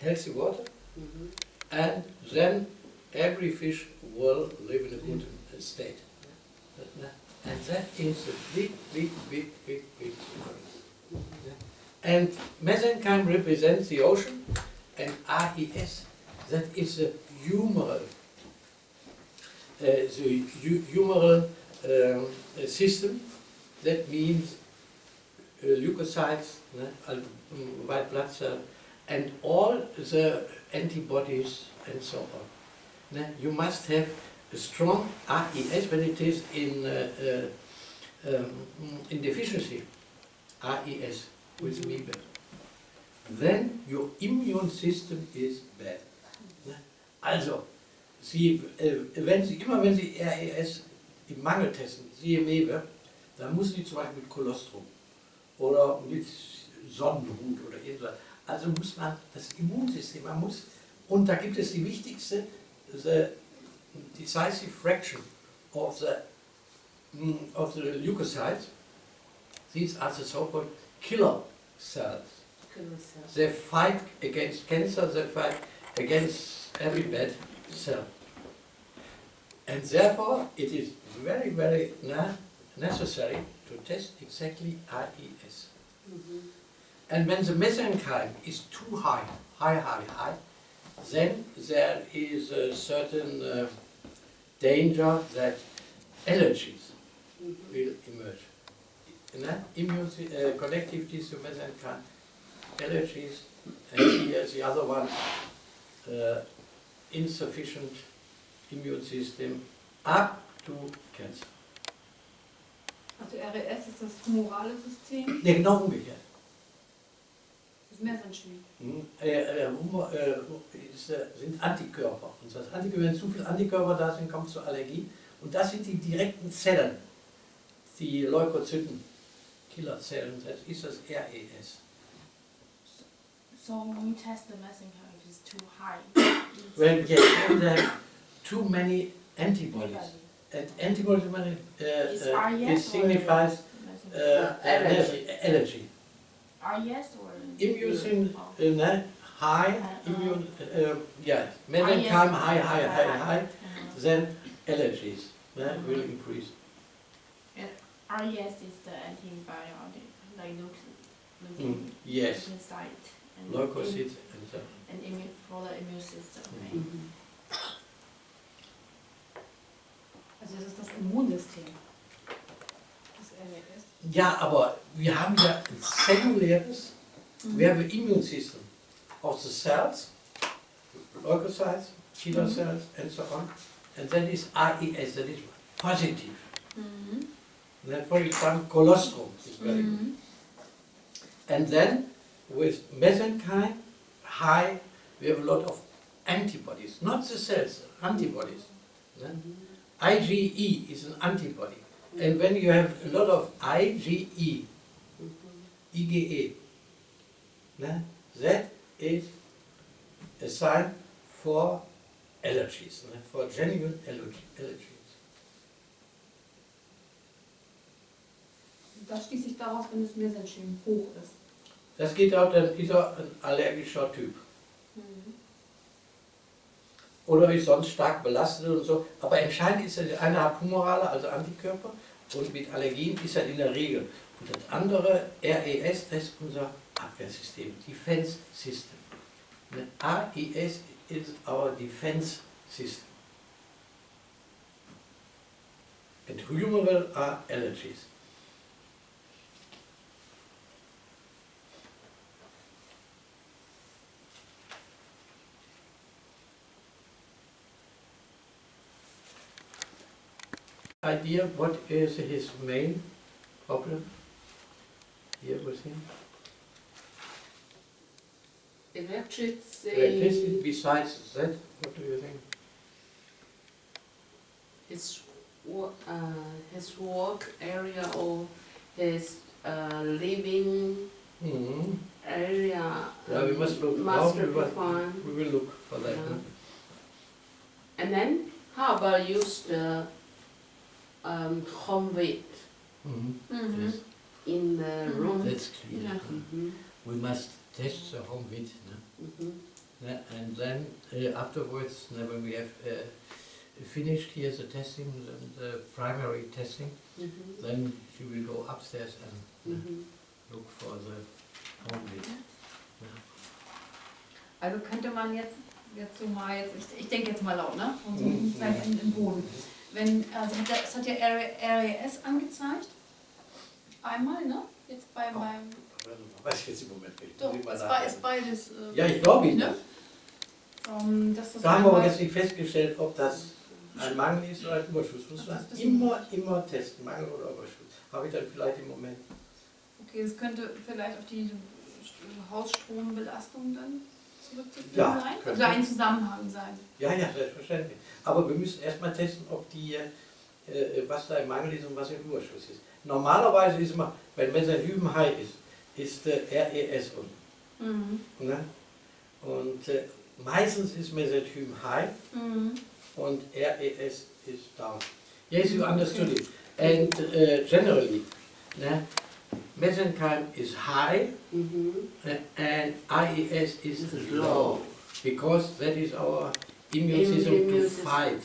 healthy water, and then every fish will live in a good state. And that is a big difference. And mesenchyme represents the ocean, and RES, that is a humoral, system. That means leukocytes, white blood cells, and all the antibodies and so on. You must have a strong RES when it is in deficiency, RES with amoeba. Then your immune system is bad. Also, wenn Sie RES im Mangel testen, Sie Amoeba, dann muss Sie zum Beispiel mit Kolostrum oder mit Sonnenhut oder irgendwas. Also muss man das Immunsystem, und da gibt es die wichtigste, the decisive fraction of the leukocytes. These are the so-called killer cells. They fight against cancer, they fight against every bad cell. And therefore it is very, very necessary to test exactly RES. And when the mesenchyme is too high, then there is a certain danger that allergies will emerge. Connective tissue mesenchyme, allergies, and here the other one, insufficient immune system up to cancer. Also RES ist das tumorale System? Ne, genau umgekehrt. Das Mesenchyme. Sind Antikörper. Und das Antikörper, wenn zu viele Antikörper da sind, kommt es zur Allergie. Und das sind die direkten Zellen, die Leukozyten, Killerzellen, das ist das RES. So when you test the mesenchyme, if it's too high. When there are too many antibodies. And antibodies it signifies allergy. RES or? Immune high, immune, mesenchyme high, then allergies will increase. And RES is the antibiotic, like yes. leukocyte. Leukocytes and immune for the immune system. Also das ist das Immunsystem. Das RES. Ja, aber wir haben ja ein zelluläres, we have an immune system of the cells, leukocytes, killer cells, and so on, and that is RES, that is positive. Then, for example, colostrum is very good. And then, with mesenchyme high, we have a lot of antibodies, not the cells, antibodies. IgE is an antibody. And when you have a lot of IgE, IgE, that is a sign for allergies, for genuine allergies. Das schließt sich daraus, wenn das Mesenchyme hoch ist. Das geht auch, dann ist er ein allergischer Typ. Oder ist sonst stark belastet und so. Aber entscheidend ist, der eine hat humorale, also Antikörper, und mit Allergien ist er in der Regel. Und das andere, RES, das ist unser Abwehrsystem, Defense System. RES is our defense system. and humoral are allergies. Idea what is his main problem here with him? Electricity. Besides that, what do you think? His work area or his living area. Yeah, we must look. We will look for that. Yeah. Huh? And then, how about use the home weight Yes. in the room? That's clear. Yeah. We must test the home weight. No? Yeah, and then afterwards, when we have finished here the testing, the primary testing, then she will go upstairs and look for the home weight. Yeah. Also könnte man jetzt so mal, ich denke jetzt mal laut, ne? Und so vielleicht im Boden. Wenn, also das hat ja RAS angezeigt. Einmal, ne? Jetzt beim. Weiß ich jetzt im Moment nicht. Doch, ist beides. Ja, ich glaube Ihnen ne? das. Da haben wir aber jetzt nicht festgestellt, ob das ein Mangel ist oder ein Überschuss. Muss man immer testen, Mangel oder Überschuss. Habe ich dann vielleicht im Moment. Okay, das könnte vielleicht auf die Hausstrombelastung dann zurückzuführen sein? Oder ein Zusammenhang sein? Ja, ja, selbstverständlich. Aber wir müssen erstmal testen, ob die, was da im Mangel ist und was im Überschuss ist. Normalerweise ist immer, wenn Mesenhymen high ist RES unten. Ne? Und meistens ist Mesenhymen high und RES is down. Yes, you understood it. And generally, ne? Mesenchyme is high and IES is low, because that is our immune system to fight.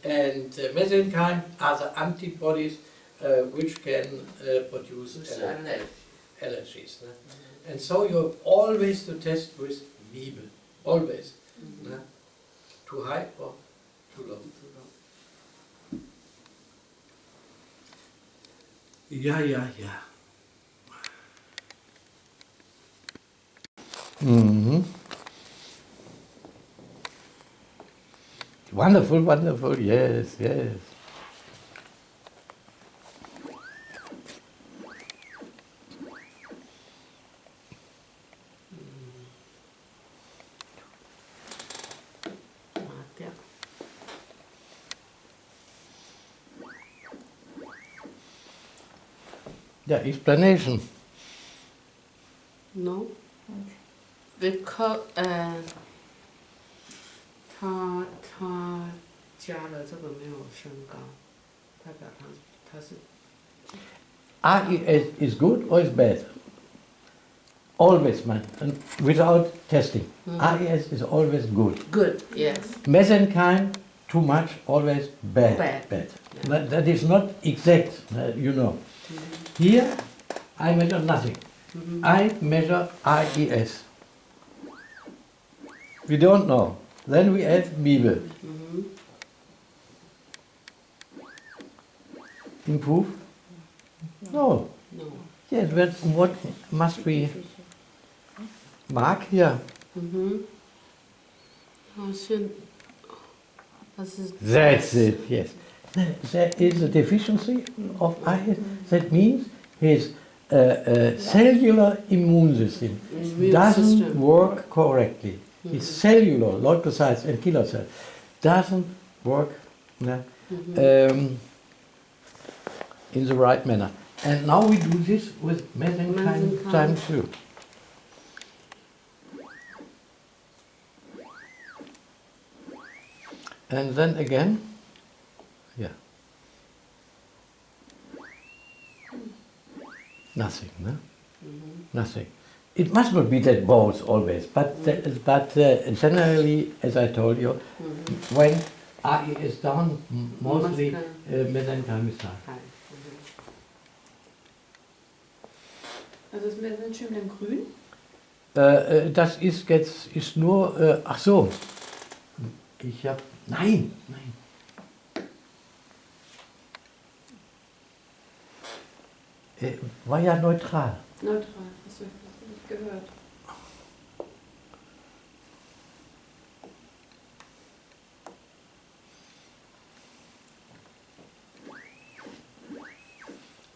And mesenchyme are the antibodies which can produce allergies. And so you have always to test with Liebe, always. Too high or too low. Ja, ja, ja. Wonderful, wonderful, yes, yes. Yeah, explanation. No. Because 他加了这个没有升高，代表他是 RES is good or is bad? Always, man, and without testing. RES is always good. Good, yes. Mesenchyme, too much, always bad. Bad. Yeah. That is not exact, you know. Here, I measure nothing. I measure RES. We don't know. Then we add Bibel. Improve? No. Yes, but what must we mark here? That's it, yes. There is a deficiency of IS. That means his cellular immune system doesn't work correctly. His cellular leukocytes and killer cells doesn't work in the right manner. And now we do this with mesenchyme times 2. And then again, yeah. Nothing, no? Nothing. It must not be that both always, but generally, as I told you, when RE is down, mostly mesenchyme is high. Also ist Mesenchyme dann grün? Das ist jetzt ist nur, ach so, ich habe, nein. War ja neutral. Neutral, hast du nicht gehört.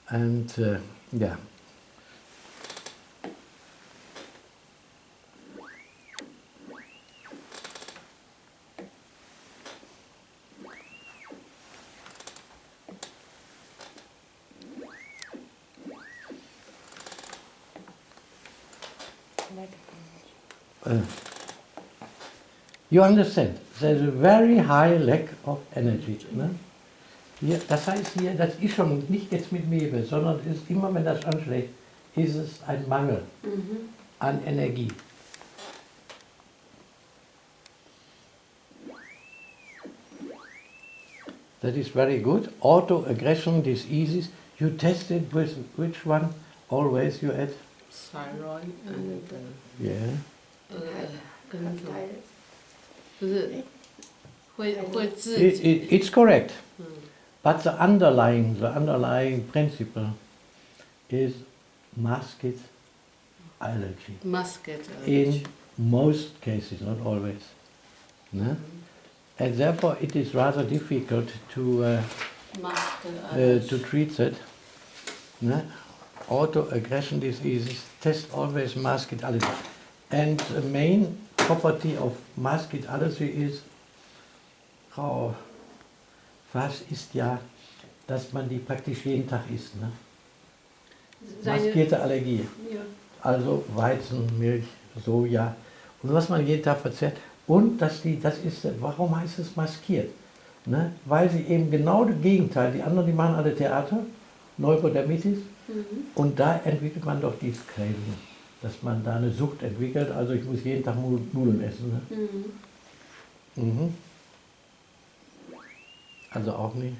And yeah. You understand? There's a very high lack of energy. Ne? Hier, das heißt hier, das ist schon nicht jetzt mit Nebel, sondern ist immer, wenn das anschlägt, ist es ein Mangel an Energie. That is very good. Auto-aggression, diseases. You tested with which one? Always you add? Thyroid and Yeah. 就是会自己 It's correct. But the underlying principle is masked allergy. musket In most cases, not always. Ne? And therefore it is rather difficult to treat that. Ne? Auto-aggression diseases, test always masked allergy. And the main property of masked allergy is, was ist ja, dass man die praktisch jeden Tag isst. Ne? Maskierte Allergie. Ja. Also Weizen, Milch, Soja und was man jeden Tag verzehrt. Und das ist, warum heißt es maskiert? Ne? Weil sie eben genau das Gegenteil, die anderen, die machen alle Theater, Neurodermitis, und da entwickelt man doch dieses Craving, dass man da eine Sucht entwickelt, also ich muss jeden Tag Nudeln essen. Ne? Mhm. Also auch nicht.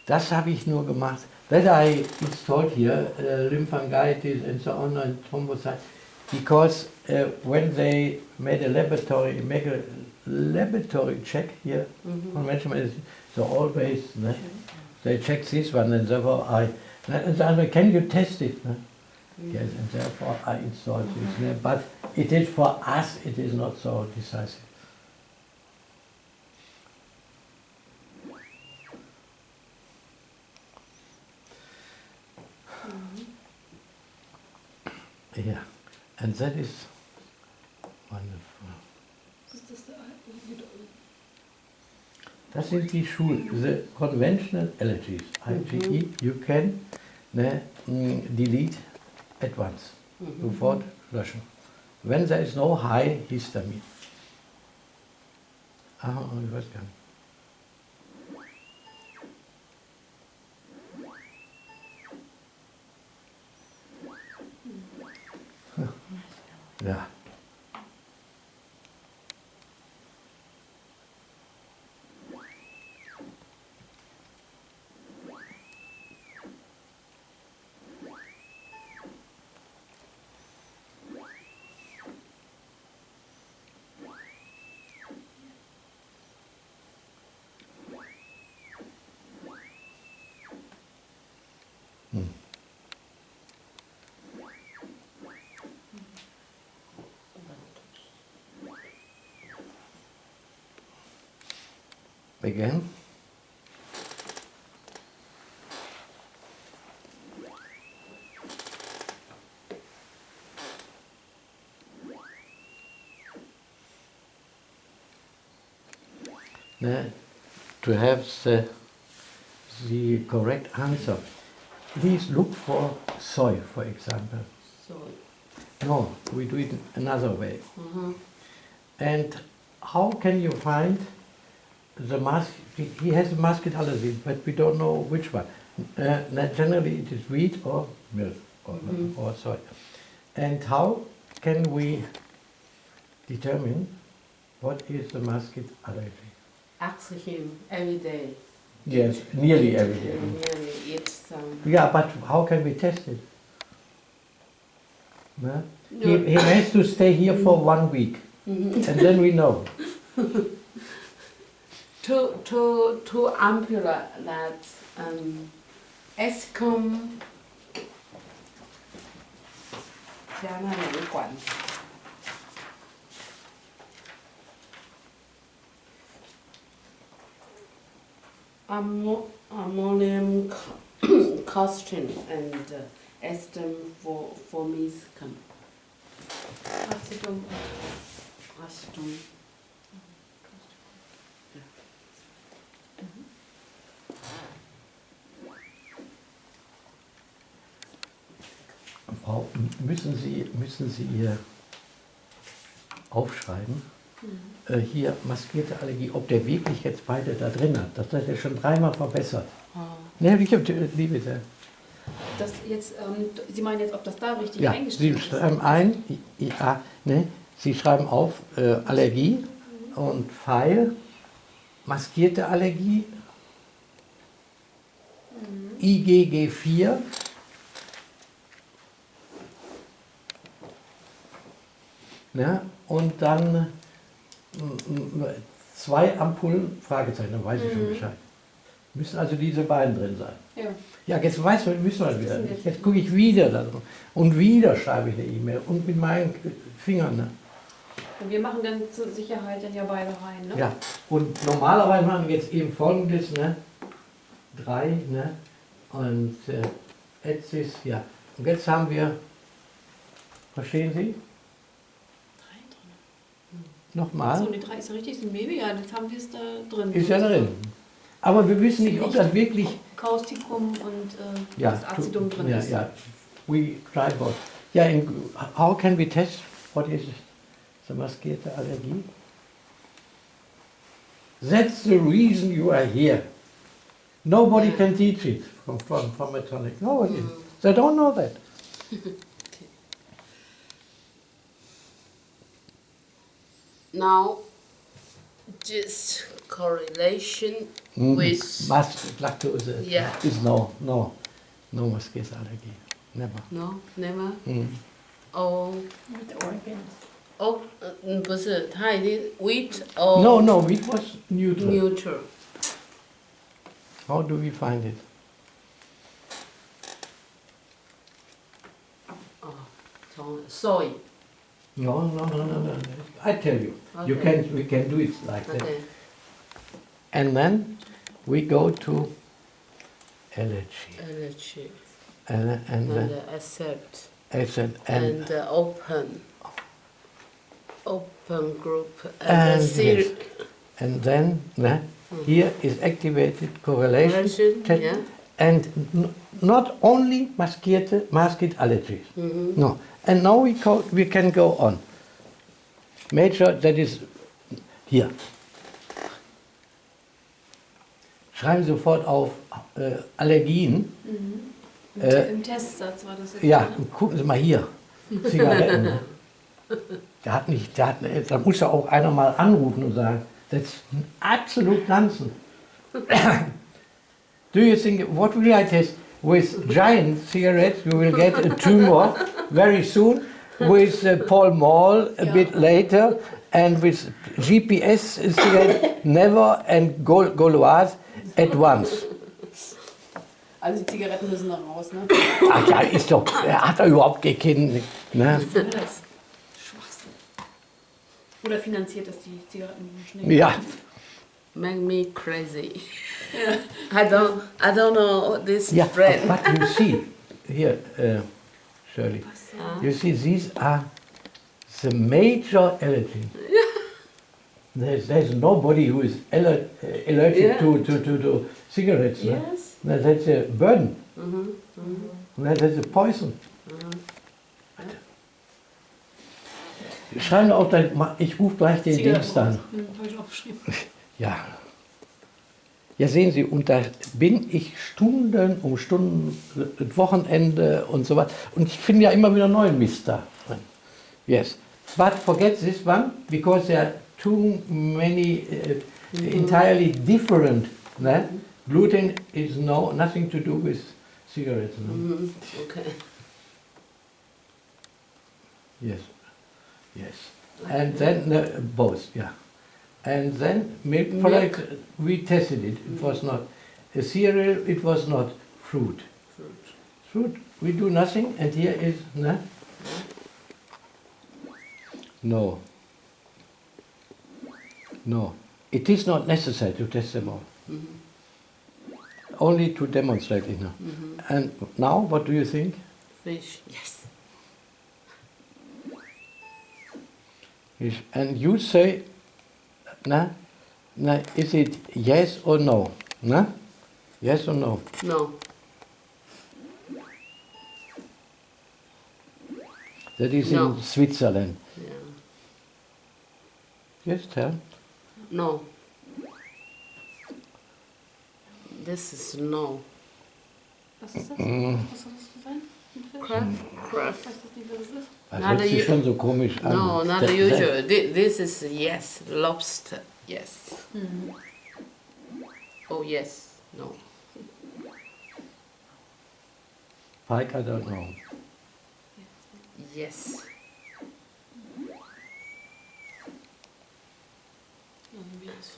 Das habe ich nur gemacht. That I installed here, lymphangitis and so on and thrombocytes, because when they made a laboratory check here, conventional medicine, so always they check this one and therefore can you test it? Yes, and therefore I installed this. But it is for us, it is not so decisive. Yeah, and that is wonderful. Das sind die the conventional allergies, IgE, you can delete at once, sofort löschen. When there is no high histamine. Ich weiß gar nicht. Ja. Again. To have the correct answer, please look for soy, for example. Soy. No, we do it another way. And how can you find the mask? He has a masked allergy, but we don't know which one. Generally it is wheat or milk or soy. And how can we determine what is the masked allergy? Ask him every day. Yes, nearly every day. Nearly eat some. Yeah, but how can we test it? No? He has to stay here for 1 week, and then we know. two ampulla that Escom 加那两管子。Ammonium caustium and Estem formicum. Acetum. Acetum. Frau, müssen Sie hier aufschreiben, hier maskierte Allergie, ob der wirklich jetzt beide da drin hat. Das hat er schon dreimal verbessert. Ne, wie bitte? Das jetzt, Sie meinen jetzt, ob das da richtig Ja, eingestellt Sie ist? schreiben ein, ja, ne, Sie schreiben auf Allergie und Pfeil, maskierte Allergie, IgG4, ne, und dann 2 Ampullen, Fragezeichen, dann weiß ich schon Bescheid. Müssen also diese beiden drin sein. Ja. Ja, jetzt müssen wir das wieder. Jetzt gucke ich wieder da drauf. Und wieder schreibe ich eine E-Mail. Und mit meinen Fingern. Ne? Und wir machen dann zur Sicherheit dann ja beide rein, ne? Ja, und normalerweise machen wir jetzt eben Folgendes, ne? 3, ne? Und Etzis, ja. Und jetzt haben wir, verstehen Sie? 3 drin. Nochmal. Achso, die 3 ist ja richtig, ist ein Baby, ja, jetzt haben wir es da drin. Ist ja drin. Aber wir wissen nicht, ob das wirklich... Causticum und ja, das Acetum drin ist. Ja, we try both. Ja, how can we test what is the maskierte Allergie? That's the reason you are here. Nobody can teach it from a tonic. Nobody. They don't know that. Now, just correlation with Lactose yeah. is no maskierte Allergie. Never. No, never. Oh, With the organs. oh, 不是，它已经 wheat or No, it was neutral. neutral. How do we find it? Oh, soy. No. I tell you, Okay. we can do it like that. Okay. And then we go to allergy. Allergy And and then accept acid and open group and series. yes. And then here is activated correlation check, Yeah. and not only masked allergies. No. And now we can go on. Major, that is hier. Schreiben Sie sofort auf Allergien. Im Testsatz war das jetzt. Ja, Ne? gucken Sie mal hier. Zigaretten. Ne? Da muss ja auch einer mal anrufen und sagen, that's absolut nonsense. Do you think, what will I test? With giant cigarettes you will get a tumor very soon, with Pall Mall a bit later, and with GPS cigarette never, and Gauloise at once. Also die Zigaretten müssen da raus, ne? Ach ja, ist doch, er hat da überhaupt keinen, ne? Was soll das? Schwachsinn. Oder finanziert das die Zigaretten schnell? Ja. Make me crazy. I don't know this Yeah, brand. but you see, here, Shirley, you see these are the major allergens. There's nobody who is allergic to cigarettes. Yes. No? That's a burden. No, that's a poison. Schreiben auch, ich rufe gleich den Dienst an. Habe ich aufgeschrieben. Ja. Ja, sehen Sie, und da bin ich Stunden um Stunden, Wochenende und so weiter. Und ich finde ja immer wieder neuen Mist da drin. Yes. But forget this one, because there are too many entirely different. Ne? Gluten is nothing to do with cigarettes. No? Okay. Yes. And then both, yeah. And then milk products, we tested it. It was not a cereal, it was not fruit. Fruit, we do nothing, and here is, no? No. No. It is not necessary to test them all. Only to demonstrate it now. And now, what do you think? Fish, yes. And you say, nah, is it yes or no? Nah? Yes or no? No. That is No. in Switzerland. Yeah. Yes, tell. No. This is no. Was ist das? Was soll das sein? Crab? Crab. Ich weiß nicht, was es ist. Das hört sich schon so komisch an. No, not the usual. This is yes. Lobster, yes. Oh, yes. No. Pike, I don't know. Yes.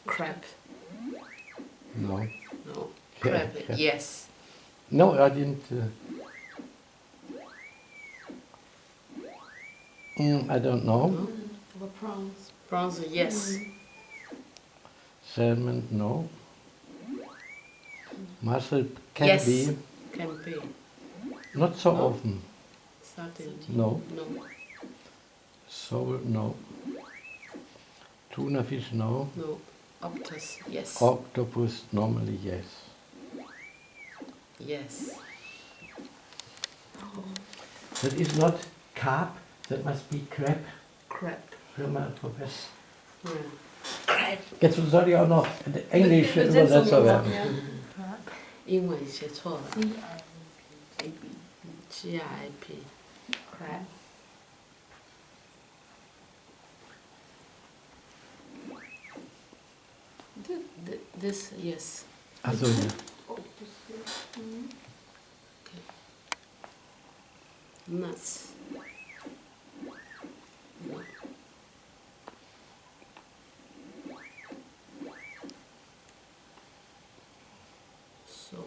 Crab. No. No. Yeah, Crab, yeah. yes. No, I didn't. I don't know. Aber prawns. Prawns, yes. Salmon, no. Mussel can Yes. be. Can be. Not so often. Sardine. No. No. Sole, no. Tuna fish, no. No. Octopus, yes. Octopus, normally yes. Yes. That is not carp, that must be crab. Crab. Hör mal, Professor. Crab. Jetzt soll ich auch noch Englisch Übersetzer werden. Ja. 英文写错了。GIP. Crab. This, yes. Also, ja. Nuts. No. So.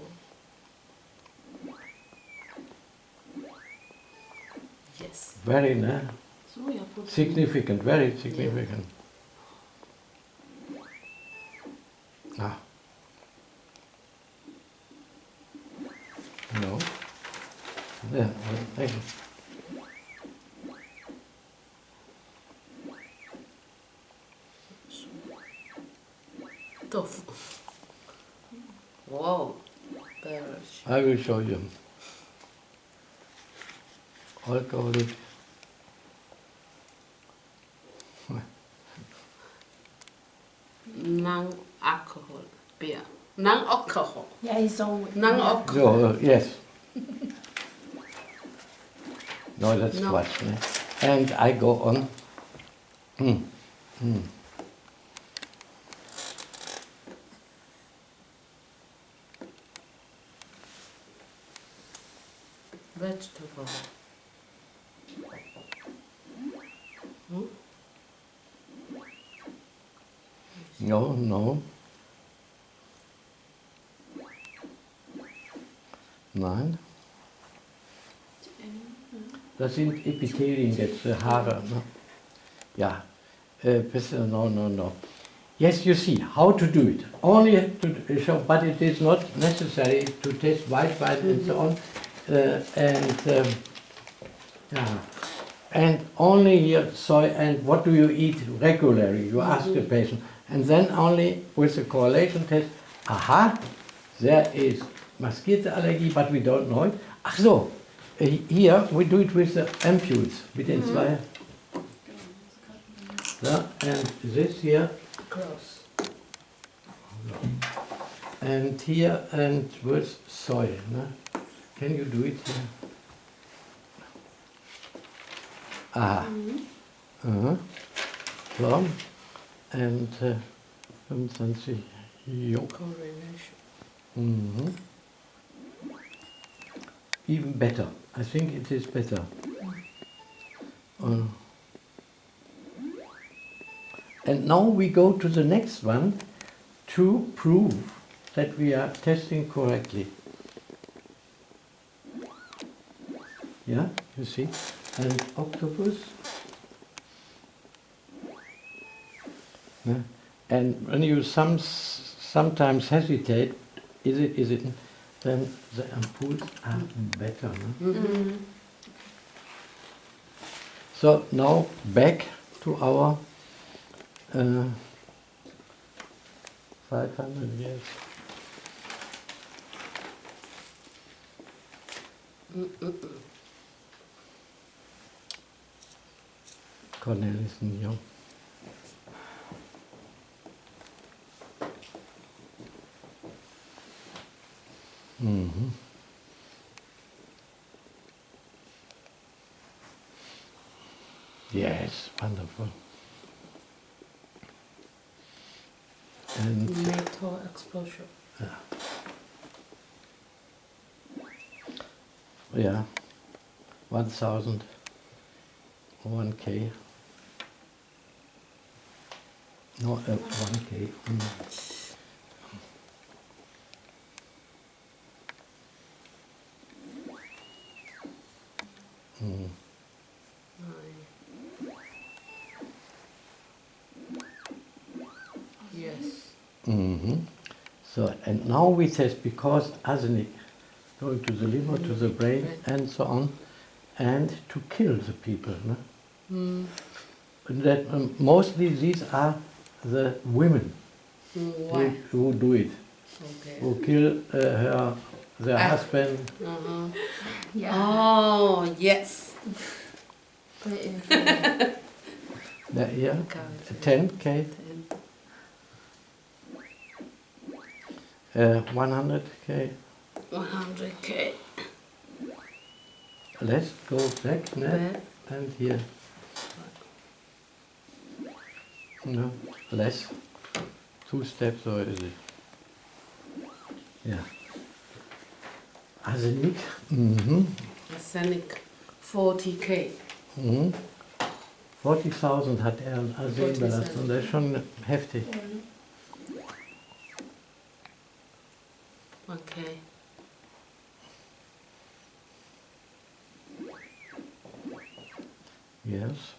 Yes. Very, ne? Sojaprotein. Significant, very significant. Ah. No. Yeah, thank you. Tofu. Wow. Beverage. I will show you. Alcoholic. Non-alcohol beer. Non-alcohol. Yeah, he's so. Non-alcohol. So, yes. No, that's No. twice. Ne? And I go on. Vegetable. No, no. Nein. Das sind Epithelien jetzt, Haare. Ne? Ja, no. Yes, you see how to do it. Only to show, but it is not necessary to taste white wine and so on. And only here soy. And what do you eat regularly? You ask the patient, and then only with the correlation test. Aha, there is maskierte Allergie, but we don't know it. Ach so, here we do it with the ampules, mit den zwei. Yeah, and this here. Gross. And here and with soy. Ne? Can you do it here? Aha. Plum and 25 Jung. Correlation. Even better. I think it is better. And now we go to the next one to prove that we are testing correctly. Yeah, you see? And octopus. Yeah. And when you sometimes hesitate, is it, then the ampoules are better. No? Mm-hmm. So now back to our 500 years. Cornelissen, ja. Mm-hmm. Yes, wonderful. And Metal explosion. yeah, 1,000, 1K. No, 1K. Mm. Yes. Mm-hmm. So, and now we test because arsenic going to the liver, to the brain, and so on, and to kill the people. No? Mm. And that mostly these are the women Why? who do it, Okay. who kill their husband. Uh-huh. Yeah. Oh, yes. Yeah, 10K, 100K. 100K. Let's go back now Back. and here. No, less. 2 steps, or is it? Yeah. Arsenic. Mm-hmm. Arsenic 40K. Mhm. 40.000 hat an Arsenbelastung, das ist schon heftig. Okay. Yes.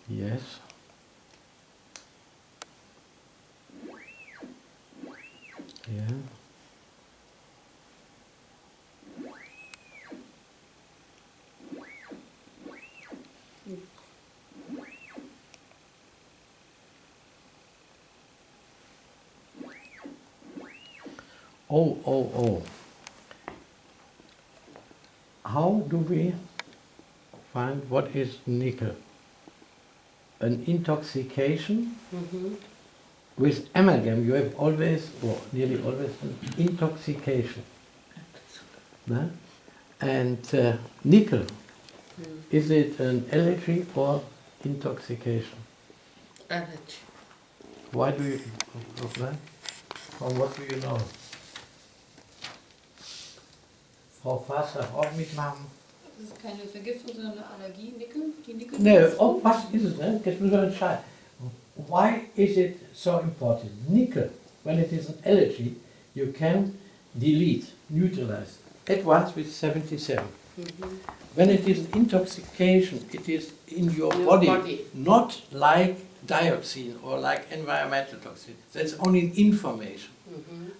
Yes. Yeah. Oh. How do we find what is nickel? An intoxication with amalgam. You have always, or nearly always, an intoxication. No? And nickel, is it an allergy or intoxication? Allergy. Why do you, from what do you know? Frau Fass darf auch mitmachen. Das ist keine Vergiftung, sondern eine Allergie. Nickel? Die Nickel? No, oh, was ist es, ne? Jetzt müssen wir entscheiden. Why is it so important? Nickel, when it is an allergy, you can delete, neutralize, at once with 77. When it is an intoxication, it is in your body, not like dioxin or like environmental toxin. That's only information.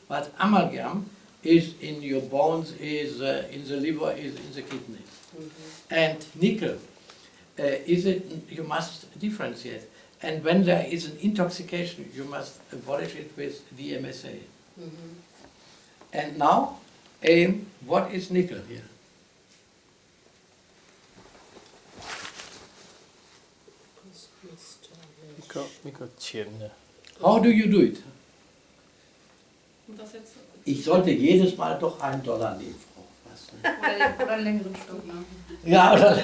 But amalgam is in your bones, is in the liver, is in the kidneys. And nickel, is it? You must differentiate. And when there is an intoxication, you must abolish it with DMSA. And now, what is nickel here? How do you do it? Und das jetzt? Ich sollte jedes Mal doch $1 nehmen, Frau. Oder einen längeren Stock, ne? Ja, oder?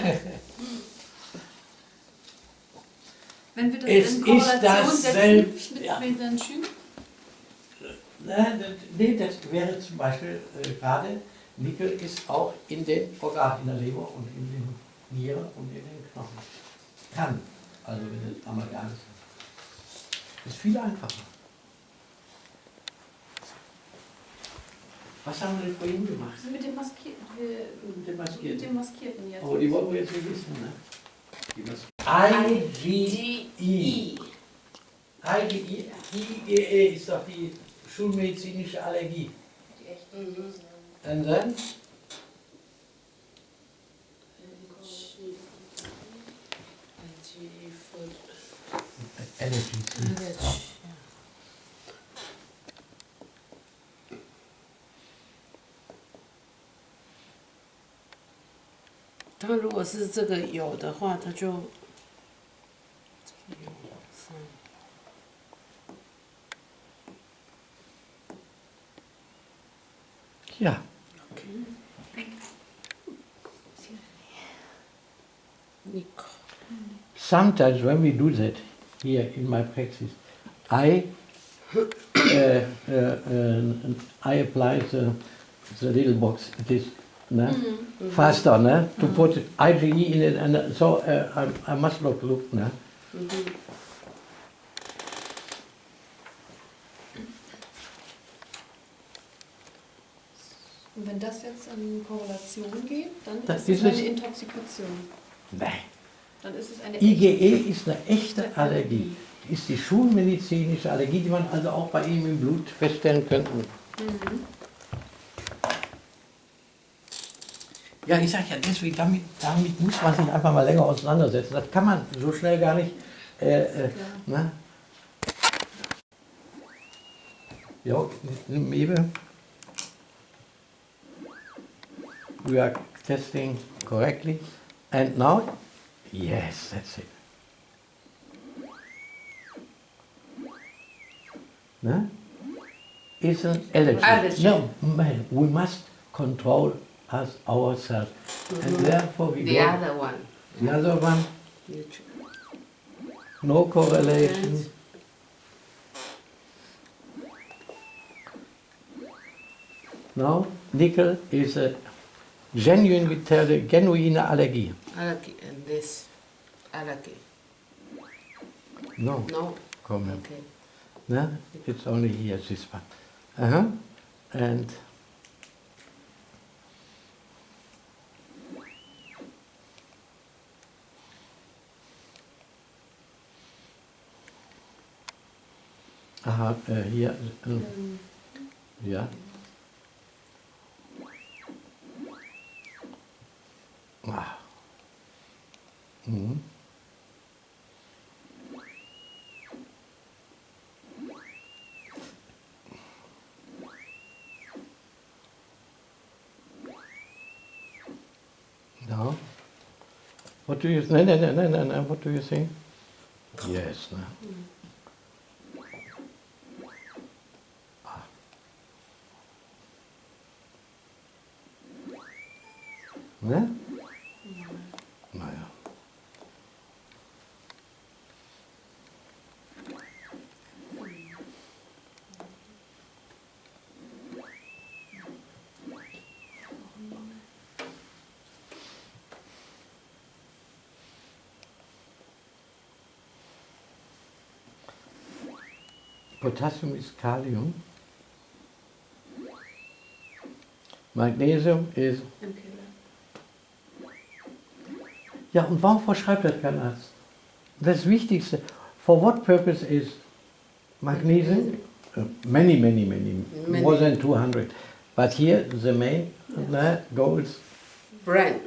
Wenn wir das Es in ist Korrelation setzen selbst, mit ja. Mesanchym? Nee, das wäre zum Beispiel gerade, Nickel ist auch in den Organen, in der Leber und in den Nieren und in den Knochen. kann. Also wenn es Amalgam ist. Ist viel einfacher. Was haben wir denn vorhin gemacht? Mit dem Maskierten. Mit dem Maskierten. Mit dem Maskierten jetzt. Oh, die wollen wir jetzt nicht wissen, ne? IgE. IgE ist doch die schulmedizinische Allergie. Die echten. And then? Allergies. 它如果是这个有的话，它就有3。Ja. Sometimes when we do that here in my practice, I apply the little box. It is faster, to put IgE in it, and so I must look. Und wenn das jetzt in Korrelation geht, dann Das ist es ist eine Intoxikation. Nein. Dann ist es eine IgE ist eine echte Allergie. Ist die schulmedizinische Allergie, die man also auch bei ihm im Blut feststellen könnte. Ja, ich sage ja deswegen, damit muss man sich einfach mal länger auseinandersetzen. Das kann man so schnell gar nicht. Ne? Ja, maybe we are testing correctly. And now, yes, that's it. Ne? It's an allergy. No, man, we must control us ourselves. And therefore we The go. other one. The other one, no correlation. Now, nickel is a genuine allergy. Allergy and this allergy. No, No. come on. Okay. No, it's only here, this one. And hier, ja. Ah. Mhm. No. What do you? No. What do you think? Yes. No. Ne? Naja. Potassium ist Kalium. Magnesium ist... Ja, und warum verschreibt das kein Arzt? Das Wichtigste, for what purpose is Magnesium? Many, more than 200. But here the main goal is... Brain.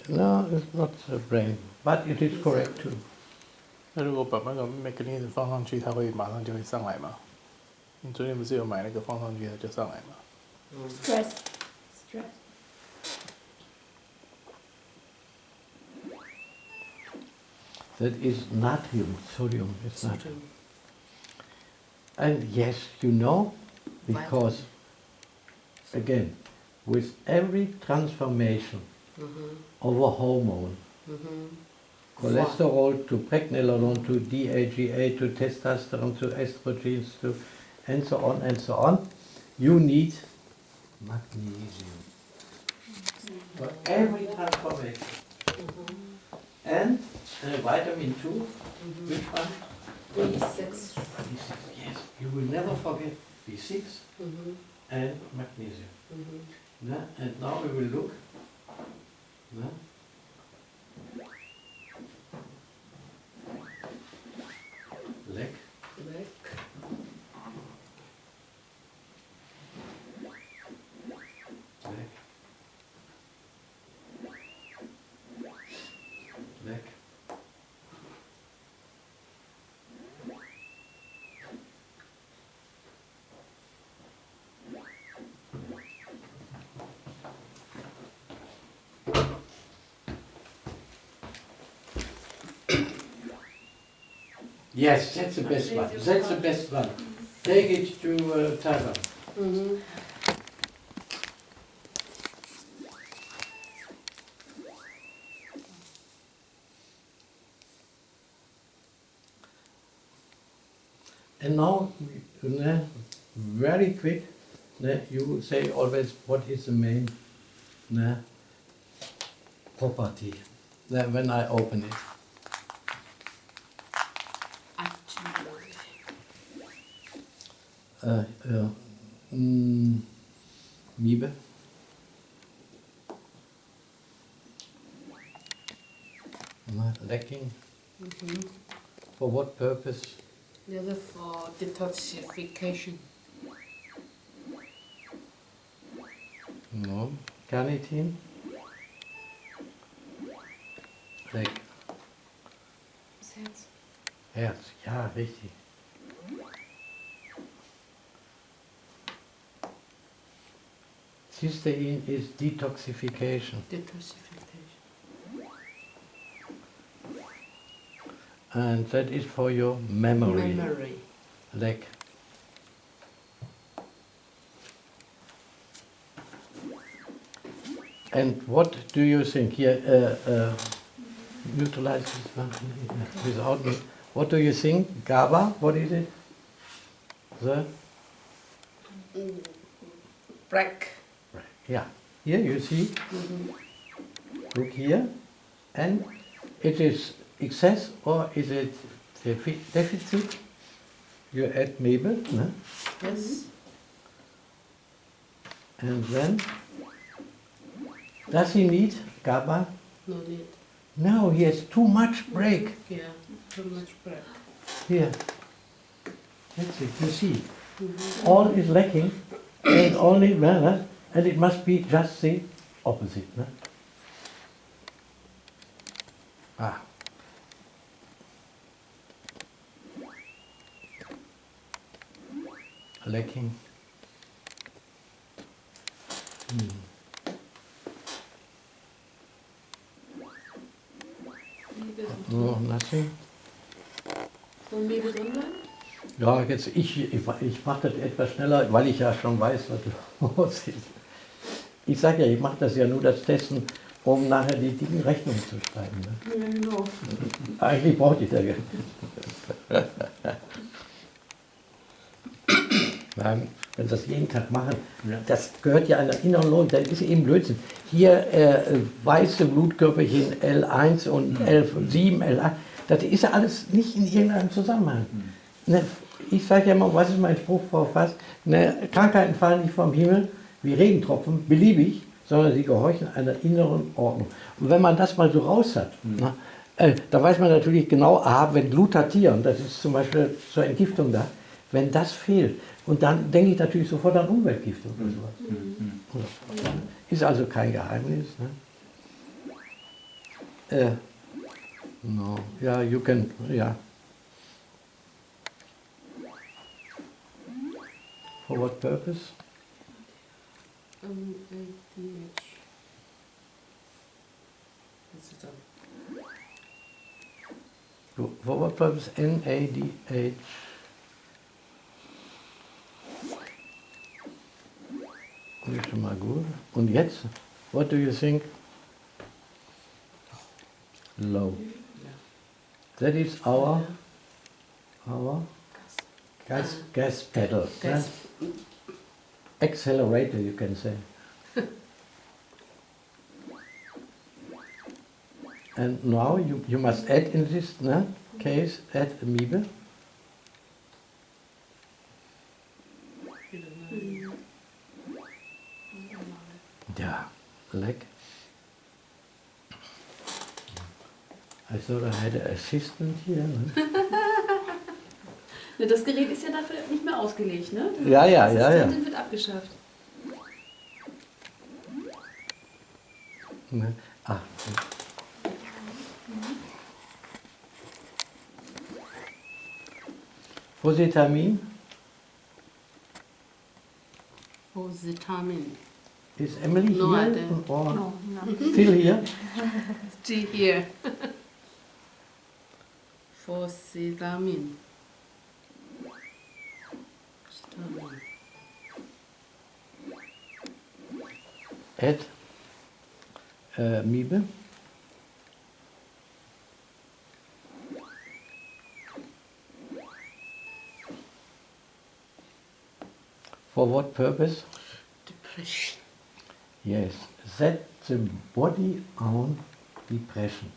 No, it's not the brain, but it is correct too. 那如果把那个 mechanism 放上去，它会马上就会上来吗？你昨天不是有买那个放上去它就上来吗？ Stress. That is natrium, sodium is natrium. And yes, you know, because again, with every transformation of a hormone, cholesterol to pregnenolone to DHEA to testosterone to estrogens to and so on, you need magnesium for every transformation. And vitamin 2, which one? B6. B6, yes. You will never forget B6 and magnesium. And now we will look. Leg. Leg. Leg. Leg. Yes, that's the best one. That's the best one. Take it to Taiwan. And now, very quick, you say always what is the main property when I open it. Miebe. Lacking. For what purpose? The other for detoxification. No. Carnitine. Leg. Das Herz. Herz, ja, richtig. Cysteine is detoxification. Detoxification. And that is for your memory. Memory. Leg. And what do you think here? Utilize this one without me. What do you think? GABA, what is it? The? Break. Yeah. Here you see. Look here. And it is excess or is it deficit? You add maybe, no? Yes. And then, does he need GABA? No need. No, he has too much break. Yeah, too much break. Here. That's it, you see. All is lacking and only, and it must be just the opposite. No? Ah. Lacking. No, nothing. Wollen wir drin bleiben? Ja, jetzt ich mache das etwas schneller, weil ich ja schon weiß, was los ist. Ich sage ja, ich mache das ja nur das Testen, um nachher die dicken Rechnungen zu schreiben. Ne? Ja, genau. Eigentlich brauchte ich das ja. Nein, wenn Sie das jeden Tag machen, das gehört ja einer inneren Logik, das ist eben Blödsinn. Hier weiße Blutkörperchen L1 und L7, L8, das ist ja alles nicht in irgendeinem Zusammenhang. Ne, ich sage ja immer, was ist mein Spruch, Frau Fass? Ne, Krankheiten fallen nicht vom Himmel wie Regentropfen, beliebig, sondern sie gehorchen einer inneren Ordnung. Und wenn man das mal so raus hat, da weiß man natürlich genau, wenn Glutathion, das ist zum Beispiel zur Entgiftung da, wenn das fehlt, und dann denke ich natürlich sofort an Umweltgifte oder sowas. Ist also kein Geheimnis. Ne? No, yeah, you can, yeah. For what purpose? ADH. For what purpose? NADH. Das ist schon mal gut. Und jetzt? What do you think? Low. That is our gas pedal. Gas. Accelerator, you can say. And now you must add in this case, add amoeba. Yeah, like. I thought I had an assistant here. Ne, das Gerät ist ja dafür nicht mehr ausgelegt, ne? Ja. Die Assistentin wird abgeschafft. Ne? Ach. Fosetamin Fosetamin. is Emily No, I here? don't. Or No. still here? Still here. Fosetamin. Add amoeba. For what purpose? Depression. Yes, set the body on depression.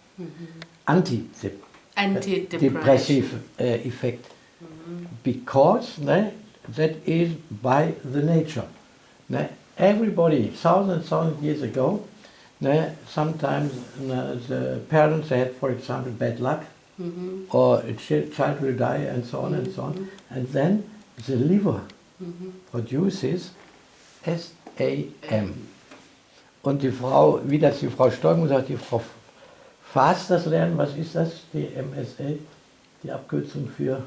Antidepressive effect. Because that is by the nature. Everybody, thousands years ago, sometimes the parents had, for example, bad luck, or a child will die, and so on and so on. And then the liver produces SAM. Und die Frau, wie das die Frau Stolgen sagt, die Frau Faas das lernen, was ist das? Die MSA, die Abkürzung für,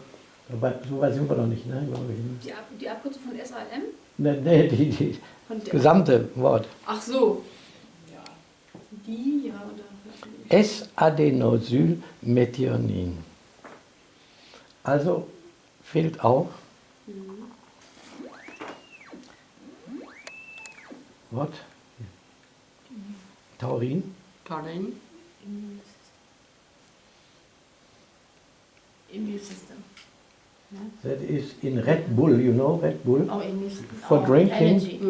so weit sind wir noch nicht, ne? Die Abkürzung von SAM? Ne, die gesamte Wort. Ach so. Ja. Die, ja, oder? S-Adenosylmethionin. Also fehlt auch. What? Taurin? Taurin. Immune system. That is in Red Bull, you know Red Bull? Oh, immune system. For drinking. Energy.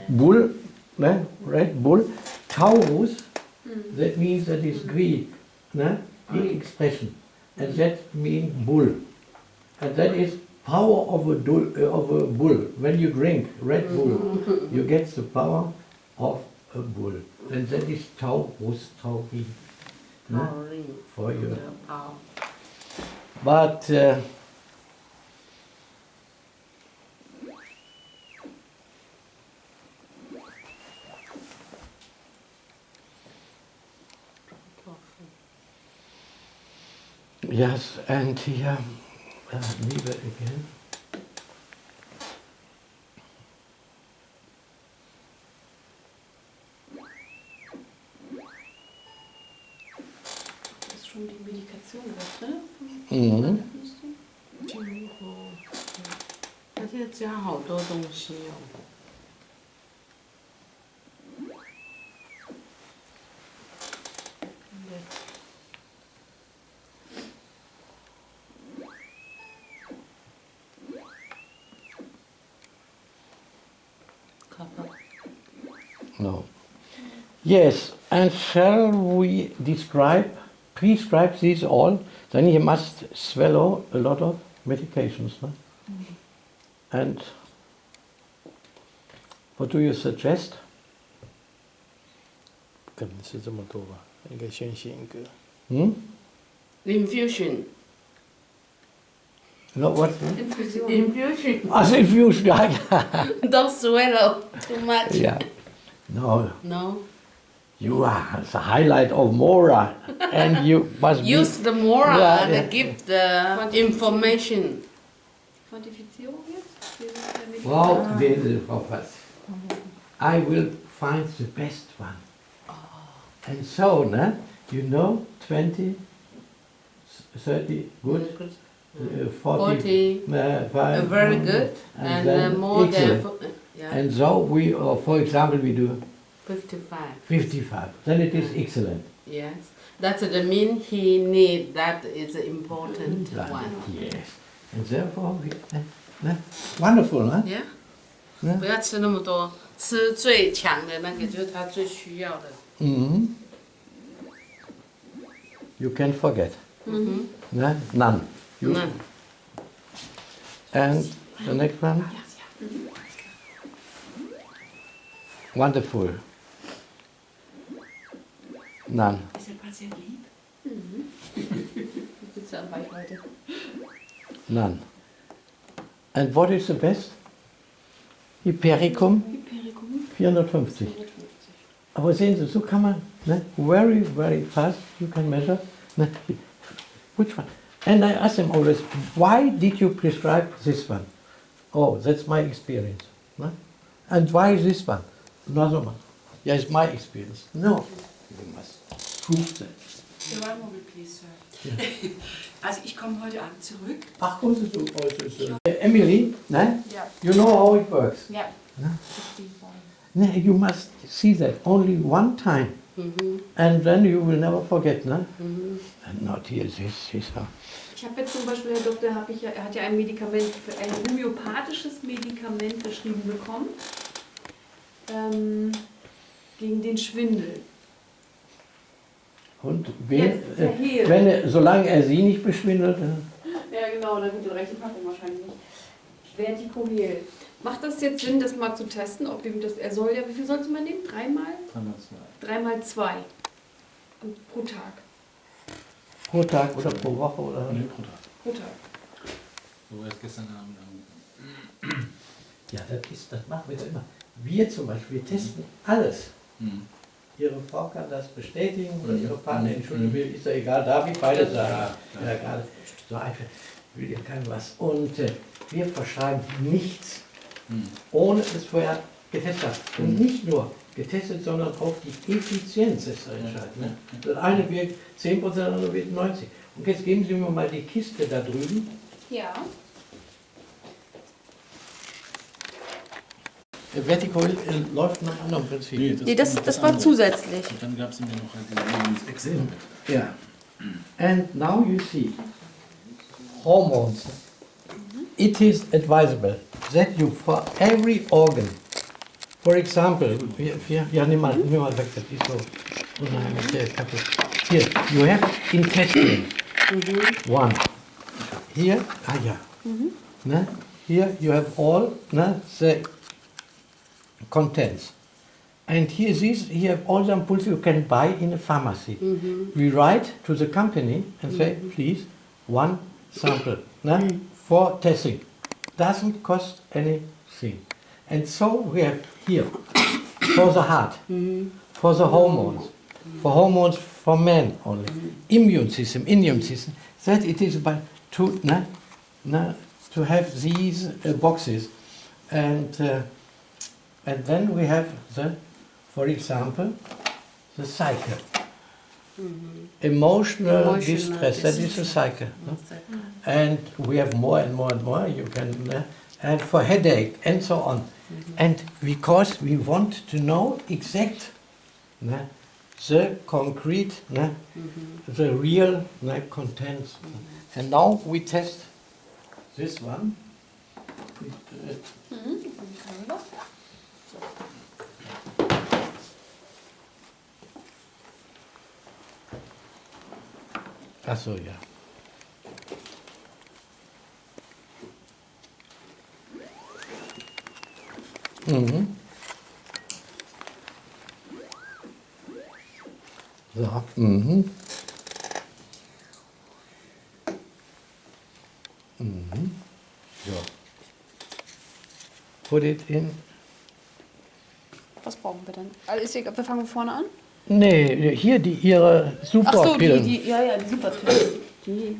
Bull, Red Bull. Taurus, that means that is Greek, Greek expression. And that means bull. And that is power of a bull. When you drink Red Bull, you get the power of a bull. And that is Taurus, Taurin. Taurin. For you. Power. But yes, and here, leave it again. Das ist schon die Medikation drin, ne? 它现在加好多东西哦。No. Yes, and shall we prescribe these all? Then you must swallow a lot of medications. And what do you suggest? 可能是这么多吧，应该先写一个。Infusion. No, what? Infusion. As infusion. Don't swallow too much. Yeah. No. No. You are the highlight of MORA, and you must use the MORA Yeah, yeah. and give the information. Quantifizierung jetzt? Frau Wesel, Frau Fass. I will find the best one. And so, you know, 20, 30, good, 40, 5, very good, and then more than, excellent. And so we, for example, we do 55. 55. Then it is excellent. Yes, that's the mean he need. That is an important one. Yes, and therefore, wonderful, huh? Yeah. 不要吃那么多，吃最强的那个就是他最需要的。you can forget. None. None. And the next one? Wonderful. None. Ist der Patient lieb? Jetzt sitzt er an Reichweite. None. And what is the best? Hypericum? 450. Aber sehen Sie, so kann man, ne? Very, very fast, you can measure. Ne? Which one? And I ask them always, why did you prescribe this one? Oh, that's my experience. Ne? And why this one? Another one. Yeah, it's my experience. No, you must prove that. One moment, please, sir. Also ich komme heute Abend zurück. Ach, kommen Sie zu heute. Emily, ne? Yeah. You know how it works. Yeah. Ne? No, you must see that only one time, and then you will never forget, ne? And not here, this. Ich habe jetzt zum Beispiel, Herr Doktor, er hat ja ein Medikament, ein homöopathisches Medikament verschrieben bekommen, gegen den Schwindel. Und solange er Sie nicht beschwindelt. Ja, genau, dann mit der rechten Packung wahrscheinlich nicht. Vertikohel. Macht das jetzt Sinn, das mal zu testen? Ob ihm das, er soll ja, wie viel sollst du mal nehmen? 3 mal? 3 mal 2. Pro Tag. Pro Tag oder pro Woche? Oder? Nee, pro Tag. Pro Tag. So erst gestern Abend. Ja, das machen wir immer. Wir zum Beispiel, wir testen alles. Ihre Frau kann das bestätigen oder Ihre Partnerin, Entschuldigung, ist ja egal, darf ich beide sagen. Ja, gerade so einfach, will ja kein was. Und wir verschreiben nichts, ohne es vorher getestet haben. Und nicht nur getestet, sondern auch die Effizienz ist entscheidend. Ne? Das eine wirkt 10%, das andere wirkt 90%. Und jetzt geben Sie mir mal die Kiste da drüben. Ja. Vertical läuft nach anderem Prinzip. Nee, das war zusätzlich. Und dann gab es mir noch halt dieses Excel mit. Yeah. And now you see hormones. It is advisable that you for every organ, for example, nimm mal weg, das ist so unheimlich kaputt. Here, you have intestine. One. Here, ne? Here you have all the contents. And here you have all the ampoules you can buy in a pharmacy. We write to the company and say, please, one sample for testing. Doesn't cost anything. And so we have here, for the heart, for the hormones, for men only, immune system, that it is about to have these boxes. And then we have for example, the cycle. Emotional distress, that is a cycle. No? And we have more and more and more, you can, and for headache and so on. And because we want to know exact, the concrete, the real contents. And now we test this one. Ach so, ja. So. So. Put it in. Was brauchen wir denn? Also ist egal, wir fangen vorne an? Nee, hier ihre Superpillen. Ach so, die Superpillen. Die.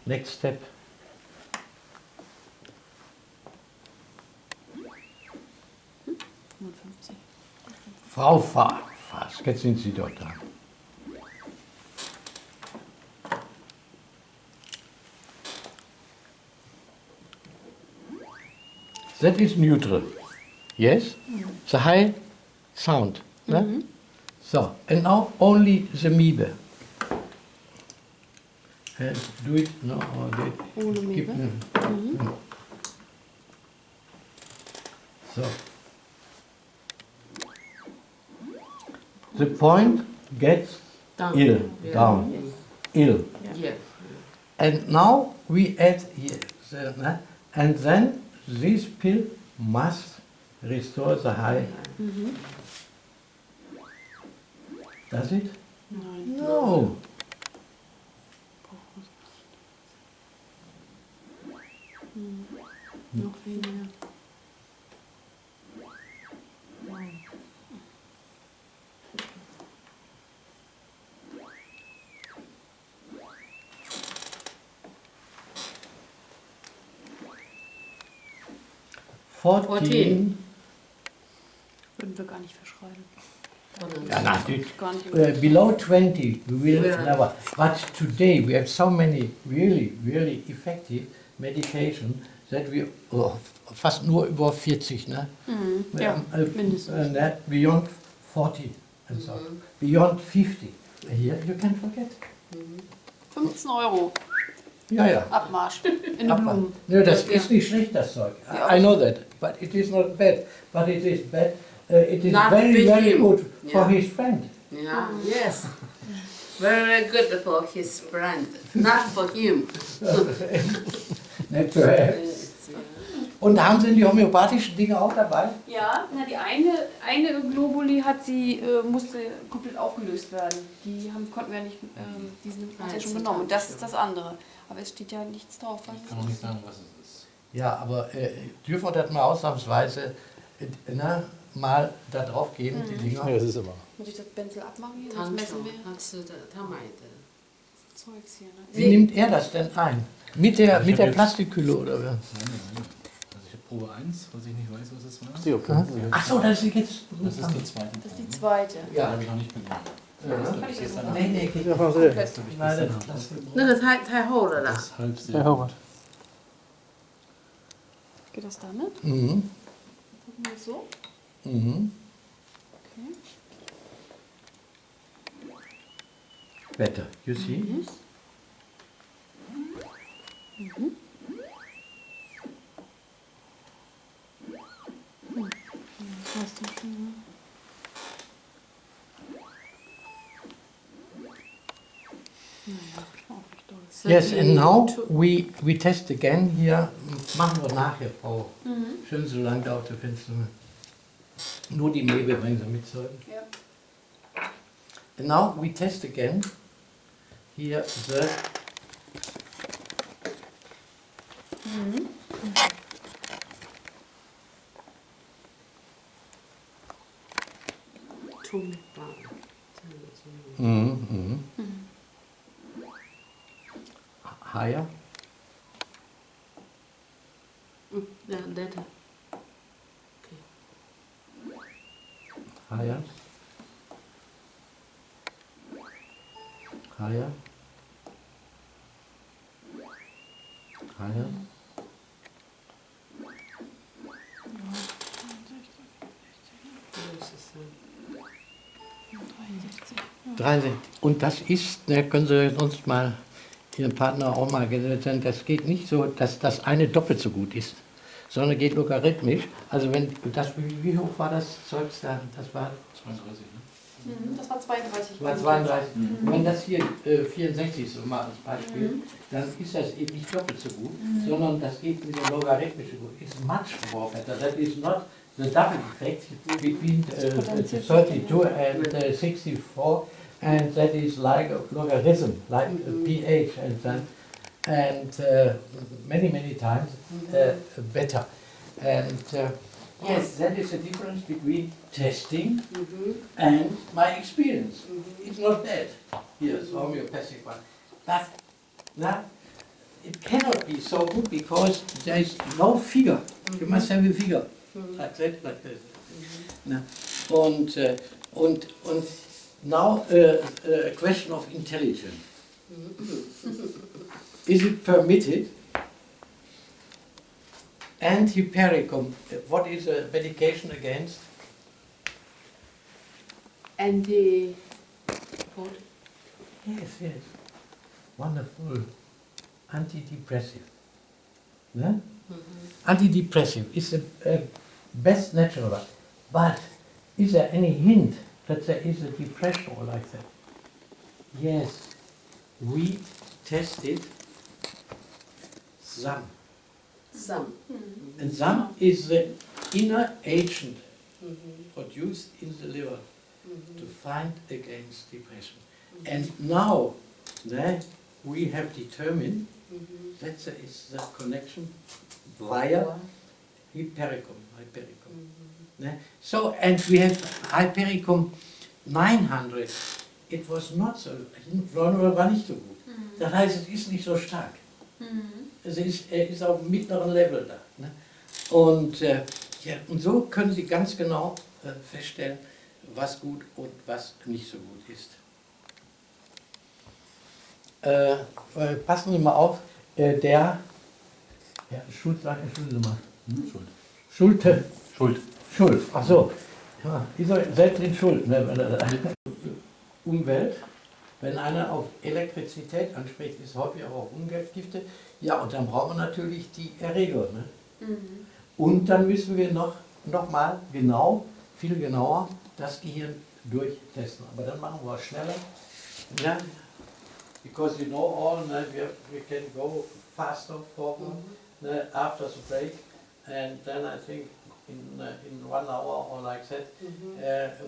Next step. Frau Faas, jetzt sind Sie dort dran. That is neutral. Yes? The high sound. So, and now only the Miebe. Do it, no, or Ohne gib Meere. mir. So. The point gets ill, down, ill. Yeah. And now we add here, and then this pill must restore the high. Does it? No. Noch viel mehr. 14. Würden wir gar nicht verschreiben. Yeah, no, Gar nicht. below 20 we will Yeah. never. But today we have so many really effective medication that we fast nur über 40, ne? Ja, mindestens. Beyond 40 and so. Beyond 50. Here you can forget. 15 € Ja, ja. Abmarsch in den Blumen. No, das ist nicht schlecht, das Zeug. I know that, but it is not bad. But it is bad. It is Not very, for very him. good for Yeah. his friend. Yeah, yes. Very good for his friend, not for him. Not perhaps. Und haben Sie die homöopathischen Dinge auch dabei? Ja, na die eine Globuli hat sie, musste komplett aufgelöst werden. Die konnten wir nicht, diesen hat er schon genommen. Und das ist das andere. Aber es steht ja nichts drauf. Was Ich kann auch nicht sagen, was es ist. Ja, aber dürfen wir das mal ausnahmsweise mal da drauf geben, die Dinger? Ja, das ist immer. Muss ich das Benzel abmachen hier? Das messen wir. Zeugs hier, ne? Wie nimmt er das denn ein? Mit der Ich hab jetzt- Plastikhülle oder wie? Nein. Also ich habe Probe 1, was ich nicht weiß, was es war. Sie, okay. Ach so, das ist jetzt. Das ist die zweite. Das ist die zweite. Ja, habe ich noch nicht genommen. Kann ich das machen? Nee, Ja, machen Sie. Das habe ich Nein, gestern das noch. 那个太厚了啦。 Das ist halb Herr Howard. Geht das damit? Mhm. Gucken wir so. Mhm. Okay. Better, you see? Passt das schon, Yes, and now we test again here. Machen wir nachher, Frau. Schön, so lange dauert der Fenster. Nur die Mehl bringen Sie mit. So. Ja. And now we test again. Here the higher. That. Higher. Higher. Higher. Und das ist, da können Sie sonst mal Ihren Partner auch mal sagen, das geht nicht so, dass das eine doppelt so gut ist, sondern geht logarithmisch. Also wenn das, wie hoch war das Zeugs da? Das war 32, ne? Das war 32. war 32. Und wenn das hier 64 ist, so mal als Beispiel, dann ist das eben nicht doppelt so gut, sondern das geht mit der logarithmischen gut. It's much more better. That is not the double effect between 32 and 64, and that is like a logarithm, like a pH, and many times better. And yes, that is the difference between testing and my experience. It's not bad. Here's homeopathic one. But now, it cannot be so good because there is no figure. You must have a figure. Like that, like this. Now, and now a question of intelligence. Is it permitted? Antipericum, what is a medication against? Anti. Yes. wonderful antidepressive. Ne? Antidepressive is the best natural one. But is there any hint that there is a depression or like that? Yes, we tested some. Some. And some is the inner agent produced in the liver to fight against depression. And now we have determined that there is the connection via hypericum. So, and we have hypericum 900. It was not so, war nicht so gut. Das heißt, es ist nicht so stark. Es ist auf dem mittleren Level da. Ne? Und, ja, und so können Sie ganz genau feststellen, was gut und was nicht so gut ist. Passen Sie mal auf, ja, Schuld, entschuldigen Sie mal. Schuld, ach so. Ja, ihr seid drin schuld. Ne? Umwelt, wenn einer auf Elektrizität anspricht, ist häufig auch auf Umweltgifte. Ja, und dann brauchen wir natürlich die Erreger. Ne? Und dann müssen wir noch mal genau, viel genauer das Gehirn durchtesten. Aber dann machen wir es schneller. Ja? Because you know all, we can go faster forward after the break. And then I think in 1 hour or like that,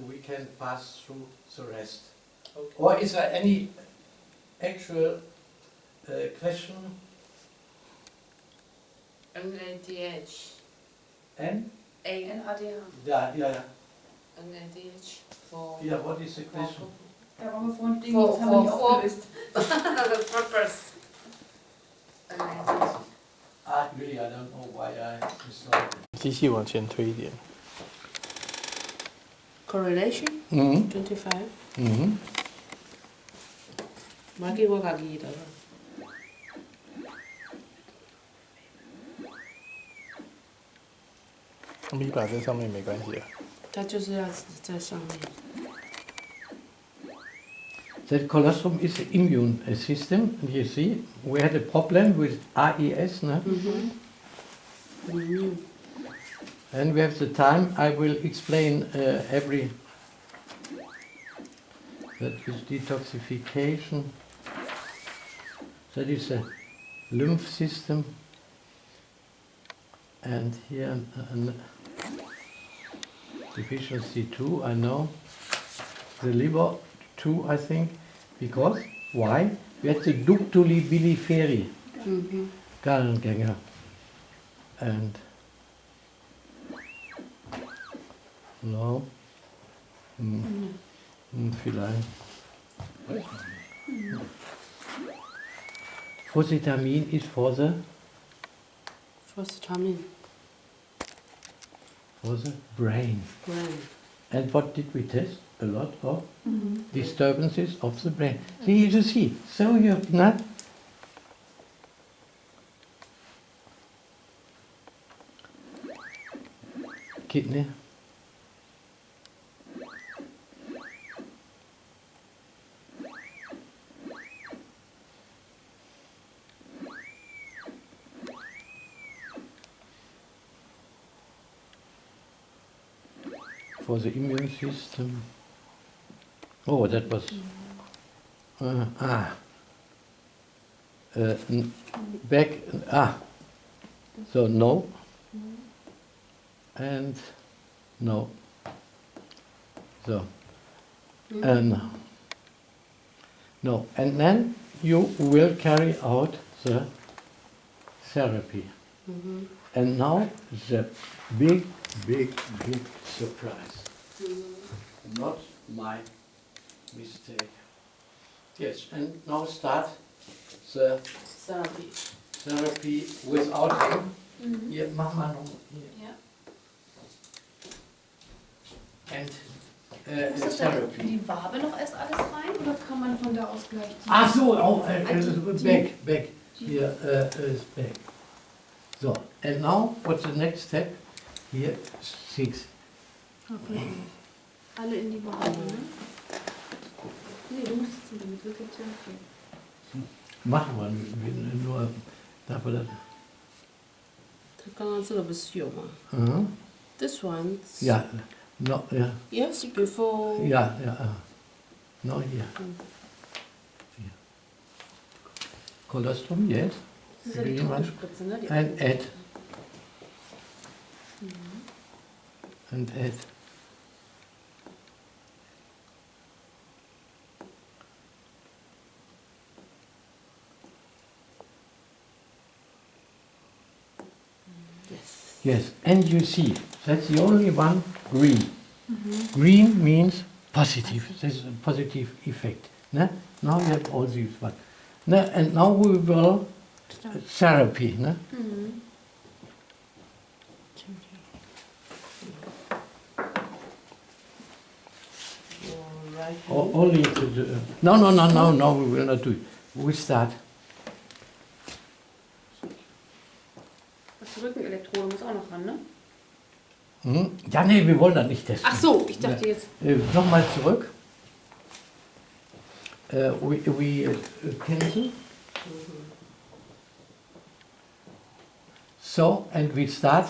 we can pass through the rest. Okay. Or is there any actual question? NADH. N? NADH. Yeah. NADH for... Yeah, what is the question? Da waren wir vorhin Dinge, das haben wir nicht aufgelöst. The purpose. Really, I don't know why I misnoted. 机器往前推一点。 Correlation? 25. 마기我家己的。米摆在上面没关系啊。它就是要在上面。 That colostrum is the immune system. You see, we had a problem with RES. No? And we have the time. I will explain every. That is detoxification. That is a lymph system. And here deficiency 2, I know. The liver 2, I think. Because, why? We had the ductuli biliferi, Gallengänge. And, no, vielleicht. Phosetamin is for the? Phosetamin. For the brain. And what did we test? A lot of disturbances of the brain. See, you see, so you're not. Kidney. For the immune system. Oh, that was back. So no, and no. So and no, and then you will carry out the therapy. And now the big surprise. Not my mistake. Yes, and now start the therapy without him. Hier, mach mal noch hier. Ja. And Muss das therapy. dann die Wabe noch erst alles rein oder kann man von da aus gleich? Ach so, oh, back. Here is back. So, and now what's the next step? Here, 6. Okay. Alle in die Wabe, ne? Nee, du musst es mit der Therapie. machen wir nur dafür, dass... 他刚刚这个不是有吗 ？This one. Ja, no, ja. Yes, before. Ja, ja. No, hier. Hier. Colostrum, yes. Das ist ja die Trockenspritze, ne? Die And add. And add. Yes, and you see, that's the only one green. Green means positive, this is a positive effect. Ne? Now you have all these ones. Ne? And now we will therapy. Ne? Only to the, no, we will not do it. We start. Das Rückenelektrode muss auch noch ran, ne? Ja, nee, wir wollen das nicht testen. Ach so, ich dachte jetzt. Nochmal zurück. We cancel. So, and we start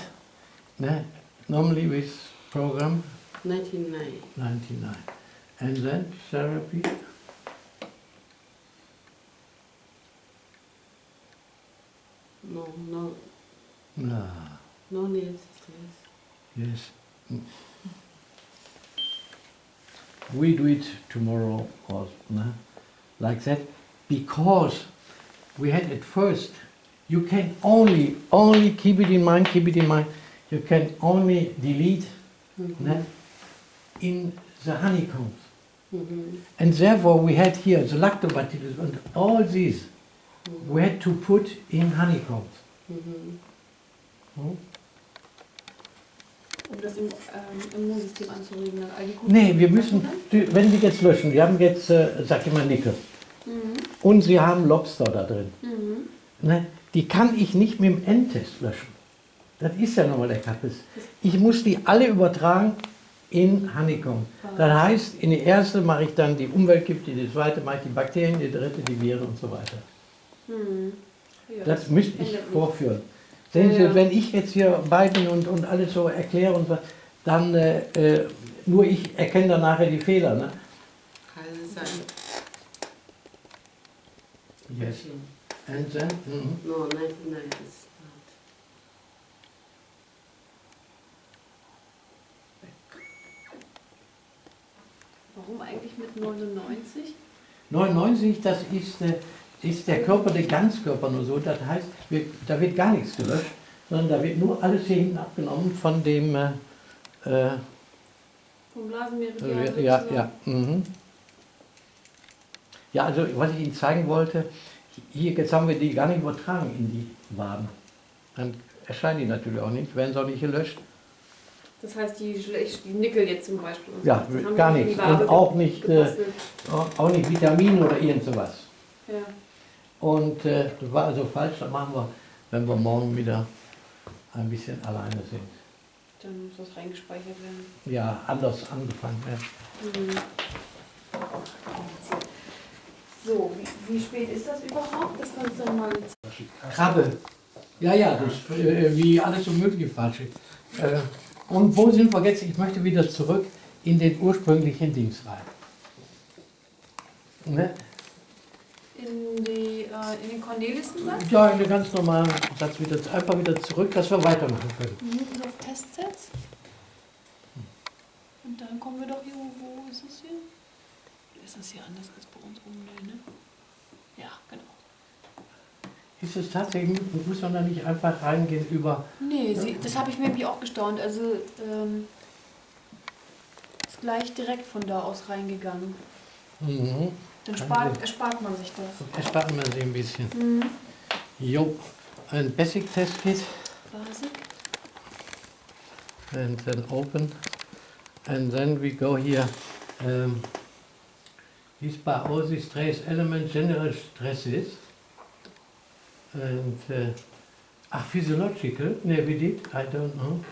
normally with program 99. And then therapy. No. No. No need. Yes. We do it tomorrow or like that because we had at first. You can only keep it in mind. You can only delete in the honeycombs. And therefore we had here the lactobacillus and all these we had to put in honeycombs. Um das Immunsystem anzuregen, dann all die guten Nee, wir müssen, wenn wir jetzt löschen, wir haben jetzt, sag ich mal, Nickel. Und Sie haben Lobster da drin. Ne? Die kann ich nicht mit dem Endtest löschen. Das ist ja nochmal der Kappes. Ich muss die alle übertragen in Honeycomb. Das heißt, in die erste mache ich dann die Umweltgifte, in die zweite mache ich die Bakterien, die dritte die Viren und so weiter. Ja, das müsste ich vorführen. Sehen Sie, wenn ich jetzt hier beiden und alles so erkläre, und so, dann nur ich erkenne dann nachher die Fehler. Ne? Kann es sein? Yes. And then? No, 99 is not. Warum eigentlich mit 99? 99, das ist der Körper, der Ganzkörper nur so. Das heißt, da wird gar nichts gelöscht, sondern da wird nur alles hier hinten abgenommen von dem... Vom Blasenmeridian? Ja. Ja, also was ich Ihnen zeigen wollte, hier jetzt haben wir die gar nicht übertragen in die Waden. Dann erscheinen die natürlich auch nicht, werden sie auch nicht gelöscht. Das heißt, die Nickel jetzt zum Beispiel? Ja, gar nichts. Und auch nicht Vitamine oder irgend sowas. Ja. Und das war also falsch, das machen wir, wenn wir morgen wieder ein bisschen alleine sind. Dann muss das reingespeichert werden. Ja, anders angefangen. Ja. So, wie spät ist das überhaupt? Das kannst du mal... Krabbe. Ja, das ist wie alles so mögliche falsche. Und wo sind wir jetzt? Ich möchte wieder zurück in den ursprünglichen Dings rein. Ne? In den Cornelissen-Satz? Ja, in den ganz normalen Satz wieder, einfach wieder zurück, dass wir weitermachen können. Und auf Testsets. Und dann kommen wir doch hier, wo ist es hier? Ist das hier anders als bei uns oben? Ne? Ja, genau. Ist es tatsächlich, muss man da nicht einfach reingehen über... Nee, das habe ich mir nämlich auch gestaunt. Also ist gleich direkt von da aus reingegangen. Dann erspart man sich das. Erspart man sich ein bisschen. Jo, ein Basic Test Kit. Basic. And then open. And then we go here. These by all these trace elements, general stresses. And physiological, no, we did, I don't know.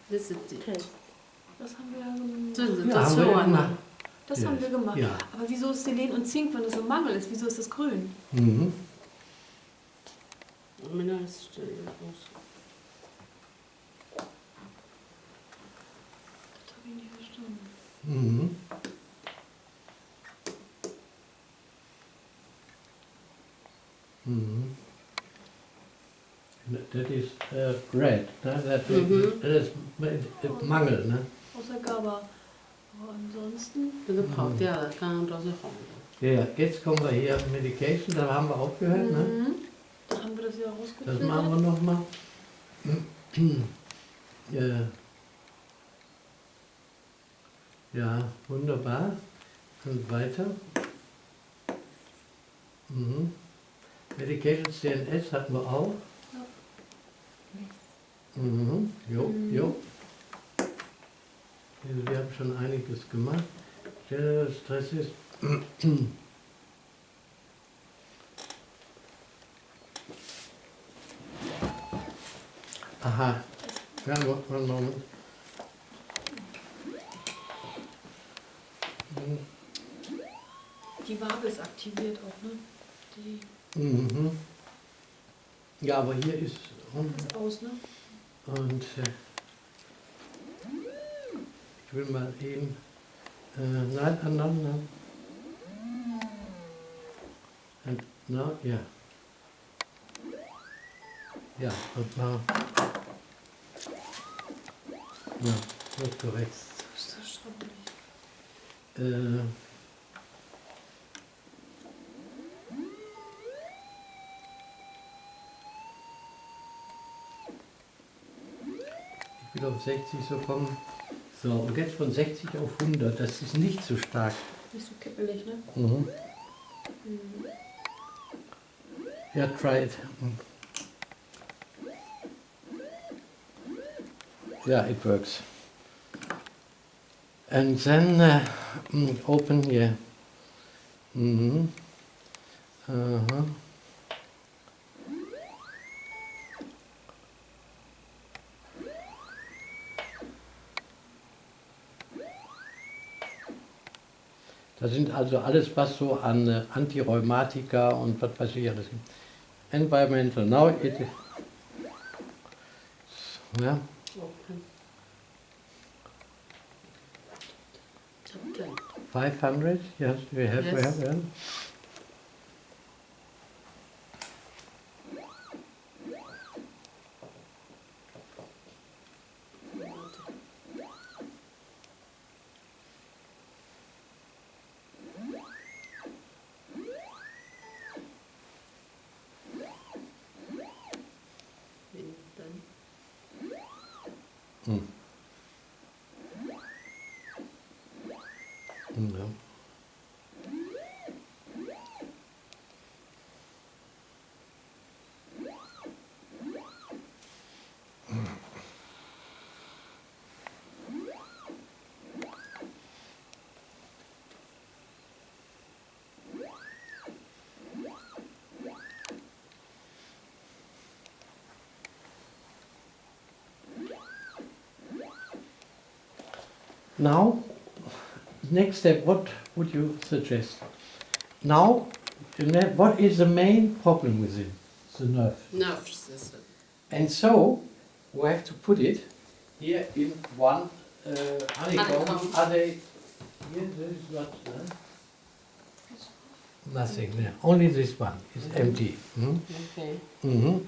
This is the test. Das haben wir ja gemacht. Das hören wir. Das Yes. haben wir gemacht. Ja. Aber wieso ist Selen und Zink, wenn das ein Mangel ist? Wieso ist das grün? Mhm. Mineralstoffe. Das habe ich nicht verstanden. Mhm. Mhm. That is red. Ne? That is Mangel. Ne? Außer GABA. Aber ansonsten. 这个跑掉了，刚刚都是红的。 Ja, jetzt kommen wir hier Medication, da haben wir aufgehört. Ne? Mhm. Da haben wir das ja Das rausgefiltert. machen wir nochmal. Ja, wunderbar. Und weiter. Mhm. Medication CNS hatten wir auch. Mhm. Jo, jo. Also wir haben schon einiges gemacht. Stress ist. Aha. Ja, one moment. Die Wabe ist aktiviert auch, ne? Die Mhm. Ja, aber hier ist ist aus, ne? und ich will mal eben nein, aneinander. Und na, ja. Ja, und mal. Ja, das ist korrekt. Das ist das schrecklich. Ich will auf 60 so kommen. So, und jetzt von 60 auf 100, das ist nicht so stark. Nicht so kippelig, ne? Mhm. Ja, try it. Yeah, it works. And then open here. Mhm. Aha. Das sind also alles, was so an Antirheumatika und was weiß ich alles gibt. Environmental, now it is. Ja. Open. 500, yes, we have, yeah. Ja. Now, next step, what would you suggest? Now, what is the main problem with it? The nerve. Nerve system. And so, we have to put it here in one honeycomb. Honeycomb. Are they, here, there is what? Nothing there. Only this one is empty. Hmm? Okay. Mm-hmm.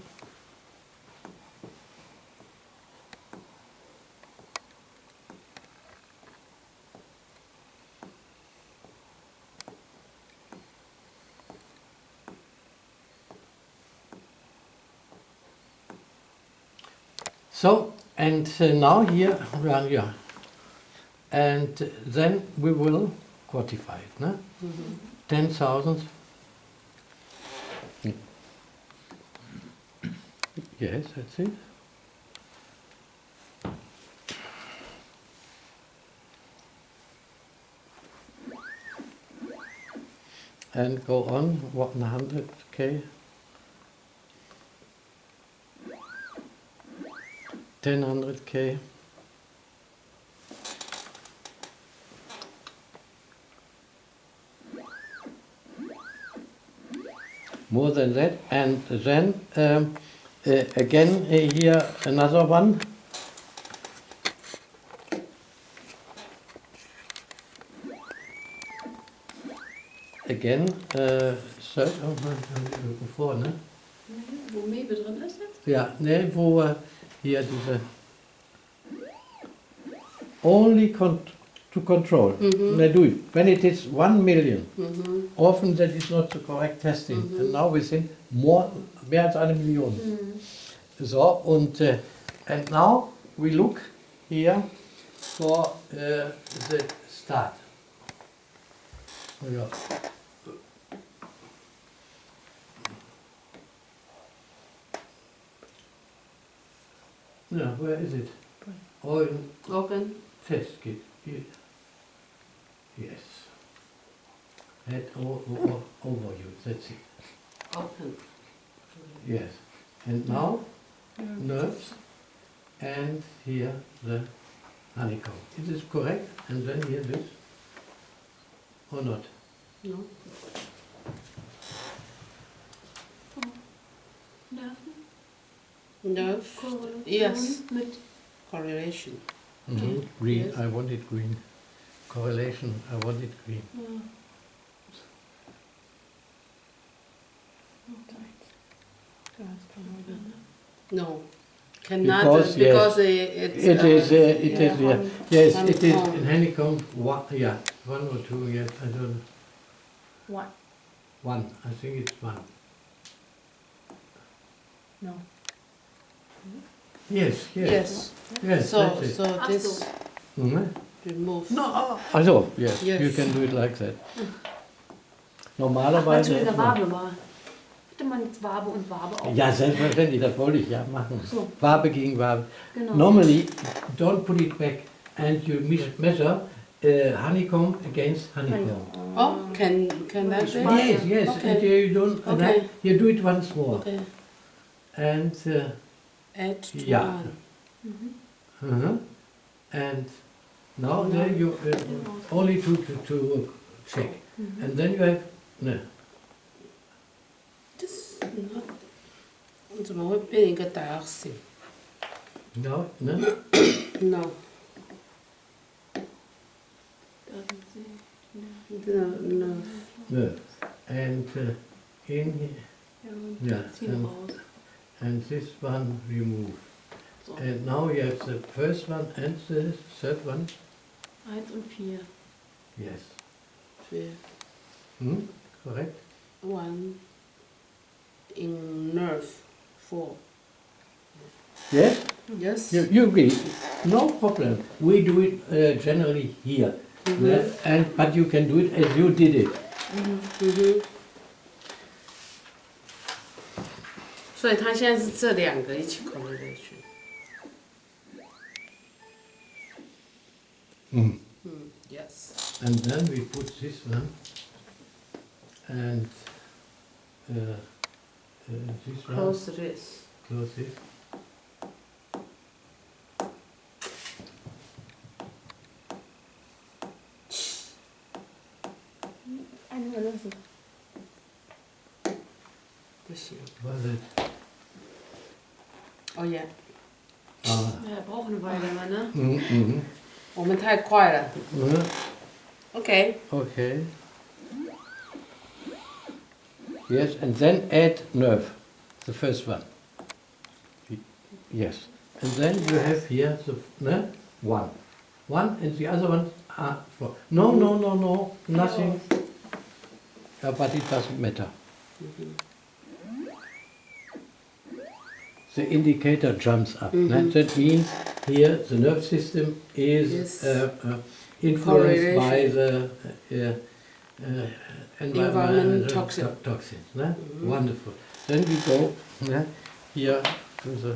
So, and now here, well, yeah, and then we will quantify it, no? 10,000. Yes, that's it. And go on, 100K. 100K. more than that. And then again here another one. Again, third, bevor, ne? Wo Mebe drin ist jetzt? Ja, ne, wo hier diese only to control. Ne, do it. When it is 1 million, often that is not the correct testing. And now we think mehr als 1 Million. So, und and now we look here for the start. Ja. Yeah, where is it? Open. Test kit. Here. Yes. Head overview, that's it. Open. Yes. And now, nerves, and here the honeycomb. Is this correct? And then here this? Or not? No. Nerven? Nerve. Korrelation Yes. mit Correlation. Green, Yes. I want it green. Correlation, I want it green. ja. No. Cannot Because, because yes. it's It is, yeah. Yes, it is honeycomb. in honeycomb, yeah, 1 or 2, yes, I don't know. What? 1, I think it's 1. No. Yes, yes. Yes. Yes, So that's it. so this Mhm. remove. No, also, yes, Yes. you can do it like that. Normalerweise. Entschuldigung, Wabe war. Hätte man jetzt Wabe und Wabe auch. Ja, selbstverständlich, das wollte ich ja machen. So. Wabe gegen Wabe. Genau. Normally, don't put it back and you measure honeycomb against honeycomb. Oh, can that be? Yes, yes, Okay. and you don't, Okay. you do it once more. Okay. And, Add to yeah. one. And now there you only to check. And then you have, no. Das怎么会变一个 dioxin? No, no. No. No. No. And in here, yeah, and this one remove. And now you have the first one and the third one. 1 und 4. Yes. Three. Correct? One in nerve. 4. Yes? Yes. You agree? No problem. We do it generally here. But you can do it as you did it. 所以他现在是这两个一起 correlation。Yes. And then we put this one and this one. Close this. Close it. Was it? Oh yeah. Ja, braucht eine Weile mal, ne? 我们太快了。Okay. Okay. Yes, and then add nerve, the first one. Yes. And then you have here the one. One and the other one are 4. No, nothing. But it doesn't matter. The indicator jumps up. That means here the nerve system is influenced by the environment toxins. Wonderful. Then we go here to the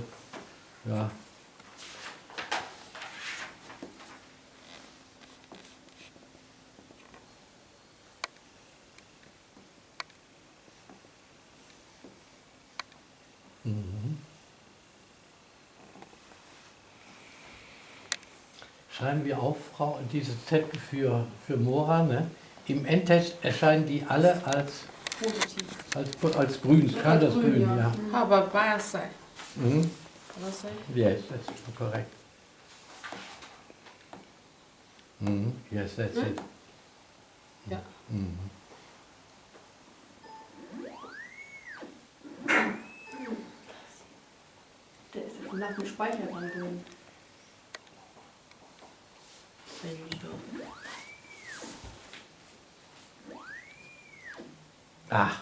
Schreiben wir auf, Frau, diese Zettel für MORA. Ne? Im Endtest erscheinen die alle als positiv. Als grün, es kann das grün, ja. How about biocide? Mhm. Biocide? Yes, that's correct. Mhm. Yes, that's it. Ja. Mhm. Der ist jetzt nach dem Speicher dran drin. Ah.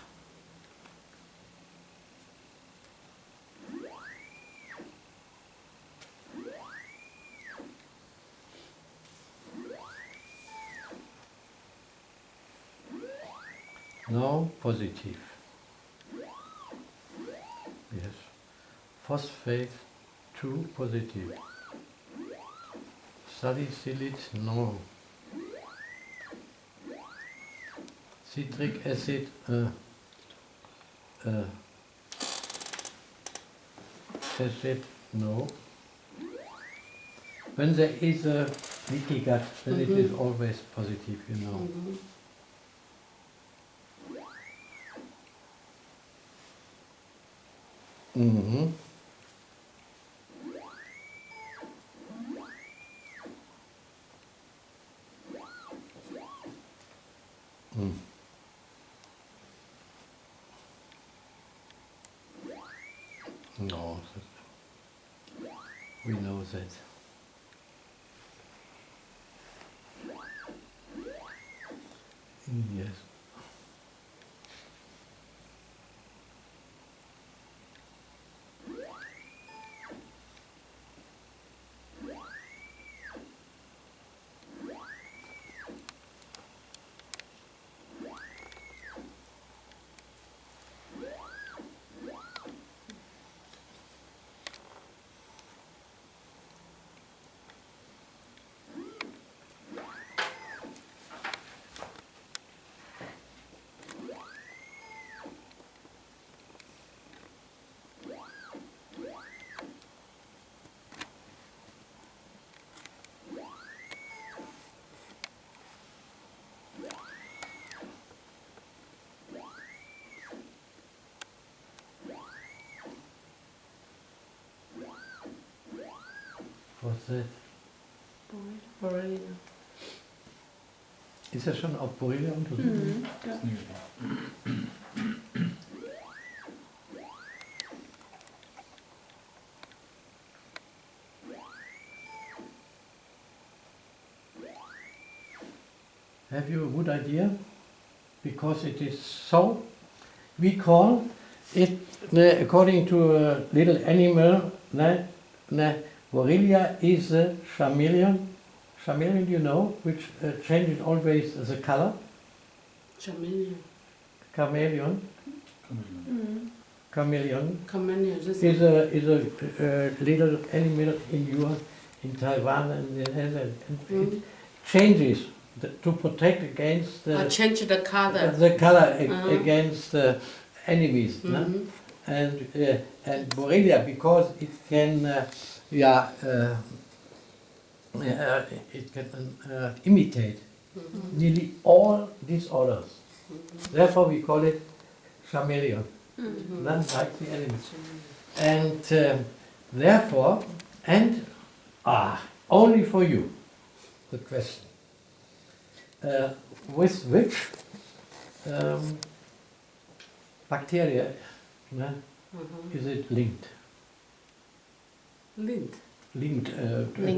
No, positive. Yes. Phosphate 2 positive. Salicylate, no. Citric acid, acid, no. When there is a leaky gut, then it is always positive, you know. Mhm. Mm. No, we know that. Yes. What's that? Borrelia. Ist er schon auf Borrelia untersucht? Ja. Have you a good idea? Because it is so, we call it, according to a little animal, Borrelia is a chameleon. Chameleon, do you know, which changes always the color? Chameleon. Chameleon. Chameleon Chameleon. is a little animal in Taiwan and it changes to protect against change the color. the color against enemies. No? And Borrelia, because it can it can imitate nearly all disorders. Therefore we call it chameleon, not like the enemies. And therefore, and only for you, the question. With which bacteria is it linked? Linked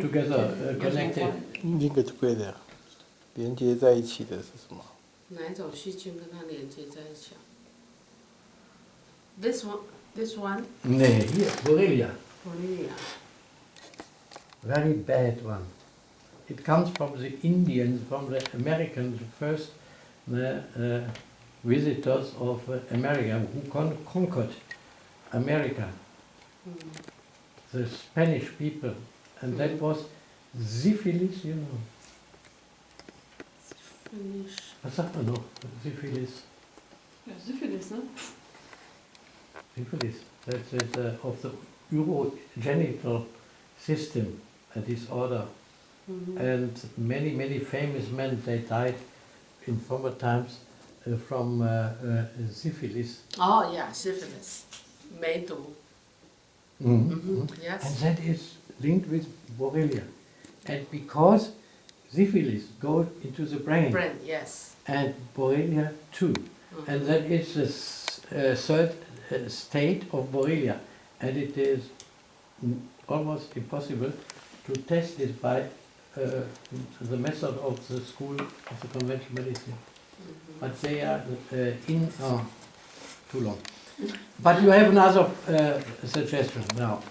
together, connected. Link together，连接在一起的是什么？哪一种细菌跟它连接在一起？This one. Here, Borrelia. Borrelia. Very bad one. It comes from the Indians, from the Americans, the first visitors of America who conquered America. The Spanish people, and that was syphilis, you know. Was sagt man noch? Syphilis. Ja, Syphilis, ne? Syphilis. That's of the urogenital system, a disorder. And many famous men, they died in former times from syphilis. Oh yeah, syphilis. Medu. Yes. And that is linked with Borrelia. And because syphilis goes into the brain, yes. and Borrelia too. And that is the third state of Borrelia. And it is almost impossible to test this by the method of the school of the conventional medicine. But they are too long. But you have another suggestion now.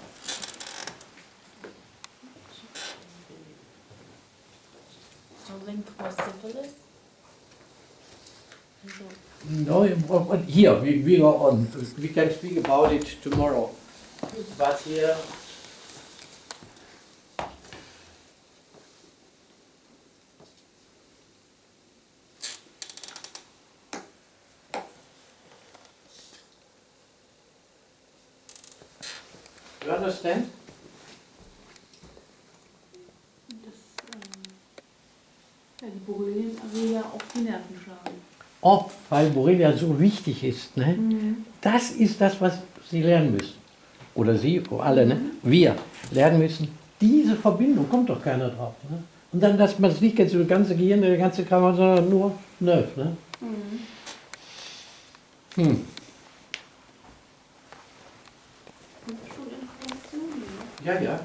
So link was syphilis? No, but here we go on. We can speak about it tomorrow. But here. You understand? Ja, die Borrelien auf die Nerven schlagen. Ob, weil Borrelia so wichtig ist, ne? Das ist das, was Sie lernen müssen. Oder Sie, alle, ne? Wir lernen müssen, diese Verbindung, kommt doch keiner drauf. Ne? Und dann, dass man es nicht jetzt über das ganze Gehirn, der ganze Kram, sondern nur Nerv. Ne? Ja, ja.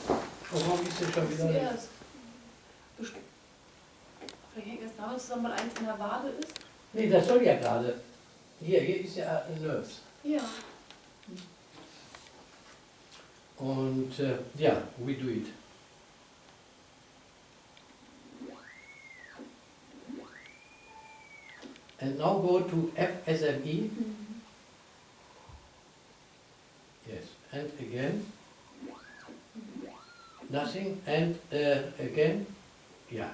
Oh, warum ist das schon wieder? Zuerst. Vielleicht hängt das damit zusammen, weil eins in der Wade ist? Nee, das soll ja gerade. Hier ist ja ein Nerv. Ja. Und ja, we do it. And now go to FSME. Yes, and again. Nothing, and again. Yeah.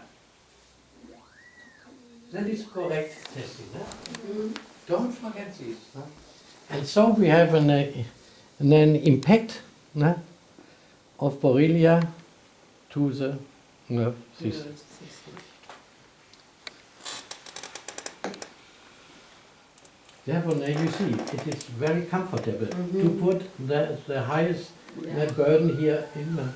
That is correct testing. Huh? Don't forget this. Huh? And so we have an impact of Borrelia to the nerve system. Therefore, now you see, it is very comfortable to put the highest burden here in.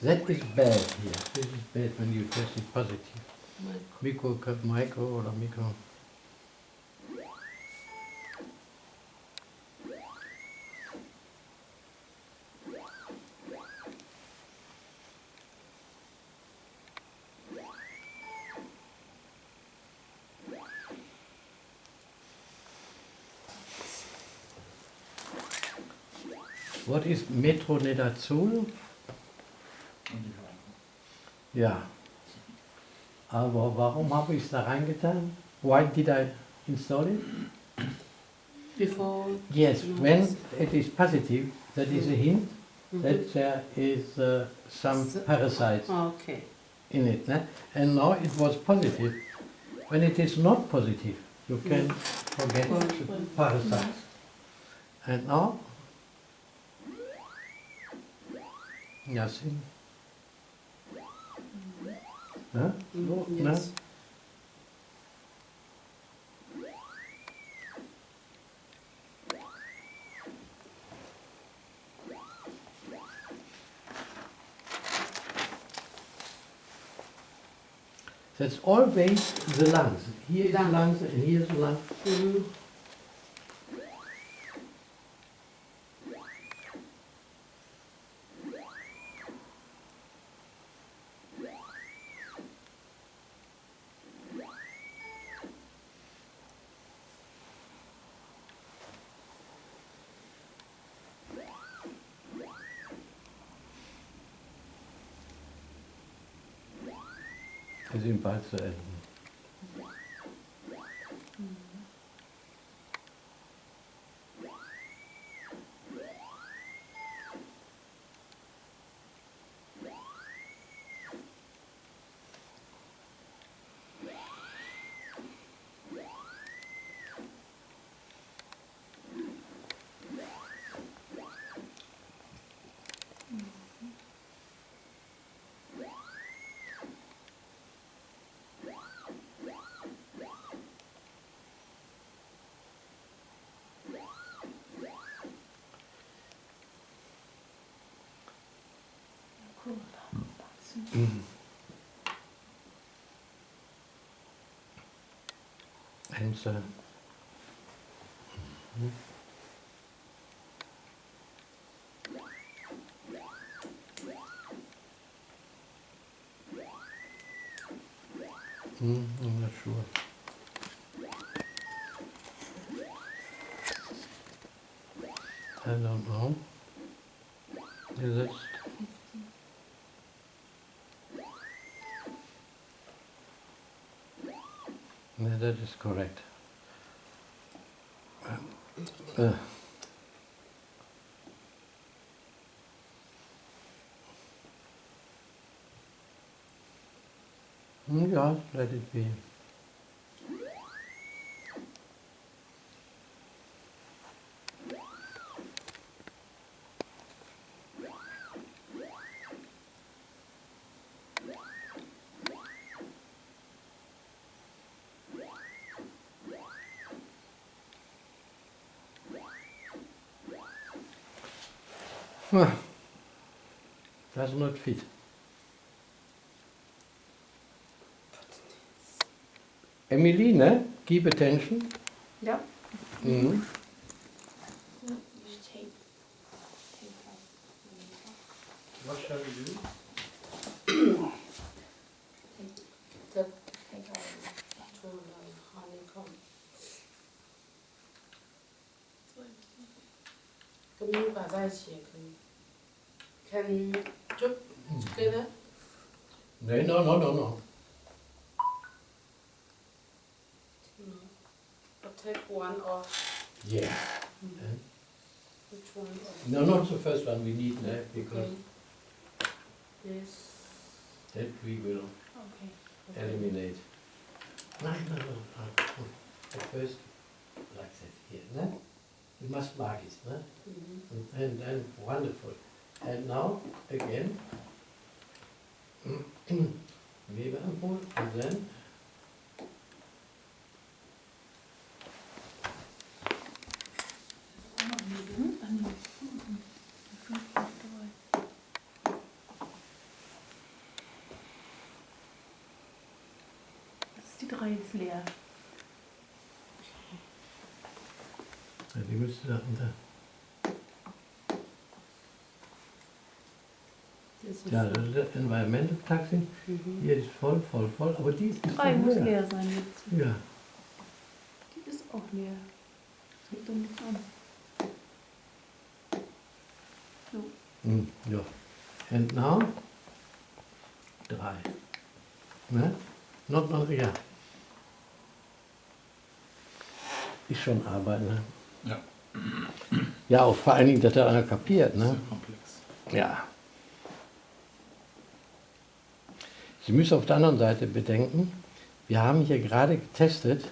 That is bad here. This is bad when you test it positive. Micro or micro. What is metronidazole? Ja, aber warum habe ich es da reingetan? Why did I install it? Before. Yes, when it is positive, that is a hint that there is some parasites in it. Ne? And now it was positive. When it is not positive, you can forget the parasites. And now, nothing. Huh? No, Yes. That's always the lungs. Here is the lungs and here is the lungs. Wir sind bald zu Ende. And I'm not sure. I don't know. Is it? Yeah, that is correct. Yeah, let it be. That's not fit. Emily, keep attention. Ja. Mm-hmm. What shall we do? Can jump together? No. Or take one off. Yeah. Which one? No, not the first one we need, because Yes. that we will eliminate. No. At first, like that here, no? We must mark it, no? And then, wonderful. And now, again, Webeampul, and then Die 3 ist leer. ja, die müsste da unter. Ja, das ist das Environmental Taxi. Hier ist voll, aber die ist 3 muss leer sein jetzt. Ja. Die ist auch leer. Liegt doch nicht an. So. Ja. And now 3. Ne? Noch, ja. Ist schon Arbeit, ne? Ja. Ja, auch vor allen Dingen, dass da einer kapiert, ne? Sehr komplex. Ja. Sie müssen auf der anderen Seite bedenken, wir haben hier gerade getestet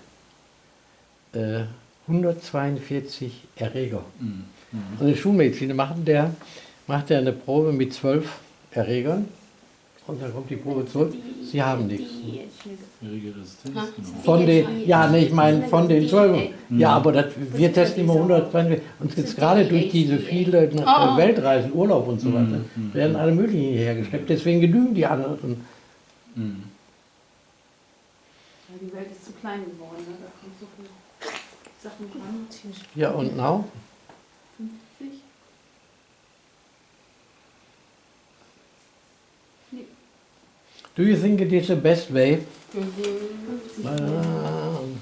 142 Erreger. Und in der Schulmedizin macht der eine Probe mit 12 Erregern und dann kommt die Probe zurück, sie haben nichts. Resistenz, genau. Von den, ja, ne, ich meine von den, Entschuldigung, ja, aber wir testen immer 142, uns jetzt gerade durch diese vielen Weltreisen, Urlaub und so weiter, werden alle möglichen hierher gesteckt, deswegen genügen die anderen. Ja, die Welt ist zu klein geworden, ne? Da kommt so viel Sachen dran. Yeah, and now? 50. Do you think it is the best way?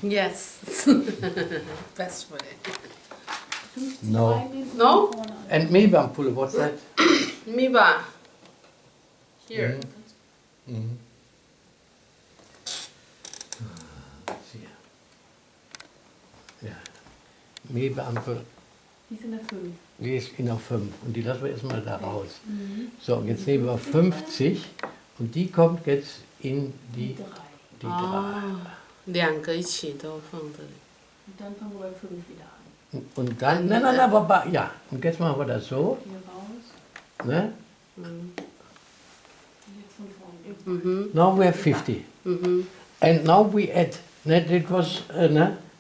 Yes. Best way. 50 No. reinnehmen und No? vorne an. And maybe I'm full. What's that? Miba. Here. Mhm. Let's see. Ja. Mebeampel, Die sind da 5. die ist in der 5 und die lassen wir erstmal da raus. So, und jetzt nehmen wir 50 und die kommt jetzt in die 3. Ah, 2个一起都放这里。 Und dann fangen wir bei 5 wieder an. Und dann, nein, aber, ja, und jetzt machen wir das so, Hier raus. ne? Und jetzt von vorne. Now we have 50. And now we add, ne, it was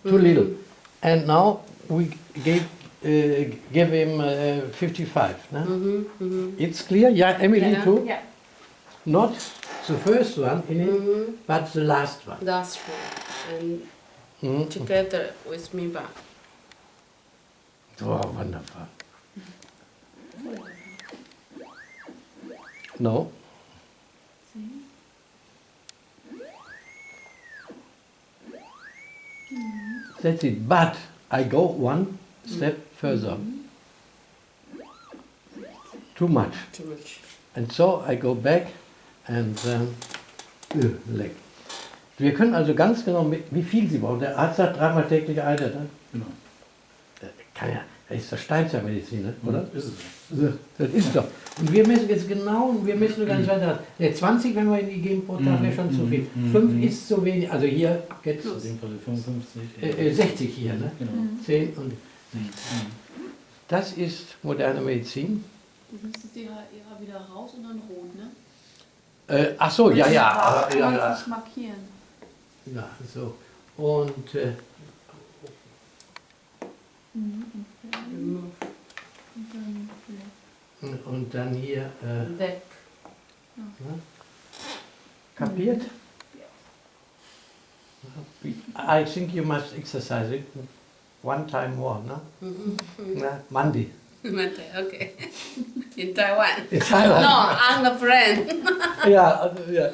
too little. And now we give him 55. Ne? It's clear? Yeah, Emily Yeah. too? Ja. Not the first one in it, but the last one. That's right. And together with Miba. Oh, wonderful. No? That's it. But I go one step further. Too much. Too much. And so I go back and leg. Wir können also ganz genau mit, wie viel Sie brauchen. Der Arzt sagt 3-mal täglich eine, ne? Genau. Kann ja, das ist doch Steinzeitmedizin, ne? Oder? Ist es. Das ist doch. Und wir messen jetzt genau, und wir messen gar nicht weiter. Der 20, wenn wir in die geben pro Tag, wäre schon zu viel. 5 ist zu wenig, also hier geht's. In dem Fall 55. 60 hier, ne? Genau. 10 und 60. Das ist moderne Medizin. Du müsstest die eher wieder raus und dann rot, ne? Ach so, ja, ja. Kann man Ja, nicht markieren. ja, so. Und und dann hier. Deck. Kapiert? I think you must exercise it one time more, no? Monday. Okay. In Taiwan. In Thailand. No, I'm a friend. Yeah, yeah.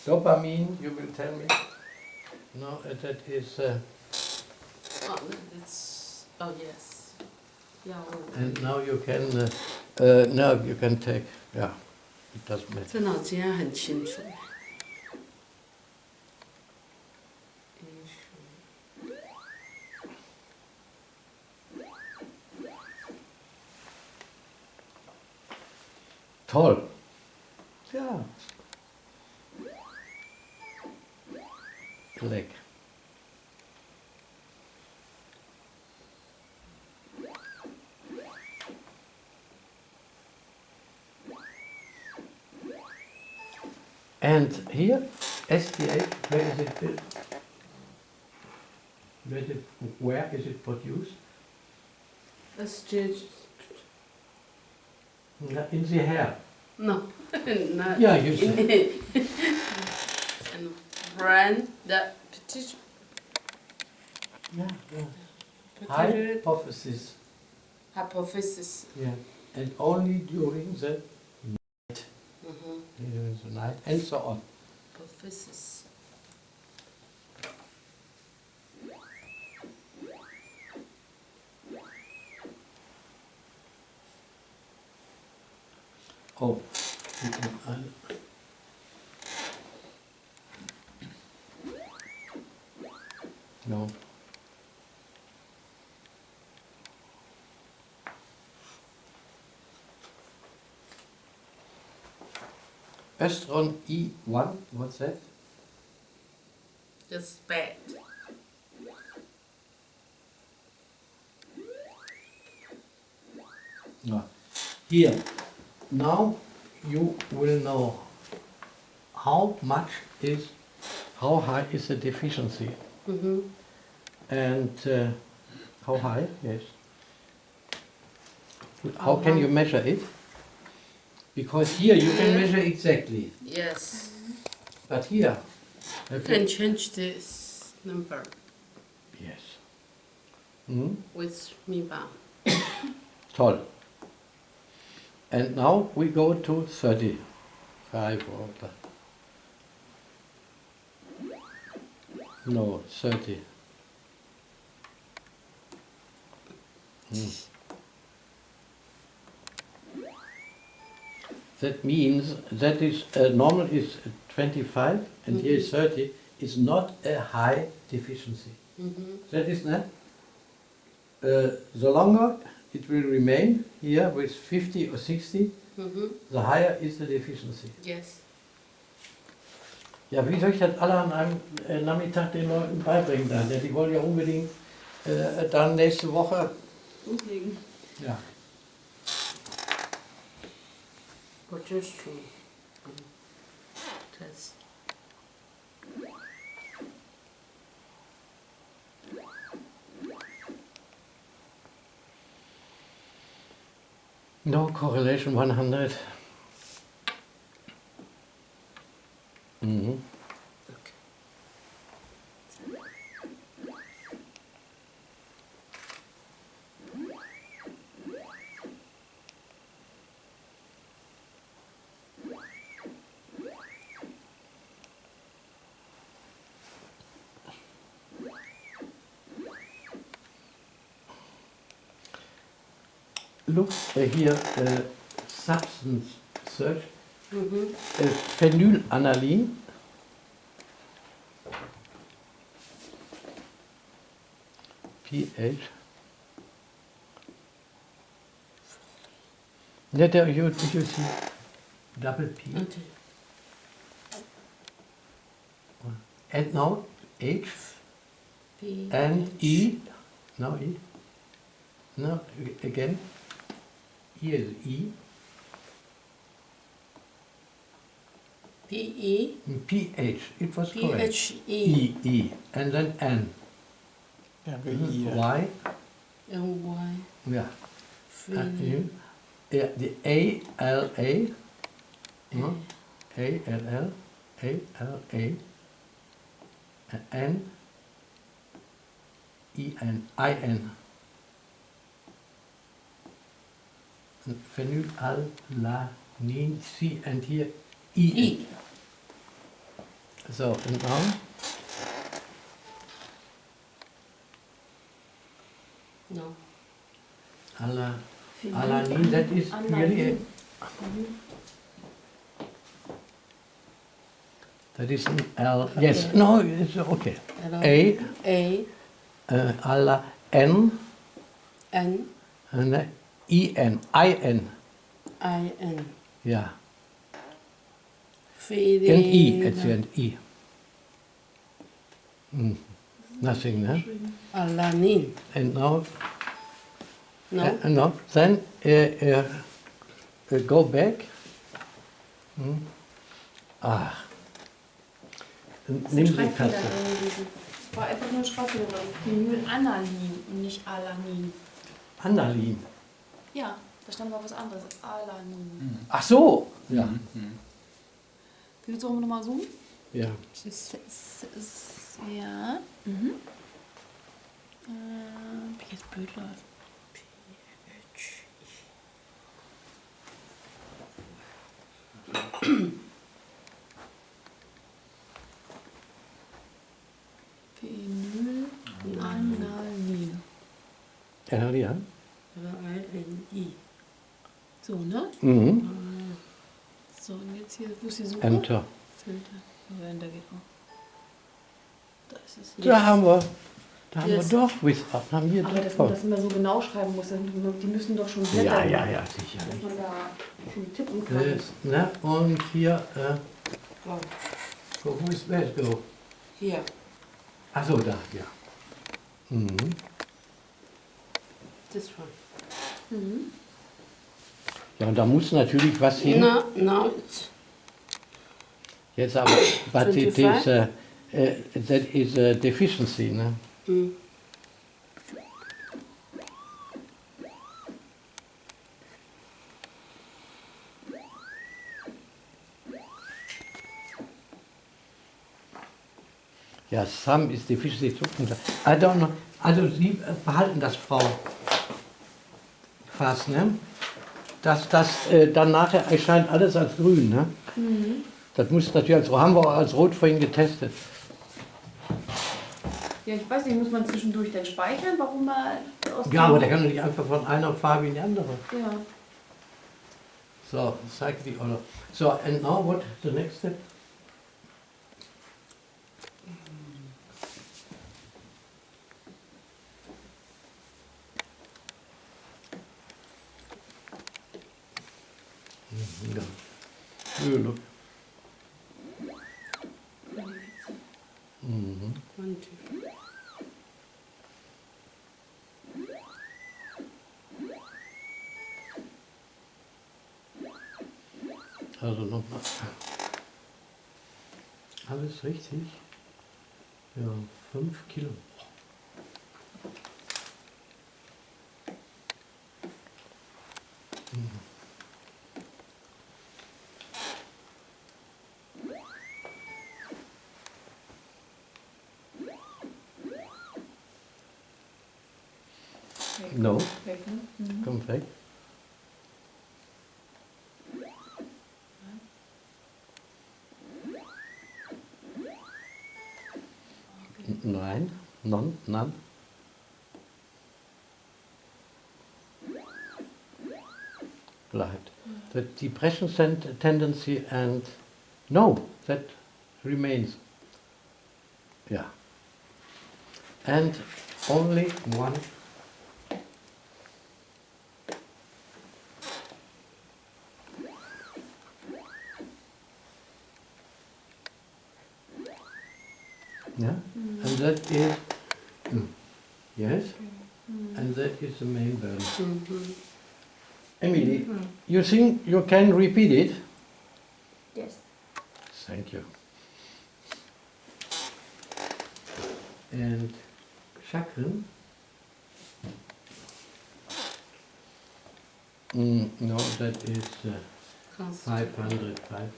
Dopamine, you will tell me. No, that is. Oh, that's. Oh yes. Yeah. And now you can. Now you can take. Yeah, it doesn't matter. 这脑筋还很清楚。Toll. Ja. Leck. And here, SDA, where is it built? Where is it produced? In the hair. No, not. Yeah, you see. And brand the petition. Yeah, yeah. Hypothesis. Hypothesis. Yeah. And only during the night. During the night and so on. Hypothesis. Oh. No. Estron E1, what's that? Just bad. No. Here. Now you will know how high is the deficiency. And how high, yes. How can you measure it? Because here you can measure exactly. Yes. But here, You can change this number yes. Hmm? with Miba. Toll. And now we go to 35 or no, 30. That means that is normal is 25 and here is 30 is not a high deficiency. That is not. The longer it will remain here with 50 or 60, the higher is the deficiency. Yes. Ja, wie soll ich das alle an einem Nachmittag den Leuten beibringen dann? Ja, die wollen ja unbedingt dann nächste Woche. Loslegen. Ja. Progesterone. Test. No correlation 100. Mhm. Look here, substance search, phenylalanin. pH. There you see double P. Okay. And now H P and E. Now E. Now again. Here is E. P-E. pH. It was correct. P-H-E. E. And then N. Yeah, Y. Y. L-Y. Yeah. Phenyl. Yeah, the A-L-A. A-L-L. A-L-A. N. E-N. I-N. Phenylalanin, C, and here E. So, and now? No. Alanin, that is really that is an L. Okay. Yes, no, it's okay. A. N. N. And E-N. I-N. I-N. Yeah. Phenyl. And E at the end. E. Nothing, no? Alanin. And now? No. No. Then go back. Nimm die Katze. War einfach nur ein Schreibfehler. Phenylalanin und nicht Alanin. Annalin. Ja, da stand mal was anderes. Alanin. Ach so. Ja. Willst du nochmal zoomen? Ja. Ja. Bin jetzt blöd läuft. Phenylalanin. Ja. L-I-N-I. So, ne? Mhm. So, und jetzt hier, wo ist die Suche? Enter. Filter. Oh, Enter geht noch. Da ist es. Da haben wir. Da haben wir doch Without. Haben wir Aber dass man das immer so genau schreiben muss, die müssen doch schon blättern. Ja, sicher. Dass man da schon tippen kann. Ne? Und hier, wo ist where go? Hier. Ach so, da, ja. Mhm. This one. Ja, und da muss natürlich was hin. No, it's Jetzt aber, but it is, that is a deficiency, ne? Ja, some is difficult to I don't know. Also Sie behalten das, Frau Fass, ne? Das dann nachher erscheint alles als grün, ne? Mhm. Das muss natürlich als haben wir auch als rot vorhin getestet. Ja, ich weiß nicht, muss man zwischendurch dann speichern, warum man aus Ja, aber der kann doch nicht einfach von einer Farbe in die andere. Ja. So, zeig die order. So, and now what the next step? Ja. Yeah, look. Mhm. Also nochmal. Alles richtig? Ja, 5 Kilo. No, Weg, ne? Mhm. kommt weg. Nein, none. Bleibt. The depression tendency and no, that remains. Yeah. And only one. Yeah, and that is yes, and that is the main burn. Emily, you think you can repeat it? Yes. Thank you. And chakran? No, that is 505.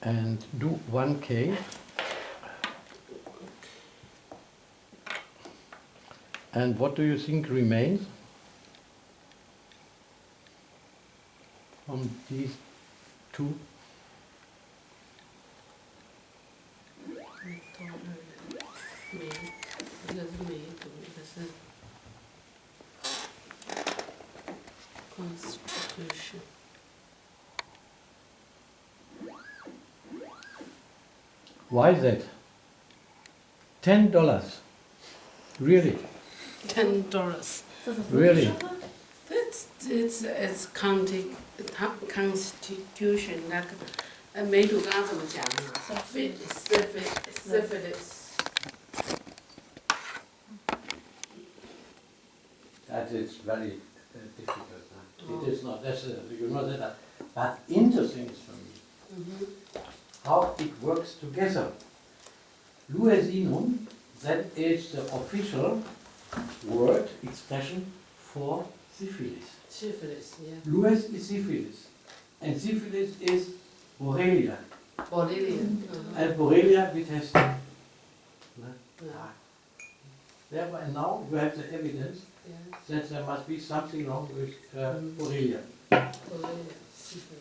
And do 1K. And what do you think remains from these two? Constitution. Why is that? $10. Really? $10. Really? It's constitution 那个梅毒刚刚怎么讲啊 syphilis. That is very difficult. It is not necessary, you know that. But interesting is for me how it works together. Luesinum, that is the official word expression for syphilis. Syphilis, yeah. Lues is syphilis, and syphilis is Borrelia. Borrelia. And Borrelia we test. Yeah. Therefore, and now you have the evidence that there must be something wrong with Borrelia. Borrelia, syphilis.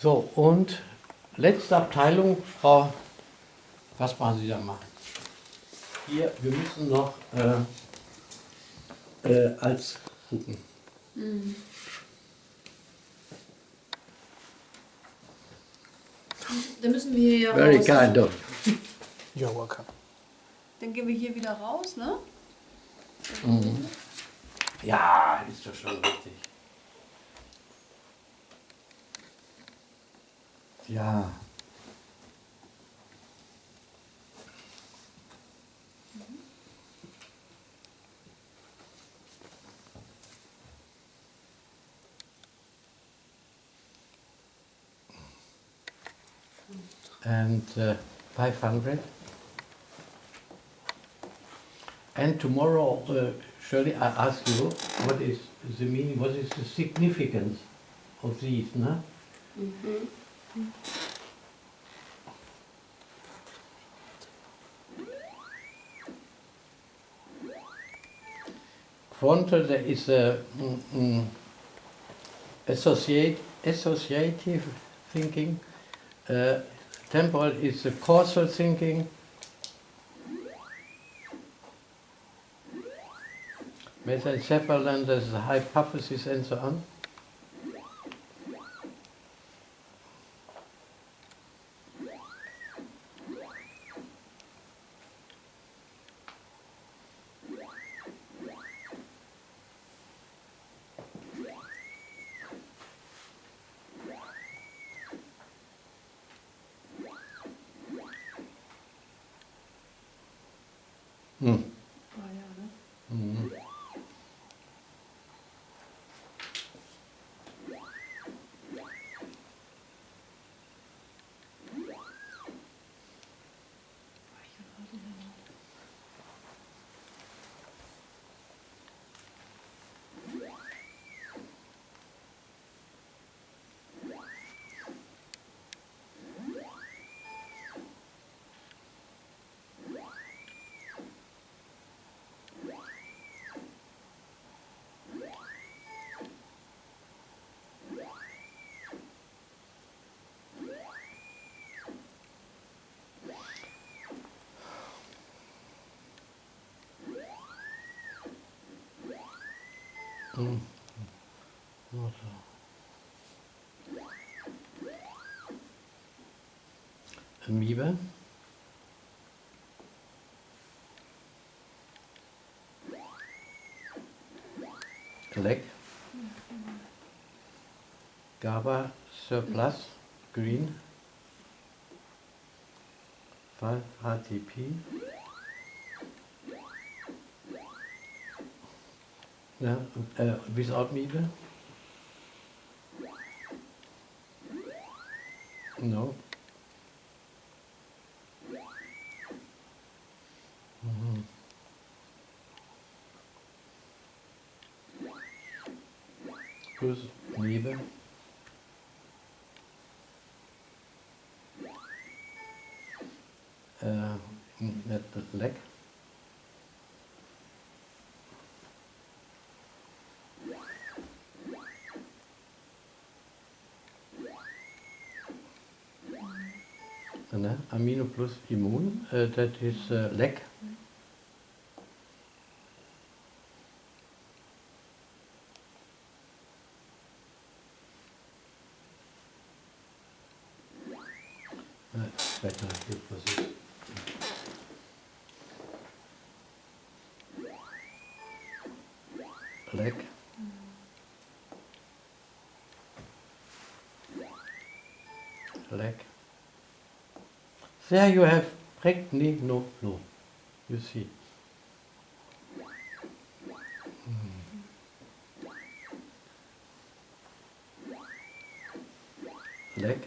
So, und letzte Abteilung, Frau, was machen Sie da mal? Hier, wir müssen noch als gucken. Dann müssen wir hier Very raus. kind of. You're welcome. Dann gehen wir hier wieder raus, ne? Ja, ist doch schon richtig. Ja. And 500. And tomorrow, Shirley, I ask you, what is the meaning, what is the significance of these, no? Frontal, there is a associative thinking. Temporal is the causal thinking. Mesencephalon, there's the hypothesis and so on. Amoeba. Leg. GABA surplus, green. 5-HTP. Yeah, without amoeba? No. Who's amoeba? Leg. Amino plus immune, that is leg. Better hypothesis. Leg. Leg. There you have pregnant flow. You see. Leg.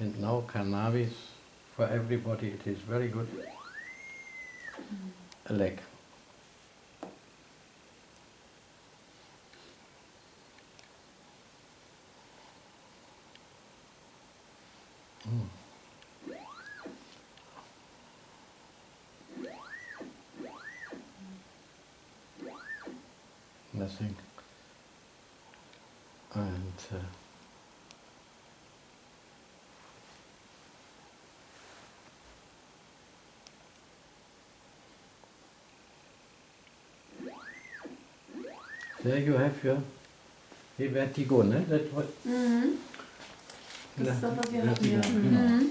And now cannabis, for everybody it is very good. A leg. Nothing. And there you have your Vertigo, ne? That's what. Das ist das, was wir hatten. Vertigo, Ja. genau.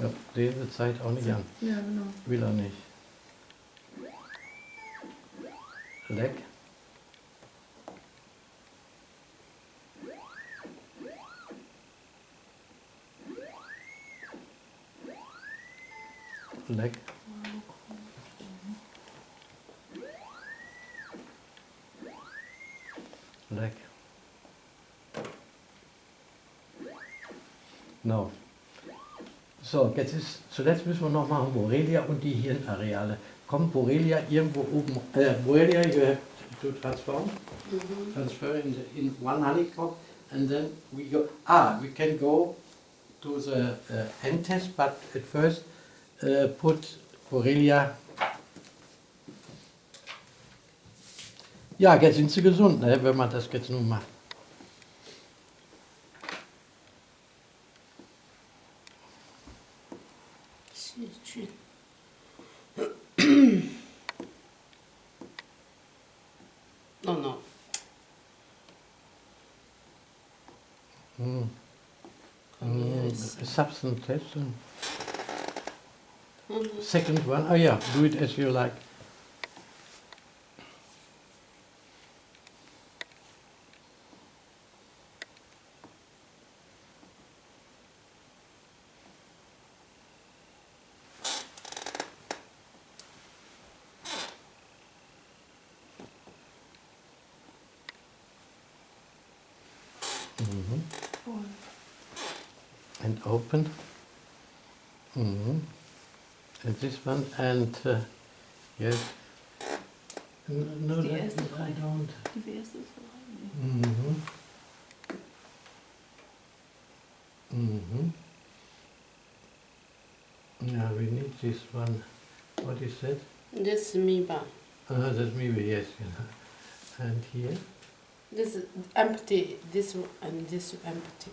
Ja, diese Zeit auch nicht an. Ja, genau. Will er nicht. Leg. Leg. Leg. No. So, jetzt ist, zuletzt müssen wir noch machen Borrelia und die Hirnareale. Kommt Borrelia irgendwo oben, Borrelia you have to transform, transfer in one honeycomb and then we go, we can go to the end test, but at first put Borrelia. Ja, jetzt sind sie gesund, ne, wenn man das jetzt nun macht. No. Substance test. Second one, oh yeah, do it as you like. And open. And this one, and yes. No, Die that erste I Frage. don't. Die erste ist frei. Yeah, we need this one. What is that? This is Miba. That's maybe yes. And here, This is empty. This one and this empty.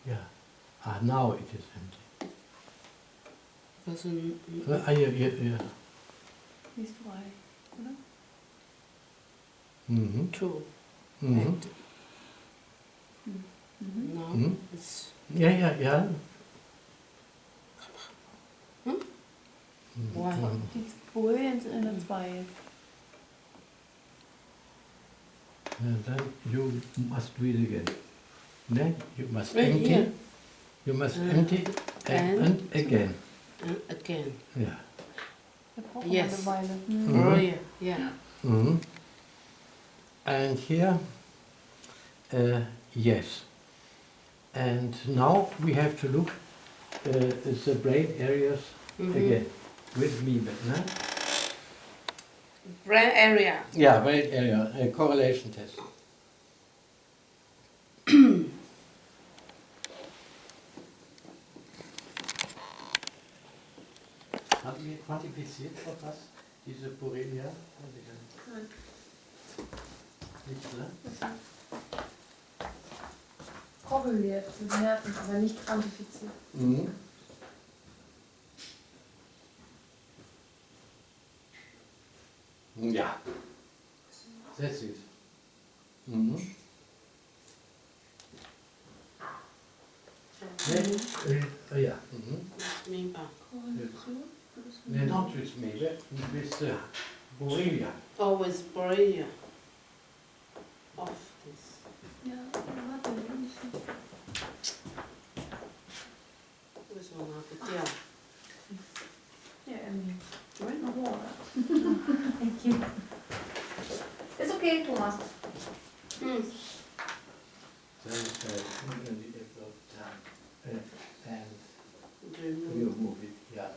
yeah. Now it is empty. Because Yeah. Die ist frei, oder? two. Mm-hmm. No, it's Yeah. why? Die Borrelia sind in der 2. And then you must do it again. Then you must Right empty. here. You must empty and again. And again. Yeah. Wir brauchen Yes. eine Weile. Borrelia, yeah. And here, yes. And now we have to look the brain areas again with me, no? Brain area. Yeah, brain area, a correlation test. Haben wir quantifiziert etwas, diese Borrelia? Nein. Nicht, ne? Korreliert mit Nerven, aber nicht quantifiziert. Ja. That's it. Ja. Miba. Nee, not with me, but with Borrelia. Always Borrelia. Of this. Ja, warte, This one after yeah. ja, join the water. Thank you. Ist okay, Thomas. Then the effort time and you move it, yeah.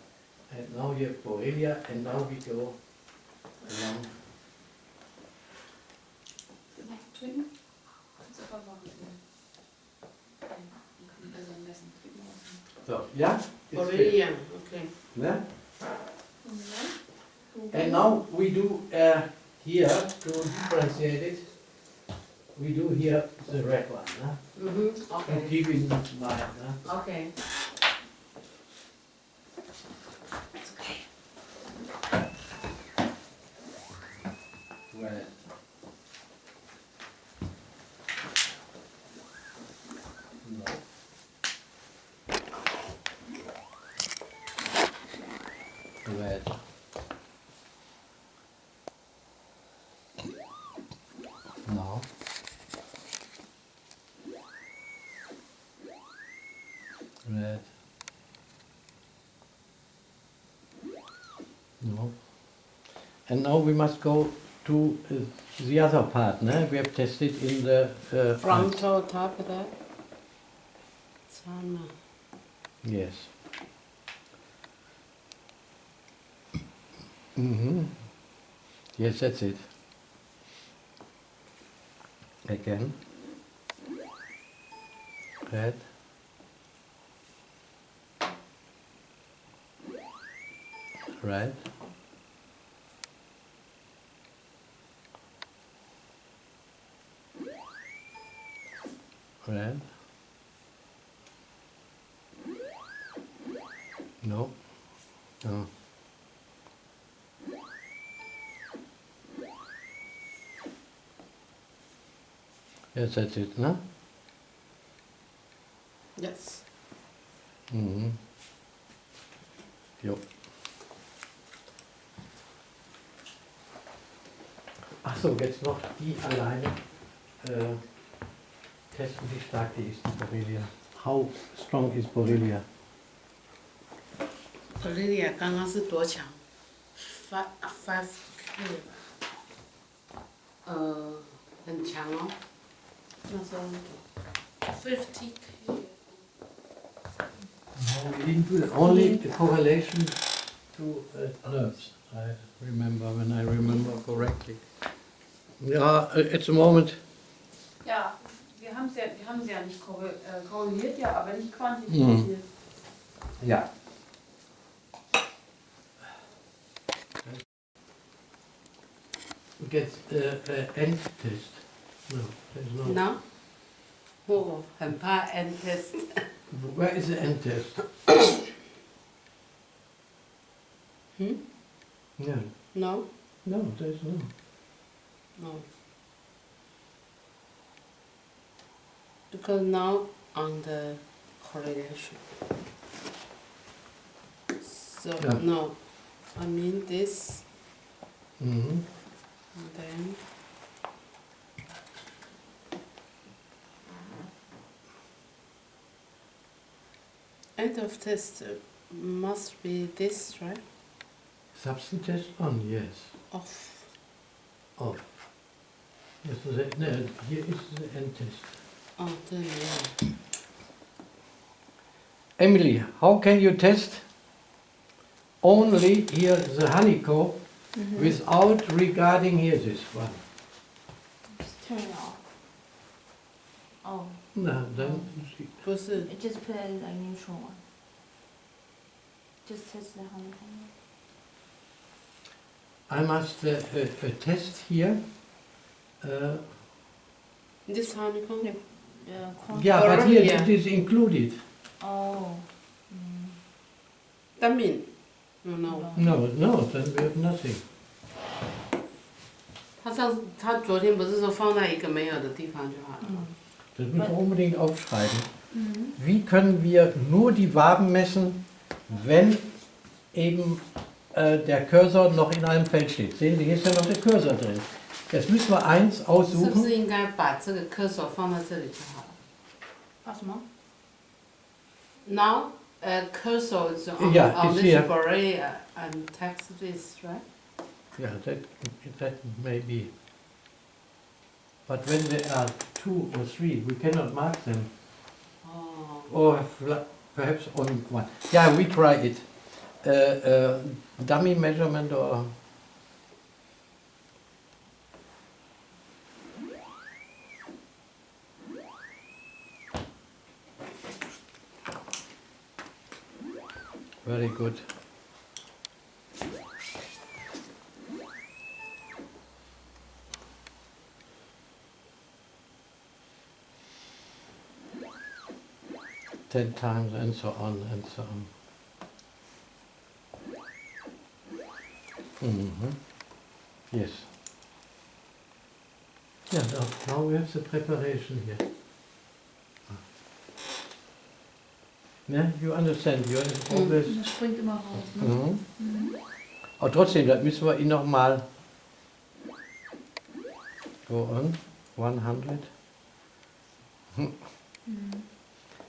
And now you have Borrelia, and now we go along. Trinken? Kannst du einfach machen. Dann kann ich besser messen. So, yeah? It's Borrelia, okay. Yeah? And now we do here, to differentiate it, we do here the red one, and Okay. keep in mind. Okay. Well, And now we must go to the other part, ne? We have tested in the... Frontal top of that. Yes. Mm-hmm. Yes, that's it. Again. Red. Red. Red. No. No. Yes, that's it, no? Yes. Mhm. Jo. Ach so, jetzt noch die alleine testen, wie stark die ist, die Borrelia. How strong is Borrelia? Borrelia 刚刚是多强？5K 吧。很强哦。那时候50K。No, we didn't do that. Only the correlation to nerves. I remember, when I remember correctly. Yeah, at the moment. Ja, wir haben sie ja nicht korreliert, ja, aber nicht quantifiziert. Ja. Get end test. No, there's no. No? Oh,很怕 end test. Where is the end test? Yeah. No? No, there's no. No. Because now on the correlation. So, Yeah. no. I mean this, Mm-hmm. and then end of test must be this, right? Substance test on, yes. Off. Off. Yes, no, here is the end test. Oh, then, yeah. Emily, how can you test only here the honeycomb without regarding here this one? Just turn it off. Oh, No, then 不是 it just put it like neutral one. Just test the honeycomb. I must test here. this honeycomb. Yeah, but Borrelia. here it is included. Oh. That mean? No. No, then we have nothing. 他昨天不是说放在一个没有的地方就好了吗？ Das müssen wir unbedingt aufschreiben. Wie können wir nur die Waben messen, wenn eben der Cursor noch in einem Feld steht? Sehen Sie, hier ist ja noch der Cursor drin. Jetzt müssen wir eins 是不 aussuchen. 是应该把这个科手放在这里就好了？把什么？ Now, cursor is on, Yeah, on it's this here. Borrelia and text this, right? Yeah, that may be. But when there are 2 or 3, we cannot mark them. Oh. Or perhaps only one. Yeah, we try it. Dummy measurement or... Very good. Ten times and so on and so on. Yes. Yeah, now we have the preparation here. Ne? You understand, you always... Das springt immer raus, ne? Aber trotzdem, das müssen wir ihn nochmal... Go on, 100.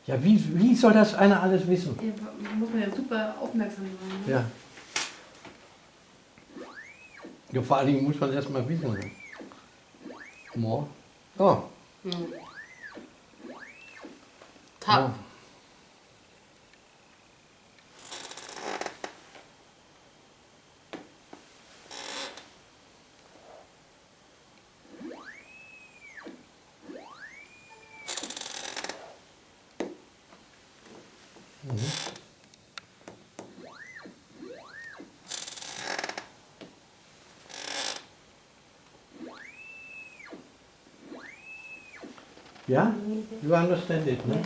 Ja, wie soll das einer alles wissen? Ja, muss man ja super aufmerksam sein. Ne? Ja. Ja, vor allen Dingen muss man erstmal wissen. Ne? MORA. Oh. Top. Ja? You understand it, ne?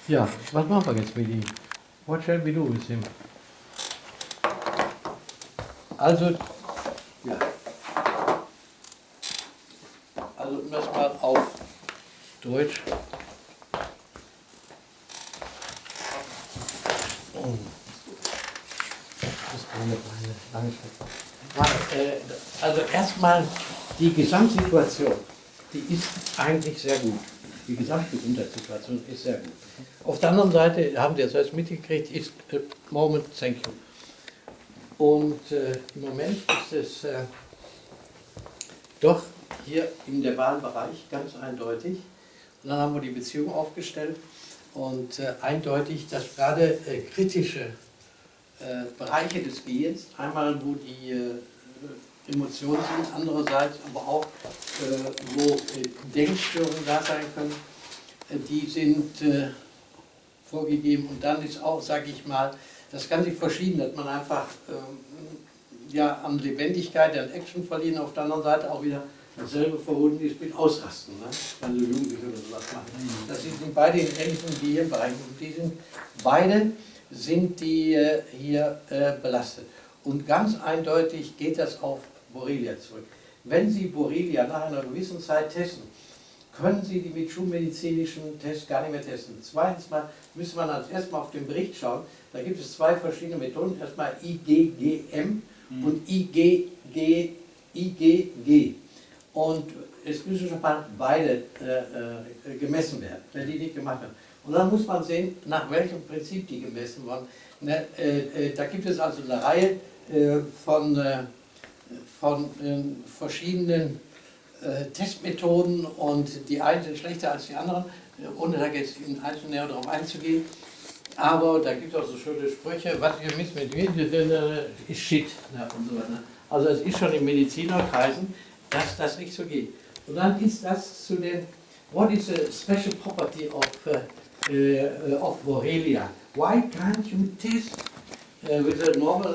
Ja, was machen wir jetzt mit ihm? What shall we do with him? Also, ja. Also, um das mal auf Deutsch. Also erstmal die Gesamtsituation, die ist eigentlich sehr gut. Die Gesamtgesundheitssituation ist sehr gut. Auf der anderen Seite, haben Sie das jetzt mitgekriegt, ist Moment, thank you. Und im Moment ist es doch hier in der Wahlbereich ganz eindeutig. Und dann haben wir die Beziehung aufgestellt und eindeutig, dass gerade kritische Bereiche des Gehens, einmal wo die Emotionen sind, andererseits aber auch wo Denkstörungen da sein können, die sind vorgegeben. Und dann ist auch, sage ich mal, das kann sich verschieden, dass man einfach ja, an Lebendigkeit, an Action verlieren, auf der anderen Seite auch wieder dasselbe verbunden ist mit Ausrasten, ne? Wenn so Jugendliche oder sowas machen. Das sind beide in ähnlichen Gehirnbereichen und die sind beide hier belastet. Und ganz eindeutig geht das auf Borrelia zurück. Wenn Sie Borrelia nach einer gewissen Zeit testen, können Sie die mit schulmedizinischen Tests gar nicht mehr testen. Zweitens mal müsste man als erstmal auf den Bericht schauen. Da gibt es zwei verschiedene Methoden. Erstmal IgGM und IgG. Und es müssen schon mal beide gemessen werden, wenn die nicht gemacht werden. Und dann muss man sehen, nach welchem Prinzip die gemessen wurden. Da gibt es also eine Reihe von verschiedenen Testmethoden und die einen sind schlechter als die anderen, ohne da jetzt in Einzelnen näher darauf einzugehen. Aber da gibt es auch so schöne Sprüche, was ihr misst mit mir, ist Shit. Ja, und so weiter. Also es ist schon in Medizinerkreisen, dass das nicht so geht. Und dann ist das zu den, what is the special property of Borrelia? Why can't you test with a normal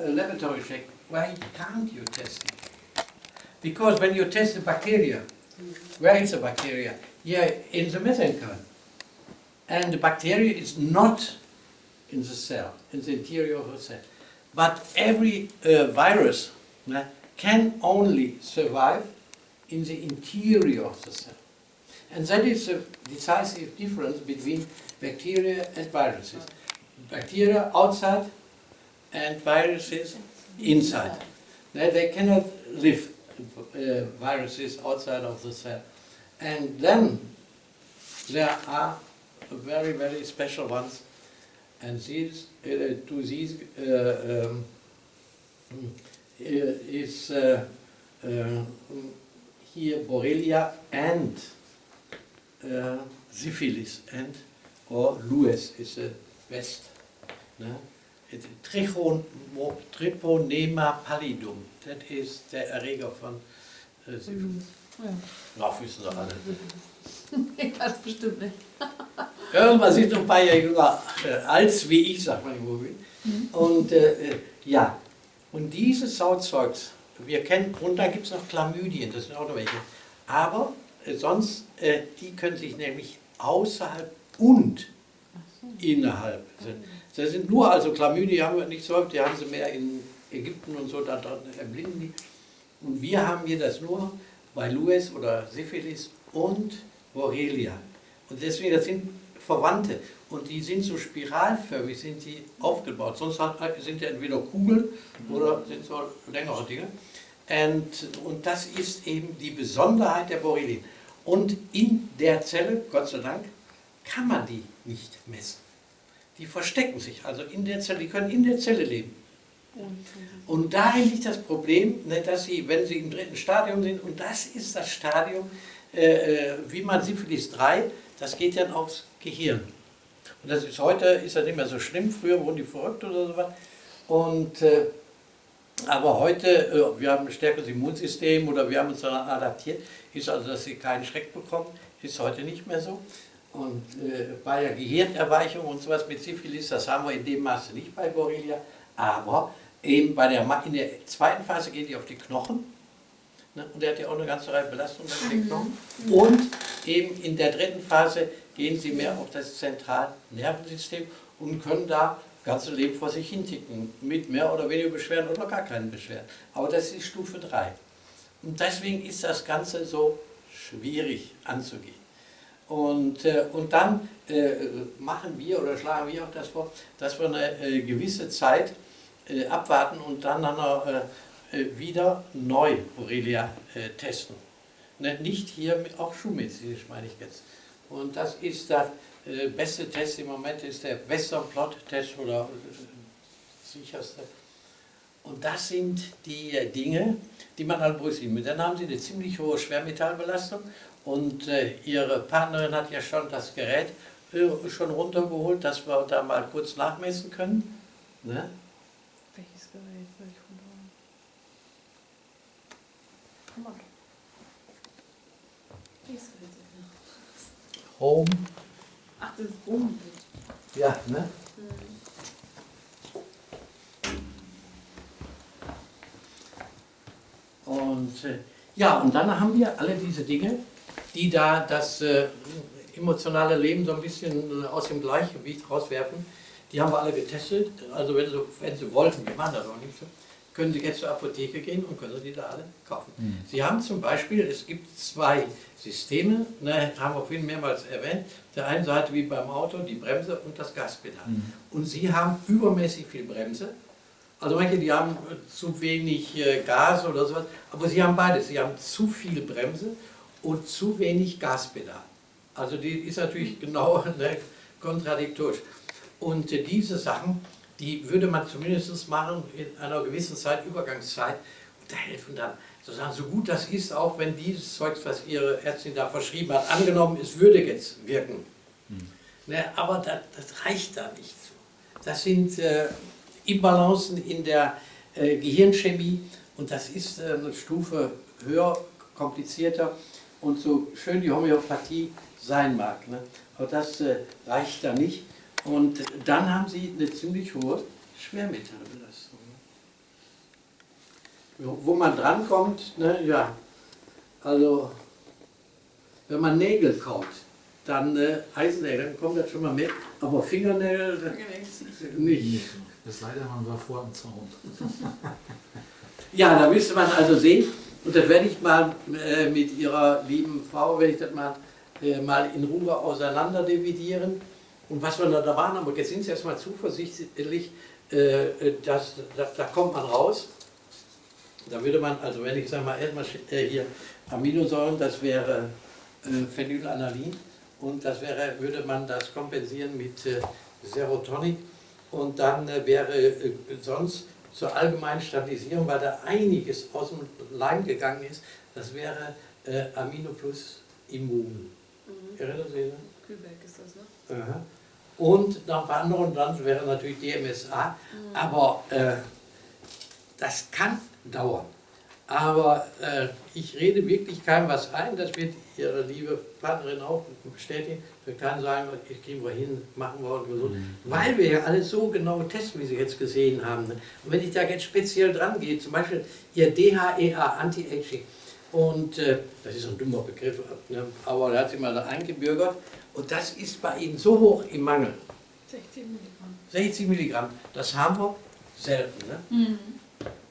laboratory check? Why can't you test it? Because when you test the bacteria, where is the bacteria? Yeah, in the mesenchyme. And the bacteria is not in the cell, in the interior of the cell. But every virus can only survive in the interior of the cell. And that is a decisive difference between bacteria and viruses. Bacteria outside and viruses inside. They cannot live, viruses outside of the cell. And then there are very, very special ones. And these, is here Borrelia and syphilis and or Lewis is the best. Treponema pallidum, that is der Erreger von Syphilis. Ja, wissen Sie alle. Ganz bestimmt nicht. Irgendwann sind noch ein paar Jahre jünger als wie ich, sagt man im Mobil. Und ja, und dieses Sauzeugs, wir kennen, und dann gibt es noch Chlamydien, das sind auch noch welche. Aber sonst, die können sich nämlich außerhalb und innerhalb. Das sind nur, also Chlamydien haben wir nicht so, die haben sie mehr in Ägypten und so, da erblinden die. Und wir haben hier das nur bei Lewis oder Syphilis und Borrelia. Und deswegen, das sind Verwandte. Und die sind so spiralförmig, sind die aufgebaut. Sonst sind die entweder Kugeln oder sind so längere Dinge. Und das ist eben die Besonderheit der Borrelien. Und in der Zelle, Gott sei Dank, kann man die nicht messen. Die verstecken sich also in der Zelle, die können in der Zelle leben. Und darin liegt das Problem, ne, dass Sie, wenn Sie im 3. Stadium sind, und das ist das Stadium, wie man Syphilis 3, das geht dann aufs Gehirn. Und das ist heute, ist das nicht mehr so schlimm, früher wurden die verrückt oder sowas. Und, aber heute, wir haben ein stärkeres Immunsystem oder wir haben uns daran adaptiert, ist also, dass Sie keinen Schreck bekommen, ist heute nicht mehr so. Und bei der Gehirnerweichung und sowas mit Syphilis, das haben wir in dem Maße nicht bei Borrelia, aber eben in der 2. Phase geht die auf die Knochen, ne? Und der hat ja auch eine ganze Reihe Belastungen bei den Knochen. Und eben in der 3. Phase gehen sie mehr auf das Zentralnervensystem und können da das ganze Leben vor sich hin ticken, mit mehr oder weniger Beschwerden oder gar keinen Beschwerden. Aber das ist die Stufe 3. Und deswegen ist das Ganze so schwierig anzugehen. Und dann machen wir oder schlagen wir auch das vor, dass wir eine gewisse Zeit abwarten und dann wieder neu Borrelia testen. Ne, nicht hier auch schulmedizinisch, meine ich jetzt. Und das ist der beste Test im Moment, ist der Western Blot Test oder sicherste. Und das sind die Dinge, die man halt berücksichtigen muss. Dann haben Sie eine ziemlich hohe Schwermetallbelastung und Ihre Partnerin hat ja schon das Gerät schon runtergeholt, dass wir da mal kurz nachmessen können. Ne? Welches Gerät soll ich runterholen? Komm mal. Welches Gerät soll ich Home. Ach, das ist Home. Ja, ne? Und ja, und dann haben wir alle diese Dinge, die da das emotionale Leben so ein bisschen aus dem Gleichgewicht rauswerfen. Die haben wir alle getestet. Also wenn Sie wollten, wir machen das auch nicht so, können Sie jetzt zur Apotheke gehen und können Sie die da alle kaufen. Sie haben zum Beispiel, es gibt 2 Systeme, ne, haben wir vorhin mehrmals erwähnt. Auf der einen Seite wie beim Auto die Bremse und das Gaspedal. Und Sie haben übermäßig viel Bremse. Also manche, die haben zu wenig Gas oder sowas, aber Sie haben beides. Sie haben zu viel Bremse und zu wenig Gaspedal. Also die ist natürlich genau ne, kontradiktorisch. Und diese Sachen, die würde man zumindest machen in einer gewissen Zeit, Übergangszeit, und da helfen dann sozusagen so gut das ist, auch wenn dieses Zeug, was Ihre Ärztin da verschrieben hat, angenommen, es würde jetzt wirken. Ne, aber das reicht da nicht so. Das sind Imbalancen in der Gehirnchemie und das ist eine Stufe höher, komplizierter und so schön die Homöopathie sein mag. Ne? Aber das reicht da nicht. Und dann haben Sie eine ziemlich hohe Schwermetallbelastung. Wo man drankommt, ne, ja, also wenn man Nägel kaut, dann Eisennägel, dann kommt das schon mal mit, aber Fingernägel nicht. Das leider, man war vor am Zaun. Ja, da müsste man also sehen, und das werde ich mal mit Ihrer lieben Frau, werde ich das mal in Ruhe auseinander dividieren. Und was wir da machen, aber jetzt sind Sie erstmal zuversichtlich, da kommt man raus. Da würde man, also wenn ich sage mal erstmal hier Aminosäuren, das wäre Phenylalanin und das würde man das kompensieren mit Serotonin und dann wäre sonst zur allgemeinen Stabilisierung, weil da einiges aus dem Leim gegangen ist, das wäre Amino plus Immun. Erinnern Sie sich? Kühlberg ist das, ne? Aha. Und noch ein paar andere, und dann wäre natürlich DMSA, aber das kann dauern. Aber ich rede wirklich keinem was ein, das wird Ihre liebe Partnerin auch bestätigen. Wir können sagen, ich kriegen wir hin, machen wir und gesund, weil wir ja alles so genau testen, wie Sie jetzt gesehen haben. Und wenn ich da jetzt speziell dran gehe, zum Beispiel Ihr DHEA, Anti-Aging, und das ist ein dummer Begriff, ne? Aber da hat sich mal da eingebürgert. Und das ist bei Ihnen so hoch im Mangel. 60 Milligramm. 60 Milligramm, das haben wir selten. Ne?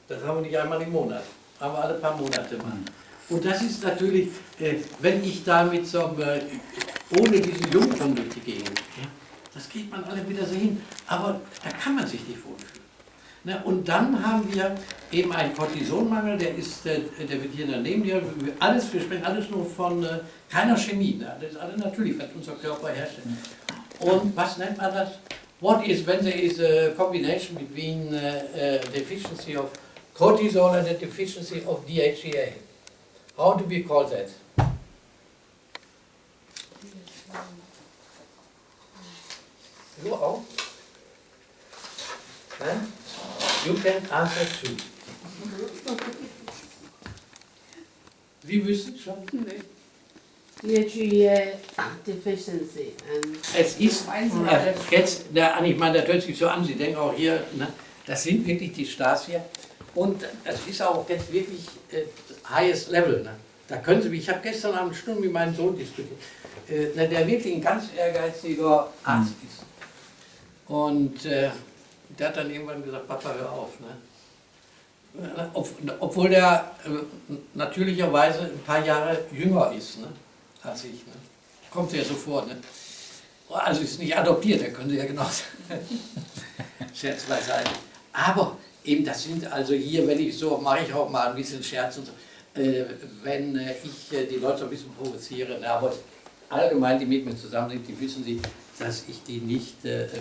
Das haben wir nicht einmal im Monat, haben wir alle paar Monate mal. Und das ist natürlich, wenn ich da mit so einem, ohne diesen Jungfern durch die Gegend, ja, das kriegt man alle wieder so hin. Aber da kann man sich nicht wohlfühlen. Ne? Und dann haben wir eben einen Cortisonmangel, der wird hier daneben, wir sprechen alles nur von keiner Chemie, ne? Das ist alles natürlich, was unser Körper herstellt. Und was nennt man das? what is when there is a combination between deficiency of cortisol and a deficiency of DHEA? How do we call that? You auch? You can answer too. Sie wissen schon? DHEA deficiency. Es ist jetzt, ich meine, das hört sich so an, Sie denken auch hier, ne, das sind wirklich die Stasier und es ist auch jetzt wirklich highest level. Ne. Da können Sie, ich habe gestern Abend eine Stunde mit meinem Sohn diskutiert, der wirklich ein ganz ehrgeiziger Arzt ist. Und der hat dann irgendwann gesagt, Papa, hör auf. Ne. Obwohl der natürlicherweise ein paar Jahre jünger ist, ne, als ich. Ne. Kommt ja so vor. Ne. Also ist nicht adoptiert, da können Sie ja genau sagen. Scherz beiseite. Aber eben, das sind also hier, wenn ich so, mache ich auch mal ein bisschen Scherz und so, wenn ich die Leute ein bisschen provoziere, aber allgemein, die mit mir zusammen sind, die wissen Sie, dass ich die nicht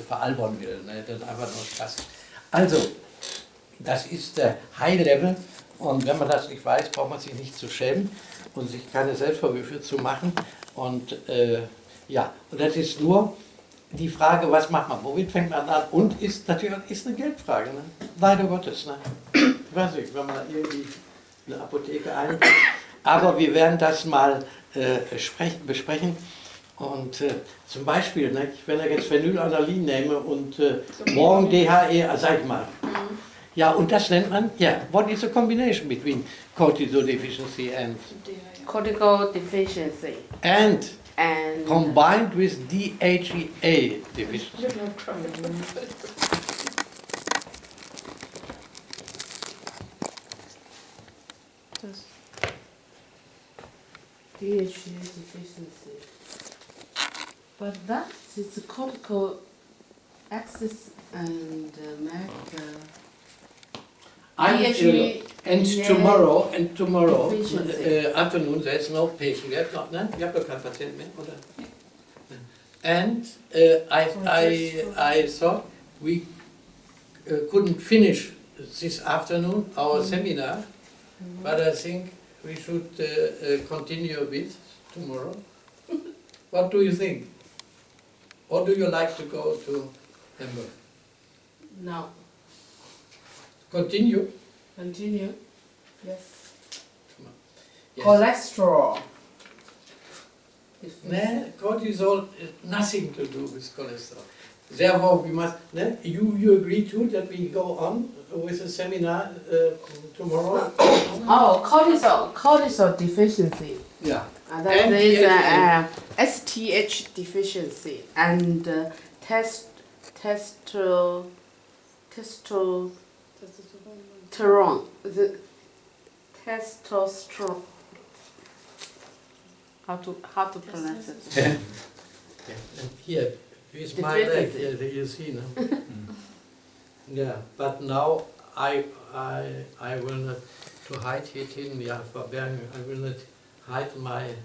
veralbern will. Ne? Das ist einfach nur Spaß. Also, das ist High Level und wenn man das nicht weiß, braucht man sich nicht zu schämen und sich keine Selbstvorwürfe zu machen. Und ja, und das ist nur die Frage, was macht man, womit fängt man an? Und ist natürlich ist eine Geldfrage, ne? Leider Gottes. Ne? Ich weiß nicht, wenn man irgendwie eine Apotheke einbringt. Aber wir werden das mal besprechen. Und zum Beispiel, ne, wenn ich jetzt Phenylalanilin nehme und morgen DHE, sag ich mal. Ja, und das nennt man, ja, what is the combination between cortisol deficiency and Cortical deficiency. And And combined with DHEA deficiency. DHEA deficiency. But that is the cortical axis and And tomorrow afternoon there's no patient. You have not, ne? You have keinen Patienten mehr, oder? And I thought we couldn't finish this afternoon our seminar, but I think we should continue a bit tomorrow. What do you think? Or do you like to go to Hamburg? no. Continue. Continue. Yes. Yes. Cholesterol. No, cortisol has nothing to do with cholesterol. Therefore, we must. No, you agree too that we go on with the seminar tomorrow. Oh, cortisol deficiency. Yeah. That is STH deficiency and testosterone. The testosterone. How to pronounce it? Yeah. And here, with my leg, you see, no? Yeah, but now I will not to hide it in verbergen. I will not hide my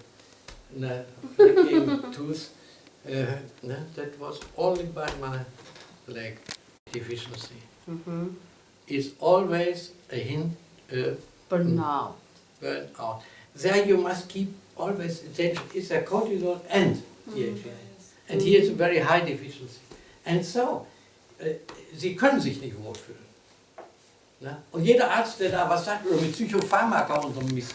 licking tooth. That was only by my leg deficiency. Is always a hint Burnout. burnout. There you must keep always attention. It's a cortisol and DHA. And here is a very high deficiency. And so, Sie können sich nicht wohlfühlen. Ne? Und jeder Arzt, der da was sagt, oder mit Psychopharmaka und so einem Mist,